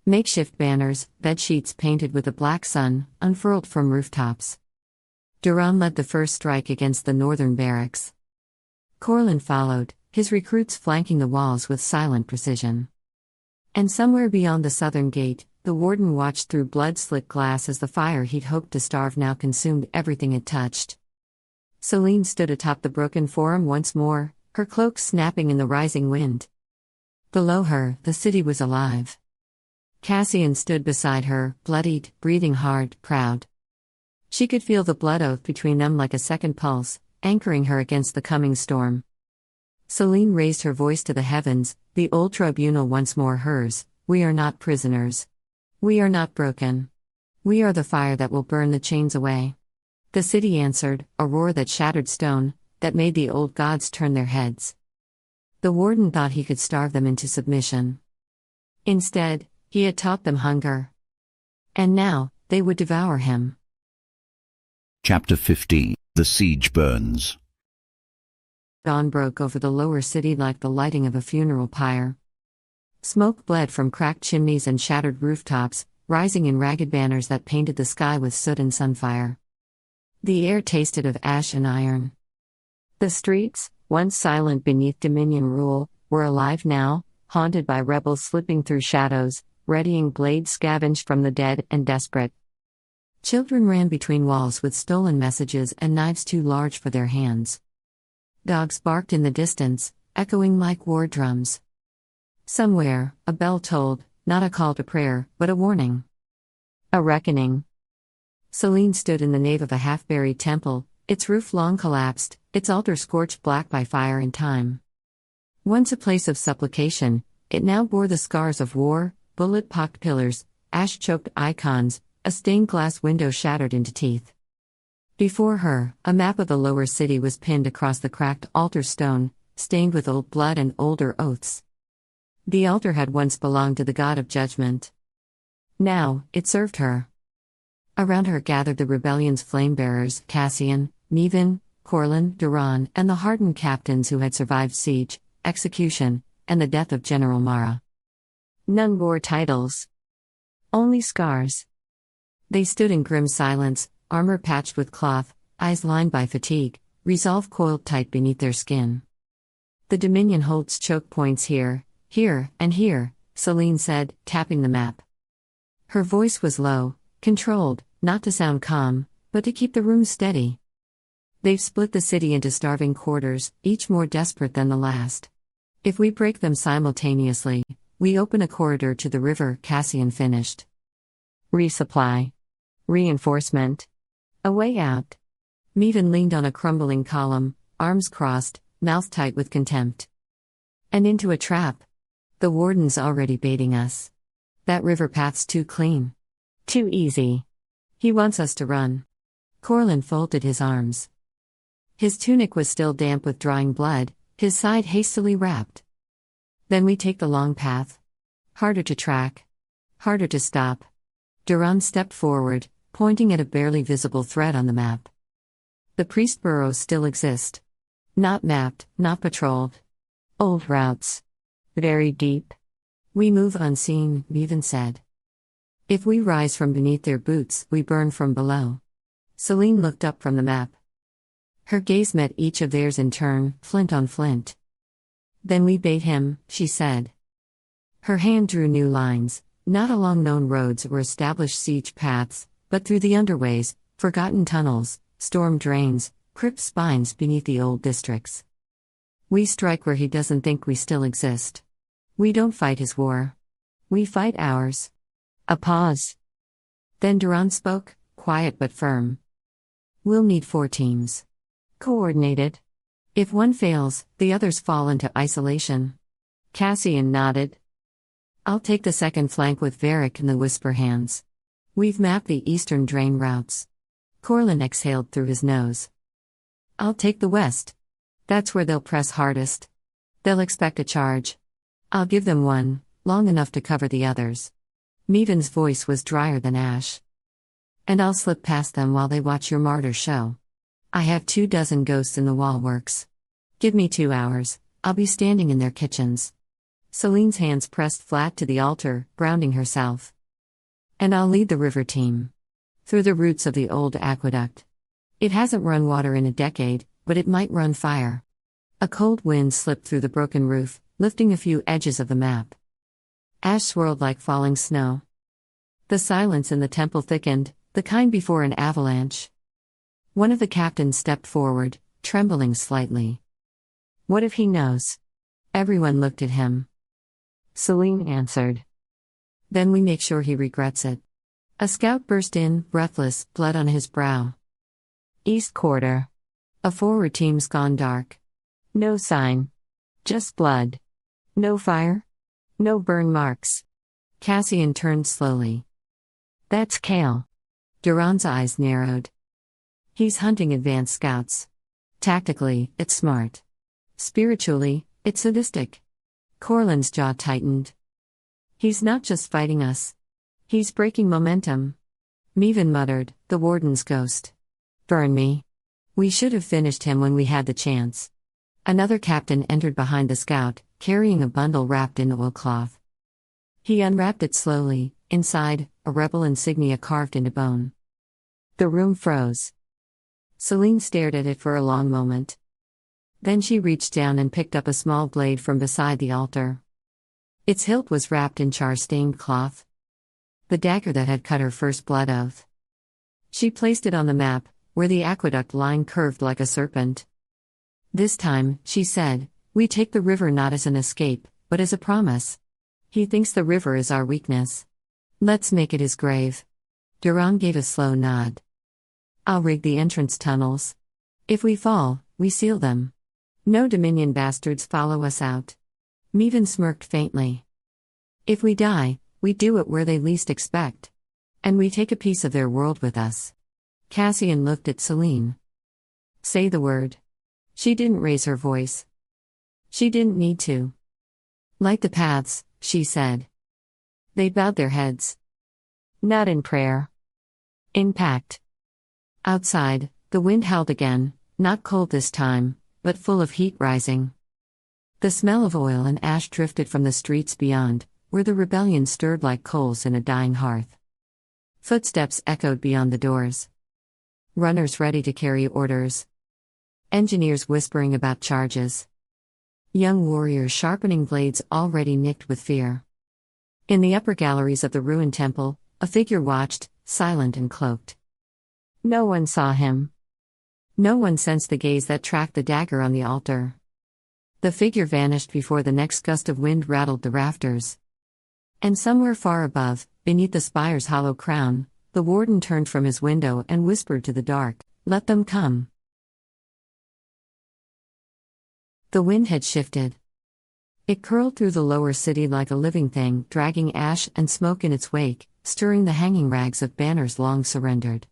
Makeshift banners, bedsheets painted with a black sun, unfurled from rooftops. Duran led the first strike against the northern barracks. Corlin followed, his recruits flanking the walls with silent precision. And somewhere beyond the southern gate, the Warden watched through blood-slick glass as the fire he'd hoped to starve now consumed everything it touched. Selene stood atop the broken forum once more, her cloak snapping in the rising wind. Below her, the city was alive. Cassian stood beside her, bloodied, breathing hard, proud. She could feel the blood oath between them like a second pulse, anchoring her against the coming storm. Selene raised her voice to the heavens, the old tribunal once more hers. "We are not prisoners. We are not broken. We are the fire that will burn the chains away." The city answered, a roar that shattered stone, that made the old gods turn their heads. The Warden thought he could starve them into submission. Instead, he had taught them hunger. And now, they would devour him. Chapter 15. The Siege Burns. Dawn broke over the lower city like the lighting of a funeral pyre. Smoke bled from cracked chimneys and shattered rooftops, rising in ragged banners that painted the sky with soot and sunfire. The air tasted of ash and iron. The streets, once silent beneath Dominion rule, were alive now, haunted by rebels slipping through shadows, readying blades scavenged from the dead and desperate. Children ran between walls with stolen messages and knives too large for their hands. Dogs barked in the distance, echoing like war drums. Somewhere, a bell tolled, not a call to prayer, but a warning. A reckoning. Selene stood in the nave of a half-buried temple, its roof long collapsed, its altar scorched black by fire and time. Once a place of supplication, it now bore the scars of war, bullet-pocked pillars, ash-choked icons, a stained glass window shattered into teeth. Before her, a map of the lower city was pinned across the cracked altar stone, stained with old blood and older oaths. The altar had once belonged to the god of judgment. Now, it served her. Around her gathered the rebellion's flame-bearers, Cassian, Mevin, Corlin, Duran, and the hardened captains who had survived siege, execution, and the death of General Mara. None bore titles. Only scars. They stood in grim silence, armor patched with cloth, eyes lined by fatigue, resolve coiled tight beneath their skin. The Dominion holds choke points here, and here, Selene said, tapping the map. Her voice was low, controlled, not to sound calm, but to keep the room steady. They've split the city into starving quarters, each more desperate than the last. If we break them simultaneously, we open a corridor to the river, Cassian finished. Resupply. Reinforcement. A way out. Mevin leaned on a crumbling column, arms crossed, mouth tight with contempt. And into a trap. The warden's already baiting us. That river path's too clean. Too easy. He wants us to run. Corlin folded his arms. His tunic was still damp with drying blood, his side hastily wrapped. Then we take the long path. Harder to track. Harder to stop. Duran stepped forward, pointing at a barely visible thread on the map. The priest burrows still exist. Not mapped, not patrolled. Old routes. Very deep. We move unseen, Mevin said. If we rise from beneath their boots, we burn from below. Selene looked up from the map. Her gaze met each of theirs in turn, flint on flint. Then we bait him, she said. Her hand drew new lines, not along known roads or established siege paths, but through the underways, forgotten tunnels, storm drains, crypt spines beneath the old districts. We strike where he doesn't think we still exist. We don't fight his war. We fight ours. A pause. Then Duran spoke, quiet but firm. We'll need 4 teams. Coordinated. If one fails, the others fall into isolation. Cassian nodded. I'll take the second flank with Varric and the Whisper Hands. We've mapped the eastern drain routes. Corlin exhaled through his nose. I'll take the west. That's where they'll press hardest. They'll expect a charge. I'll give them one, long enough to cover the others. Mevin's voice was drier than ash. And I'll slip past them while they watch your martyr show. I have 24 ghosts in the wallworks. Give me 2 hours, I'll be standing in their kitchens. Selene's hands pressed flat to the altar, grounding herself. And I'll lead the river team. Through the roots of the old aqueduct. It hasn't run water in a decade, but it might run fire. A cold wind slipped through the broken roof, lifting a few edges of the map. Ash swirled like falling snow. The silence in the temple thickened, the kind before an avalanche. One of the captains stepped forward, trembling slightly. What if he knows? Everyone looked at him. Selene answered. Then we make sure he regrets it. A scout burst in, breathless, blood on his brow. East quarter. A forward team's gone dark. No sign. Just blood. No fire. No burn marks. Cassian turned slowly. That's Kale. Duran's eyes narrowed. He's hunting advanced scouts. Tactically, it's smart. Spiritually, it's sadistic. Corlin's jaw tightened. He's not just fighting us. He's breaking momentum. Mevin muttered, the warden's ghost. Burn me. We should have finished him when we had the chance. Another captain entered behind the scout, carrying a bundle wrapped in oilcloth. He unwrapped it slowly. Inside, a rebel insignia carved into bone. The room froze. Selene stared at it for a long moment. Then she reached down and picked up a small blade from beside the altar. Its hilt was wrapped in char-stained cloth. The dagger that had cut her first blood oath. She placed it on the map, where the aqueduct line curved like a serpent. This time, she said, we take the river not as an escape, but as a promise. He thinks the river is our weakness. Let's make it his grave. Durand gave a slow nod. I'll rig the entrance tunnels. If we fall, we seal them. No Dominion bastards follow us out. Meven smirked faintly. If we die, we do it where they least expect. And we take a piece of their world with us. Cassian looked at Selene. Say the word. She didn't raise her voice. She didn't need to. Light the paths, she said. They bowed their heads. Not in prayer. In pact. Outside, the wind howled again, not cold this time, but full of heat rising. The smell of oil and ash drifted from the streets beyond, where the rebellion stirred like coals in a dying hearth. Footsteps echoed beyond the doors. Runners ready to carry orders. Engineers whispering about charges. Young warriors sharpening blades already nicked with fear. In the upper galleries of the ruined temple, a figure watched, silent and cloaked. No one saw him. No one sensed the gaze that tracked the dagger on the altar. The figure vanished before the next gust of wind rattled the rafters. And somewhere far above, beneath the spire's hollow crown, the warden turned from his window and whispered to the dark, "Let them come." The wind had shifted. It curled through the lower city like a living thing, dragging ash and smoke in its wake, stirring the hanging rags of banners long surrendered.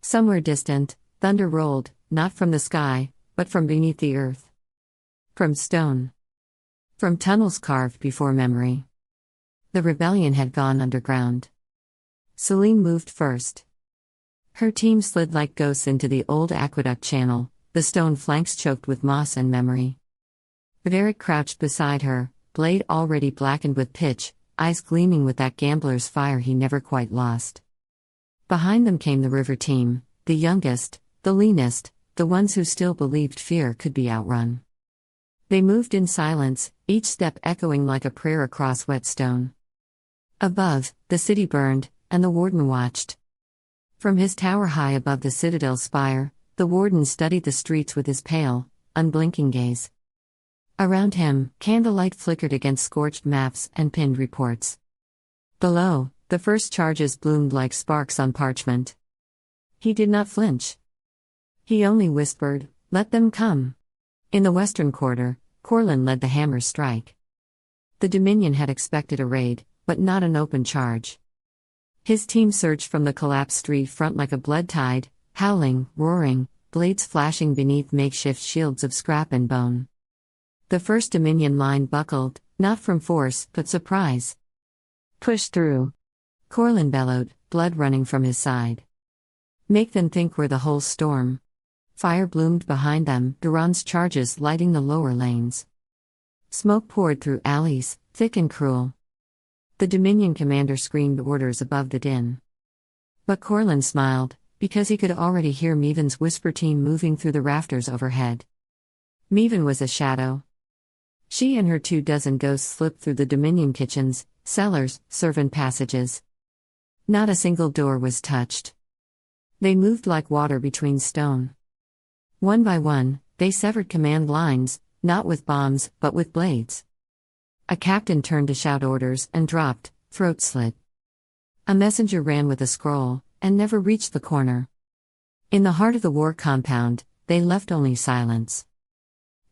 Somewhere distant, thunder rolled, not from the sky, but from beneath the earth. From stone. From tunnels carved before memory. The rebellion had gone underground. Selene moved first. Her team slid like ghosts into the old aqueduct channel, the stone flanks choked with moss and memory. Eric crouched beside her, blade already blackened with pitch, eyes gleaming with that gambler's fire he never quite lost. Behind them came the river team, the youngest, the leanest, the ones who still believed fear could be outrun. They moved in silence, each step echoing like a prayer across wet stone. Above, the city burned, and the warden watched. From his tower high above the citadel's spire, the warden studied the streets with his pale, unblinking gaze. Around him, candlelight flickered against scorched maps and pinned reports. Below, the first charges bloomed like sparks on parchment. He did not flinch. He only whispered, "Let them come." In the western quarter, Corlin led the hammer's strike. The Dominion had expected a raid, but not an open charge. His team surged from the collapsed street front like a blood tide, howling, roaring, blades flashing beneath makeshift shields of scrap and bone. The first Dominion line buckled, not from force, but surprise. "Push through," Corlin bellowed, blood running from his side. "Make them think we're the whole storm." Fire bloomed behind them, Durand's charges lighting the lower lanes. Smoke poured through alleys, thick and cruel. The Dominion commander screamed orders above the din. But Corlin smiled, because he could already hear Meven's whisper team moving through the rafters overhead. Meven was a shadow. She and her 24 ghosts slipped through the Dominion kitchens, cellars, servant passages. Not a single door was touched. They moved like water between stone. One by one, they severed command lines, not with bombs, but with blades. A captain turned to shout orders and dropped, throat slit. A messenger ran with a scroll, and never reached the corner. In the heart of the war compound, they left only silence.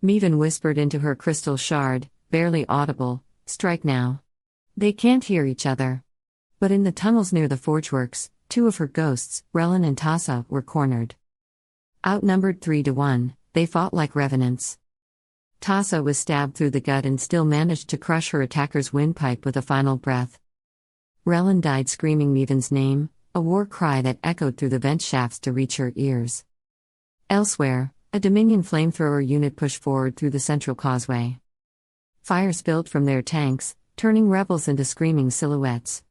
Meven whispered into her crystal shard, barely audible, "Strike now." They can't hear each other. But in the tunnels near the forgeworks, 2 of her ghosts, Relin and Tassa, were cornered. Outnumbered 3-1, they fought like revenants. Tassa was stabbed through the gut and still managed to crush her attacker's windpipe with a final breath. Relin died screaming Meven's name, a war cry that echoed through the vent shafts to reach her ears. Elsewhere, a Dominion flamethrower unit pushed forward through the central causeway. Fire spilled from their tanks, turning rebels into screaming silhouettes.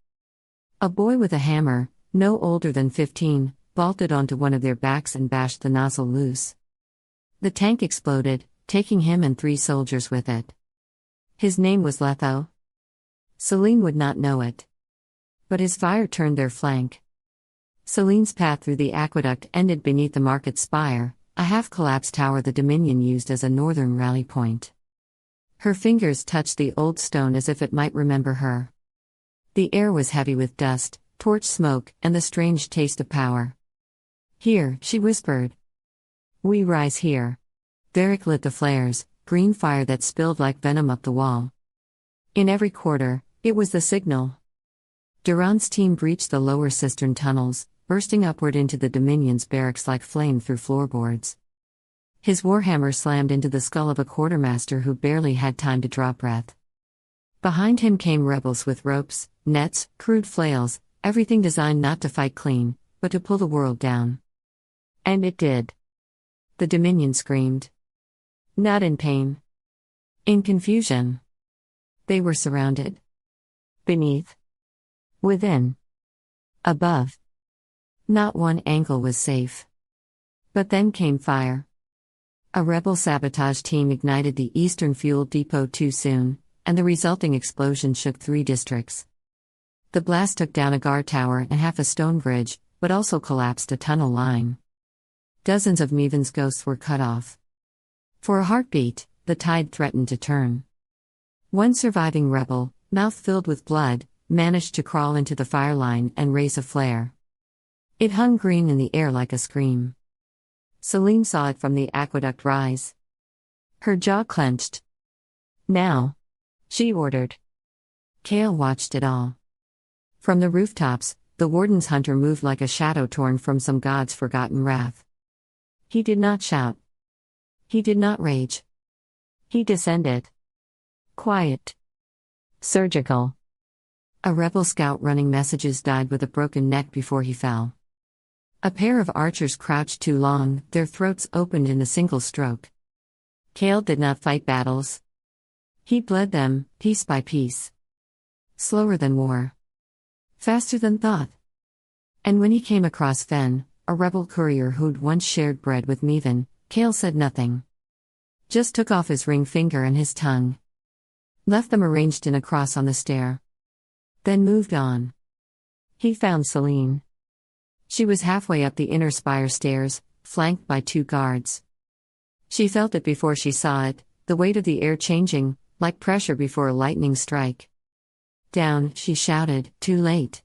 A boy with a hammer, no older than 15, vaulted onto one of their backs and bashed the nozzle loose. The tank exploded, taking him and 3 soldiers with it. His name was Letho. Selene would not know it. But his fire turned their flank. Selene's path through the aqueduct ended beneath the market spire, a half-collapsed tower the Dominion used as a northern rally point. Her fingers touched the old stone as if it might remember her. The air was heavy with dust, torch smoke, and the strange taste of power. "Here," she whispered. "We rise here." Varric lit the flares, green fire that spilled like venom up the wall. In every quarter, it was the signal. Durand's team breached the lower cistern tunnels, bursting upward into the Dominion's barracks like flame through floorboards. His warhammer slammed into the skull of a quartermaster who barely had time to draw breath. Behind him came rebels with ropes, nets, crude flails, everything designed not to fight clean, but to pull the world down. And it did. The Dominion screamed. Not in pain. In confusion. They were surrounded. Beneath. Within. Above. Not one angle was safe. But then came fire. A rebel sabotage team ignited the eastern fuel depot too soon, and the resulting explosion shook 3 districts. The blast took down a guard tower and half a stone bridge, but also collapsed a tunnel line. Dozens of Meven's ghosts were cut off. For a heartbeat, the tide threatened to turn. One surviving rebel, mouth filled with blood, managed to crawl into the fire line and raise a flare. It hung green in the air like a scream. Selene saw it from the aqueduct rise. Her jaw clenched. "Now," she ordered. Kale watched it all. From the rooftops, the warden's hunter moved like a shadow torn from some god's forgotten wrath. He did not shout. He did not rage. He descended. Quiet. Surgical. A rebel scout running messages died with a broken neck before he fell. A pair of archers crouched too long, their throats opened in a single stroke. Kale did not fight battles. He bled them, piece by piece. Slower than war. Faster than thought. And when he came across Fen, a rebel courier who'd once shared bread with Meven, Kale said nothing. Just took off his ring finger and his tongue. Left them arranged in a cross on the stair. Then moved on. He found Selene. She was halfway up the inner spire stairs, flanked by 2 guards. She felt it before she saw it, the weight of the air changing, like pressure before a lightning strike. "Down," she shouted, too late.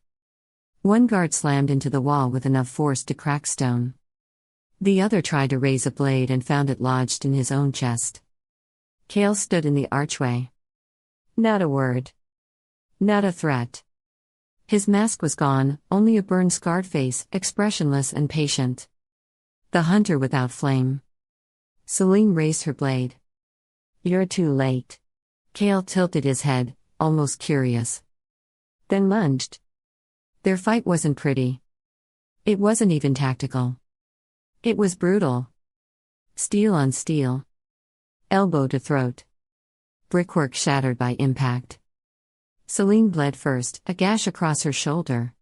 One guard slammed into the wall with enough force to crack stone. The other tried to raise a blade and found it lodged in his own chest. Kale stood in the archway. Not a word. Not a threat. His mask was gone, only a burned-scarred face, expressionless and patient. The hunter without flame. Selene raised her blade. "You're too late." Kale tilted his head, almost curious. Then lunged. Their fight wasn't pretty. It wasn't even tactical. It was brutal. Steel on steel. Elbow to throat. Brickwork shattered by impact. Selene bled first, a gash across her shoulder.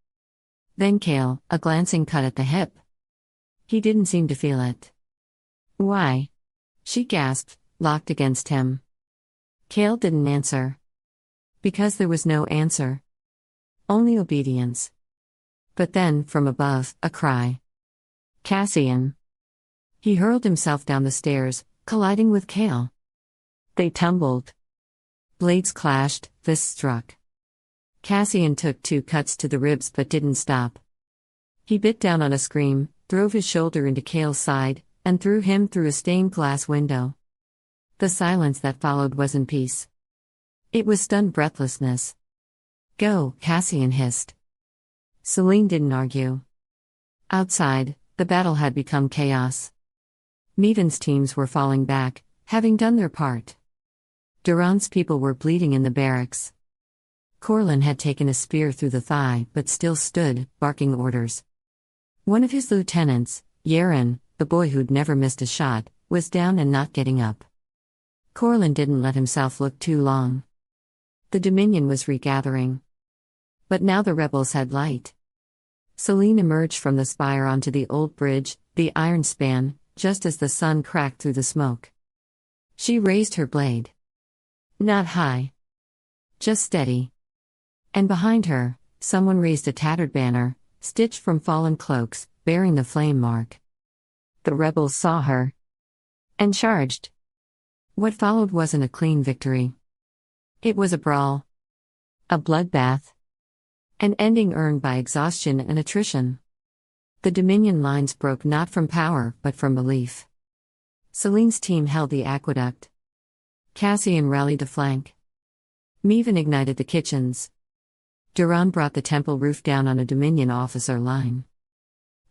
Then Kale, a glancing cut at the hip. He didn't seem to feel it. "Why?" she gasped, locked against him. Kale didn't answer. Because there was no answer. Only obedience. But then, from above, a cry. "Cassian!" He hurled himself down the stairs, colliding with Kale. They tumbled. Blades clashed, fists struck. Cassian took 2 cuts to the ribs but didn't stop. He bit down on a scream, drove his shoulder into Kale's side, and threw him through a stained glass window. The silence that followed wasn't peace. It was stunned breathlessness. "Go," Cassian hissed. Selene didn't argue. Outside, the battle had become chaos. Meven's teams were falling back, having done their part. Durand's people were bleeding in the barracks. Corlin had taken a spear through the thigh but still stood, barking orders. One of his lieutenants, Yaren, the boy who'd never missed a shot, was down and not getting up. Corlin didn't let himself look too long. The Dominion was regathering. But now the rebels had light. Selene emerged from the spire onto the old bridge, the iron span, just as the sun cracked through the smoke. She raised her blade. Not high. Just steady. And behind her, someone raised a tattered banner, stitched from fallen cloaks, bearing the flame mark. The rebels saw her and charged. What followed wasn't a clean victory. It was a brawl. A bloodbath. An ending earned by exhaustion and attrition. The Dominion lines broke not from power, but from belief. Selene's team held the aqueduct. Cassian rallied the flank. Meven ignited the kitchens. Duran brought the temple roof down on a Dominion officer line.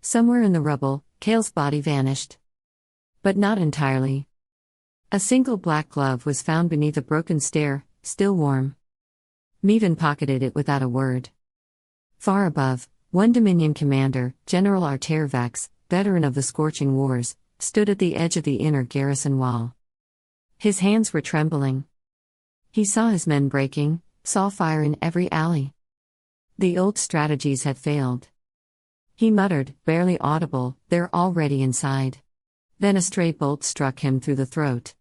Somewhere in the rubble, Kale's body vanished. But not entirely. A single black glove was found beneath a broken stair, still warm. Meven pocketed it without a word. Far above, one Dominion commander, General Artervax, veteran of the scorching wars, stood at the edge of the inner garrison wall. His hands were trembling. He saw his men breaking, saw fire in every alley. The old strategies had failed. He muttered, barely audible, "They're already inside." Then a stray bolt struck him through the throat.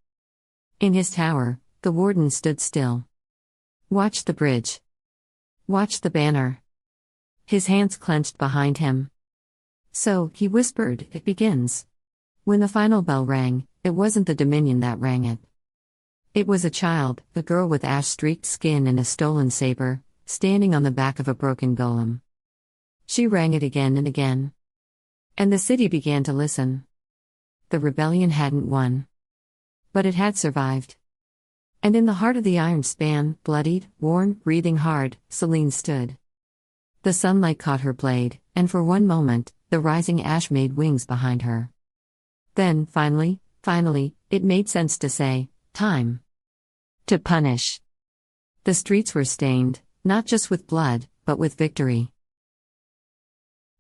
In his tower, the warden stood still. Watch the bridge. Watch the banner. His hands clenched behind him. So, he whispered, "It begins." When the final bell rang, it wasn't the Dominion that rang it. It was a child, a girl with ash-streaked skin and a stolen saber, standing on the back of a broken golem. She rang it again and again. And the city began to listen. The rebellion hadn't won. But it had survived. And in the heart of the iron span, bloodied, worn, breathing hard, Selene stood. The sunlight caught her blade, and for one moment, the rising ash made wings behind her. Then, finally, it made sense to say, time. To punish. The streets were stained, not just with blood, but with victory.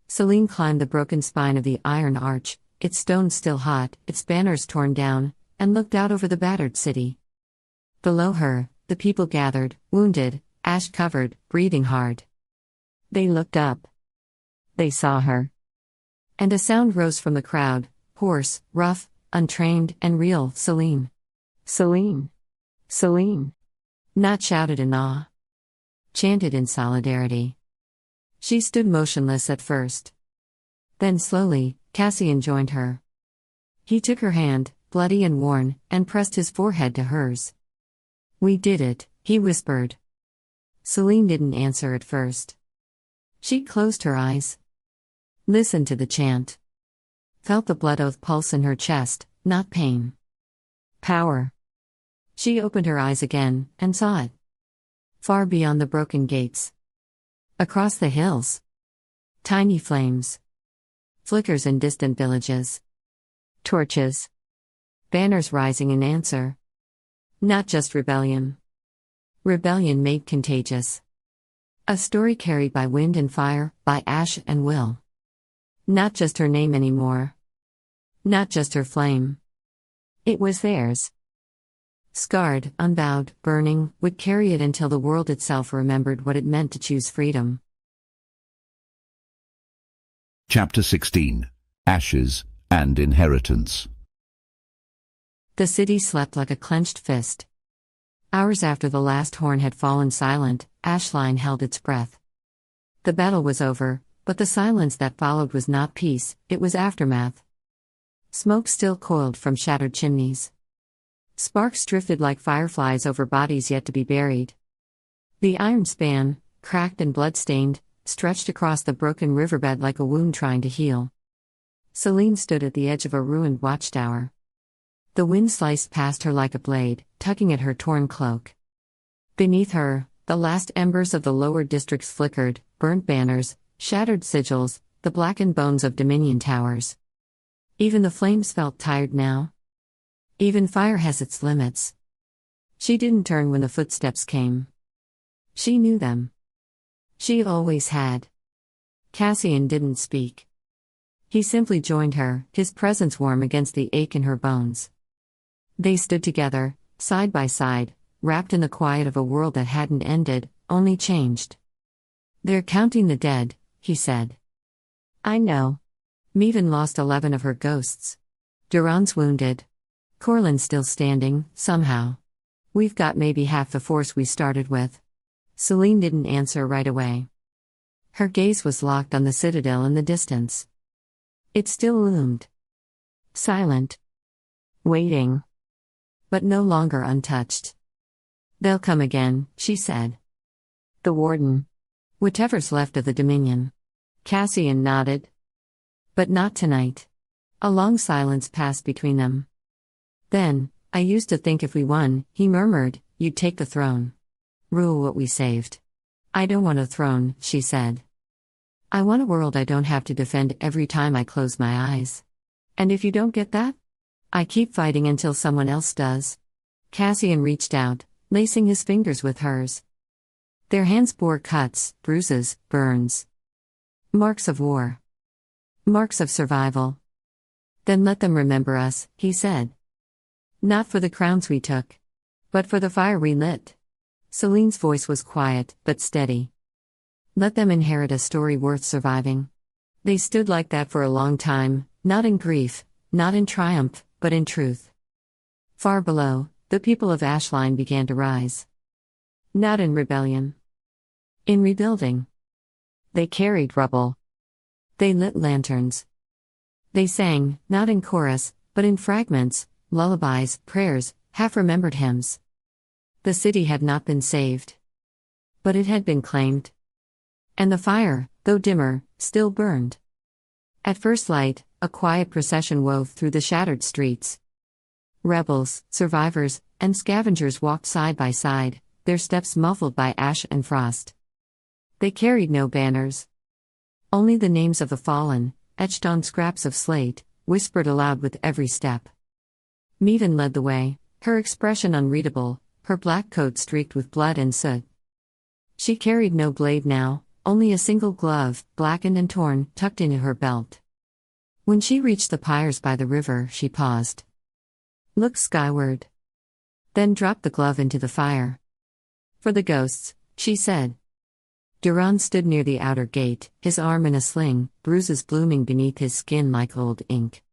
Selene climbed the broken spine of the iron arch, its stones still hot, its banners torn down, and looked out over the battered city. Below her, the people gathered, wounded, ash-covered, breathing hard. They looked up. They saw her. And a sound rose from the crowd, hoarse, rough, untrained, and real, "Selene. Selene. Selene." Not shouted in awe. Chanted in solidarity. She stood motionless at first. Then slowly, Cassian joined her. He took her hand, bloody and worn, and pressed his forehead to hers. "We did it," he whispered. Selene didn't answer at first. She closed her eyes. Listened to the chant. Felt the blood oath pulse in her chest, not pain. Power. She opened her eyes again, and saw it. Far beyond the broken gates. Across the hills. Tiny flames. Flickers in distant villages. Torches. Banners rising in answer. Not just rebellion. Rebellion made contagious. A story carried by wind and fire, by ash and will. Not just her name anymore. Not just her flame. It was theirs. Scarred, unbowed, burning, would carry it until the world itself remembered what it meant to choose freedom. Chapter 16. Ashes and Inheritance. The city slept like a clenched fist. Hours after the last horn had fallen silent, Ashline held its breath. The battle was over, but the silence that followed was not peace, it was aftermath. Smoke still coiled from shattered chimneys. Sparks drifted like fireflies over bodies yet to be buried. The iron span, cracked and blood-stained, stretched across the broken riverbed like a wound trying to heal. Selene stood at the edge of a ruined watchtower. The wind sliced past her like a blade, tugging at her torn cloak. Beneath her, the last embers of the lower districts flickered, burnt banners, shattered sigils, the blackened bones of Dominion towers. Even the flames felt tired now. Even fire has its limits. She didn't turn when the footsteps came. She knew them. She always had. Cassian didn't speak. He simply joined her, his presence warm against the ache in her bones. They stood together, side by side, wrapped in the quiet of a world that hadn't ended, only changed. "They're counting the dead," he said. "I know." Meven lost 11 of her ghosts. Duran's wounded. Corlin's still standing, somehow. We've got maybe half the force we started with. Selene didn't answer right away. Her gaze was locked on the citadel in the distance. It still loomed. Silent. Waiting. But no longer untouched. "They'll come again," she said. "The warden. Whatever's left of the Dominion." Cassian nodded. "But not tonight." A long silence passed between them. "Then, I used to think if we won," he murmured, "you'd take the throne. Rule what we saved." "I don't want a throne," she said. "I want a world I don't have to defend every time I close my eyes. And if you don't get that? I keep fighting until someone else does." Cassian reached out, lacing his fingers with hers. Their hands bore cuts, bruises, burns. Marks of war. Marks of survival. "Then let them remember us," he said. "Not for the crowns we took, but for the fire we lit." Selene's voice was quiet, but steady. "Let them inherit a story worth surviving." They stood like that for a long time, not in grief, not in triumph, but in truth. Far below, the people of Ashline began to rise. Not in rebellion. In rebuilding. They carried rubble. They lit lanterns. They sang, not in chorus, but in fragments, lullabies, prayers, half-remembered hymns. The city had not been saved. But it had been claimed. And the fire, though dimmer, still burned. At first light, a quiet procession wove through the shattered streets. Rebels, survivors, and scavengers walked side by side, their steps muffled by ash and frost. They carried no banners. Only the names of the fallen, etched on scraps of slate, whispered aloud with every step. Meaden led the way, her expression unreadable, her black coat streaked with blood and soot. She carried no blade now, only a single glove, blackened and torn, tucked into her belt. When she reached the pyres by the river, she paused. Looked skyward. Then dropped the glove into the fire. "For the ghosts," she said. Duran stood near the outer gate, his arm in a sling, bruises blooming beneath his skin like old ink.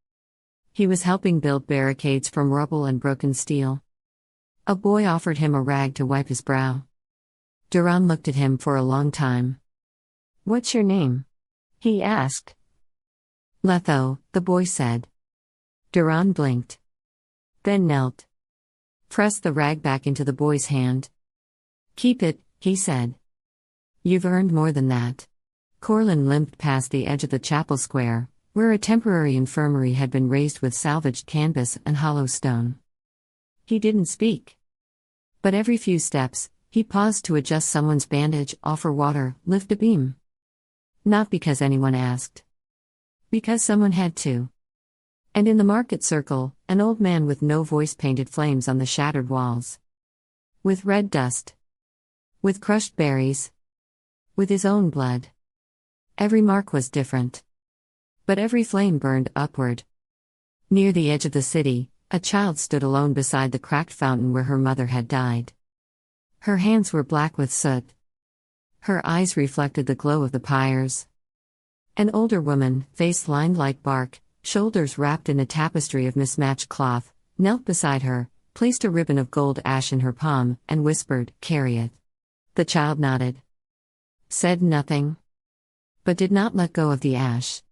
He was helping build barricades from rubble and broken steel. A boy offered him a rag to wipe his brow. Duran looked at him for a long time. "What's your name?" he asked. "Letho," the boy said. Duran blinked. Then knelt. Pressed the rag back into the boy's hand. "Keep it," he said. "You've earned more than that." Corlin limped past the edge of the chapel square, where a temporary infirmary had been raised with salvaged canvas and hollow stone. He didn't speak. But every few steps, he paused to adjust someone's bandage, offer water, lift a beam. Not because anyone asked. Because someone had to. And in the market circle, an old man with no voice painted flames on the shattered walls. With red dust. With crushed berries. With his own blood. Every mark was different. But every flame burned upward. Near the edge of the city, a child stood alone beside the cracked fountain where her mother had died. Her hands were black with soot. Her eyes reflected the glow of the pyres. An older woman, face lined like bark, shoulders wrapped in a tapestry of mismatched cloth, knelt beside her, placed a ribbon of gold ash in her palm, and whispered, "Carry it." The child nodded. Said nothing. But did not let go of the ash.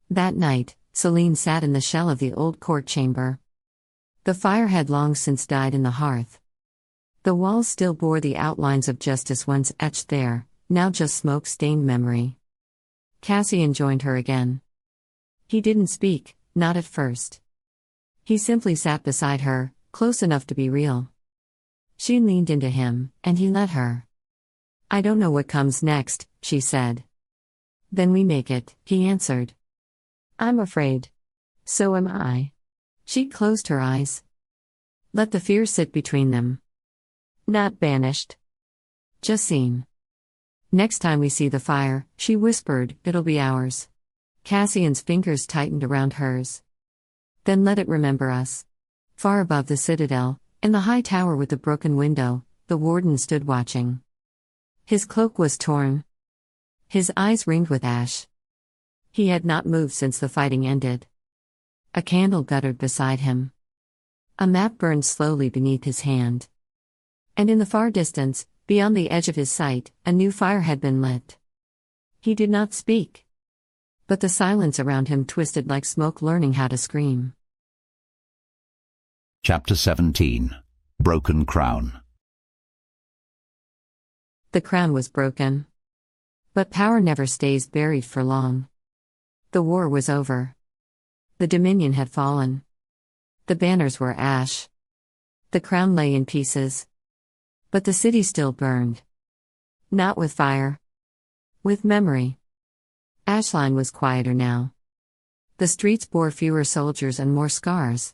That night, Selene sat in the shell of the old court chamber. The fire had long since died in the hearth. The walls still bore the outlines of justice once etched there, now just smoke-stained memory. Cassian joined her again. He didn't speak, not at first. He simply sat beside her, close enough to be real. She leaned into him, and he let her. "I don't know what comes next," she said. "Then we make it," he answered. "I'm afraid. So am I." She closed her eyes. Let the fear sit between them. Not banished. Just seen. "Next time we see the fire," she whispered, "it'll be ours." Cassian's fingers tightened around hers. "Then let it remember us." Far above the citadel, in the high tower with the broken window, the warden stood watching. His cloak was torn. His eyes ringed with ash. He had not moved since the fighting ended. A candle guttered beside him. A map burned slowly beneath his hand. And in the far distance, Beyond the edge of his sight, a new fire had been lit. He did not speak. But the silence around him twisted like smoke learning how to scream. Chapter 17. Broken Crown. The crown was broken. But power never stays buried for long. The war was over. The Dominion had fallen. The banners were ash. The crown lay in pieces. But the city still burned. Not with fire. With memory. Ashline was quieter now. The streets bore fewer soldiers and more scars.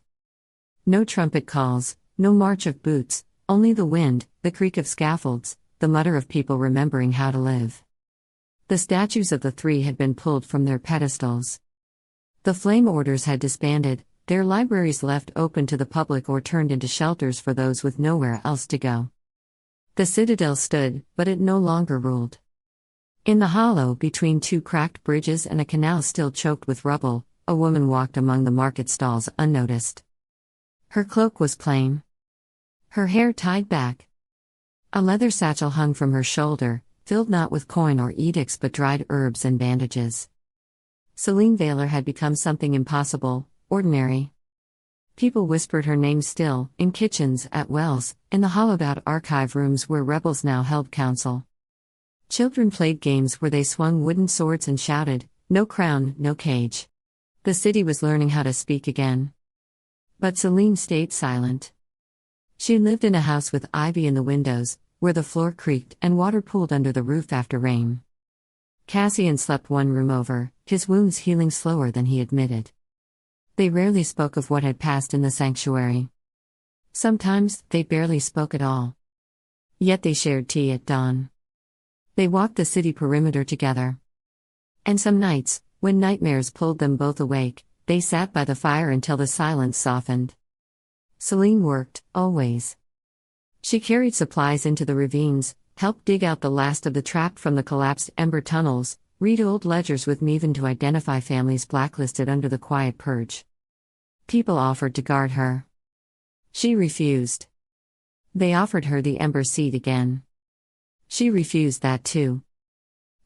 No trumpet calls, no march of boots, only the wind, the creak of scaffolds, the mutter of people remembering how to live. The statues of the three had been pulled from their pedestals. The flame orders had disbanded, their libraries left open to the public or turned into shelters for those with nowhere else to go. The citadel stood, but it no longer ruled. In the hollow between two cracked bridges and a canal still choked with rubble, a woman walked among the market stalls unnoticed. Her cloak was plain. Her hair tied back. A leather satchel hung from her shoulder, filled not with coin or edicts but dried herbs and bandages. Selene Veylor had become something impossible, ordinary. People whispered her name still, in kitchens, at wells, in the hollowed-out archive rooms where rebels now held council. Children played games where they swung wooden swords and shouted, "No crown, no cage." The city was learning how to speak again. But Selene stayed silent. She lived in a house with ivy in the windows, where the floor creaked and water pooled under the roof after rain. Cassian slept one room over, his wounds healing slower than he admitted. They rarely spoke of what had passed in the sanctuary. Sometimes, they barely spoke at all. Yet they shared tea at dawn. They walked the city perimeter together. And some nights, when nightmares pulled them both awake, they sat by the fire until the silence softened. Selene worked, always. She carried supplies into the ravines, helped dig out the last of the trapped from the collapsed ember tunnels, read old ledgers with Mevan to identify families blacklisted under the quiet purge. People offered to guard her. She refused. They offered her the ember seat again. She refused that too.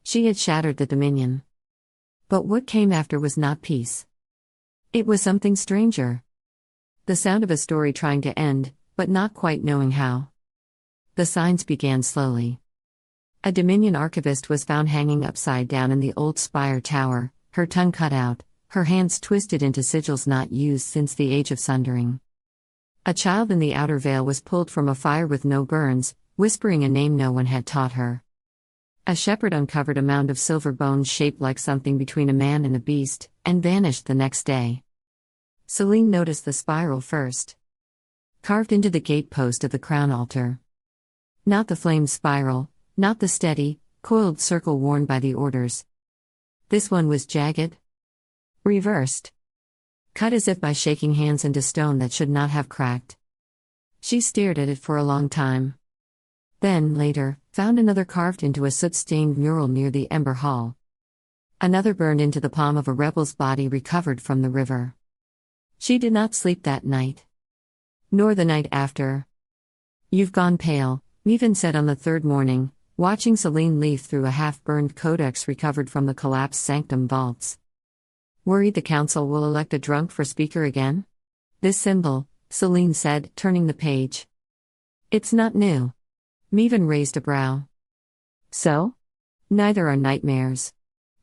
She had shattered the Dominion. But what came after was not peace. It was something stranger. The sound of a story trying to end, but not quite knowing how. The signs began slowly. A Dominion archivist was found hanging upside down in the old spire tower, her tongue cut out, her hands twisted into sigils not used since the Age of Sundering. A child in the outer veil was pulled from a fire with no burns, whispering a name no one had taught her. A shepherd uncovered a mound of silver bones shaped like something between a man and a beast, and vanished the next day. Selene noticed the spiral first. Carved into the gatepost of the crown altar. Not the flame spiral, not the steady, coiled circle worn by the orders. This one was jagged. Reversed. Cut as if by shaking hands into stone that should not have cracked. She stared at it for a long time. Then, later, found another carved into a soot-stained mural near the Ember Hall. Another burned into the palm of a rebel's body recovered from the river. She did not sleep that night. Nor the night after. "You've gone pale," Mevan said on the third morning, watching Selene leaf through a half-burned codex recovered from the collapsed sanctum vaults. "Worried the council will elect a drunk for speaker again?" "This symbol," Selene said, turning the page. "It's not new." Mevan raised a brow. "So? Neither are nightmares."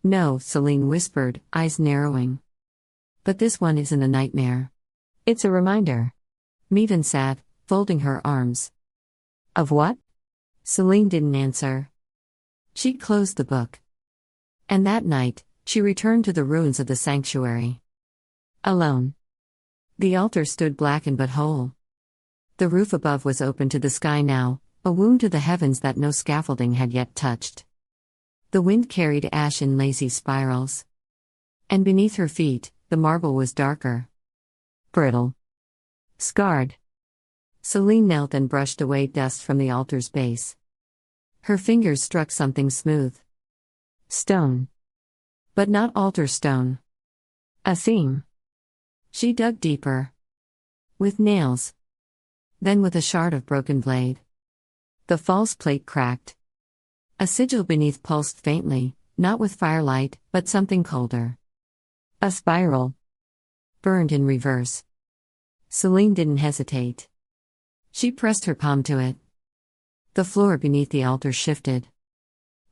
"No," Selene whispered, eyes narrowing. "But this one isn't a nightmare. It's a reminder." Mevan sat, folding her arms. "Of what?" Selene didn't answer. She closed the book. And that night, she returned to the ruins of the sanctuary. Alone. The altar stood blackened but whole. The roof above was open to the sky now, a wound to the heavens that no scaffolding had yet touched. The wind carried ash in lazy spirals. And beneath her feet, the marble was darker. Brittle. Scarred. Selene knelt and brushed away dust from the altar's base. Her fingers struck something smooth. Stone. But not altar stone. A theme. She dug deeper. With nails. Then with a shard of broken blade. The false plate cracked. A sigil beneath pulsed faintly, not with firelight, but something colder. A spiral. Burned in reverse. Selene didn't hesitate. She pressed her palm to it. The floor beneath the altar shifted.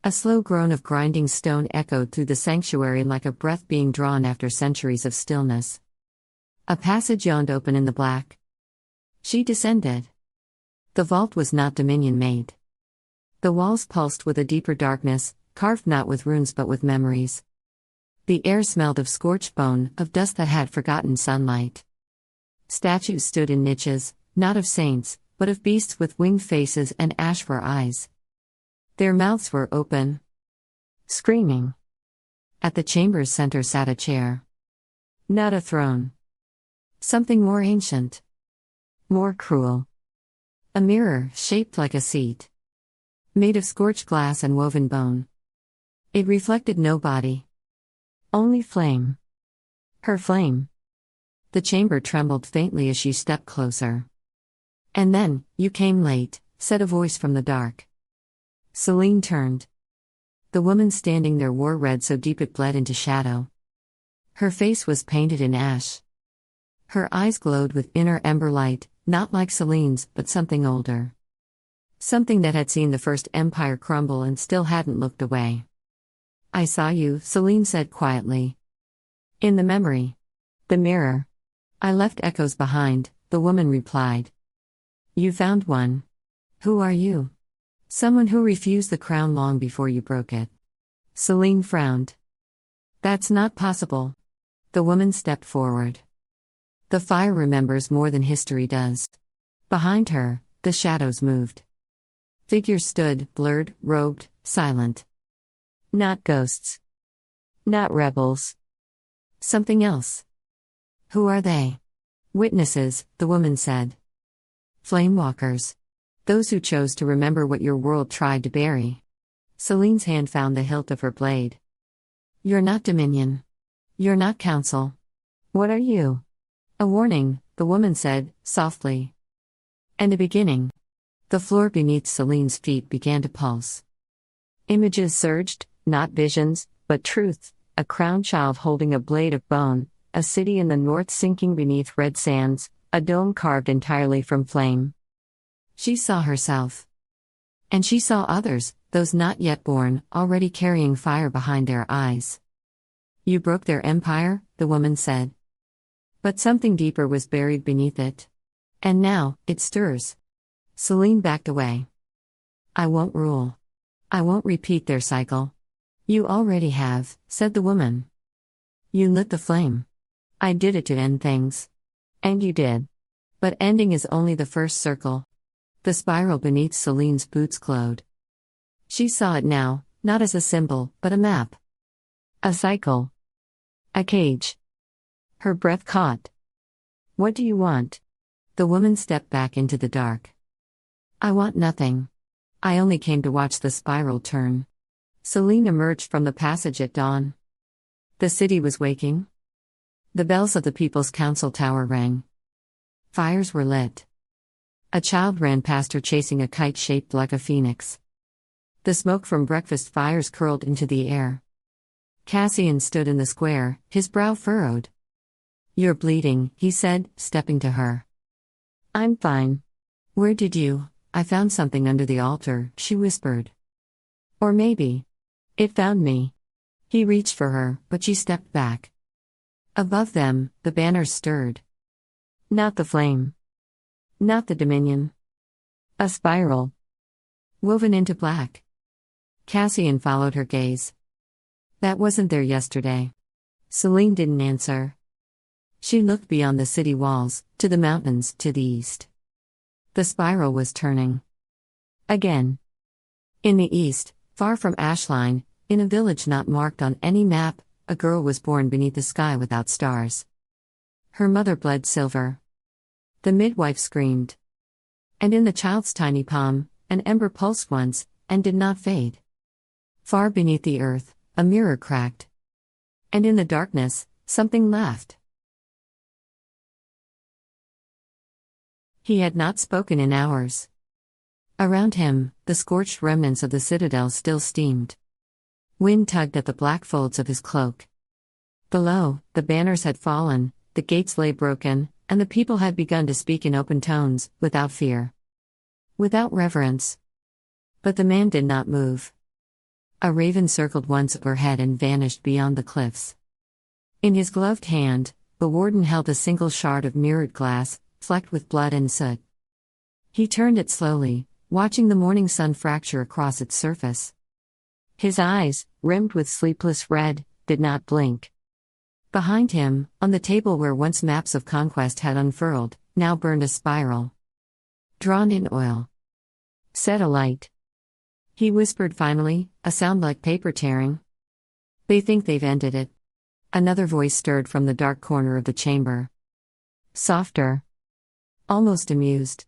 A slow groan of grinding stone echoed through the sanctuary like a breath being drawn after centuries of stillness. A passage yawned open in the black. She descended. The vault was not dominion-made. The walls pulsed with a deeper darkness, carved not with runes but with memories. The air smelled of scorched bone, of dust that had forgotten sunlight. Statues stood in niches, not of saints, but of beasts with winged faces and ash for eyes. Their mouths were open, screaming. At the chamber's center sat a chair. Not a throne. Something more ancient. More cruel. A mirror, shaped like a seat. Made of scorched glass and woven bone. It reflected no body. Only flame. Her flame. The chamber trembled faintly as she stepped closer. And then, "You came late," said a voice from the dark. Selene turned. The woman standing there wore red so deep it bled into shadow. Her face was painted in ash. Her eyes glowed with inner ember light, not like Selene's, but something older. Something that had seen the first empire crumble and still hadn't looked away. "I saw you," Selene said quietly. "In the memory. The mirror. I left echoes behind," the woman replied. "You found one. Who are you?" "Someone who refused the crown long before you broke it." Selene frowned. "That's not possible." The woman stepped forward. "The fire remembers more than history does." Behind her, the shadows moved. Figures stood, blurred, robed, silent. Not ghosts. Not rebels. Something else. "Who are they?" "Witnesses," the woman said. "Flamewalkers. Those who chose to remember what your world tried to bury." Selene's hand found the hilt of her blade. "You're not Dominion. You're not Council. What are you?" "A warning," the woman said, softly. "And a beginning." The floor beneath Selene's feet began to pulse. Images surged, not visions, but truth, a crowned child holding a blade of bone, a city in the north sinking beneath red sands, a dome carved entirely from flame. She saw herself. And she saw others, those not yet born, already carrying fire behind their eyes. "You broke their empire," the woman said. "But something deeper was buried beneath it. And now, it stirs." Selene backed away. "I won't rule. I won't repeat their cycle." "You already have," said the woman. "You lit the flame. I did it to end things. And you did. But ending is only the first circle." The spiral beneath Selene's boots glowed. She saw it now, not as a symbol, but a map. A cycle. A cage. Her breath caught. "What do you want?" The woman stepped back into the dark. "I want nothing. I only came to watch the spiral turn." Selene emerged from the passage at dawn. The city was waking. The bells of the People's Council Tower rang. Fires were lit. A child ran past her chasing a kite shaped like a phoenix. The smoke from breakfast fires curled into the air. Cassian stood in the square, his brow furrowed. "You're bleeding," he said, stepping to her. "I'm fine." "Where did you—" "I found something under the altar," she whispered. "Or maybe it found me." He reached for her, but she stepped back. Above them, the banners stirred. Not the flame. Not the Dominion. A spiral. Woven into black. Cassian followed her gaze. "That wasn't there yesterday." Selene didn't answer. She looked beyond the city walls, to the mountains, to the east. The spiral was turning. Again. In the east, far from Ashline, in a village not marked on any map, a girl was born beneath a sky without stars. Her mother bled silver. The midwife screamed. And in the child's tiny palm, an ember pulsed once, and did not fade. Far beneath the earth, a mirror cracked. And in the darkness, something laughed. He had not spoken in hours. Around him, the scorched remnants of the citadel still steamed. Wind tugged at the black folds of his cloak. Below, the banners had fallen, the gates lay broken, and the people had begun to speak in open tones, without fear. Without reverence. But the man did not move. A raven circled once overhead and vanished beyond the cliffs. In his gloved hand, the warden held a single shard of mirrored glass, flecked with blood and soot. He turned it slowly, watching the morning sun fracture across its surface. His eyes, rimmed with sleepless red, did not blink. Behind him, on the table where once maps of conquest had unfurled, now burned a spiral. Drawn in oil. Set alight. He whispered finally, a sound like paper tearing. They think they've ended it. Another voice stirred from the dark corner of the chamber. Softer. Almost amused.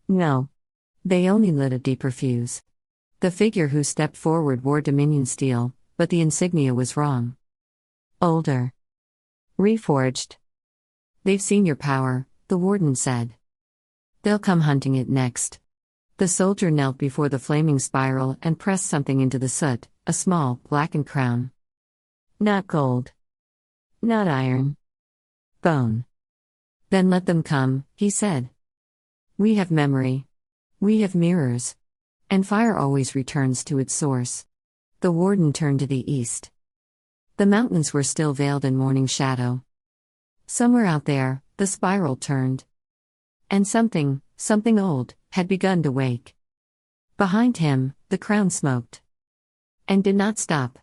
No. They only lit a deeper fuse. The figure who stepped forward wore Dominion steel, but the insignia was wrong. Older. Reforged. They've seen your power, the warden said. They'll come hunting it next. The soldier knelt before the flaming spiral and pressed something into the soot, a small, blackened crown. Not gold. Not iron. Bone. Then let them come, he said. We have memory. We have mirrors. And fire always returns to its source. The warden turned to the east. The mountains were still veiled in morning shadow. Somewhere out there, the spiral turned. And something old, had begun to wake. Behind him, the crown smoked. And did not stop.